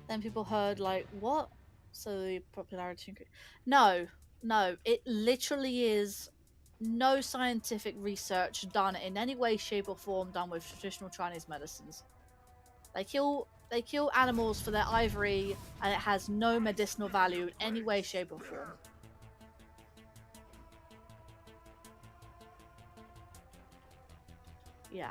Then people heard like, what? So the popularity increased. No, it literally is no scientific research done in any way, shape or form done with traditional Chinese medicines. They kill animals for their ivory and it has no medicinal value in any way, shape or form. Yeah.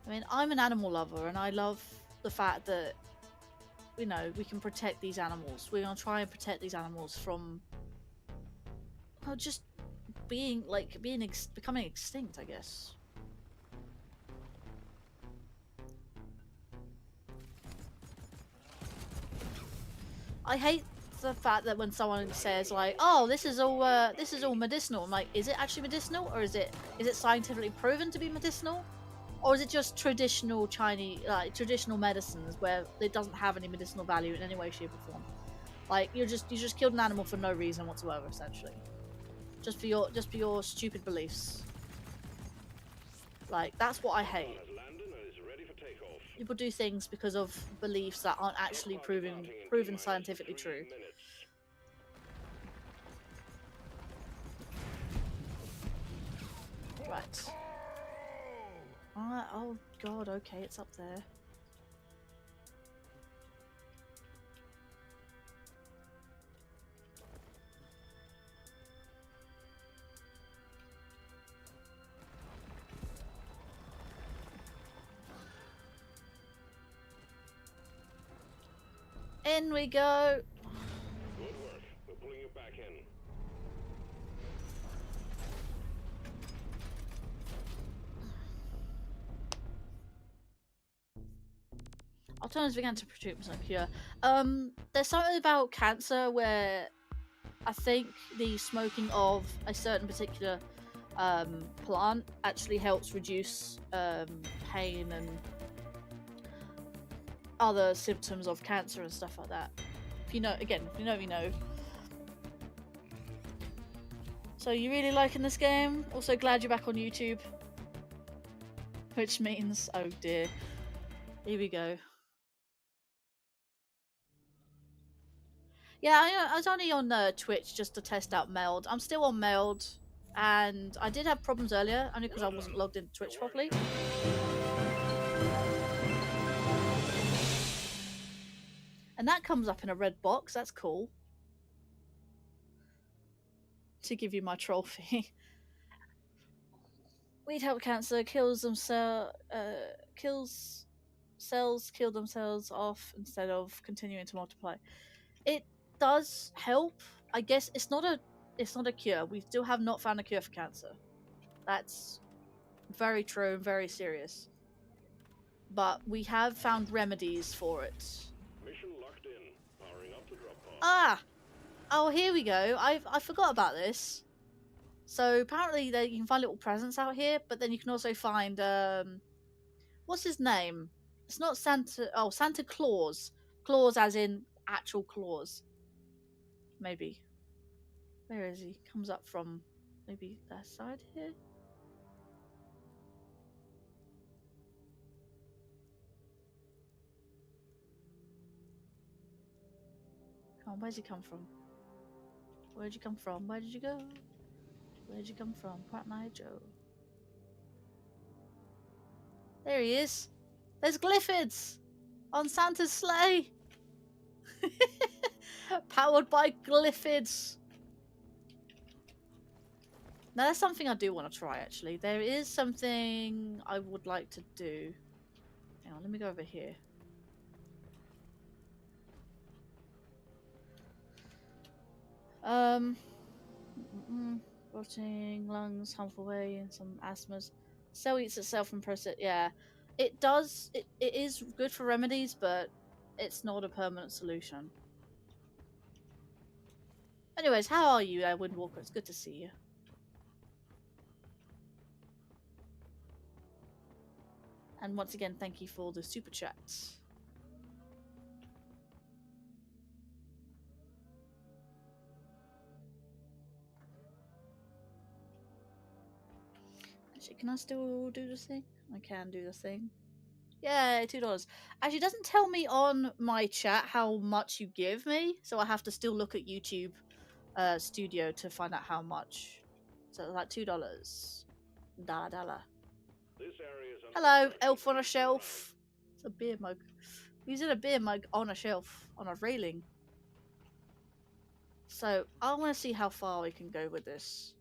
I mean, I'm an animal lover and I love the fact that, you know, we can protect these animals. We're gonna try and protect these animals from, well, just being, like, becoming extinct, I guess. I hate the fact that when someone says like, "Oh, this is all medicinal," I'm like, is it actually medicinal, or is it scientifically proven to be medicinal, or is it just traditional Chinese, like traditional medicines where it doesn't have any medicinal value in any way, shape, or form? Like you just killed an animal for no reason whatsoever, essentially, just for your stupid beliefs. Like that's what I hate. People do things because of beliefs that aren't actually proven scientifically true. Right. Oh god, okay, it's up there. In we go. Good work. We're pulling you back in. Alternatives began to produce a cure. There's something about cancer where I think the smoking of a certain particular plant actually helps reduce pain and other symptoms of cancer and stuff like that. If you know, again, if you know, you know. So you really liking this game? Also glad you're back on YouTube. Which means, oh dear. Here we go. Yeah, I was only on Twitch just to test out Meld. I'm still on Meld, and I did have problems earlier, only because I wasn't logged into Twitch properly. And that comes up in a red box, that's cool. To give you my trophy. Weed help cancer, kills themselves, cells kill themselves off instead of continuing to multiply. It does help. I guess it's not a cure. We still have not found a cure for cancer. That's very true and very serious. But we have found remedies for it. Mission locked in. Powering up the drop pod. Ah! Oh, here we go. I forgot about this. So apparently you can find little presents out here, but then you can also find what's his name? It's not Santa. Oh, Santa Claus. Claus as in actual claws. Maybe. Where is he? Comes up from maybe that side here. Come on, where's he come from? Where'd you come from? Where did you go? Where'd you come from? Pratney Eye Joe. There he is. There's Glyphids on Santa's sleigh. Powered by Glyphids. Now that's something I do want to try actually. There is something I would like to do. Hang on, let me go over here. Rotting lungs, harmful way, and some asthmas. Cell eats itself and process. Yeah, it does. It is good for remedies, but it's not a permanent solution. Anyways, how are you, Windwalker? It's good to see you. And once again, thank you for the super chat. Actually, can I still do this thing? I can do the thing. Yay, $2. Actually, it doesn't tell me on my chat how much you give me, so I have to still look at YouTube Studio to find out how much. So like $2. $1. This area is under Hello, construction. elf on a shelf. It's a beer mug. Using a beer mug on a shelf, on a railing. So I want to see how far we can go with this.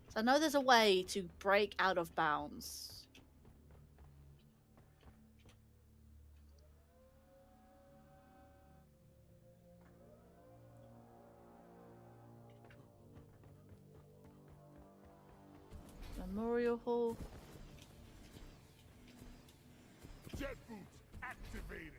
So I know there's a way to break out of bounds. Memorial Hall. Jet boots activated.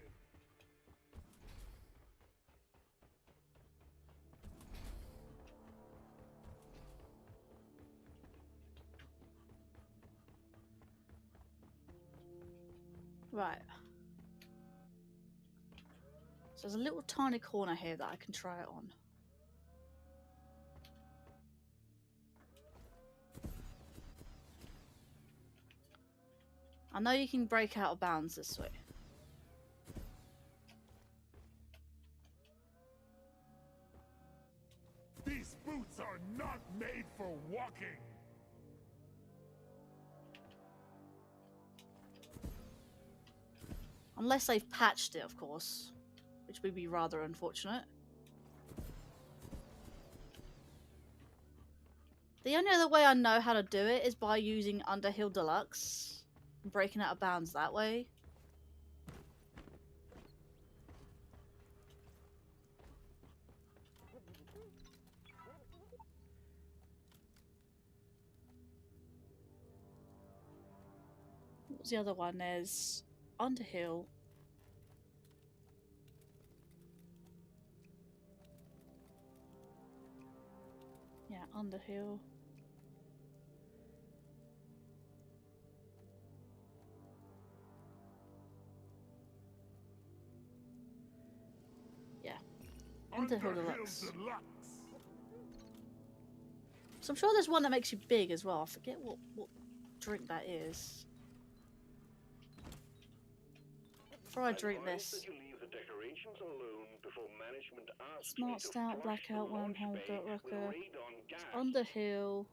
Right. So there's a little tiny corner here that I can try it on. I know you can break out of bounds this way. These boots are not made for walking. Unless they've patched it, of course. Which would be rather unfortunate. The only other way I know how to do it is by using Underhill Deluxe. And breaking out of bounds that way. What was the other one? There's Underhill. Yeah, Underhill. Yeah. Underhill Deluxe. Deluxe. So I'm sure there's one that makes you big as well. I forget what drink that is. Before I drink Advise this. that you leave the decorations alone before management asks Smart me to Stout, flush Blackout, the launch Wormhole, bay Dirt with Rocker, radon gas. Underhill.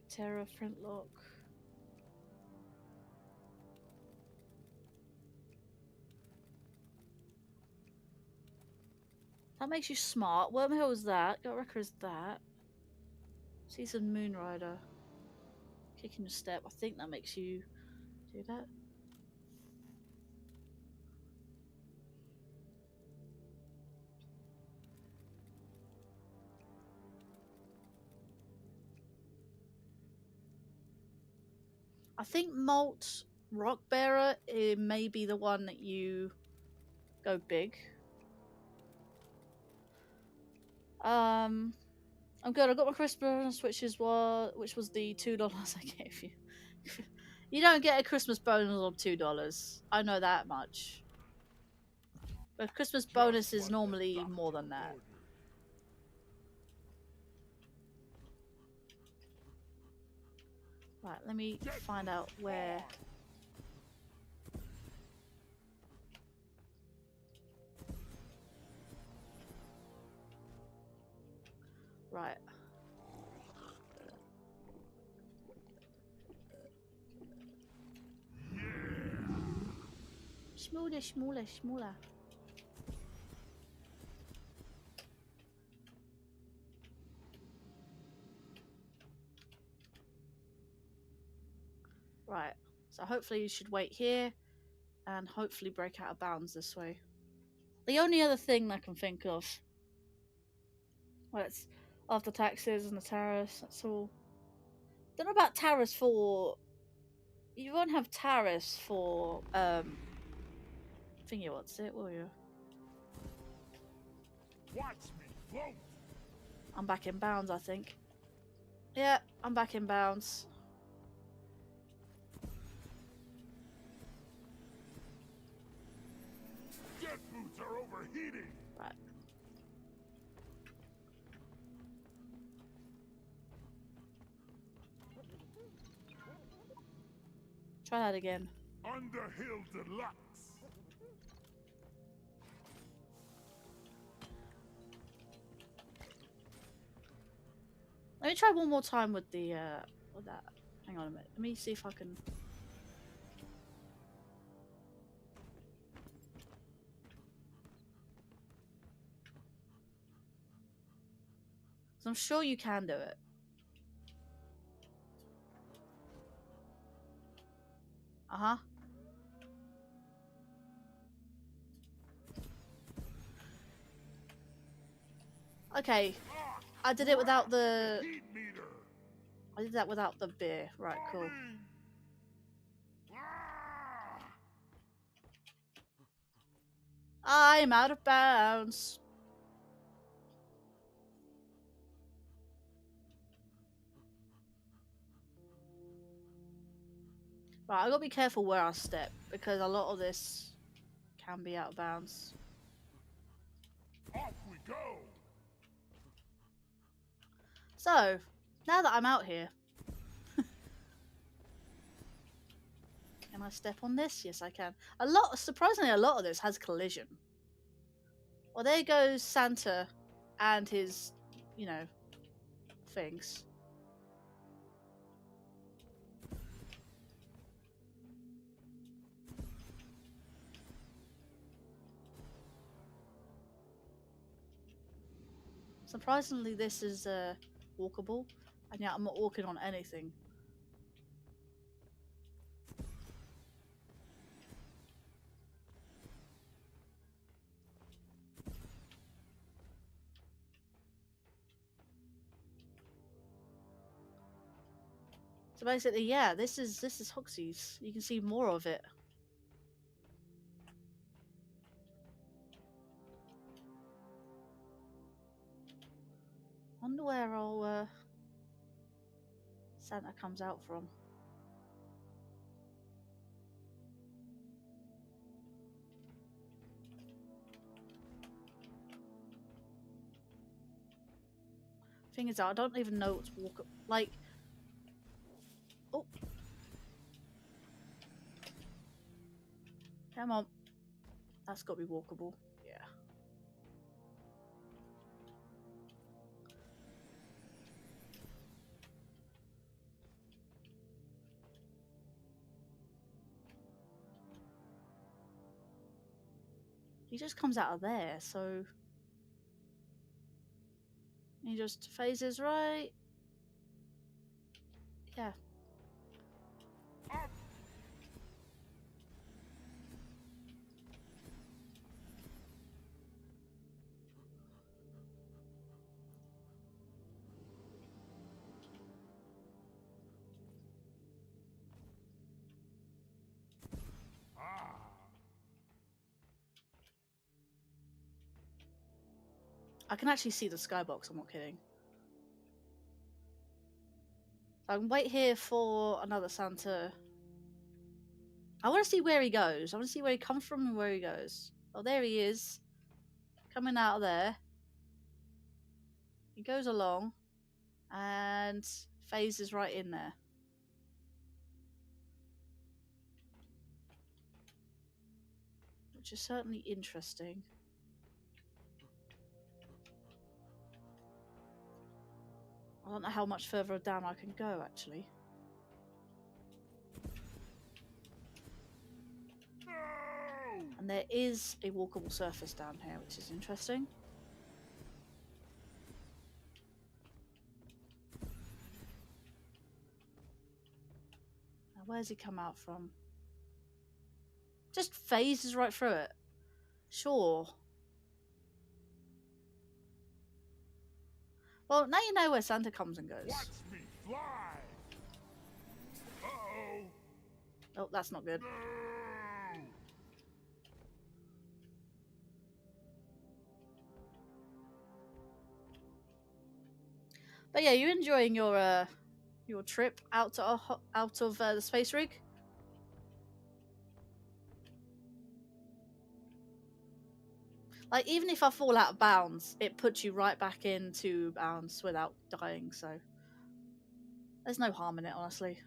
Terra, Flintlock. That makes you smart. Wormhole is that. Dirt Rocker is that. Seasoned Moonrider. Kicking the step. I think that makes you do that. I think Malt Rock Bearer may be the one that you go big. I'm good. I got my Christmas, which was the $2 I gave you. You don't get a Christmas bonus of $2. I know that much. But Christmas bonus is normally more than that. Right, let me find out where. Right. Smaller, smaller, smaller. Right. So hopefully you should wait here and hopefully break out of bounds this way. The only other thing I can think of. Well, it's after taxes and the tariffs, that's all. Don't know about tariffs for. You won't have tariffs for thingy, what's it, will you? Watch me float. I'm back in bounds, I think. Yeah, I'm back in bounds. Jet boots are overheating. Right. Try that again. Underhill Deluxe. Let me try one more time with the with that. Hang on a minute. Let me see if I can. So I'm sure you can do it. Uh-huh. Okay. I did it without the... Heat meter. I did that without the beer. Right, cool. Coming. Ah! I'm out of bounds. Right, I gotta be careful where I step, because a lot of this can be out of bounds. Off we go. So, now that I'm out here... Can I step on this? Yes, I can. Surprisingly, a lot of this has collision. Well, there goes Santa and his, you know, things. Surprisingly, this is walkable, and yet I'm not walking on anything. So basically, yeah, this is Hoxie's. You can see more of it. Wonder where all Santa comes out from. Thing is, I don't even know what's like. Oh, come on, that's got to be walkable. Yeah. He just comes out of there, so he just phases right. Yeah. Up. Ah. I can actually see the skybox, I'm not kidding. So I can wait here for another Santa. I want to see where he goes. I want to see where he comes from and where he goes. Oh, there he is. Coming out of there. He goes along and phases right in there. Which is certainly interesting. I don't know how much further down I can go, actually. No. And there is a walkable surface down here, which is interesting. Now, where's he come out from? Just phases right through it. Sure. Well, now you know where Santa comes and goes. Watch me fly. Uh-oh. Oh, that's not good. No. Oh yeah, you enjoying your trip out of the space rig? Like, even if I fall out of bounds, it puts you right back into bounds without dying, so there's no harm in it, honestly.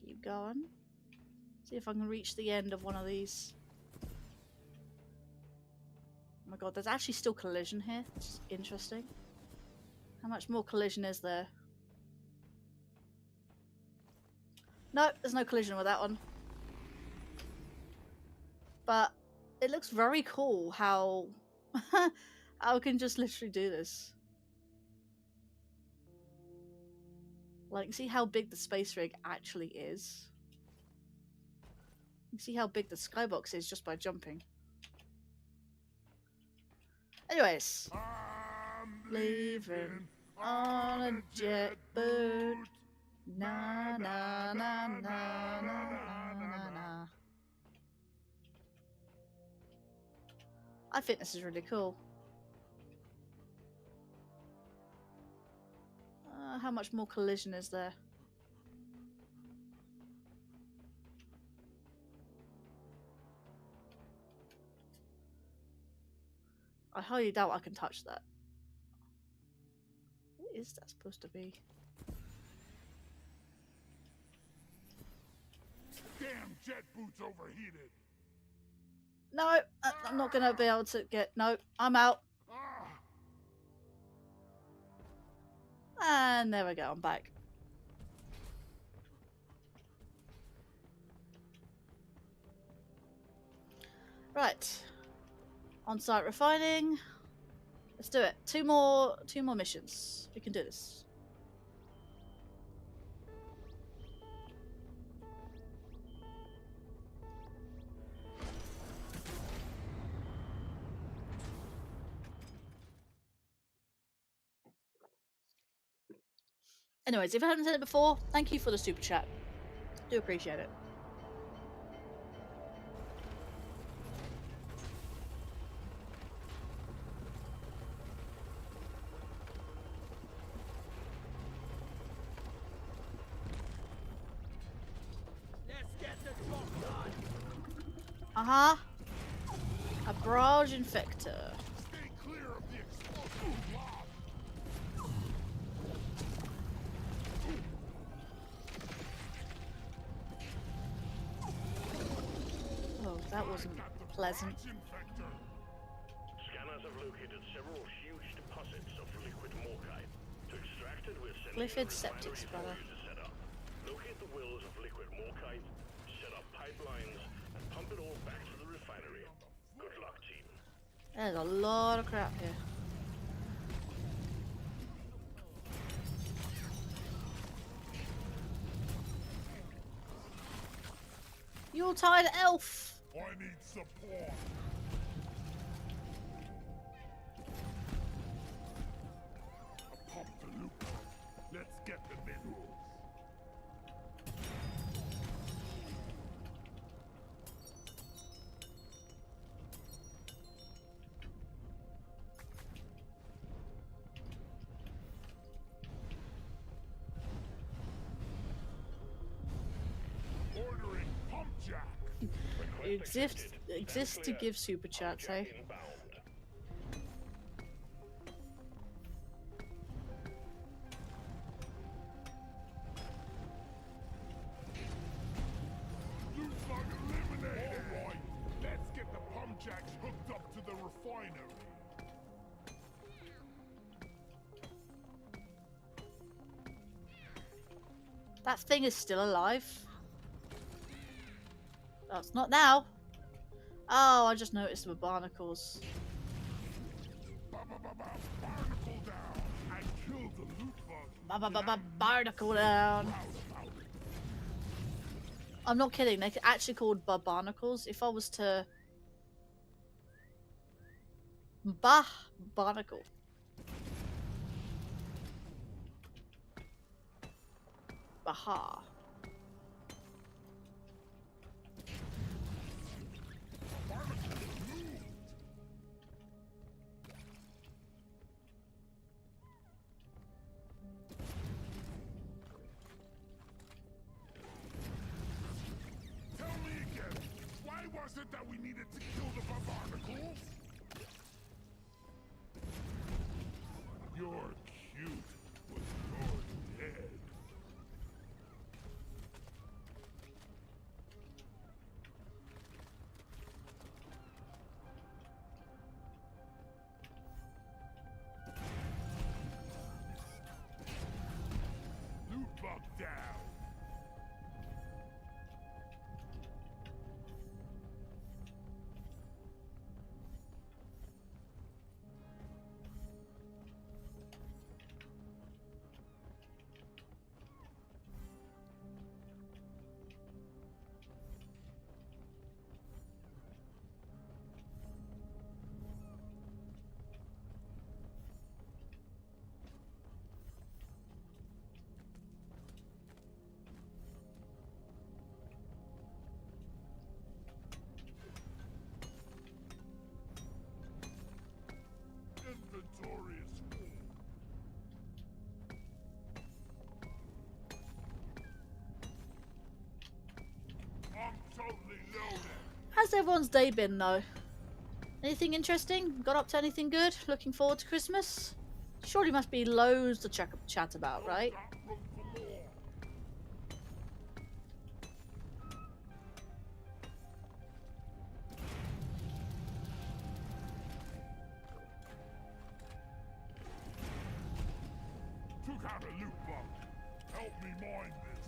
Keep going. See if I can reach the end of one of these. Oh my god, there's actually still collision here. It's interesting. How much more collision is there? No, there's no collision with that one. But it looks very cool how how I can just literally do this. Like, see how big the space rig actually is? You see how big the skybox is just by jumping. Anyways. Leaving on a jet boat. Na na na na na na na. I think this is really cool. How much more collision is there? I highly doubt I can touch that. What is that supposed to be? Damn jet boots overheated. No, I'm not gonna be able to get. No, I'm out. And there we go, I'm back. Right. On-site refining. Let's do it. Two more missions. We can do this. Anyways, if I haven't said it before, thank you for the super chat. Do appreciate it. Uh-huh. A barrage infector. Stay clear of the explosive blob. Oh, that wasn't pleasant. Scanners have located several huge deposits of liquid morkite. To extract it, we're sending Glyphid septic spreader. to set up. Locate the wells of liquid morkite, set up pipelines, and pump it all back to the refinery. Good luck, team. There's a lot of crap here. Yuletide elf! I need support. A pump to loop. Let's get the minerals. Ordering pump jack. Exists to give super chats, eh? Inbound. Loot log eliminated. All right, let's get the pump jacks hooked up to the refinery. That thing is still alive. Oh, it's not now. Oh, I just noticed the barnacles. Barnacle down! I killed the loot bug. Barnacle down. Proud about it. I'm not kidding. They're actually called barnacles. If I was to barnacle. Baha. Tell me again, why was it that we needed to kill the barnacles? You're cute, but you're dead. Loot bug down. Inventory is full. I'm totally loaded. How's everyone's day been though? Anything interesting? Got up to anything good? Looking forward to Christmas? Surely must be loads to chat about, right? Got room for more. Took out a loot bug. Help me mine this.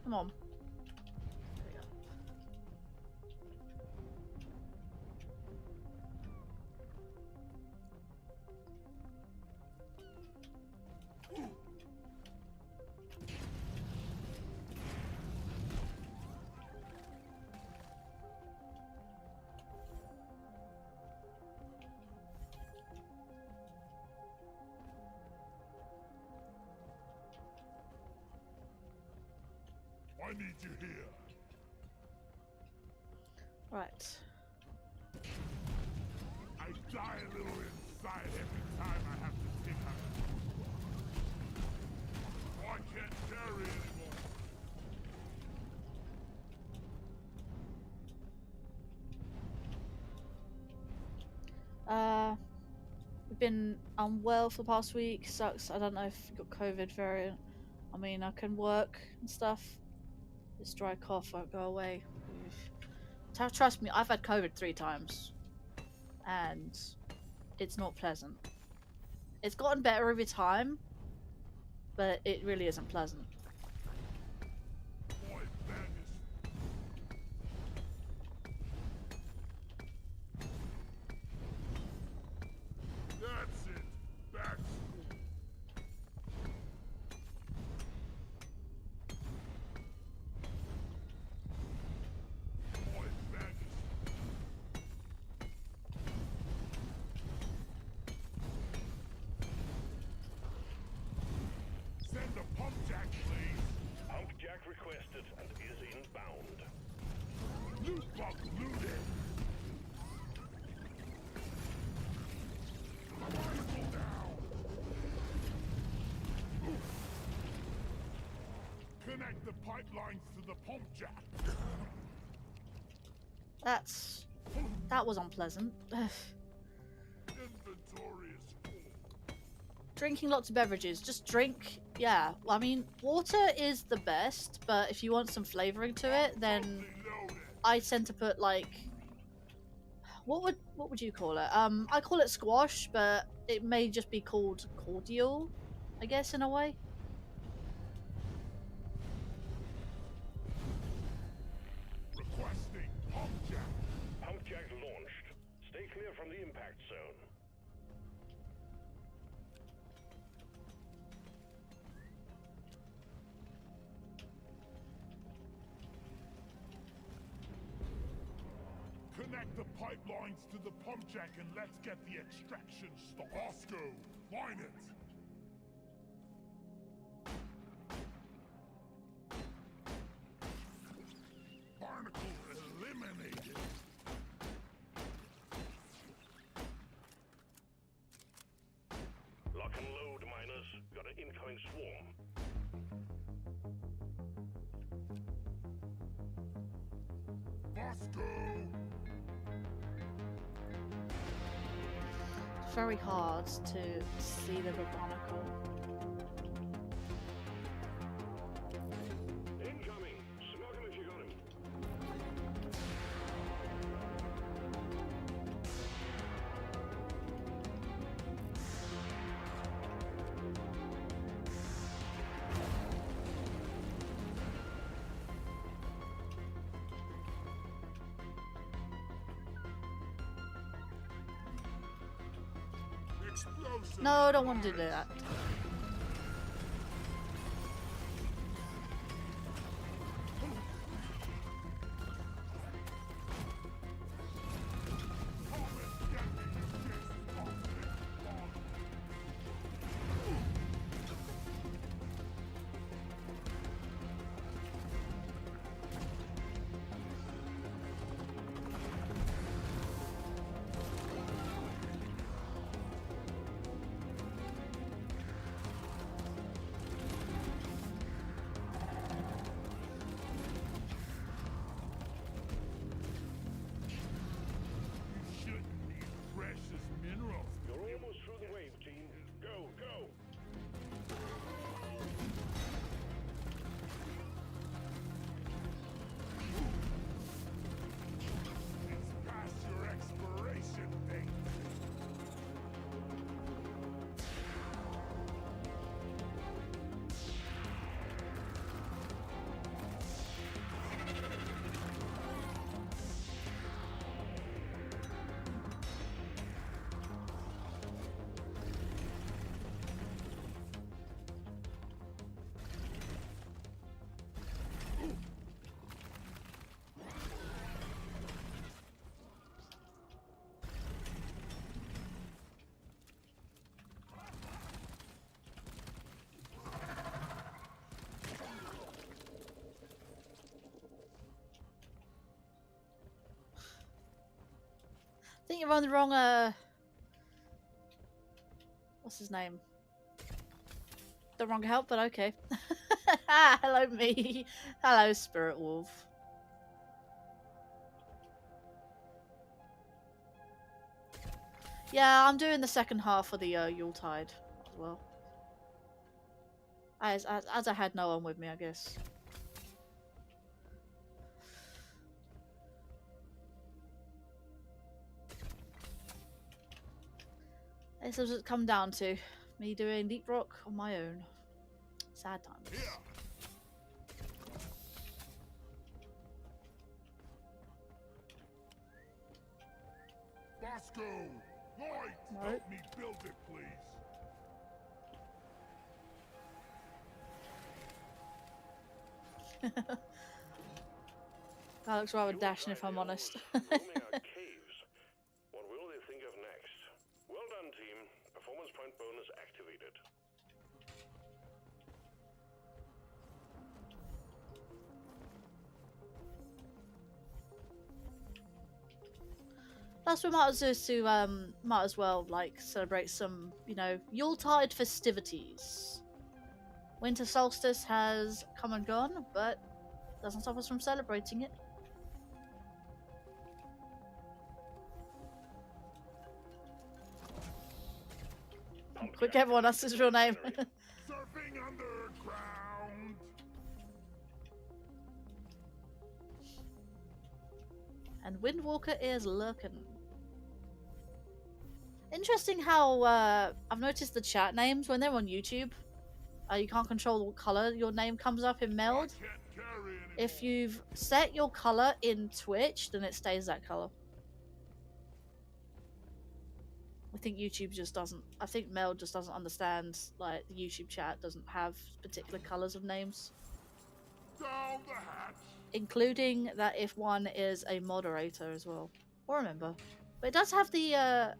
Come on. I need you here. Right. I die a little inside every time I have to take out a loot bug. I can't carry anymore. We've been unwell for the past week. Sucks. I don't know if you got COVID variant. I mean, I can work and stuff. This dry cough won't go away. Trust me, I've had COVID 3 times. And it's not pleasant. It's gotten better over time, but it really isn't pleasant. Boy, madness. That's it. Back school. Boy, madness. Send a pump jack, please. Pump jack requested and is inbound. Loot bug looted. Rifle down. Connect the pipelines to the pump jack. That was unpleasant. Inventory is full. Drinking lots of beverages. Just drink. Yeah. I mean, water is the best, but if you want some flavoring to it, then Totally loaded. I tend to put like what would you call it? I call it squash, but it may just be called cordial, I guess, in a way. from the impact zone. Connect the pipelines to the pump jack and let's get the extraction stop. Bosco, line it. Barnacle eliminated. Lock and load, miners. Got an incoming swarm. Bosco! It's very hard to see the barnacle. Incoming! Smoke him if you got him. Explosive! No, I don't want to do that. I think you're on the wrong, what's his name? The wrong help, but okay. Hello, me. Hello, Spirit Wolf. Yeah, I'm doing the second half of the Yuletide as well. As I had no one with me, I guess. This has come down to me doing Deep Rock on my own. Sad times. Yeah. Bosco! Lloyd! No. Help me build it, please. That looks rather dashing, if I'm honest. Roaming our caves. What will they think of next? Well done, team. Performance point bonus activated. Plus, we might as well like celebrate some, you know, Yuletide festivities. Winter solstice has come and gone, but doesn't stop us from celebrating it. Quick, everyone, that's his real name. Surfing underground! And Windwalker is lurking. Interesting how I've noticed the chat names when they're on YouTube. You can't control what color your name comes up in Meld. I can't carry anymore. If you've set your color in Twitch, then it stays that color. I think YouTube just doesn't. I think Mel just doesn't understand. Like the YouTube chat doesn't have particular colors of names, Down the hatch. including that if one is a moderator as well or a member. But it does have the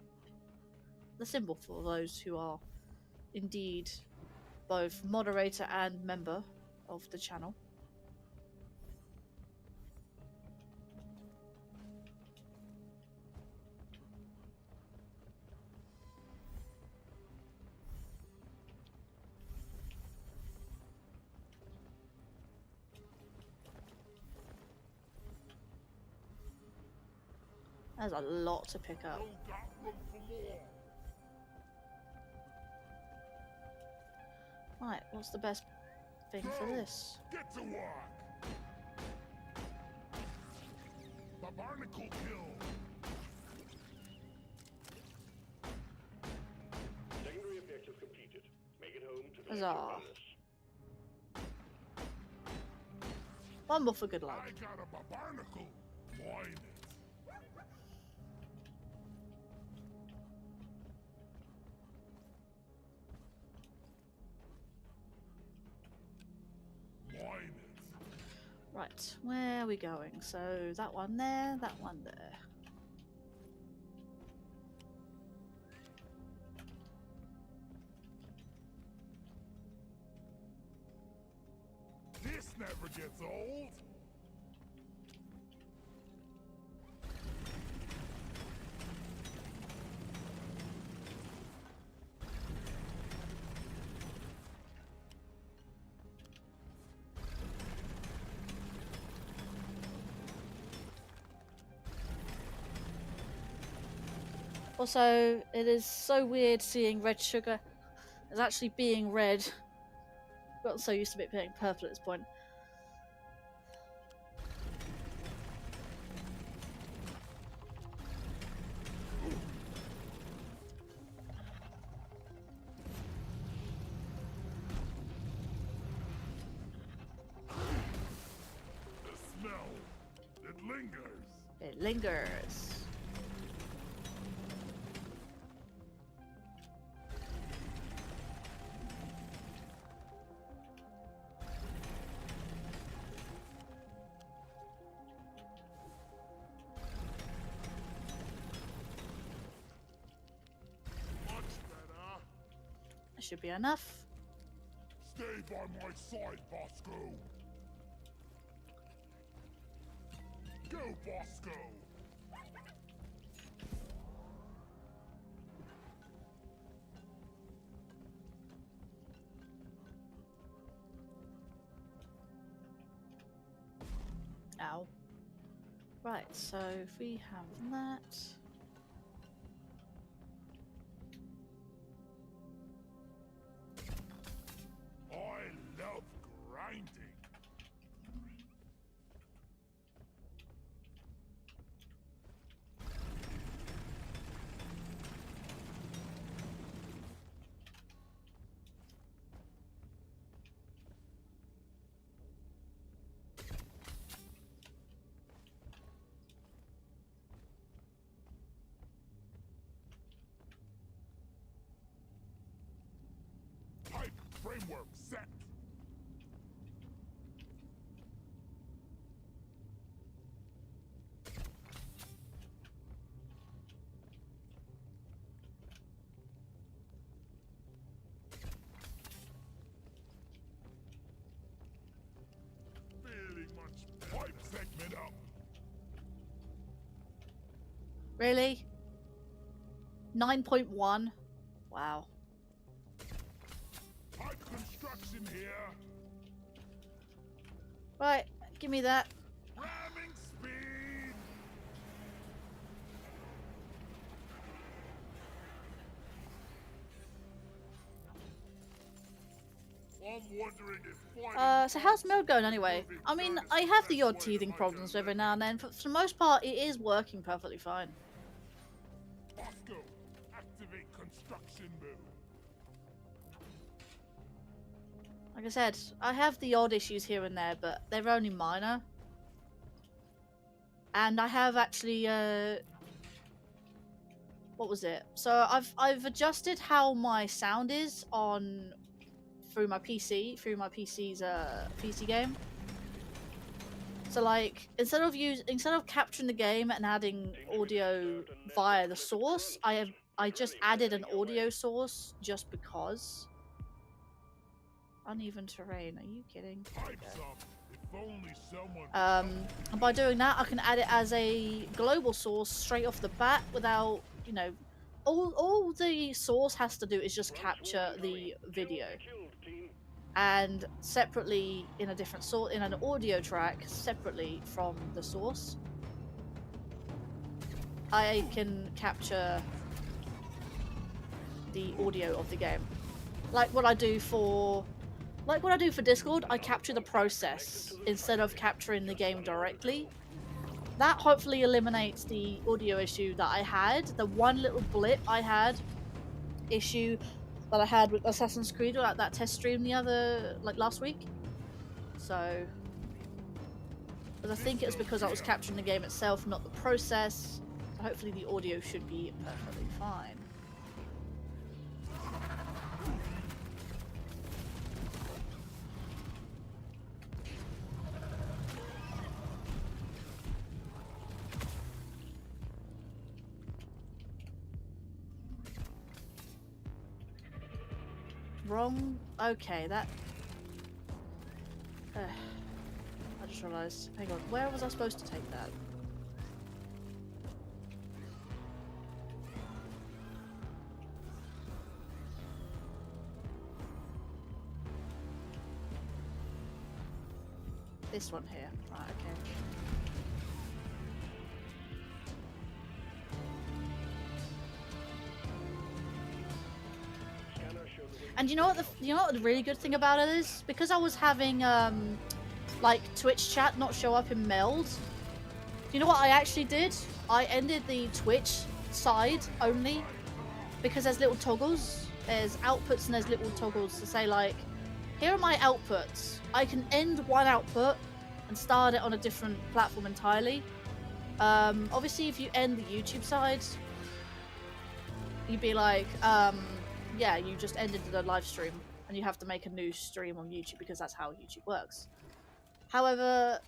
symbol for those who are indeed both moderator and member of the channel. There's a lot to pick up. Still got room for more. Right, what's the best thing for this? Get to work. The barnacle kill. Secondary objective completed. Make it home to the Huzzah. bonus. One more for good luck. I got a barnacle. Mine it. Mine it. Right, where are we going? So that one there, that one there. This never gets old. Also, it is so weird seeing red sugar as actually being red. I've gotten so used to it being purple at this point. The smell. It lingers. It lingers. Much better. That should be enough. Stay by my side, Bosco. Go, Bosco. Ow. Right, so if we have that. I love grinding. Pipe framework set. Feeling much better. Pipe segment up. Really? 9.1? Wow. Pipe construction here. Right, give me that. Ramming speed. I'm wondering if So how's Mel going anyway? I mean, I have the odd teething problems every now and then, but for the most part, it is working perfectly fine. Bosco, activate construction mode. Like I said, I have the odd issues here and there, but they're only minor. And I have actually, what what was it? So I've adjusted how my sound is on through my PC's PC game. So like instead of capturing the game and adding audio via the source, I just added an audio source just because. Uneven terrain. Are you kidding? And by doing that, I can add it as a global source straight off the bat without, you know, all the source has to do is just capture the video, and separately in a different source, in an audio track separately from the source, I can capture the audio of the game, like what I do for Discord. I capture the process instead of capturing the game directly. That hopefully eliminates the audio issue that I had, the one little blip I had issue that I had with Assassin's Creed, like that test stream last week. So, but I think it was because I was capturing the game itself, not the process. So hopefully the audio should be perfectly fine. Wrong. Okay, that. I just realised. Hang on, where was I supposed to take that? This one here. Right, okay. And you know what the really good thing about it is? Because I was having like Twitch chat not show up in Meld. You know what I actually did? I ended the Twitch side only because there's little toggles. There's outputs and there's little toggles to say like, here are my outputs. I can end one output and start it on a different platform entirely. Obviously if you end the YouTube side, you'd be like, yeah, you just ended the live stream and you have to make a new stream on YouTube because that's how YouTube works. However,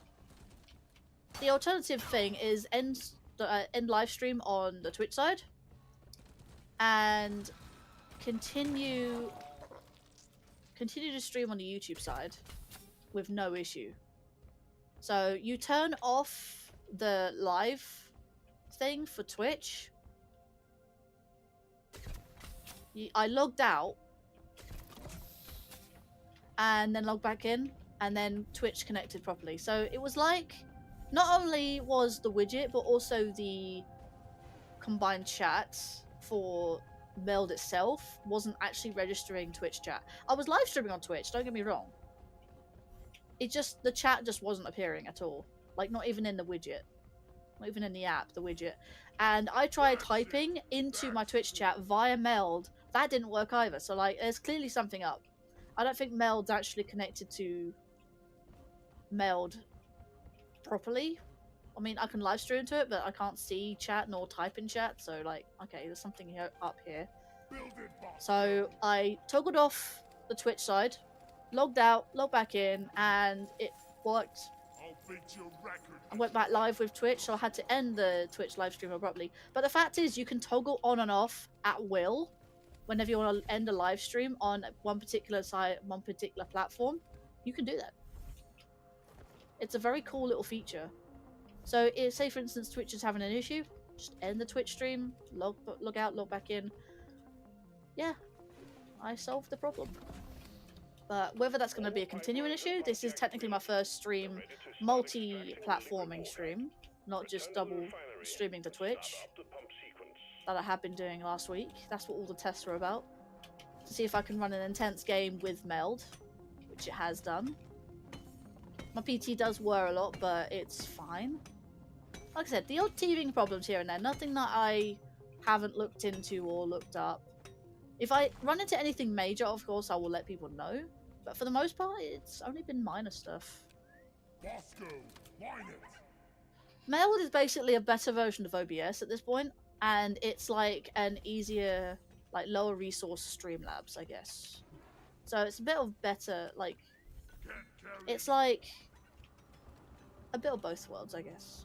the alternative thing is end live stream on the Twitch side and continue to stream on the YouTube side with no issue. So you turn off the live thing for Twitch. I logged out and then logged back in, and then Twitch connected properly. So it was like, not only was the widget, but also the combined chat for Meld itself wasn't actually registering Twitch chat. I was live streaming on Twitch, don't get me wrong. It just, the chat just wasn't appearing at all. Like, not even in the widget. Not even in the app, the widget. And I tried typing into my Twitch chat via Meld. That didn't work either. So, like, there's clearly something up. I don't think Meld's actually connected to Meld properly. I mean, I can live stream to it, but I can't see chat nor type in chat. So, like, okay, there's something here, up here. So, I toggled off the Twitch side, logged out, logged back in, and it worked. I went back live with Twitch, so I had to end the Twitch live stream abruptly. But the fact is, you can toggle on and off at will whenever you want to end a live stream on one particular site, one particular platform. You can do that. It's a very cool little feature. So, say for instance, Twitch is having an issue, just end the Twitch stream, log out, log back in. Yeah, I solved the problem. But whether that's going to be a continuing issue, this is technically my first stream, multi-platforming stream, not just double streaming to Twitch, that I have been doing last week. That's what all the tests were about. To see if I can run an intense game with Meld, which it has done. My PT does whir a lot, but it's fine. Like I said, the odd teething problems here and there, nothing that I haven't looked into or looked up. If I run into anything major, of course, I will let people know. But for the most part, it's only been minor stuff. Meld is basically a better version of OBS at this point. and it's like an easier, like lower resource Streamlabs, I guess. So it's a bit of better, like it's like a bit of both worlds, I guess.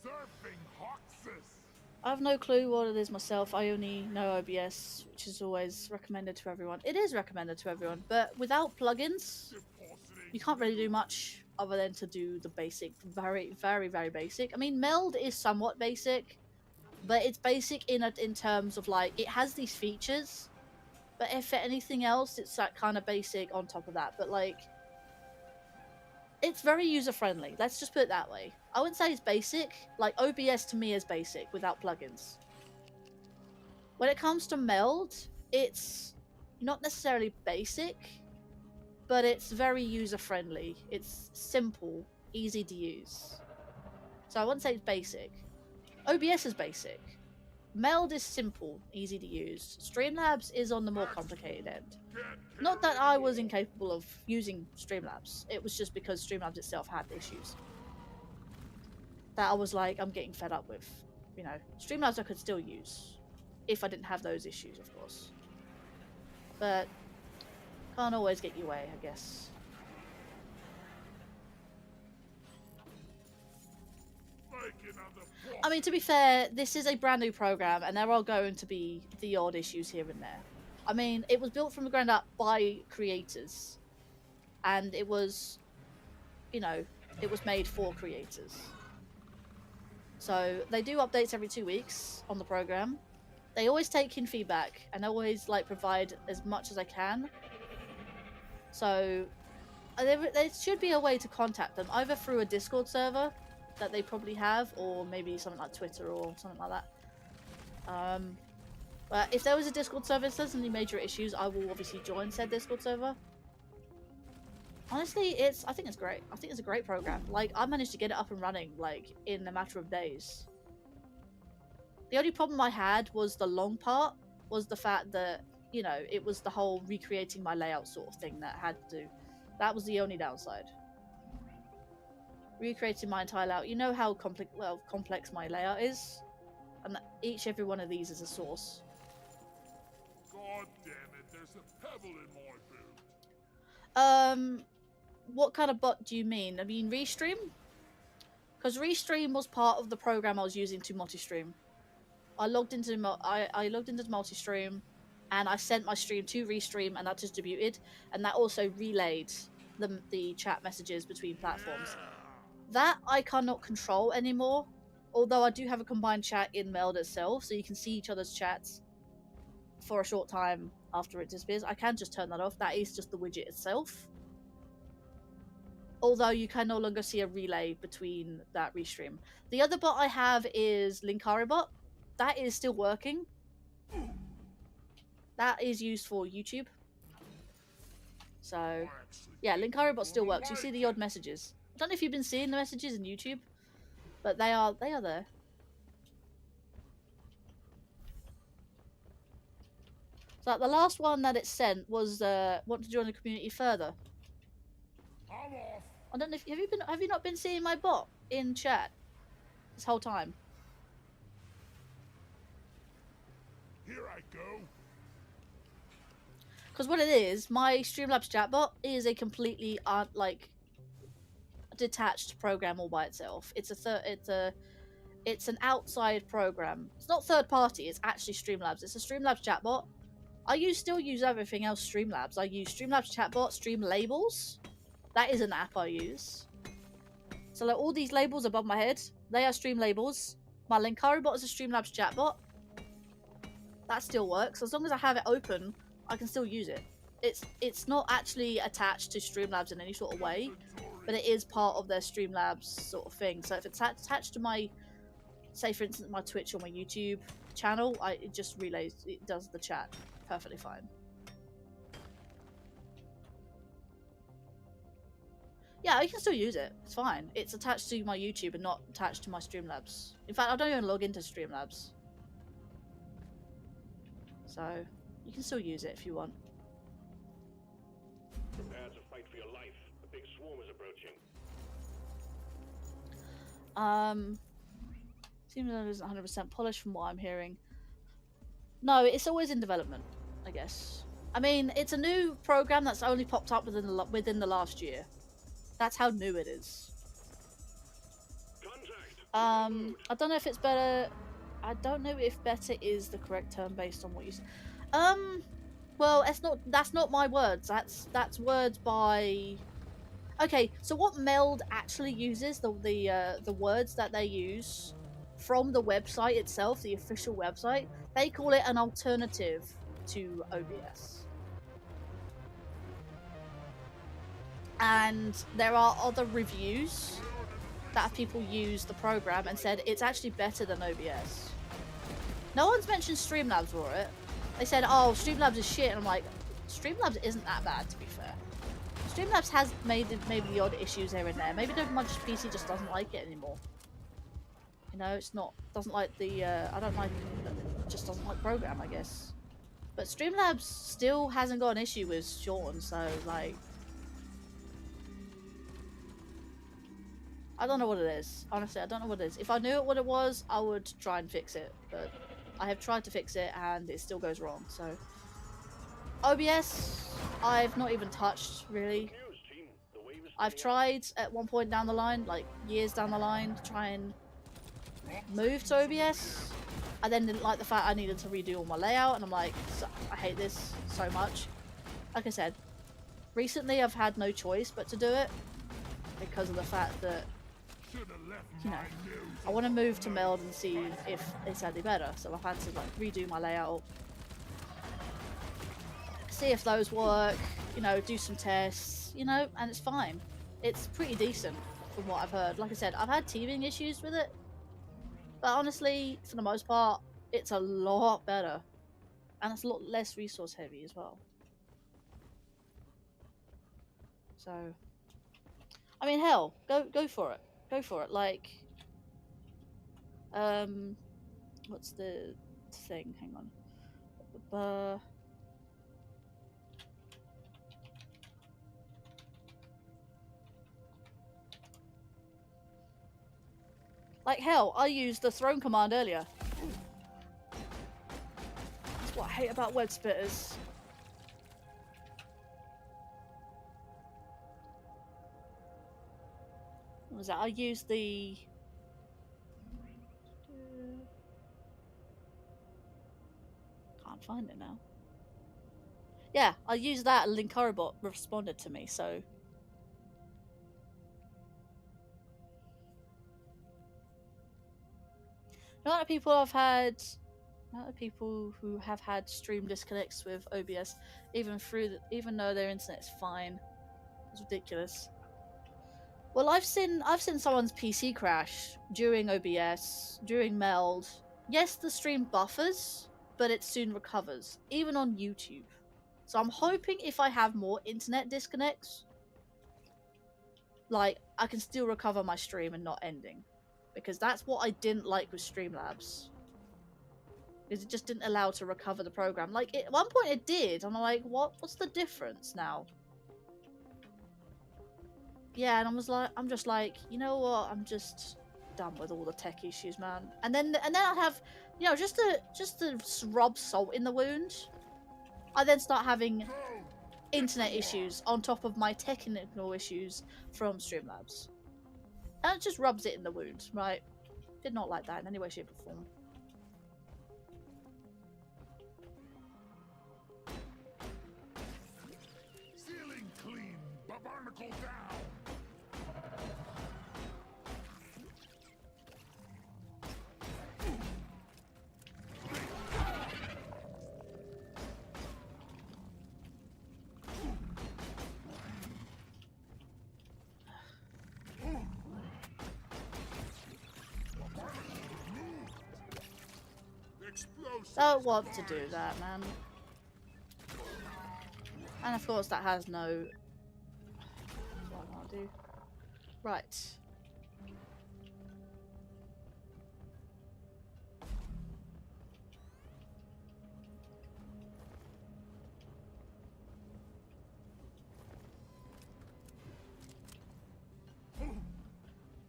Surfing Hoxus. I have no clue what it is myself. I only know OBS, which is always recommended to everyone. It is recommended to everyone, but without plugins, you can't really do much other than to do the basic, very, very, very basic. I mean, Meld is somewhat basic, but it's basic in terms of like it has these features, but if anything else, it's that kind of basic on top of that. But like, it's very user friendly. Let's just put it that way. I wouldn't say it's basic. Like OBS to me is basic without plugins. When it comes to Meld, it's not necessarily basic, but it's very user friendly. It's simple, easy to use. So I wouldn't say it's basic. OBS is basic. Meld is simple, easy to use. Streamlabs is on the more complicated end. Not that I was incapable of using Streamlabs. It was just because Streamlabs itself had issues that I was like, I'm getting fed up with. You know, Streamlabs I could still use if I didn't have those issues, of course. But can't always get your way, I guess. I mean, to be fair, this is a brand new program, and there are going to be the odd issues here and there. I mean, it was built from the ground up by creators, and it was, you know, it was made for creators. So they do updates every 2 weeks on the program. They always take in feedback and always like provide as much as they can. So there should be a way to contact them, either through a Discord server that they probably have, or maybe something like Twitter or something like that. But if there was a Discord server that says any major issues, I will obviously join said Discord server. Honestly, I think it's great. I think it's a great program. Like, I managed to get it up and running, like, in a matter of days. The only problem I had was the long part, was the fact that, you know, it was the whole recreating my layout sort of thing that I had to do. That was the only downside. Recreating my entire layout. You know how complex my layout is? And every one of these is a source. God damn it, there's a pebble in my boot. What kind of bot do you mean? I mean Restream? Because Restream was part of the program I was using to multi-stream. I logged into multi-stream, and I sent my stream to Restream, and that distributed, and that also relayed the chat messages between platforms. That I cannot control anymore, although I do have a combined chat in Meld itself, so you can see each other's chats for a short time after it disappears. I can just turn that off. That is just the widget itself. Although you can no longer see a relay between that Restream. The other bot I have is Linkario bot. That is still working. That is used for YouTube. So, yeah, Linkario bot still works. You see the odd messages. I don't know if you've been seeing the messages in YouTube, but they are there. So like, the last one that it sent was want to join the community further. I'm off. I don't know if have you not been seeing my bot in chat this whole time? Here I go. Because what it is, my Streamlabs chatbot is a completely detached program all by itself. It's an outside program. It's not third party. It's actually Streamlabs. It's a Streamlabs chatbot. I still use everything else Streamlabs. I use Streamlabs chatbot, Stream Labels. That is an app I use. So like all these labels above my head, they are Stream Labels. My Linkario bot is a Streamlabs chatbot. That still works. As long as I have it open, I can still use it. It's not actually attached to Streamlabs in any sort of way, but it is part of their Streamlabs sort of thing. So if it's attached to my, say for instance, my Twitch or my YouTube channel, it just relays, it does the chat perfectly fine. Yeah, you can still use it. It's fine. It's attached to my YouTube and not attached to my Streamlabs. In fact, I don't even log into Streamlabs. So you can still use it if you want. Prepare to fight for your life. A big swarm is approaching. Seems like it isn't 100% polished from what I'm hearing. No, it's always in development, I guess. I mean, it's a new program that's only popped up within the last year. That's how new it is. Contact. I don't know if it's better. I don't know if better is the correct term based on what you said. Well, that's not my words. That's words by. Okay, so what Meld actually uses, the words that they use from the website itself, the official website, they call it an alternative to OBS. And there are other reviews that have people used the program and said it's actually better than OBS. No one's mentioned Streamlabs for it. They said, oh, Streamlabs is shit, and I'm like, Streamlabs isn't that bad, to be fair. Streamlabs has maybe the odd issues here and there. Maybe my PC just doesn't like it anymore. You know, doesn't like the, I don't like, just doesn't like program, I guess. But Streamlabs still hasn't got an issue with Sean, so, like, I don't know what it is. Honestly, I don't know what it is. If I knew what it was, I would try and fix it. But I have tried to fix it, and it still goes wrong, so. OBS, I've not even touched, really. I've tried at one point down the line, like years down the line, to try and move to OBS. I then didn't like the fact I needed to redo all my layout, and I'm like, I hate this so much. Like I said, recently I've had no choice but to do it because of the fact that, you know, I want to move to Meld and see if it's any better. So I've had to like redo my layout, see if those work, you know, do some tests, you know, and it's fine. It's pretty decent from what I've heard. Like I said, I've had teething issues with it, but honestly, for the most part, it's a lot better. And it's a lot less resource heavy as well. So, I mean, hell, go for it. Go for it. Like, what's the thing? Hang on. Like, hell, I used the throne command earlier. That's what I hate about web splitters. What was that? I used the... Can't find it now. Yeah, I used that and Linkario responded to me, so... A lot of people have had... A lot of people who have had stream disconnects with OBS, even though their internet's fine. It's ridiculous. Well, I've seen someone's PC crash during OBS, during Meld. Yes, the stream buffers, but it soon recovers, even on YouTube. So I'm hoping if I have more internet disconnects, like, I can still recover my stream and not ending. Because that's what I didn't like with Streamlabs. Because it just didn't allow to recover the program. Like, at one point it did, and I'm like, what's the difference now? Yeah, and I'm just like, you know what? I'm just done with all the tech issues, man. And then I have, you know, just to rub salt in the wound, I then start having internet issues on top of my technical issues from Streamlabs. And it just rubs it in the wound, right? Did not like that in any way, shape, or form. Ceiling clean, barnacle down. Don't want to do that, man. And of course that has no... That's what I want to do. Right.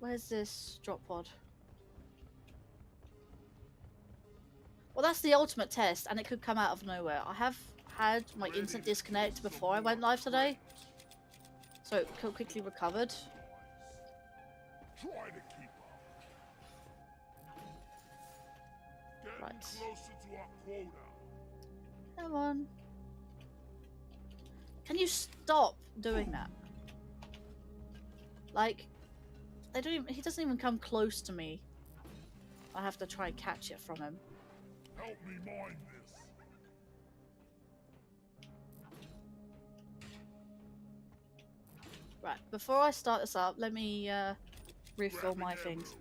Where's this drop pod? Well, that's the ultimate test, and it could come out of nowhere. I have had my instant disconnect before I went live today, so it quickly recovered. Try to keep up. Getting Right. closer to our quota. Come on. Can you stop doing that? Like, they don't even, he doesn't even come close to me. I have to try and catch it from him. Help me mind this. Right, before I start this up, let me refill my things.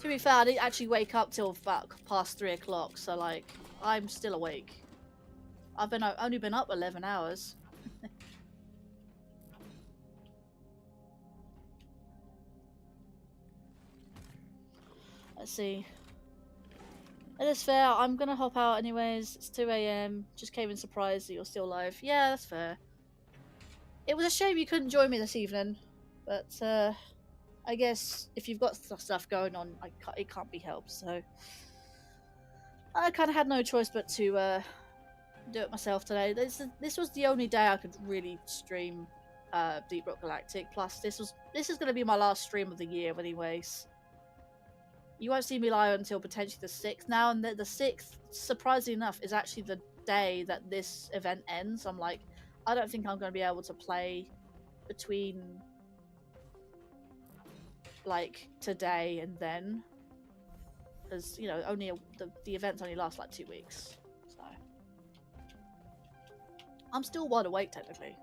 To be fair, I didn't actually wake up till about past 3 o'clock, so like, I'm still awake. I've only been up 11 hours. Let's see. It is fair. I'm gonna hop out anyways. It's 2 AM. Just came in surprised that you're still live. Yeah, that's fair. It was a shame you couldn't join me this evening, but I guess if you've got stuff going on, it can't be helped. So I kind of had no choice but to do it myself today. This was the only day I could really stream Deep Rock Galactic. Plus, this is going to be my last stream of the year, anyways. You won't see me live until potentially the 6th now, and the 6th, surprisingly enough, is actually the day that this event ends. I'm like, I don't think I'm going to be able to play between like today and then, because you know, the events only last like 2 weeks, so I'm still wide awake technically.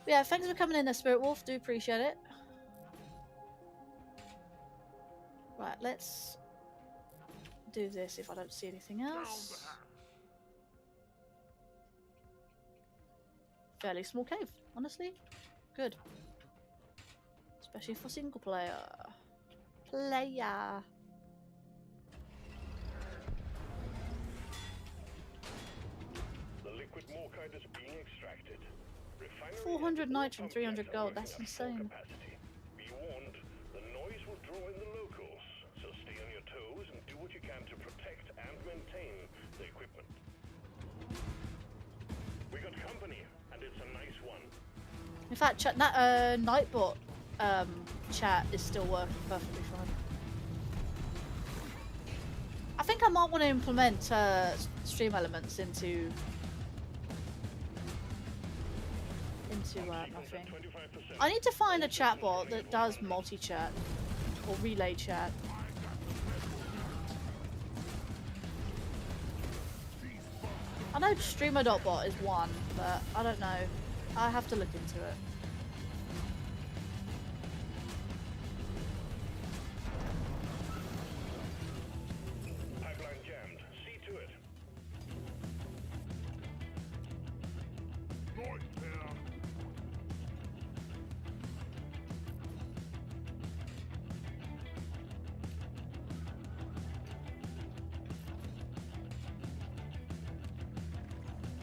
But yeah, thanks for coming in there, Spirit Wolf. Do appreciate it. Right, let's do this if I don't see anything else. Fairly small cave, honestly. Good. Especially for single player. The liquid morkite is being extracted. 400 nitro and 300 gold, that's insane. Be warned, the noise will draw in the locals, so stay on your toes and do what you can to protect and maintain the equipment. We got company, and it's a nice one. In fact, Nightbot chat is still working perfectly fine. I think I might want to implement stream elements into my thing. I need to find a chatbot that does multi-chat or relay chat. I know streamer.bot is one, but I don't know. I have to look into it. Pipeline jammed. See to it. Right there.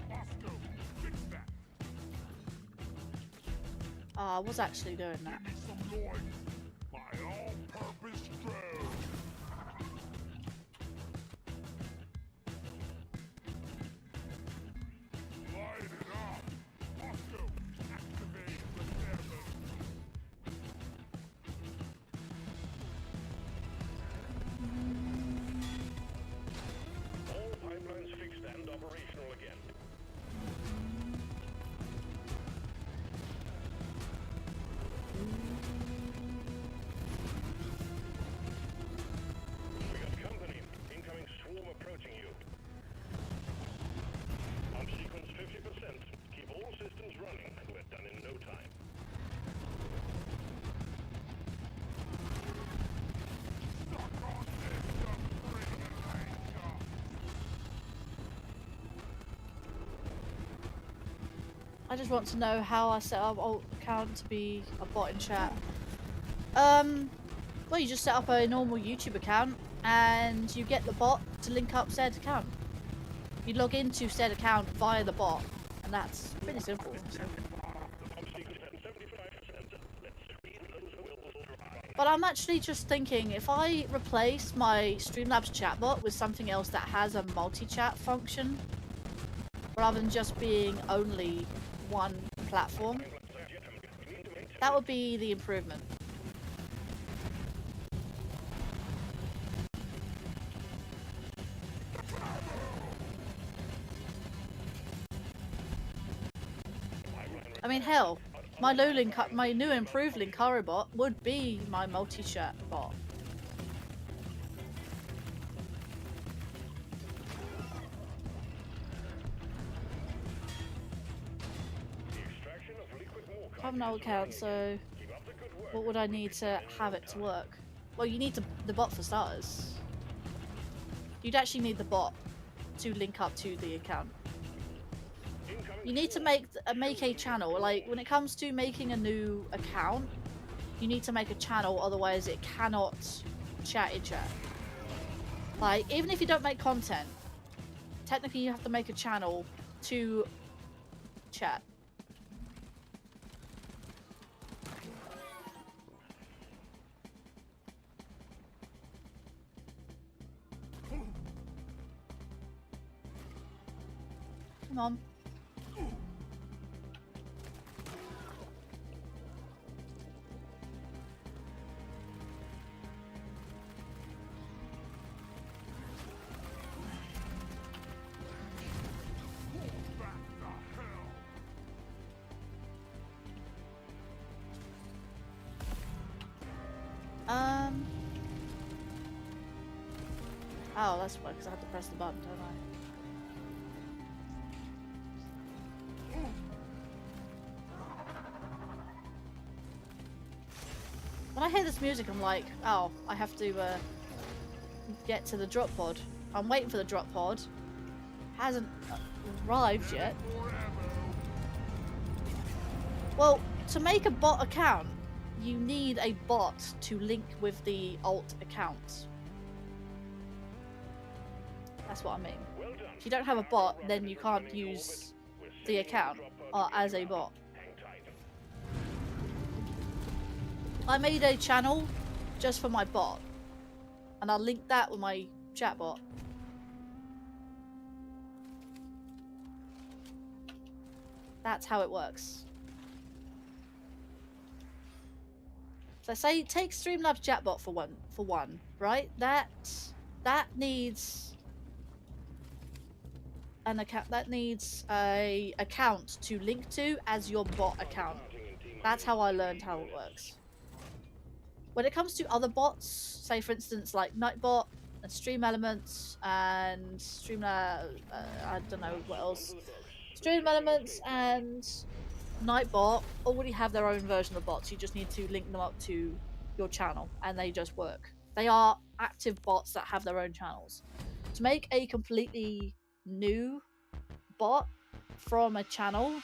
Bosco, fix that. I was actually doing that. Give me some noise. My all-purpose drone. Light it up. Bosco, activate the nether. All pipelines fixed and operational again. We got company. Incoming swarm approaching you. Pump sequence 50%. Keep all systems running. We're done in no time. Stuck on this, just bring it later. I just want to know how I set up alt account to be a bot in chat. Well, you just set up a normal YouTube account and you get the bot to link up said account. You log into said account via the bot And that's pretty simple. So. But I'm actually just thinking, if I replace my Streamlabs chatbot with something else that has a multi-chat function, rather than just being only one platform, that would be the improvement. I mean, hell, my new improved Linkario bot would be my multi-chat bot. I have no account, so what would I need to have it to work? Well, you need the bot for starters. You'd actually need the bot to link up to the account. You need to make a channel. Like, when it comes to making a new account, you need to make a channel, otherwise it cannot chat in chat. Like, even if you don't make content, technically you have to make a channel to chat. Come on. Oh, that's why, because I had to press the button, don't I? When I hear this music, I'm like, oh, I have to get to the drop pod. I'm waiting for the drop pod. Hasn't arrived yet. Well, to make a bot account, you need a bot to link with the alt account. That's what I mean. If you don't have a bot, then you can't use the account as a bot. I made a channel just for my bot, and I'll link that with my chatbot. That's how it works. So say take Streamlabs chatbot for one, right? That needs an account. That needs a account to link to as your bot account. That's how I learned how it works. When it comes to other bots, say for instance like Nightbot and Stream Elements and I don't know what else. Stream Elements and Nightbot already have their own version of bots. You just need to link them up to your channel and they just work. They are active bots that have their own channels. To make a completely new bot from a channel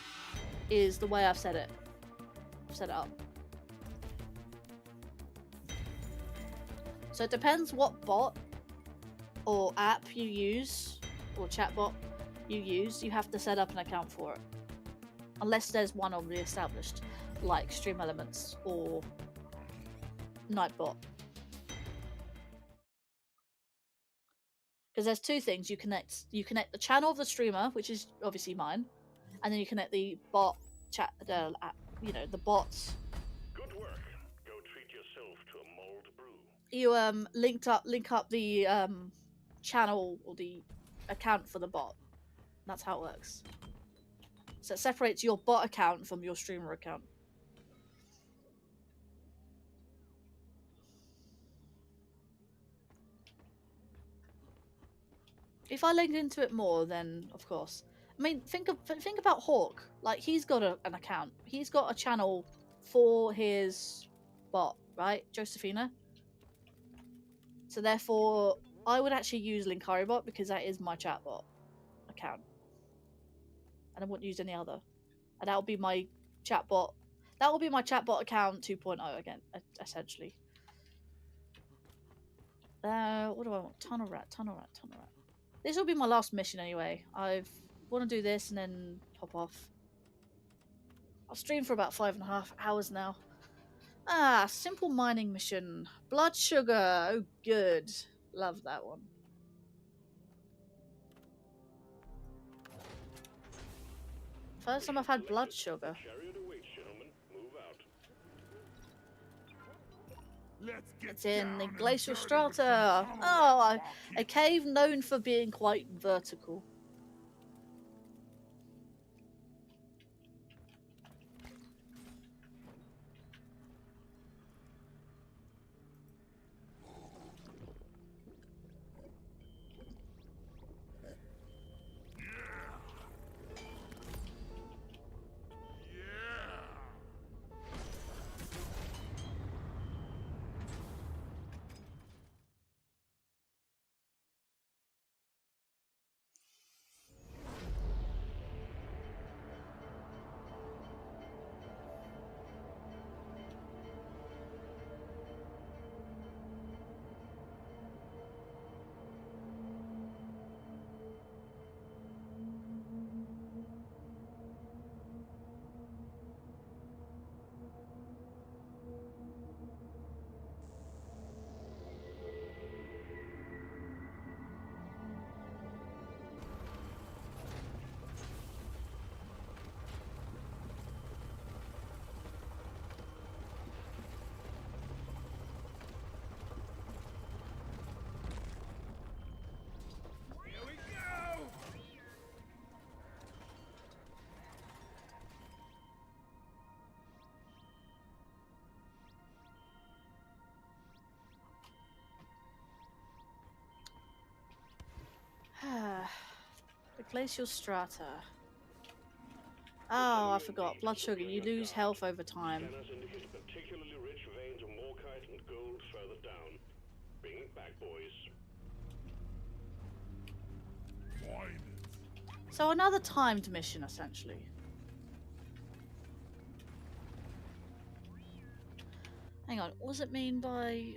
is the way I've set it up. So it depends what bot or app you use or chatbot you use. You have to set up an account for it. Unless there's one already established, like Stream Elements or Nightbot. Because there's two things you connect. You connect the channel of the streamer, which is obviously mine, and then you connect the bot chat, the bots. Good work. Go treat yourself to a mulled brew. You link up the channel or the account for the bot. That's how it works. So it separates your bot account from your streamer account. If I linked into it more, then of course. I mean, think about Hawk. Like, he's got an account. He's got a channel for his bot, right? Josephina. So therefore, I would actually use Linkario bot because that is my chatbot account. And I wouldn't use any other. And that will be my chatbot. That will be my chatbot account 2.0 again, essentially. What do I want? Tunnel rat. This will be my last mission anyway. want to do this and then pop off. I've streamed for about 5.5 hours now. Ah, simple mining mission. Blood sugar. Oh, good. Love that one. First time I've had blood sugar. Chariot awaits, gentlemen. Move out. Let's get It's in down the and glacial dirty with strata. some Oh, tunnel a cave known for being quite vertical. The glacial strata. Oh, I forgot. Blood sugar. You lose health over time. Scanners indicate particularly rich veins of morkite and gold further down. Bring it back, boys. So another timed mission, essentially. Hang on. What does it mean by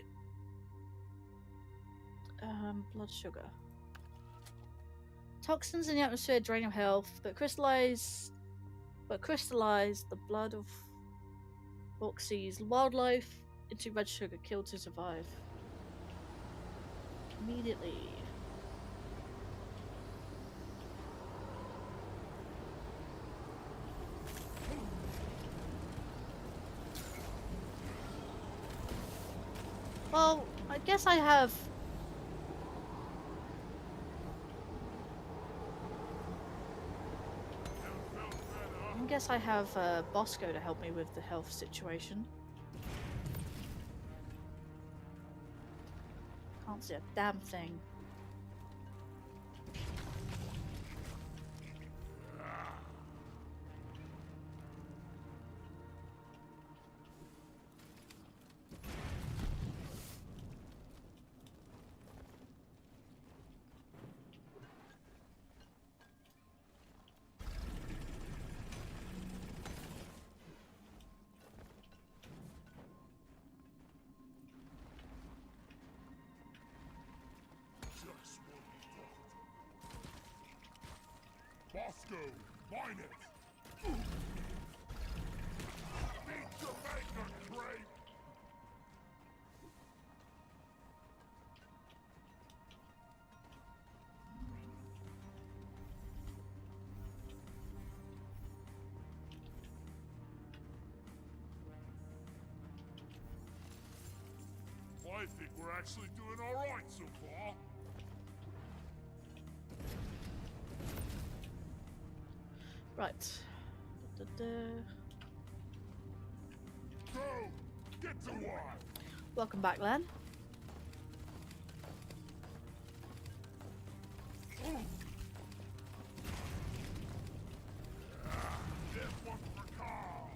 blood sugar? Toxins in the atmosphere drain your health, but crystallize the blood of Orcsea's wildlife into red sugar, killed to survive. Immediately. Well, I guess I have. I guess I have Bosco to help me with the health situation. Can't see a damn thing. Bosco, mine it! Beat Jamaica, Drake! I think we're actually doing alright so far. Right. Go! Get to work! Welcome back, Len. This one's for Carl!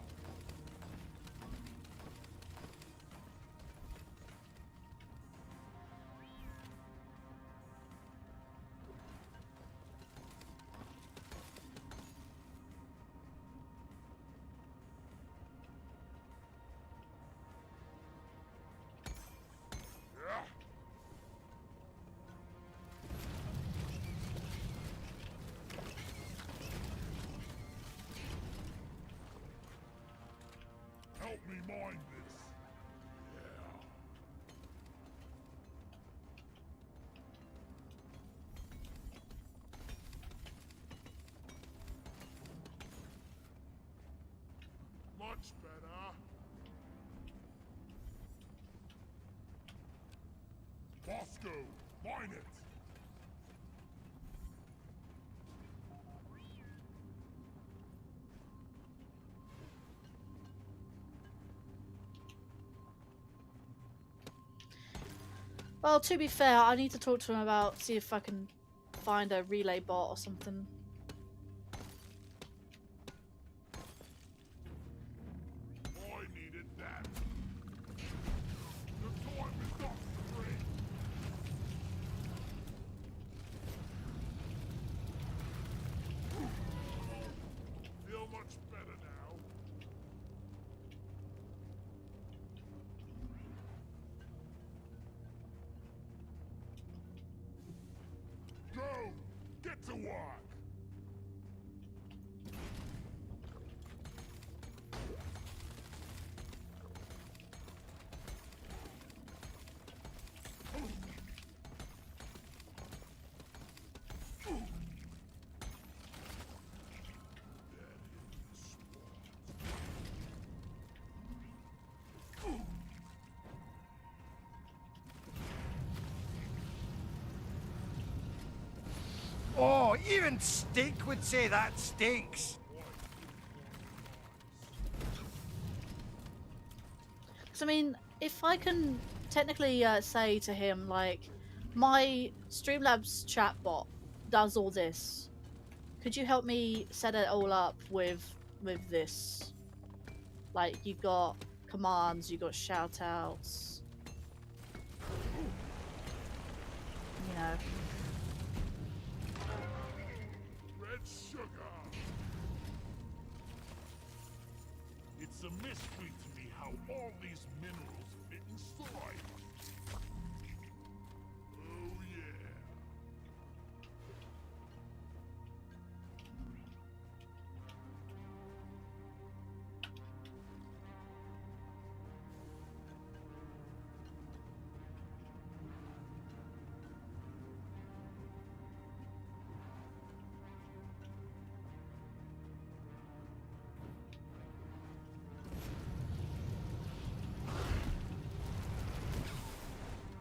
help me mine this. Yeah. Much better. Bosco, mine it. Well, to be fair, I need to talk to him about, see if I can find a relay bot or something. I needed that. The time is not free. Feel much better now. Go! Get to work! Oh, even Stink would say that stinks. Because, I mean, if I can technically say to him, like, my Streamlabs chatbot does all this. Could you help me set it all up with this? Like, you've got commands, you've got shoutouts. You know. Red sugar! It's a mystery to me how all these minerals fit inside. Oh yeah.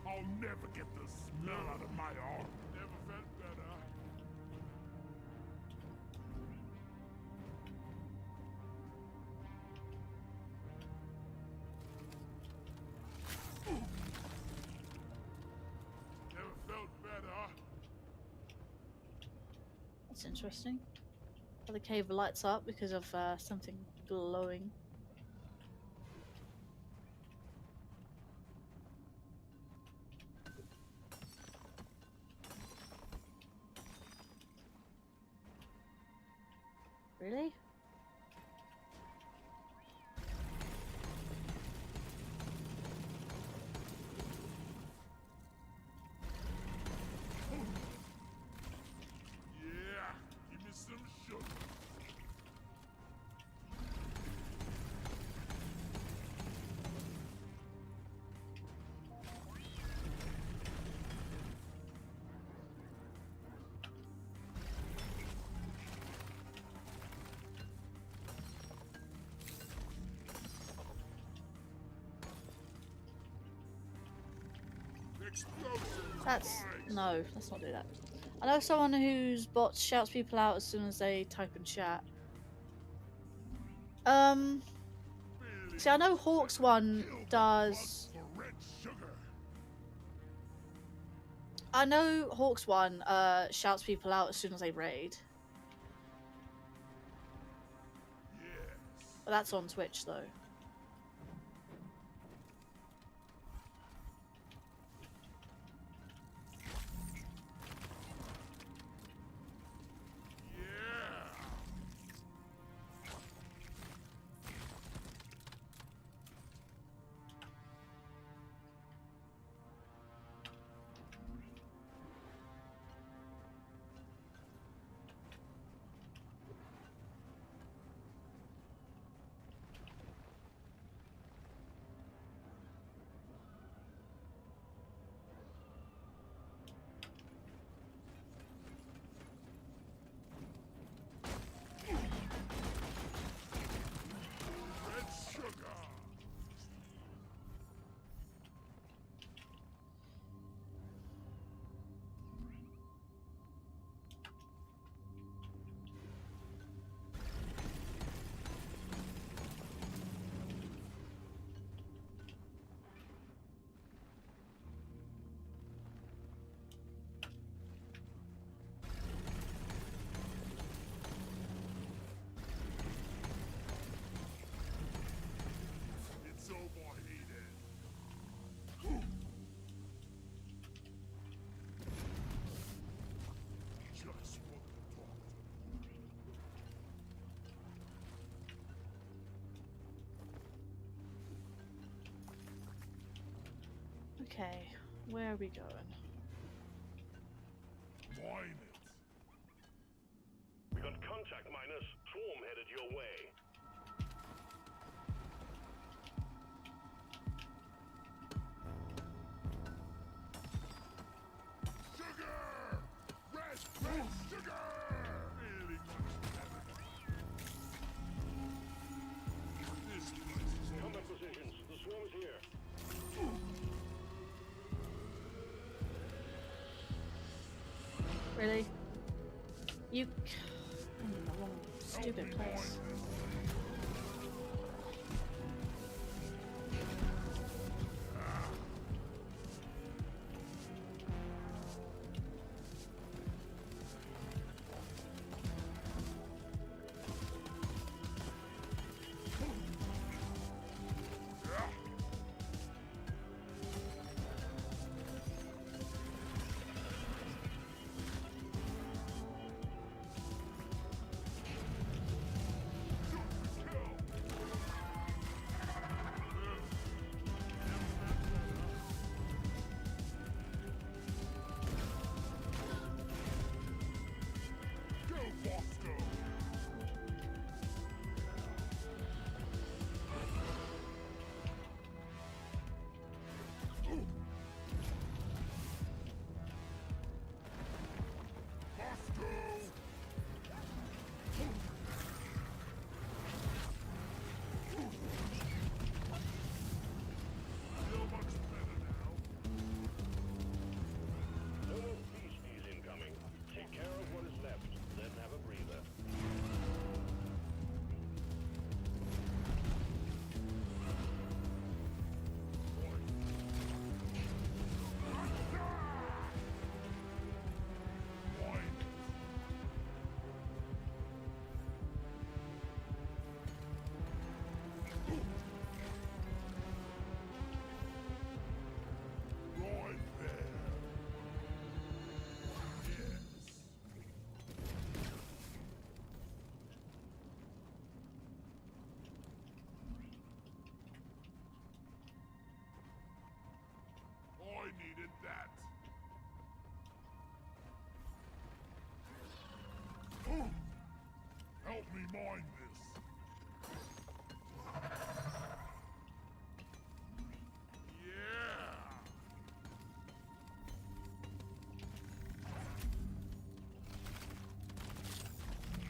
I'll never get the smell out of my arm. Never felt better. Never felt better. That's interesting. The cave lights up because of something glowing. Really? Yeah, give me some sugar. That's no, let's not do that. I know someone whose bot shouts people out as soon as they type in chat. See, I know Hawk's one does. I know Hawk's one shouts people out as soon as they raid. But that's on Twitch though. Okay, where are we going? Mine it. We got contact, miners. Swarm headed your way. Sugar! Red sugar! Feeling much better. This place is Combat positions. The swarm is here. Really? You... I'm in the wrong stupid place. No more beasties incoming. Take care of what is left, then have a breather. right there. Yes. I needed that. Help me mine this. Yeah.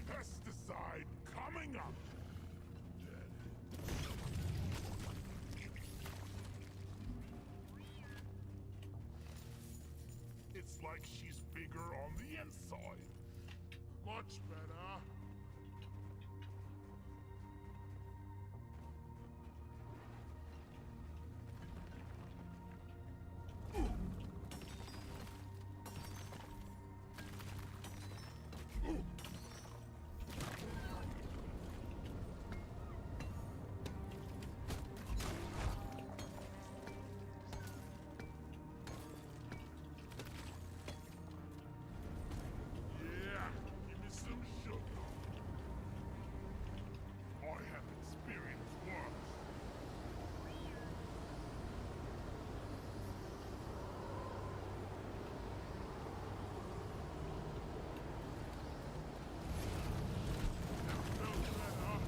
Pesticide coming up. It's like she's bigger on the inside. Much better. Yeah, give me some sugar. I have experienced worse. Felt better.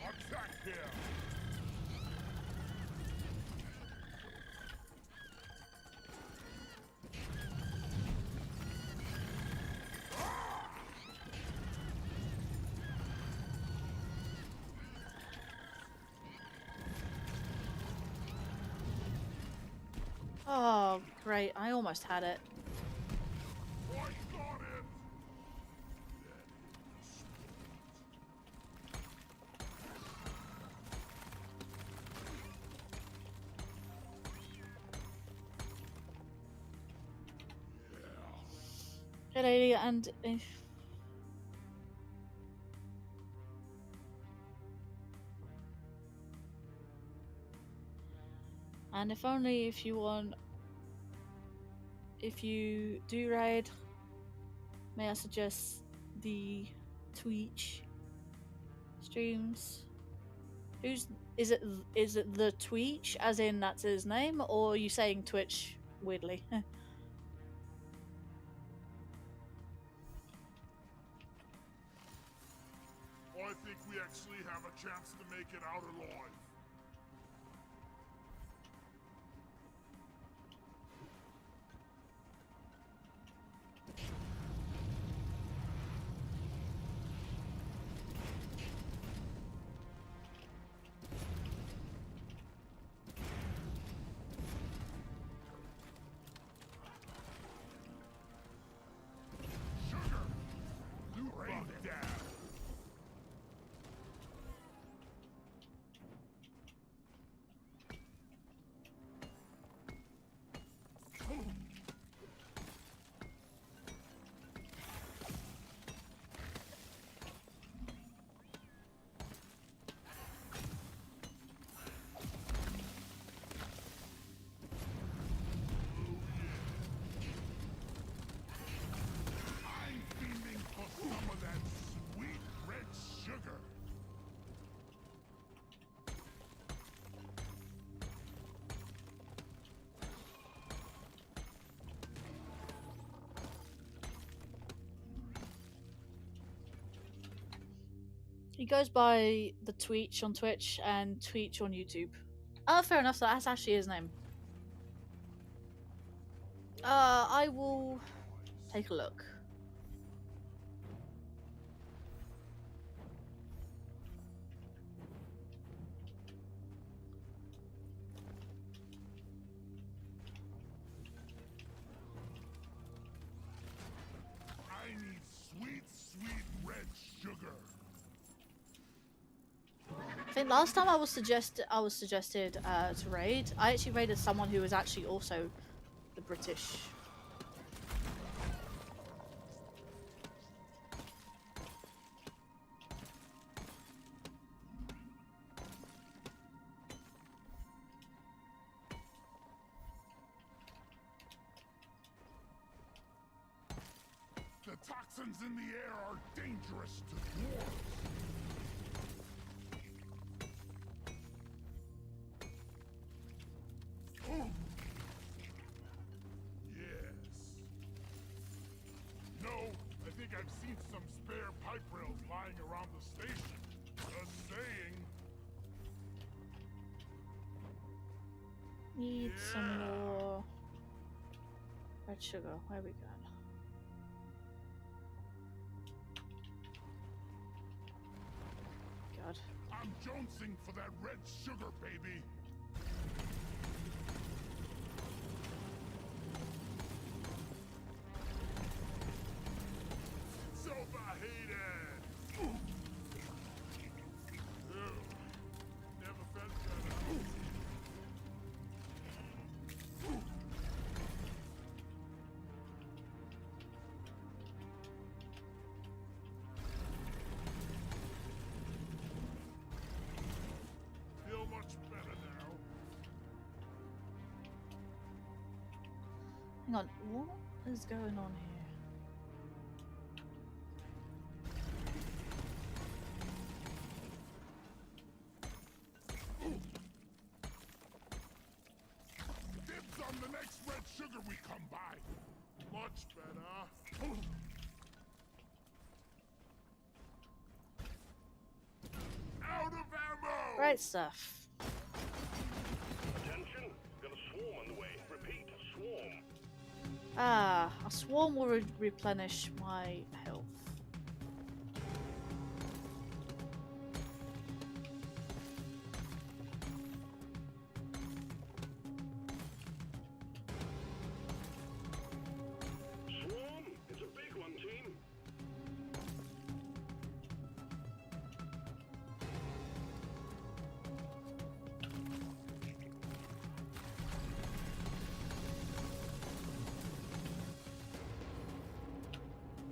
Attack him! Oh, great. I almost had it. I got it! Hey, lady, and And if only if you want, if you do raid, may I suggest the Twitch streams? Is it the Twitch, as in that's his name, or are you saying Twitch weirdly? I think we actually have a chance to make it out alive. Sugar! You bug down! I'm fiending for some of that sweet red sugar. He goes by the Twitch on Twitch and Twitch on YouTube. Oh, fair enough. So that's actually his name. I will take a look. I need sweet, sweet red sugar. I think last time I was suggested to raid. I actually raided someone who was actually also the British. The toxins in the air are dangerous to dwarves. Oh. Yes. No, I think I've seen some spare pipe rails lying around the station. Just saying. Need some more red sugar. Where we going? God. I'm jonesing for that red sugar, baby. So overhated. Ew. Never felt better. Feel much better now. Hang on. What is going on here? Dibs on the next red sugar we come by. Much better. Out of ammo! Great stuff. Attention! Got a swarm on the way. Repeat, swarm. Ah, a swarm will replenish my health. Swarm? It's a big one, team.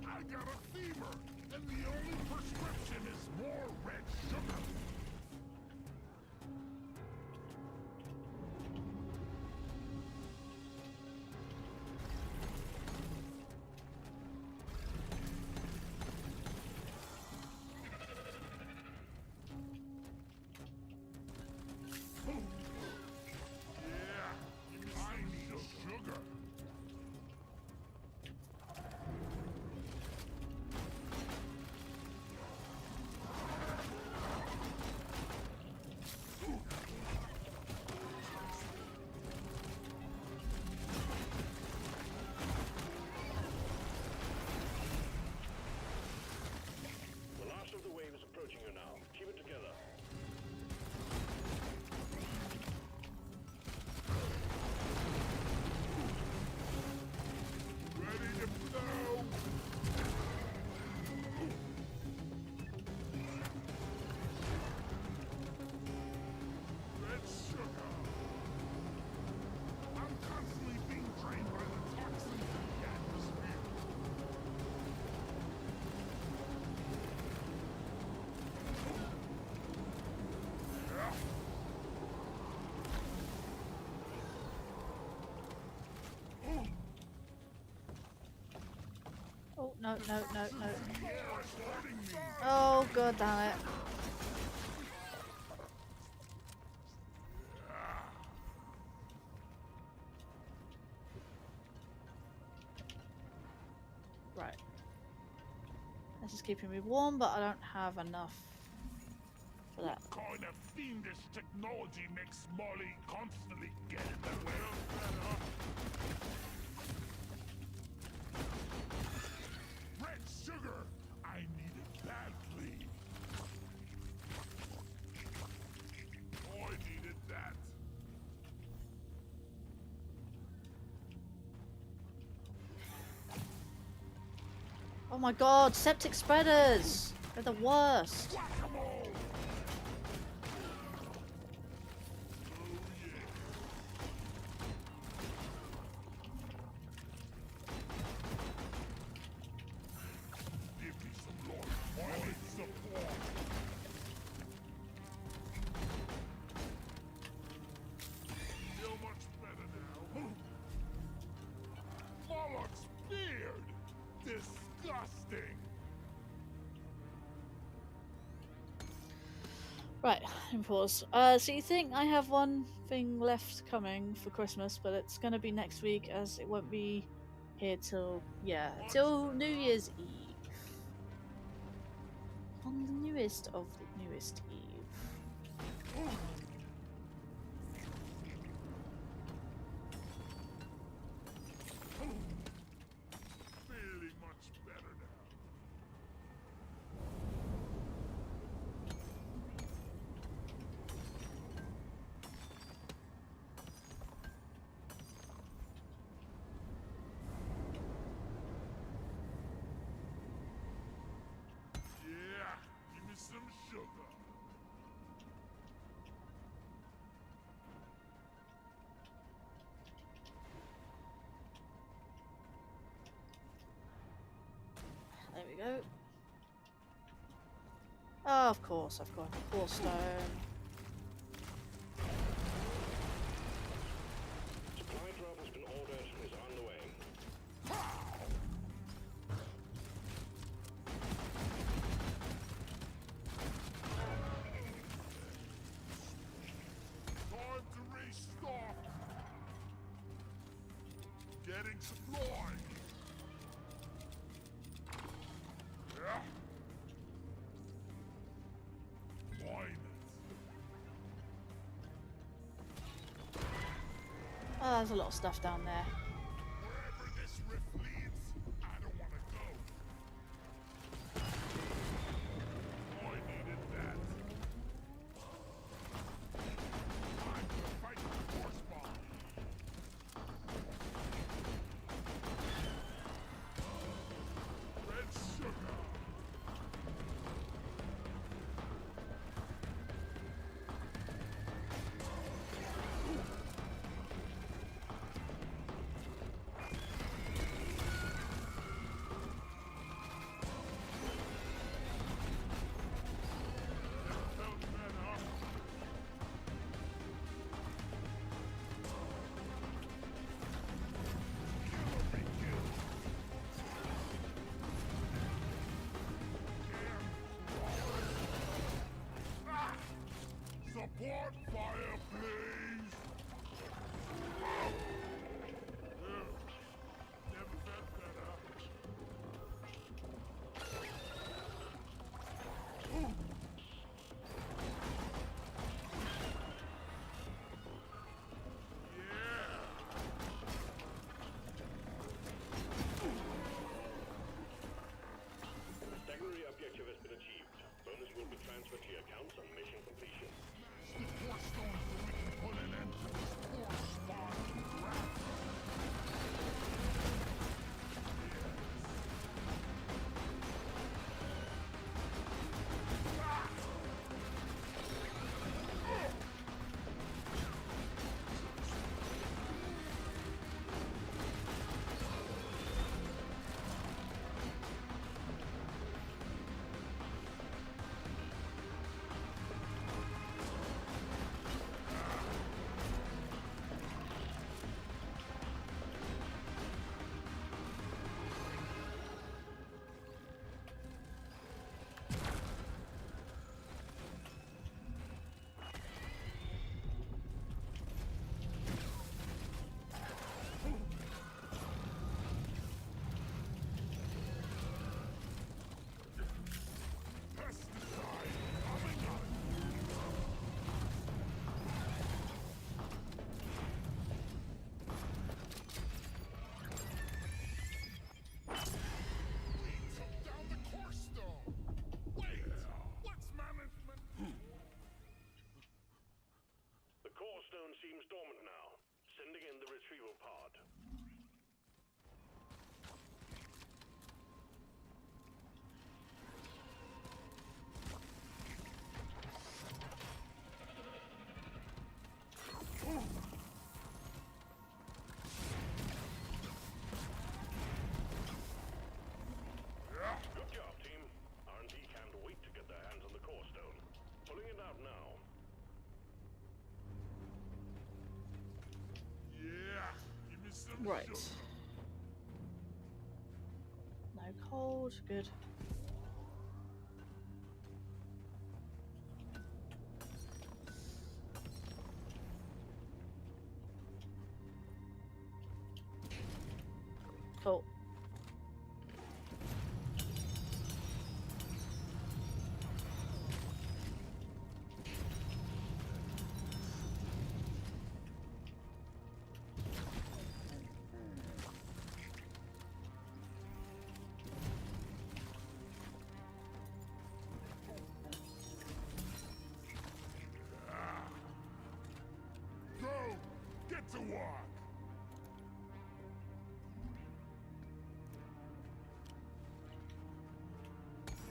I got a fever, and the only prescription is more red sugar. no, no, no, no. Oh, god damn it. Right. This is keeping me warm, but I don't have enough for that. What kind of fiendish technology makes Molly constantly get in the way? Red sugar! I need it badly. Oh, I needed that. Oh my god, septic spreaders! They're the worst. Whack-a-mole! Give me some Lord Molly support. Feel much better now. Moloch's beard! Disgusting! Right, in pause. So you think I have one thing left coming for Christmas, but it's gonna be next week as it won't be here till, yeah, till New Year's Eve. On the newest of the newest Eve. Feeling much better now. Yeah, give me some sugar. There we go. Oh, of course, I've got a core stone. Supply drop has been ordered and is on the way. Time to restock. Getting supply. Yeah. Mine it. Oh, there's a lot of stuff down there. Wherever this rift leads, I don't want to go. I needed that. Time to fight the force bomb. Red sugar. retrieval pod. Good job, team. R&D can't wait to get their hands on the core stone. Pulling it out now. Yeah, give me some Right. sugar. No cold. Good. Cool. Go! Get to work!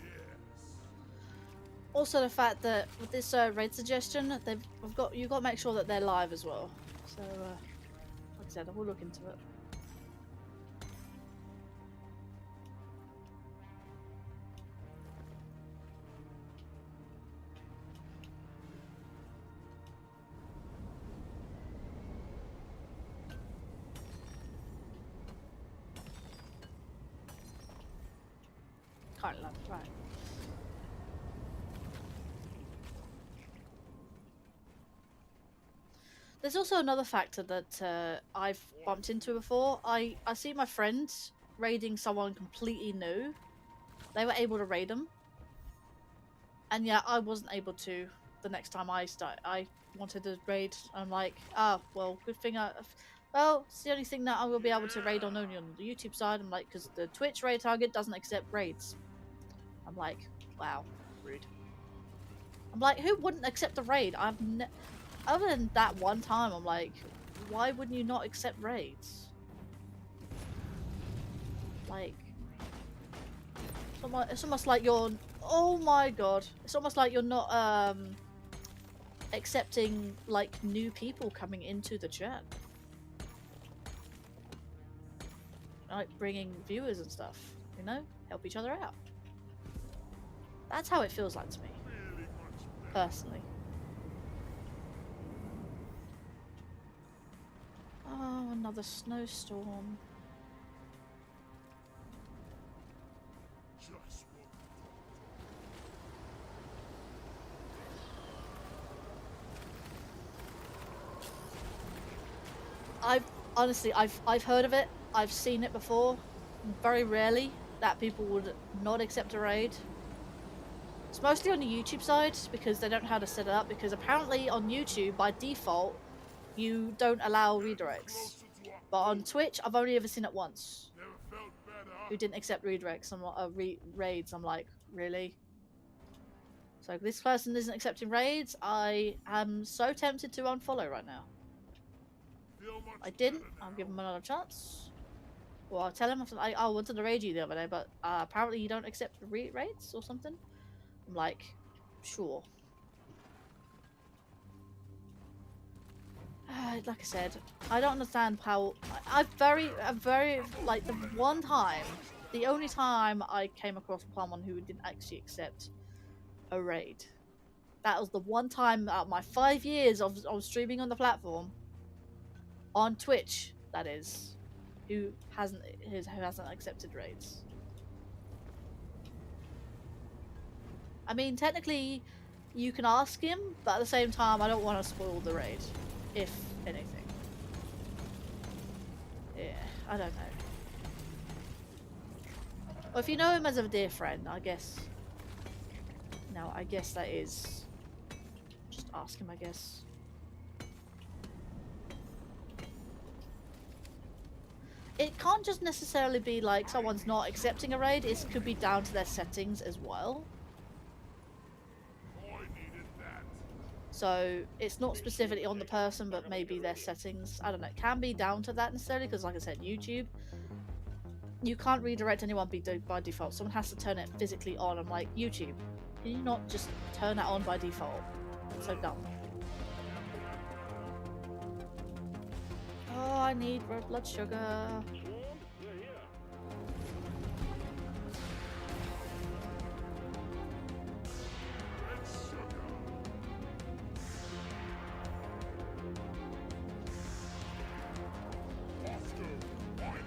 Yes. Also, the fact that with this raid suggestion, you've got to make sure that they're live as well. So, like I said, I will look into it. Can't love, right. There's also another factor that I've bumped into before. I see my friends raiding someone completely new. They were able to raid them, and yeah, I wasn't able to. The next time I wanted to raid. I'm like, ah, well, good thing well, it's the only thing that I will be able to raid on only on the YouTube side. I'm like, because the Twitch raid target doesn't accept raids. I'm like, wow, rude. I'm like, who wouldn't accept a raid? Other than that one time, I'm like, why wouldn't you not accept raids? Like, it's almost like you're, oh my god, it's almost like you're not accepting like new people coming into the chat, like bringing viewers and stuff, you know, help each other out. That's how it feels like to me, Really much better. personally. Oh, another snowstorm. Just what I've heard of it. I've seen it before. Very rarely that people would not accept a raid. It's mostly on the YouTube side because they don't know how to set it up, because apparently on YouTube by default you don't allow redirects. closer to our But on goal. Twitch I've only ever seen it once. Never felt better. Who didn't accept redirects and raids. I'm like, really? So if this person isn't accepting raids, I am so tempted to unfollow right now. Feel much I didn't. better I'll now. give him another chance. Well, I'll tell him I wanted to raid you the other day, but apparently you don't accept raids or something. I'm like, sure. Like I said, I don't understand how. I've very like the only time I came across someone who didn't actually accept a raid. That was the one time out of my 5 years of streaming on the platform, on Twitch, that is, who hasn't accepted raids. I mean, technically, you can ask him, but at the same time, I don't want to spoil the raid, if anything. Yeah, I don't know. Well, if you know him as a dear friend, I guess. No, I guess that is. Just ask him, I guess. It can't just necessarily be like someone's not accepting a raid, it could be down to their settings as well. I needed that. So it's not specifically on the person, but maybe their settings. I don't know. It can be down to that necessarily, because like I said, YouTube, you can't redirect anyone by default. Someone has to turn it physically on. I'm like, YouTube, can you not just turn it on by default? It's so dumb. Oh, I need red blood sugar. Swarm, they're here. Red sugar. Oscar, wine it.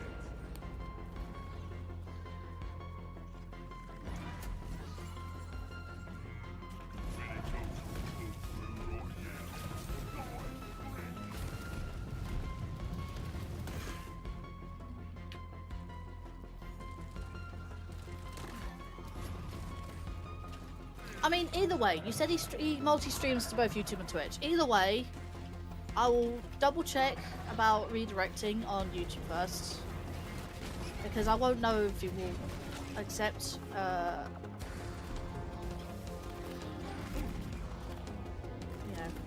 I mean, either way, you said he multi-streams to both YouTube and Twitch. Either way, I will double check about redirecting on YouTube first, because I won't know if he will accept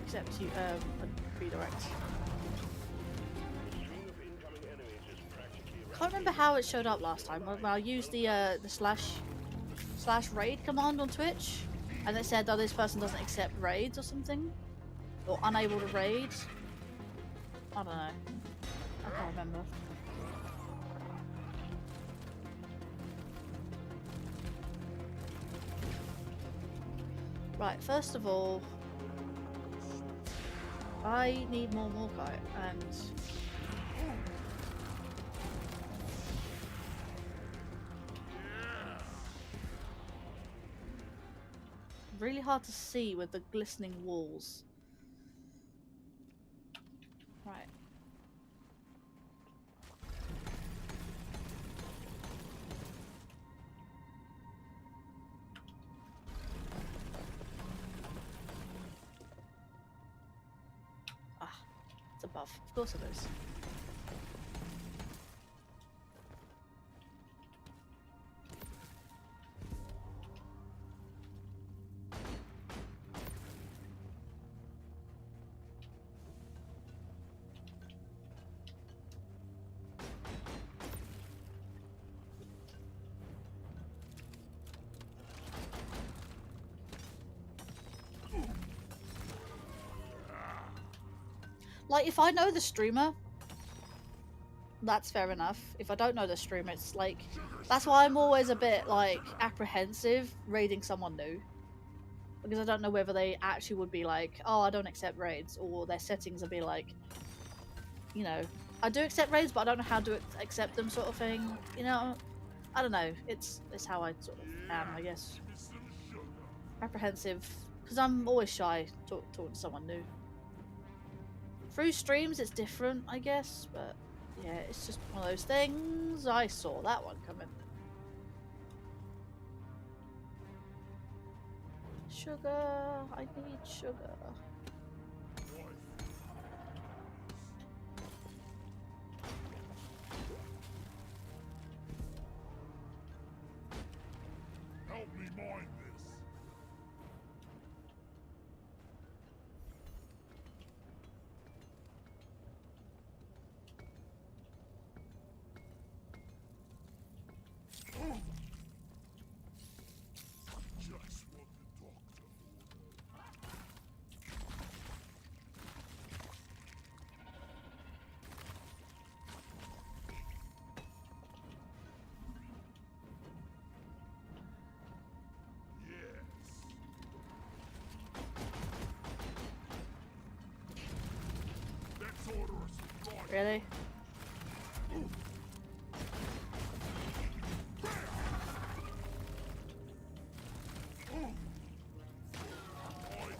accept you a redirect. Can't remember how it showed up last time. When I used the slash raid command on Twitch, and it said, "Oh, this person doesn't accept raids" or something, or unable to raid. I don't know. I can't remember. Right, first of all, I need more Morkite, and really hard to see with the glistening walls. Right. Ah, it's above. Of course it is. Like, if I know the streamer, that's fair enough. If I don't know the streamer, it's like, that's why I'm always a bit, like, apprehensive raiding someone new. Because I don't know whether they actually would be like, oh, I don't accept raids, or their settings would be like, you know, I do accept raids, but I don't know how to accept them, sort of thing. You know, I don't know. It's how I sort of am, I guess. Apprehensive, because I'm always shy talking to someone new. Through streams, it's different, I guess, but yeah, it's just one of those things. I saw that one coming. Sugar, I need sugar. Help me mine this. Just what the doctor ordered. Yes. Let's order a supply. Really? I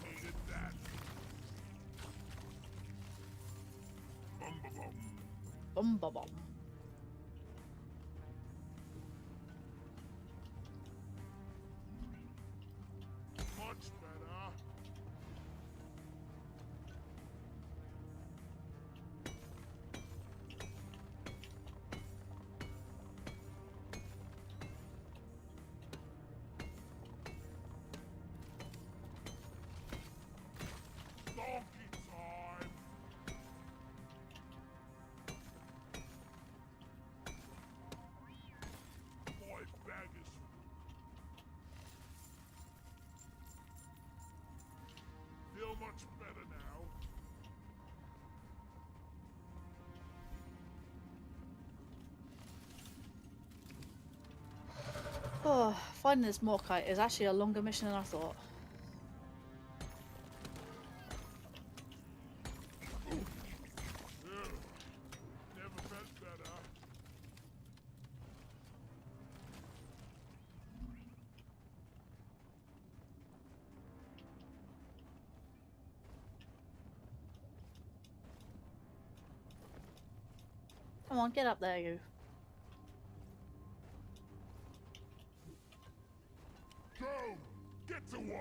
needed that. Bum ba bum. Bum bum bum. Much better. Oh, finding this Morkite is actually a longer mission than I thought. Never felt better. Come on, get up there, you. Go! Get to work!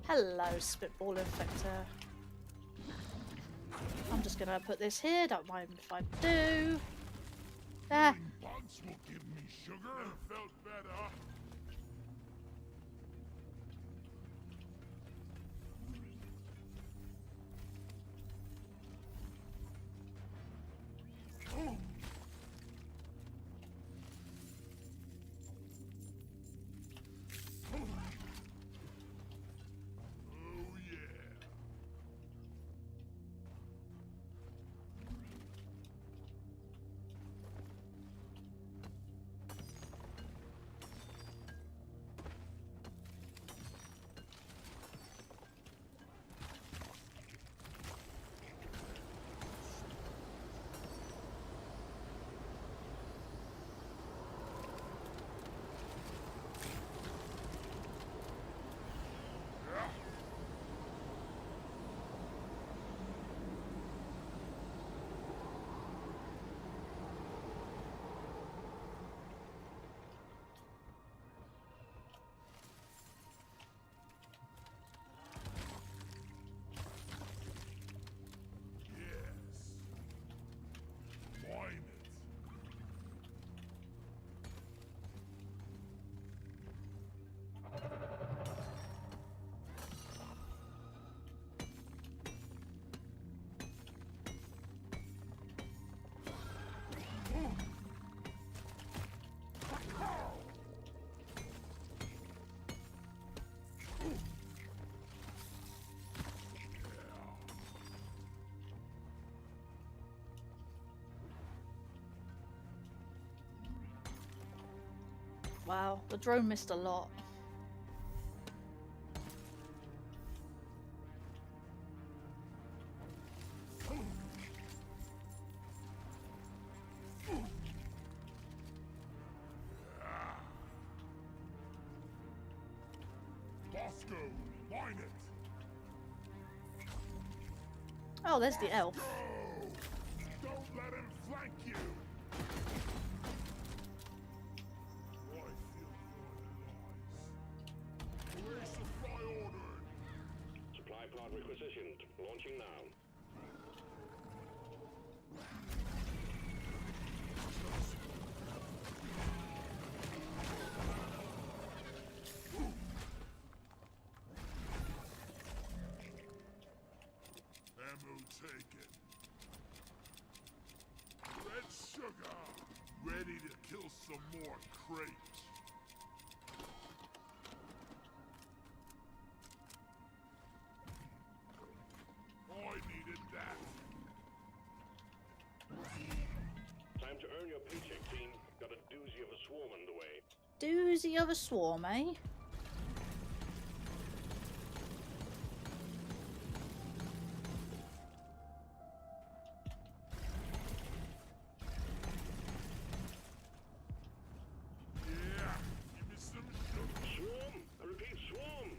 Hello, Spitball Infector. I'm just gonna put this here, don't mind if I do. Ah, Killing bugs will give me sugar. Never felt better. Oh yeah. Yes. Wine it. wow, the drone missed a lot. Bosco, wine it. Oh, there's the elf. Go! Don't let him flank you. I feel for lies. Resupply ordered. Supply pod requisitioned. Launching now. Ammo taken. Red sugar. Ready to kill some more crates. I needed that. Time to earn your paycheck, team. Got a doozy of a swarm underway. Doozy of a swarm, eh? Yeah, give me some sugar. Swarm! I repeat, swarm!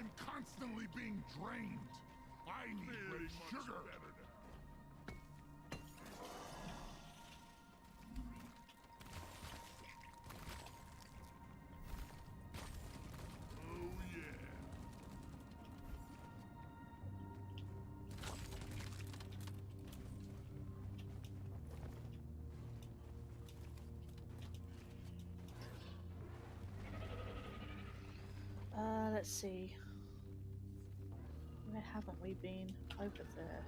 I'm constantly being drained. I need red sugar. Better now. Oh yeah. Let's see. Where haven't we been? Over there.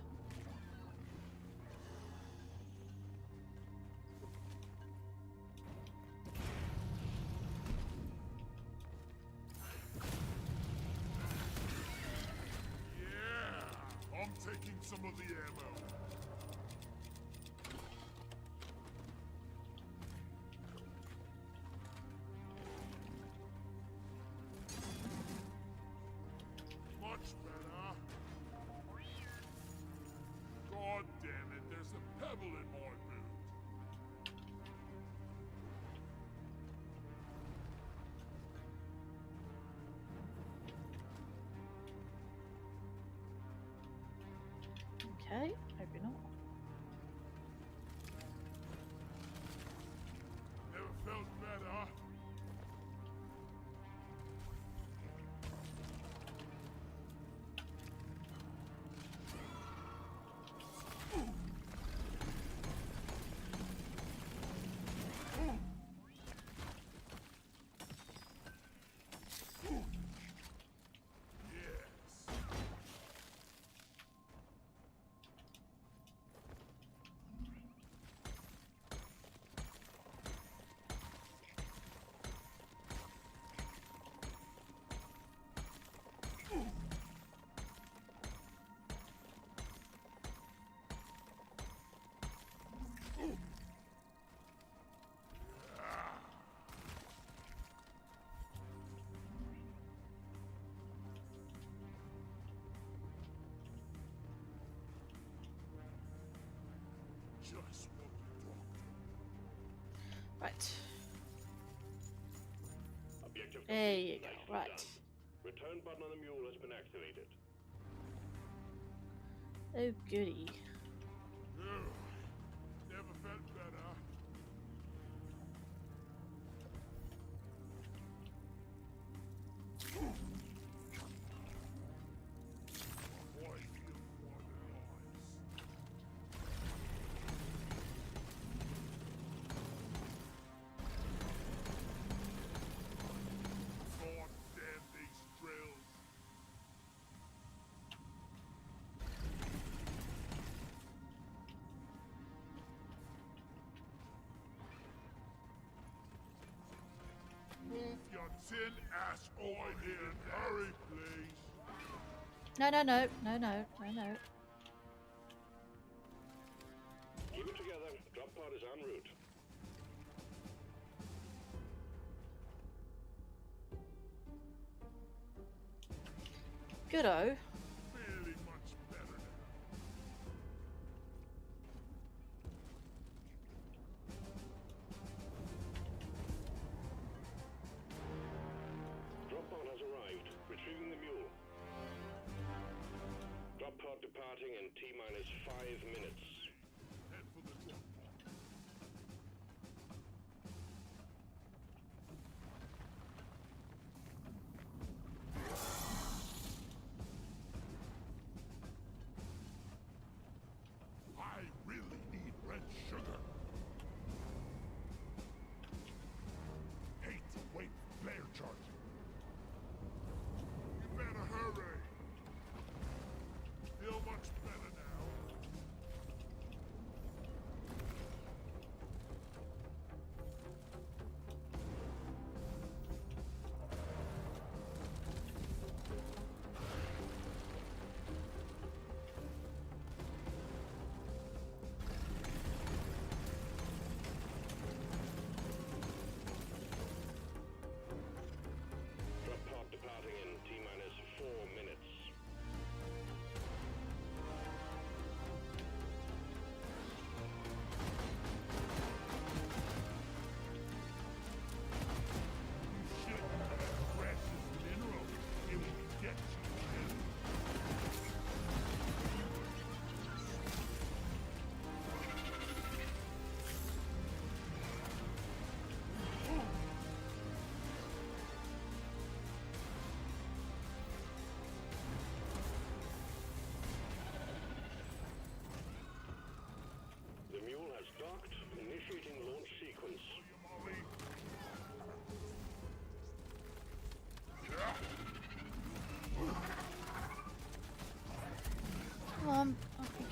Yeah, I'm taking some of the ammo. Much better. God damn it, there's a pebble in my boot. Okay, maybe not. Never felt better. Yes. Just what you talked. Right. Objective There complete. you go. Nicely Right. done. Return button on the mule has been activated. Oh goody. Never felt better. Boy, I feel more alive. God damn these drills. Move your tin ass over here and hurry, please. No, no, no, no, no, no, no. Keep it together. Drop pod is en route. Goodo. Feeling much better now. Drop pod has arrived. Retrieving the mule. Drop pod departing in T-minus 5 minutes. Head for the drop pod. I really need red sugar. Hate to wait for flare charging. You better hurry. Feel much better now.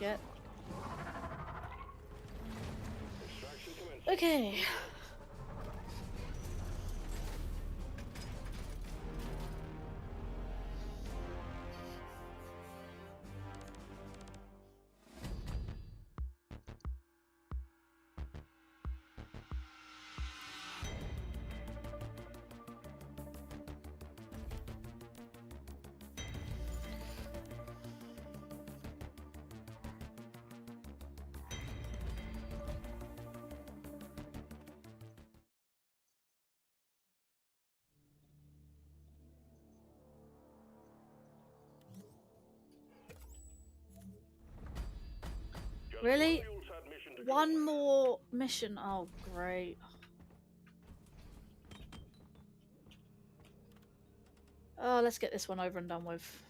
forget. Extraction commencing. Okay. Just Really? one Yuletide mission to go. One more mission. Oh, great. Oh, let's get this one over and done with.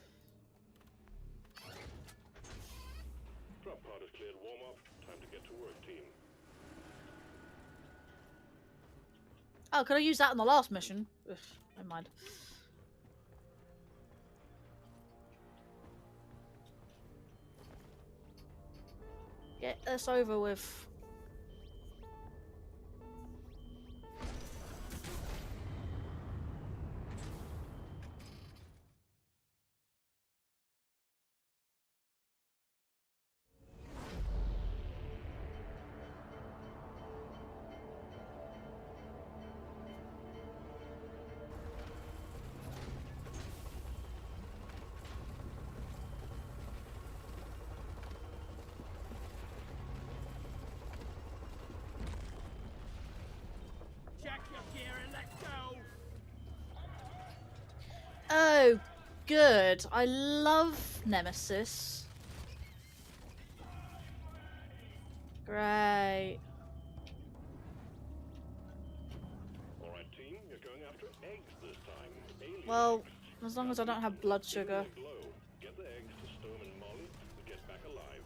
Drop pod is cleared. Warm up. Time to get to work, team. Oh, could I use that in the last mission? Ugh, never mind. Get this over with. Check your gear and let's go. Oh, good. I love Nemesis. Great. All right, team. You're going after eggs this time. Alien Well, eggs. as long as I don't have blood sugar. Give them a glow. Get the eggs to Storm and Molly to get back alive.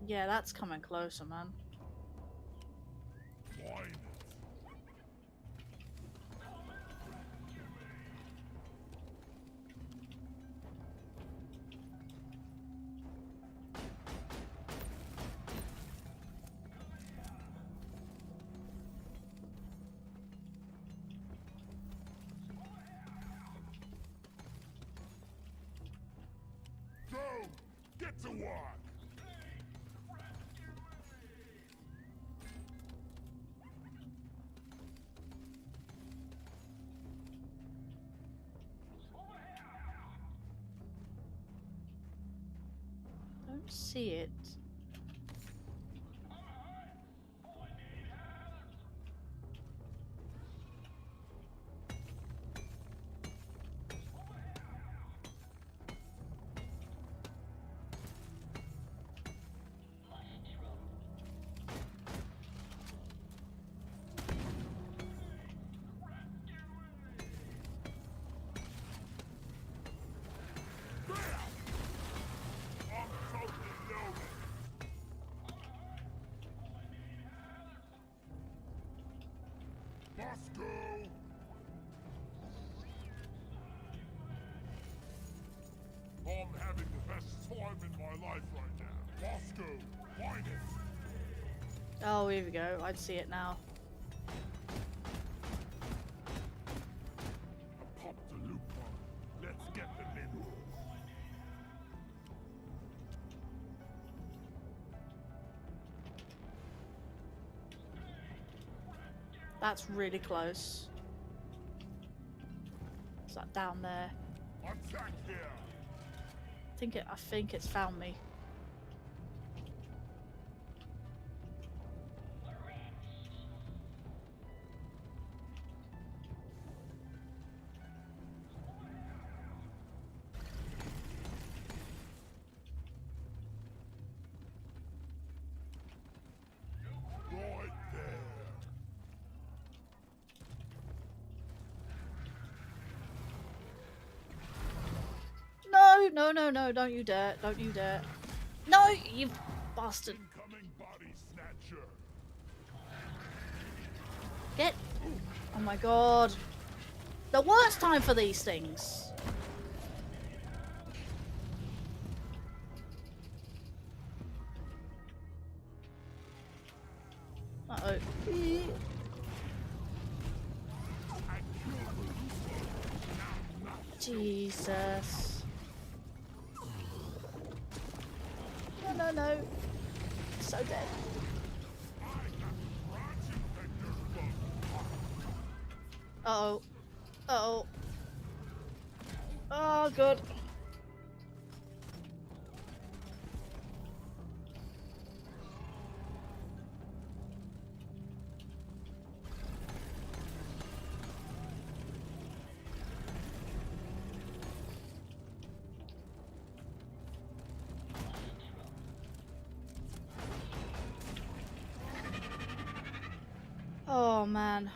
Yeah, that's coming closer, man. Wine it. Go! Get to work! Don't see it. I'm totally loaded! Moscow! I'm having the best time in my life right now. Moscow, wine it! Oh, here we go. I'd see it now. I popped the loop on. Let's get them in. That's really close. Is that down there? Attack here! I think it's found me. Right there! No, no, no, no, don't you dare. Don't you dare. No, you bastard. Incoming body snatcher. Get. Oh my god. The worst time for these things. Uh-oh. Jesus. No, no, no. So dead. Uh-oh. Uh-oh. Oh, good. Oh, man.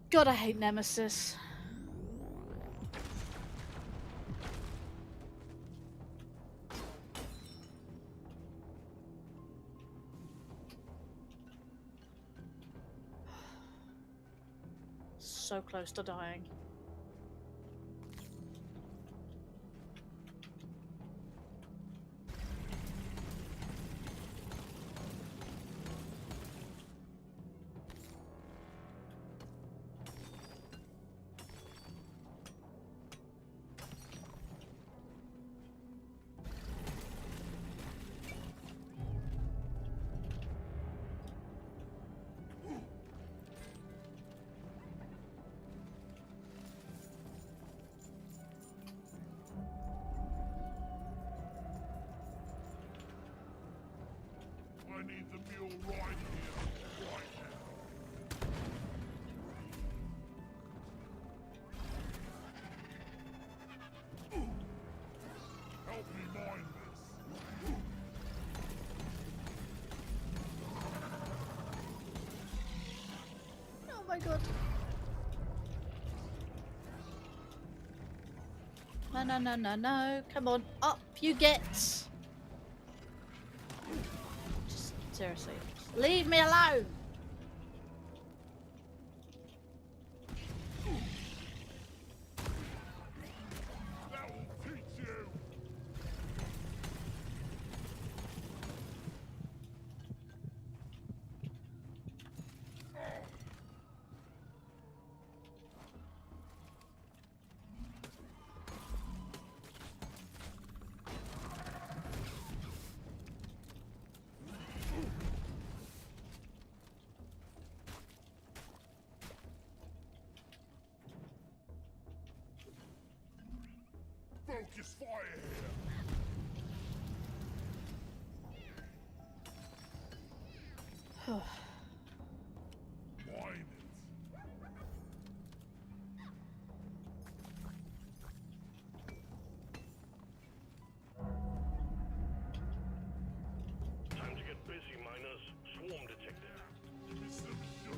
God, I hate Nemesis. So close to dying. I need the mule right here, right now. Help me mine this. Oh my god. No, no, no, no, no. Come on. Up you get. Just seriously. Just leave me alone. That will teach you. Focus fire here. Mine it. Time to get busy, miners. Swarm detected. Give me some sugar.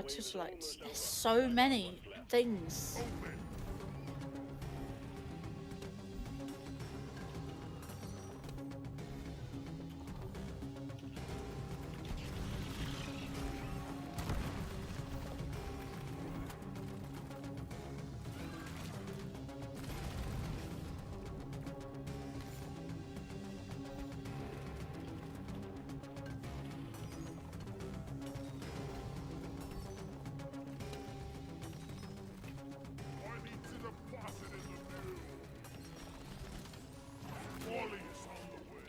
just like, there's so many things. Open. I need to deposit in the mill. Wally is on the way.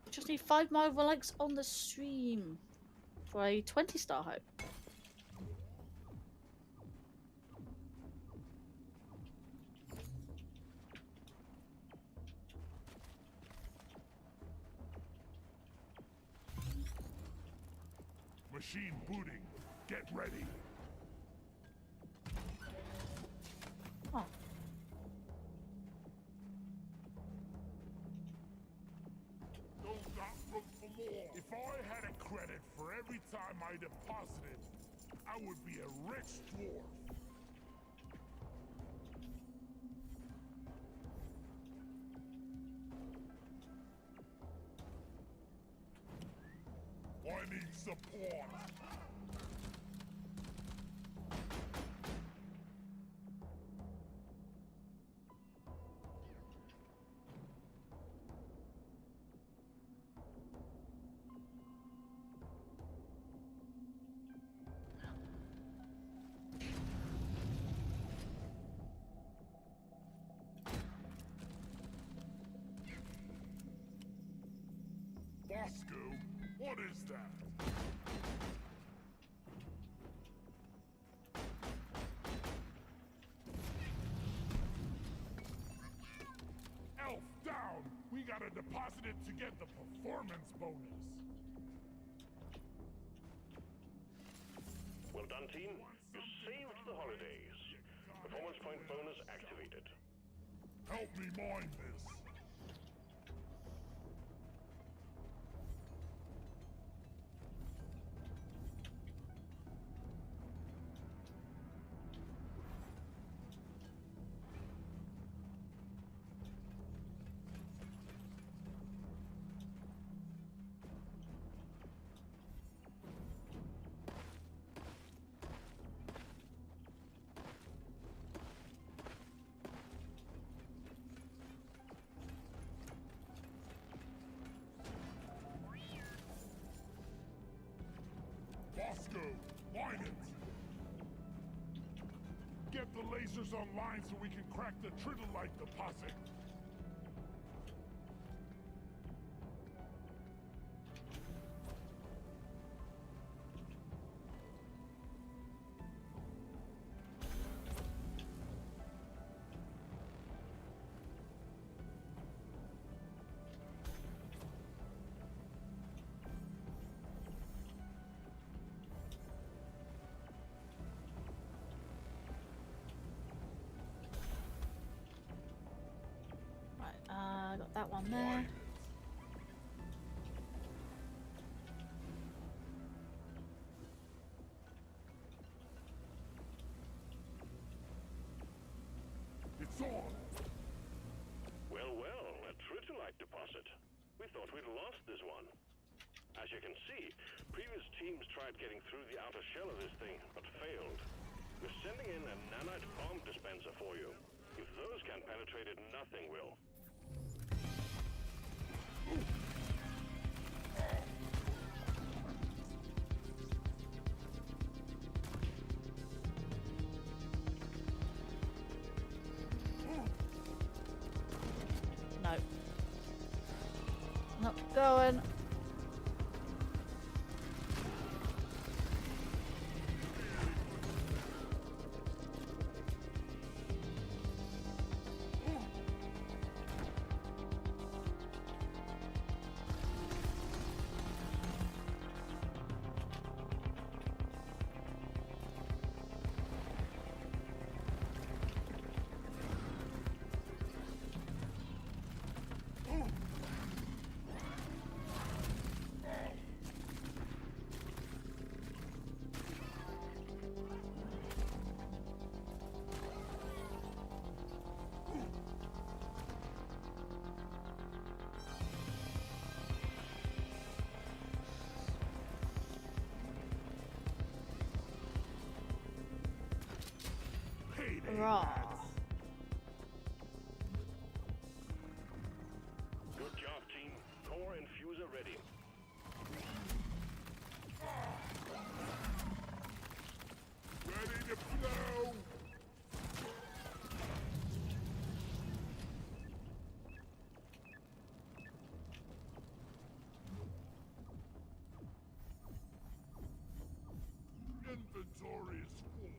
We just need 5 more likes on the stream for a 20-star hope. Machine booting. Get ready. Oh, Don't not look for more. If I had a credit for every time I deposited, I would be a rich dwarf. I need support. Bosco, what is that? Elf down! We gotta deposit it to get the performance bonus. Well done, team. You saved the holidays. Performance point bonus activated. Help me mine this. Bosco, mine it! Get the lasers online so we can crack the Tritolite deposit. right, got that one there. It's on! Well, a Tritolite deposit. We thought we'd lost this one. As you can see, previous teams tried getting through the outer shell of this thing, but failed. We're sending in a nanite bomb dispenser for you. If those can't penetrate it, nothing will. No. Not going. Raw. Good job, team. Core and fuse are ready. Ready to blow! Inventory is full.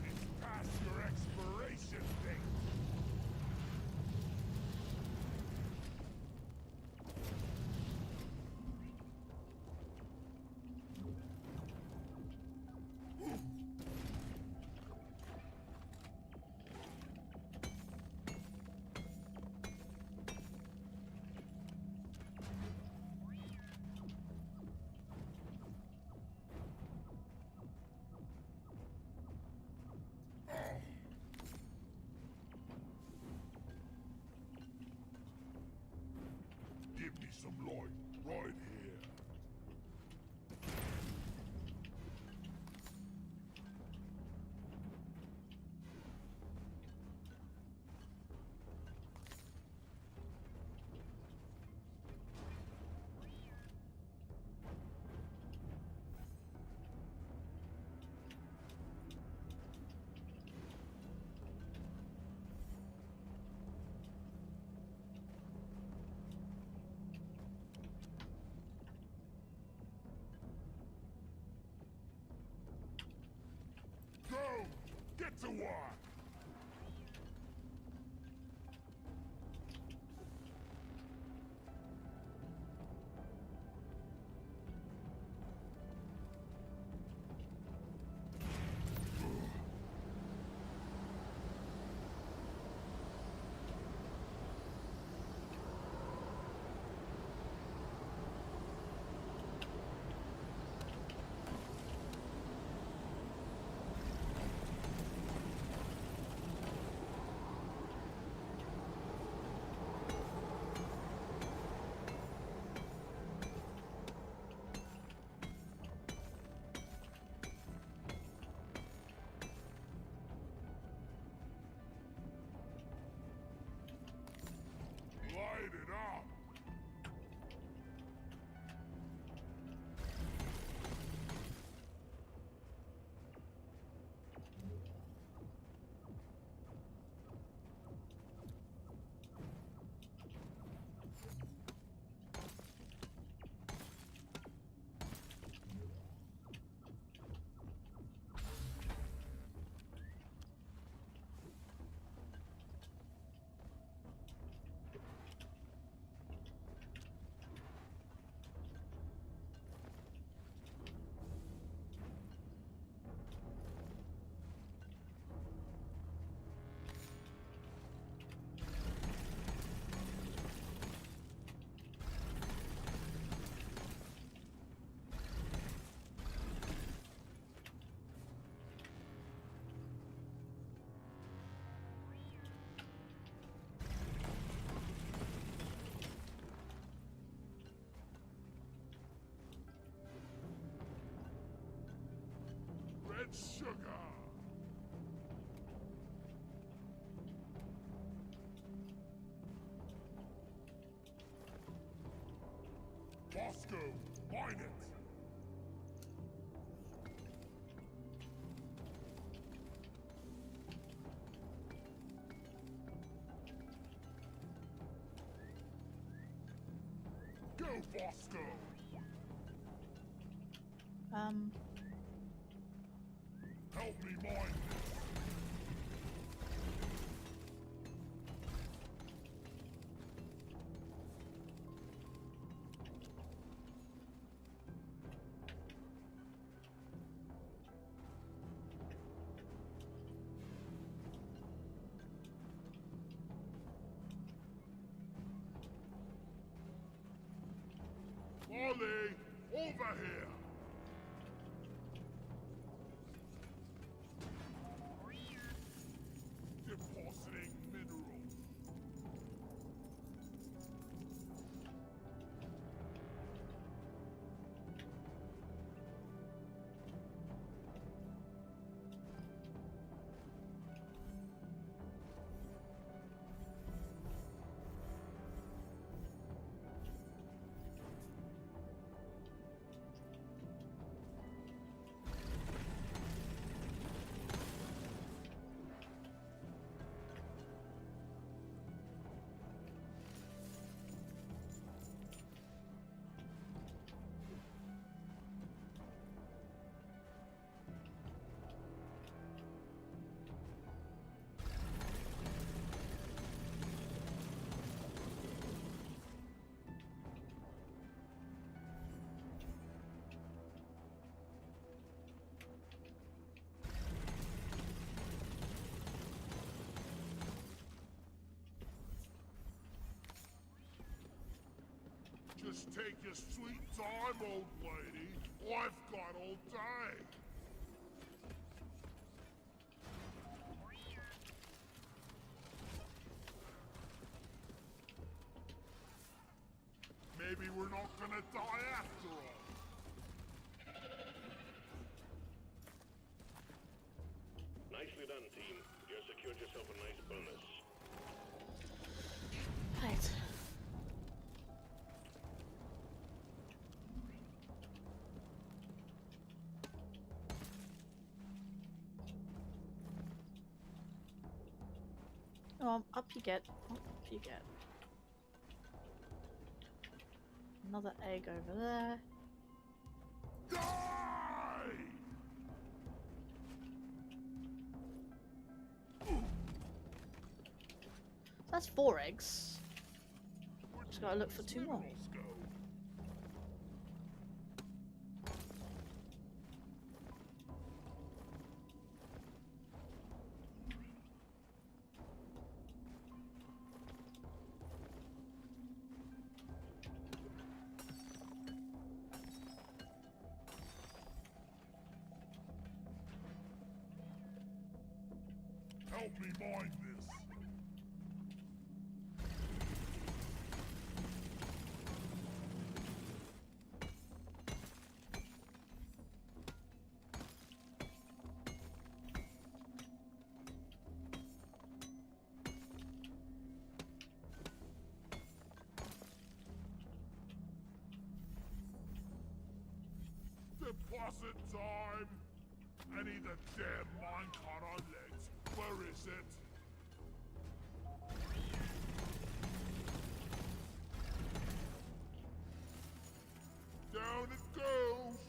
It's past your expiration date. Give me some light right here. Go! Get to work! Light it up! Red sugar! Bosco, mine it! Go, Bosco! Help me mine this! over here. Depositing minerals. Just take your sweet time, old lady. I've got all day. Maybe we're not gonna die after all. Nicely done, team. You secured yourself a nice bonus. Right. Oh, up you get. Up you get. Another egg over there. Die! That's 4 eggs. Just gotta look for 2 more. Minerals go. Help me mine this. Deposit time! I need a damn minecart on legs. Where is it? Down it goes!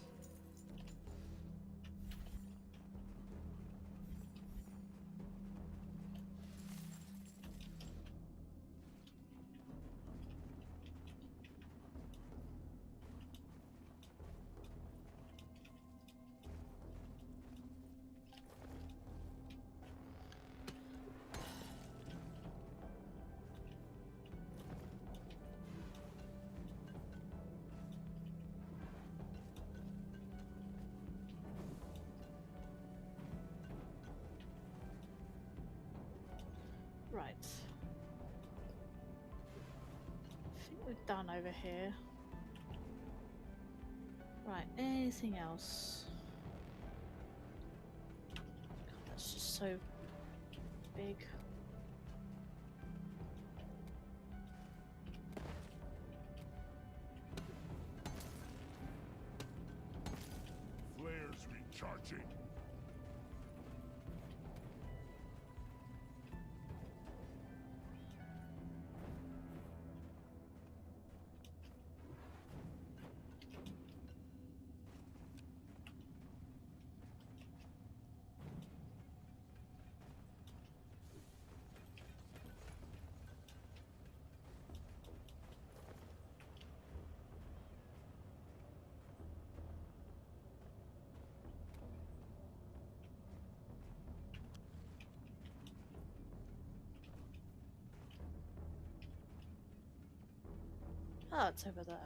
Right. I think we're done over here. Right, anything else? God, that's just so big. Flares recharging. Oh, it's over there.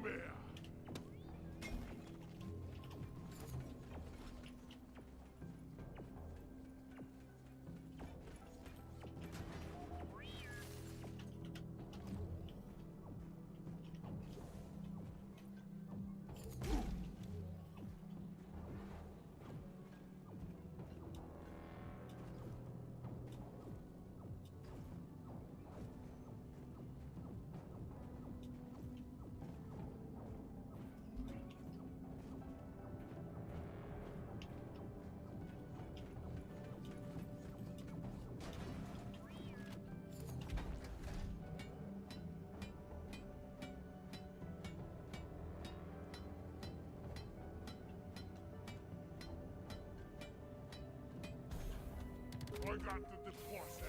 here. I got the deposit.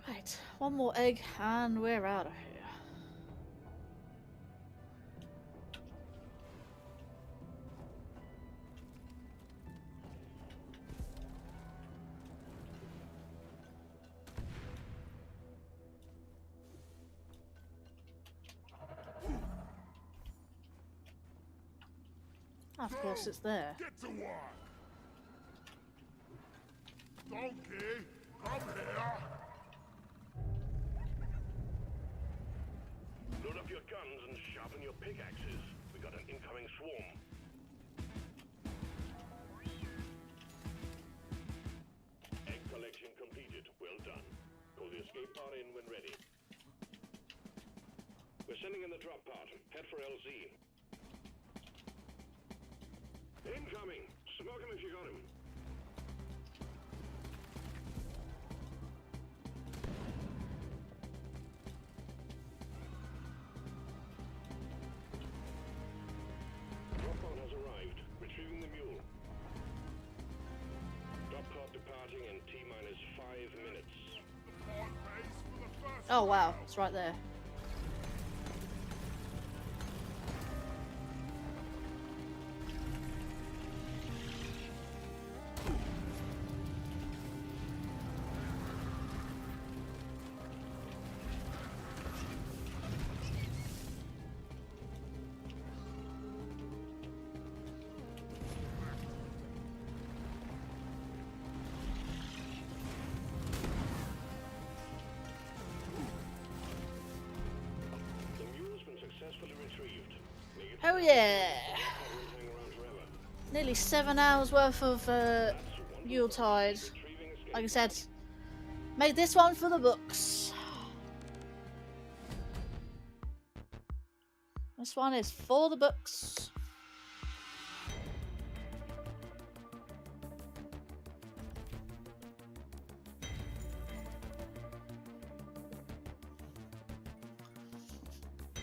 Right, one more egg and we're out of here. Of course it's there. Get to work. Donkey, come here. Load up your guns and sharpen your pickaxes. We got an incoming swarm. Egg collection completed. Well done. Call the escape pod in when ready. We're sending in the drop pod. Head for LZ. Incoming! Smoke him if you got him. Drop pod has arrived. Retrieving the mule. Drop pod departing in T-minus 5 minutes. The pod pays for the first Oh wow, round. it's right there. The mule's been successfully retrieved. Make it Oh yeah! won't hang around forever. Nearly 7 hours worth of Yuletide. Retrieving escape. Like I said, made this one for the books. This one is for the books.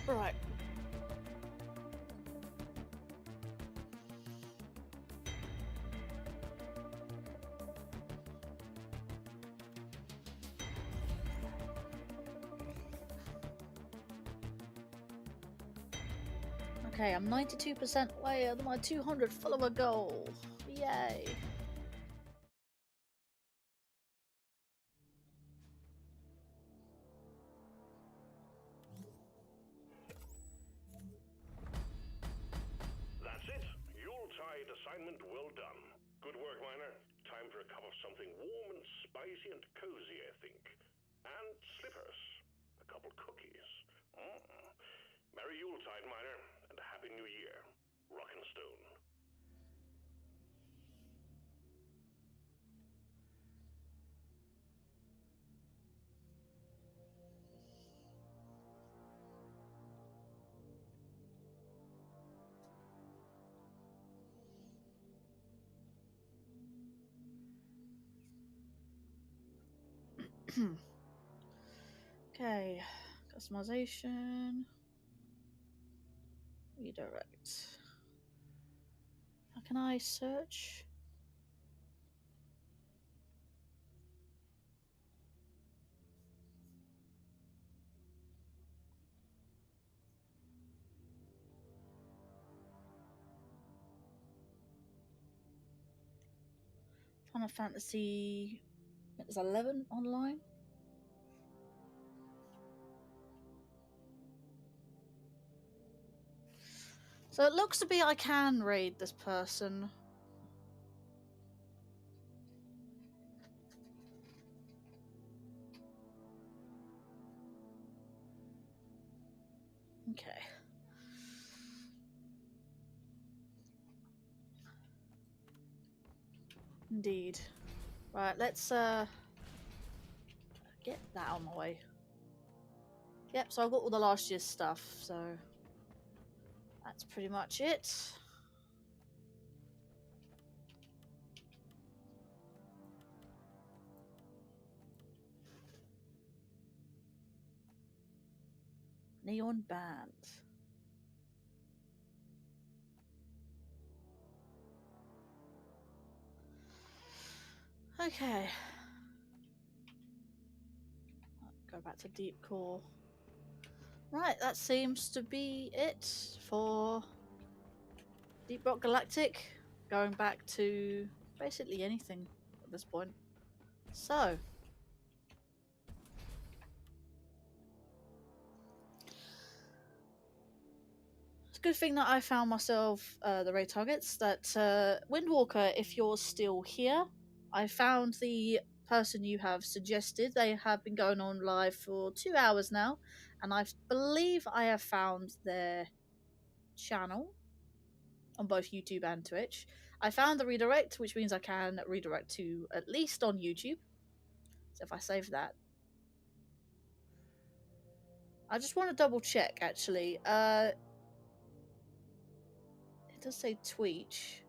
Right. Okay, I'm 92% away of my 200 follower goal. Yay. That's it. Yuletide assignment well done. Good work, Miner. Time for a cup of something warm and spicy and cozy, I think. And slippers. A couple cookies. Merry Yuletide, Miner, and a Happy New Year. Rock and Stone. Okay, customization. Redirect. How can I search? Final Fantasy. It's 11 online. So it looks to be I can raid this person. Okay. Indeed. Right, let's get that on my way. Yep, so I've got all the last year's stuff, so that's pretty much it. Neon band. Okay. Go back to deep core. Right, that seems to be it for Deep Rock Galactic. Going back to basically anything at this point. So. It's a good thing that I found myself the raid targets. That Windwalker, if you're still here, I found the person you have suggested. They have been going on live for 2 hours now, and I believe I have found their channel on both YouTube and Twitch. I found the redirect, which means I can redirect to at least on YouTube. So if I save that, I just want to double check actually. It does say Twitch.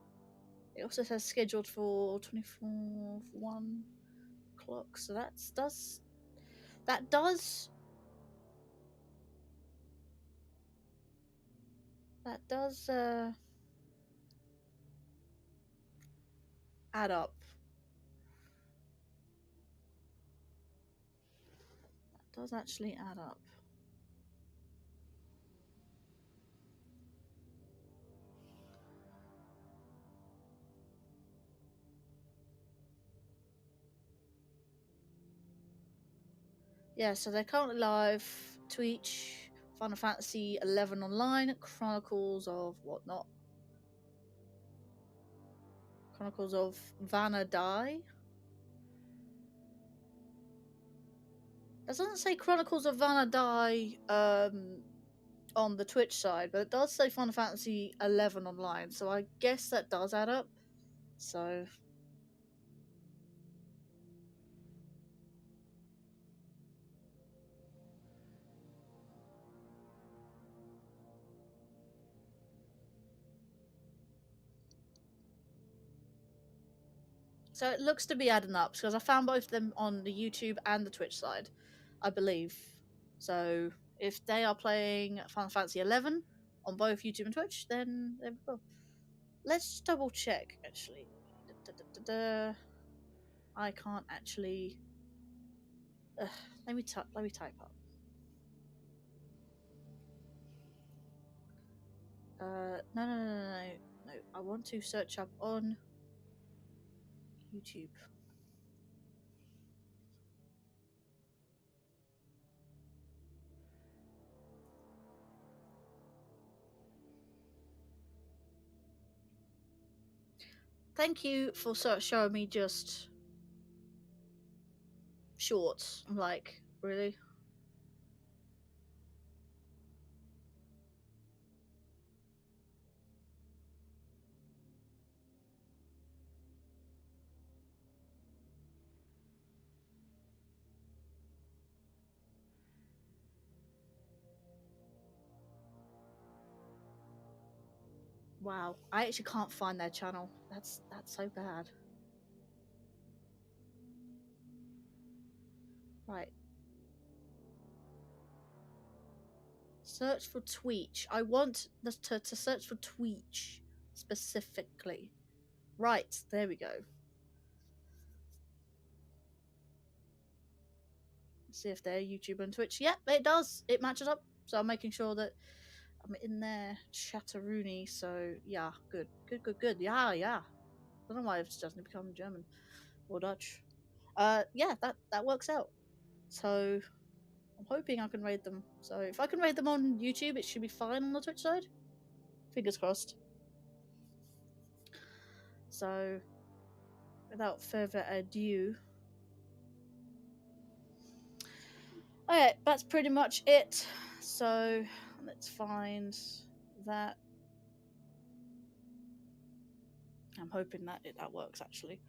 It also says scheduled for 24 1 o'clock, so that does add up. That does actually add up. Yeah, so they're currently live. Twitch, Final Fantasy 11 online, Chronicles of whatnot. Chronicles of Vanadai. It doesn't say Chronicles of Vanadai on the Twitch side, but it does say Final Fantasy 11 online, so I guess that does add up. So it looks to be adding up because I found both of them on the YouTube and the Twitch side, I believe. So if they are playing Final Fantasy 11 on both YouTube and Twitch, then there we go. Let's just double check actually. I can't actually. Let me type up. No. I want to search up on YouTube. Thank you for showing me just shorts. I'm like, really? Wow, I actually can't find their channel. That's so bad. Right. Search for Twitch. I want to search for Twitch specifically. Right, there we go. See if they're YouTube and Twitch. Yep, it does. It matches up. So I'm making sure that I'm in there chatteroony. So yeah, good. Yeah. don't know why I've suddenly become German or Dutch. Yeah, that works out. So I'm hoping I can raid them. So if I can raid them on YouTube, it should be fine on the Twitch side. Fingers crossed. So without further ado, okay, that's pretty much it. So let's find that. I'm hoping that that works actually.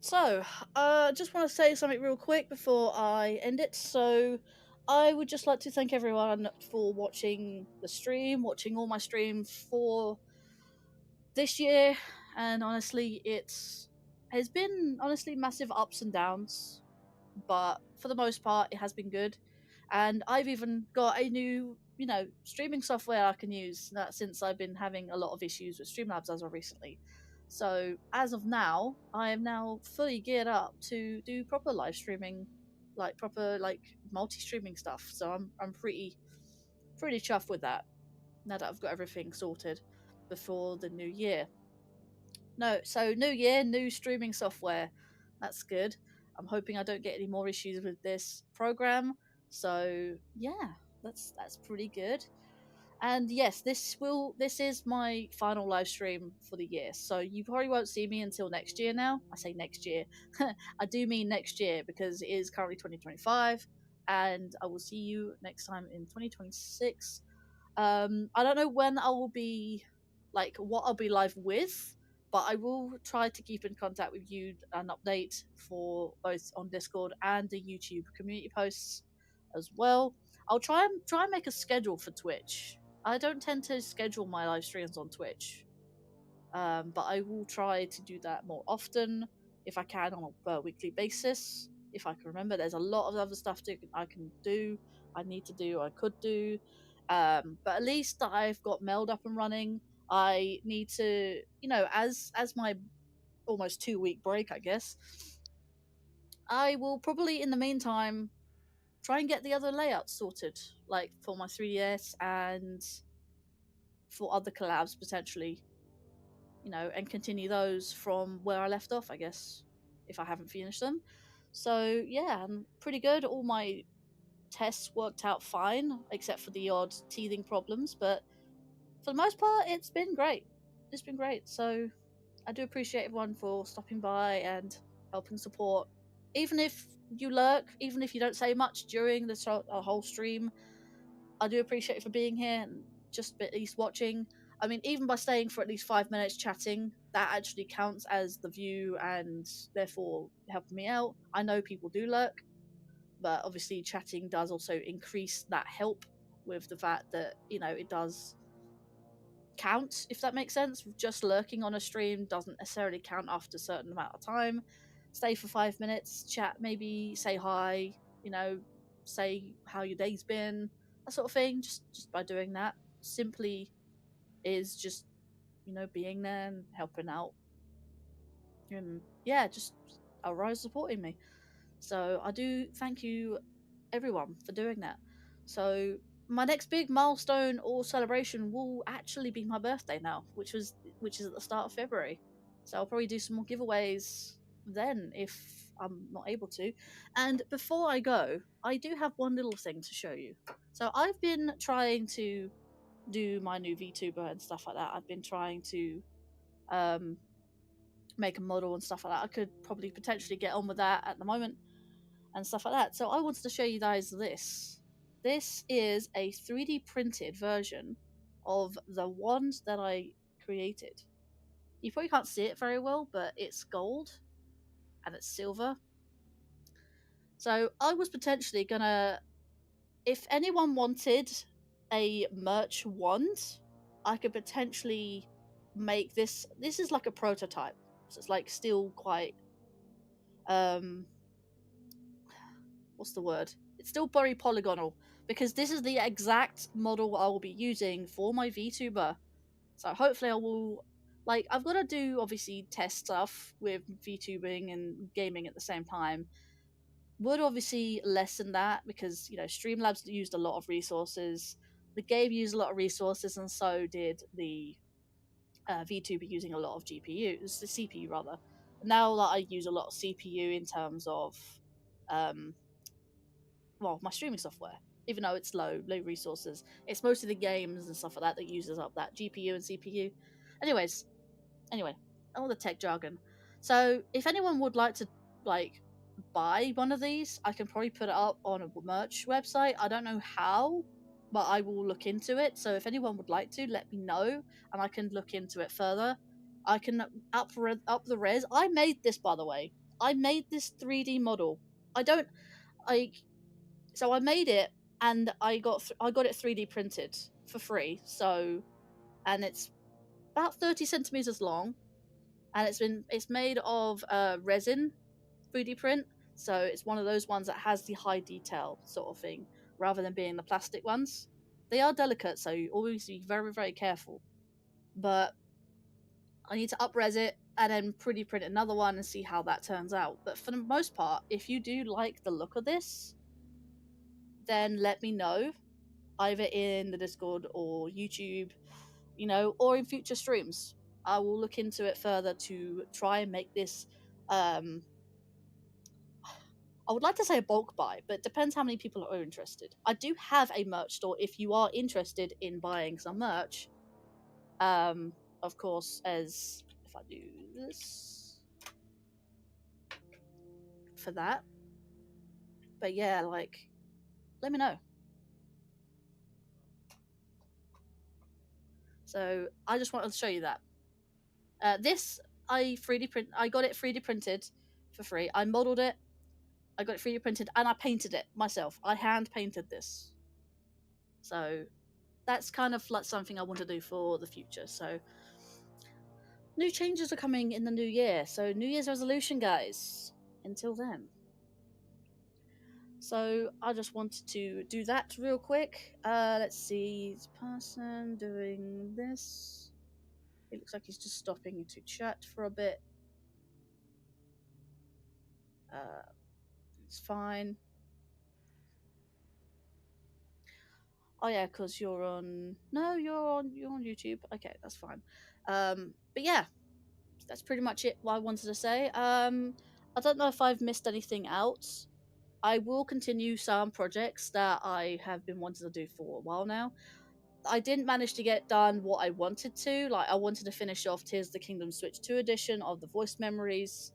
So, just want to say something real quick before I end it. So, I would just like to thank everyone for watching the stream, watching all my streams for this year. And honestly, has been honestly massive ups and downs, but for the most part, it has been good. And I've even got a new, streaming software I can use since I've been having a lot of issues with Streamlabs as of recently. So as of now, I am now fully geared up to do proper live streaming, like proper multi-streaming stuff. So I'm pretty chuffed with that now that I've got everything sorted before the new year. No, so new year, new streaming software. That's good. I'm hoping I don't get any more issues with this program. So yeah, that's pretty good. And yes, this is my final live stream for the year. So you probably won't see me until next year now. I say next year. I do mean next year because it is currently 2025 and I will see you next time in 2026. I don't know when I will be what I'll be live with, but I will try to keep in contact with you and update for both on Discord and the YouTube community posts as well. I'll try and make a schedule for Twitch. I don't tend to schedule my live streams on Twitch, but I will try to do that more often if I can on a weekly basis. If I can remember, there's a lot of other stuff I can do, I need to do, I could do, but at least I've got Meld up and running. I need to, as my almost 2 week break, I guess, I will probably in the meantime try and get the other layouts sorted, like for my 3DS and for other collabs potentially, and continue those from where I left off, I guess, if I haven't finished them. So yeah, I'm pretty good. All my tests worked out fine, except for the odd teething problems, but for the most part, it's been great. It's been great. So I do appreciate everyone for stopping by and helping support. Even if you lurk, even if you don't say much during the whole stream, I do appreciate you for being here and just at least watching. I mean, even by staying for at least 5 minutes chatting, that actually counts as the view and therefore helping me out. I know people do lurk, but obviously chatting does also increase that help with the fact that, it does count, if that makes sense. Just lurking on a stream doesn't necessarily count after a certain amount of time. Stay for 5 minutes, chat, maybe say hi, say how your day's been, that sort of thing. Just by doing that simply is just being there and helping out, and yeah, just Arise supporting me. So I do thank you everyone for doing that. So my next big milestone or celebration will actually be my birthday now, which is at the start of February. So I'll probably do some more giveaways then if I'm not able to. And before I go, I do have one little thing to show you. So I've been trying to do my new VTuber and stuff like that. I've been trying to make a model and stuff like that. I could probably potentially get on with that at the moment and stuff like that. So I wanted to show you guys this. This is a 3D printed version of the wand that I created. You probably can't see it very well, but it's gold and it's silver. So I was potentially gonna, if anyone wanted a merch wand, I could potentially make this. This is like a prototype, so it's like still quite what's the word? It's still very polygonal because this is the exact model I will be using for my VTuber. So hopefully I will, I've got to do obviously test stuff with VTubing and gaming at the same time. Would obviously lessen that because, Streamlabs used a lot of resources. The game used a lot of resources and so did the VTuber using a lot of GPUs, the CPU rather. Now that I use a lot of CPU in terms of, my streaming software, even though it's low resources, it's mostly the games and stuff like that that uses up that GPU and CPU. Anyway, all the tech jargon. So if anyone would like to buy one of these, I can probably put it up on a merch website. I don't know how, but I will look into it. So if anyone would like to, let me know, and I can look into it further. I can up the res. I made this, by the way. I made this 3D model. So I made it, and I got it 3D printed for free. So, and it's about 30 centimeters long, and it's made of resin 3D print. So it's one of those ones that has the high detail sort of thing, rather than being the plastic ones. They are delicate, so you always be very, very careful. But I need to up-res it and then 3D print another one and see how that turns out. But for the most part, if you do like the look of this, then let me know, either in the Discord or YouTube, or in future streams. I will look into it further to try and make this I would like to say a bulk buy, but it depends how many people are interested. I do have a merch store if you are interested in buying some merch. Of course, as if I do this for that. But yeah, let me know. So I just wanted to show you that. This I got it 3D printed for free. I modeled it. I got it 3D printed and I painted it myself. I hand painted this. So that's kind of like something I want to do for the future. So new changes are coming in the new year. So New Year's resolution, guys. Until then. So I just wanted to do that real quick. Let's see. This person doing this. It looks like he's just stopping to chat for a bit. It's fine. Oh yeah, because you're on YouTube. Okay, that's fine. But yeah, that's pretty much it. What I wanted to say. I don't know if I've missed anything out. I will continue some projects that I have been wanting to do for a while now. I didn't manage to get done what I wanted to. Like, I wanted to finish off Tears of the Kingdom Switch 2 edition of the voice memories.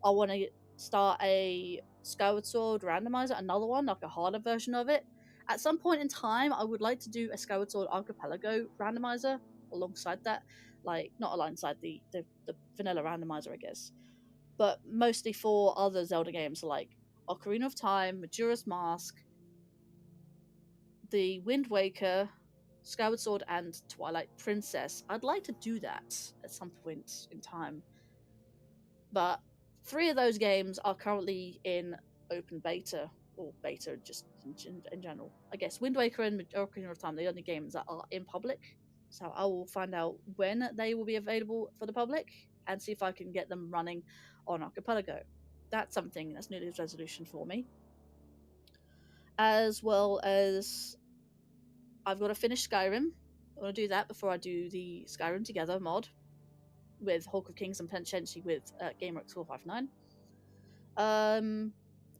I want to start a Skyward Sword randomizer, another one, like a harder version of it. At some point in time, I would like to do a Skyward Sword Archipelago randomizer alongside that. Like, not alongside the vanilla randomizer, I guess. But mostly for other Zelda games like Ocarina of Time, Majora's Mask, the Wind Waker, Skyward Sword, and Twilight Princess. I'd like to do that at some point in time. But 3 of those games are currently in open beta, or beta just in general. I guess Wind Waker and Ocarina of Time are the only games that are in public. So I will find out when they will be available for the public and see if I can get them running on Archipelago. That's something that's New Year's resolution for me. As well as I've got to finish Skyrim. I want to do that before I do the Skyrim Together mod with Hulk of Kings and potentially with GameWorks 459.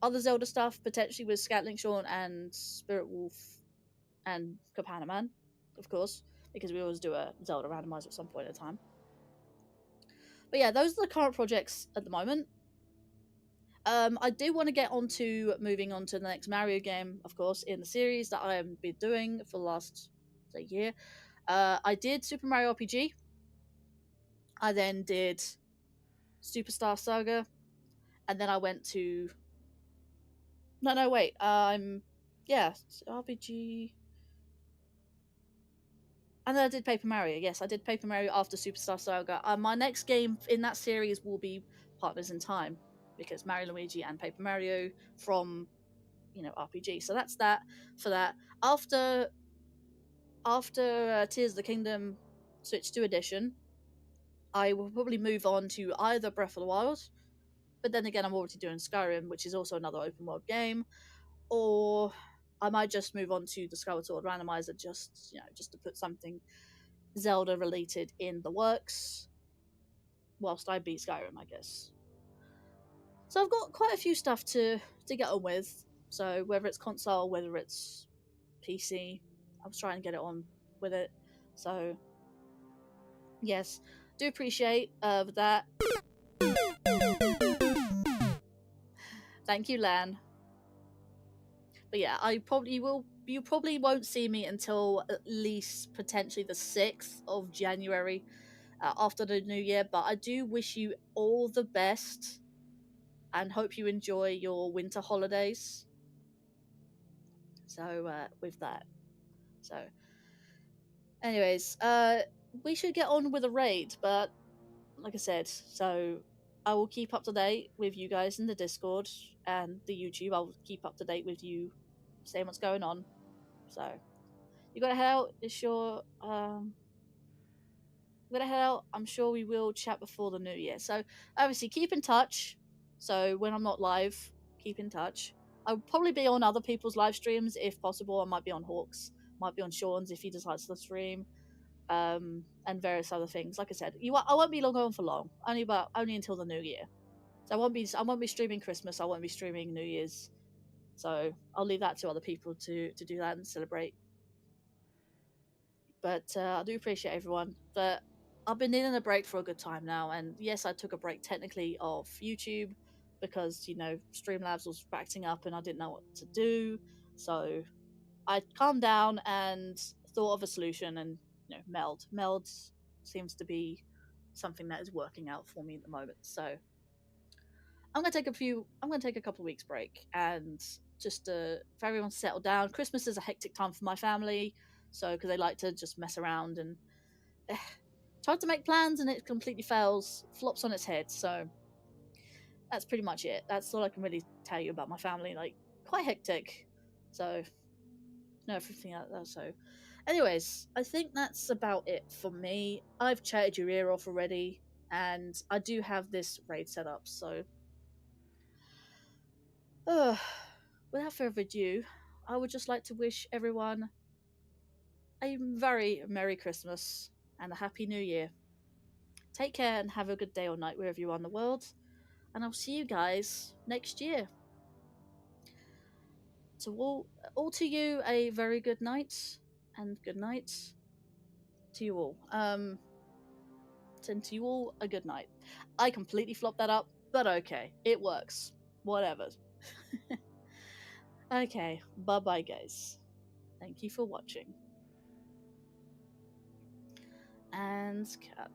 Other Zelda stuff, potentially with Scatlink Shawn and Spirit Wolf and Kapanaman, of course, because we always do a Zelda randomizer at some point in time. But yeah, those are the current projects at the moment. I do want to get moving on to the next Mario game, of course, in the series that I have been doing for the last year. I did Super Mario RPG. I then did Superstar Saga, and then I went to RPG. And then I did Paper Mario. Yes, I did Paper Mario after Superstar Saga. My next game in that series will be Partners in Time, because Mario Luigi and Paper Mario from RPG. So that's that for that. After Tears of the Kingdom Switch 2 edition, I will probably move on to either Breath of the Wild, but then again I'm already doing Skyrim, which is also another open world game, or I might just move on to the Skyward Sword randomizer, just to put something Zelda related in the works whilst I beat Skyrim, I guess. So I've got quite a few stuff to get on with. So whether it's console, whether it's PC, I was trying to get it on with it. So yes, do appreciate that. Thank you, Lan. But yeah, you probably won't see me until at least potentially the 6th of January, after the new year. But I do wish you all the best and hope you enjoy your winter holidays. So with that, so anyways, we should get on with a raid. But like I said, so I will keep up to date with you guys in the Discord and the YouTube. I'll keep up to date with you, saying what's going on. So you gotta head out. It's sure. You gotta head out. I'm sure we will chat before the new year. So obviously keep in touch. So when I'm not live, keep in touch. I'll probably be on other people's live streams if possible. I might be on Hawk's, might be on Sean's if he decides to stream, and various other things. Like I said, I won't be on for long. Only until the new year. So I won't be streaming Christmas. I won't be streaming New Year's. So I'll leave that to other people to do that and celebrate. But I do appreciate everyone. But I've been needing a break for a good time now, and yes, I took a break technically off YouTube because Streamlabs was acting up and I didn't know what to do. So I calmed down and thought of a solution, and meld. Meld seems to be something that is working out for me at the moment. So I'm gonna take a couple of weeks break and just for everyone to settle down. Christmas is a hectic time for my family, so because they like to just mess around and tried to make plans and it completely fails, flops on its head. So that's pretty much it. That's all I can really tell you about my family. Like, quite hectic. So everything like that. So anyways, I think that's about it for me. I've chatted your ear off already, and I do have this raid set up. So without further ado, I would just like to wish everyone a very Merry Christmas and a Happy New Year. Take care and have a good day or night wherever you are in the world, and I'll see you guys next year. So all to you a very good night, and good night to you all. Send to you all a good night. I completely flopped that up, but okay, it works. Whatever. Okay, bye bye, guys. Thank you for watching. And cut.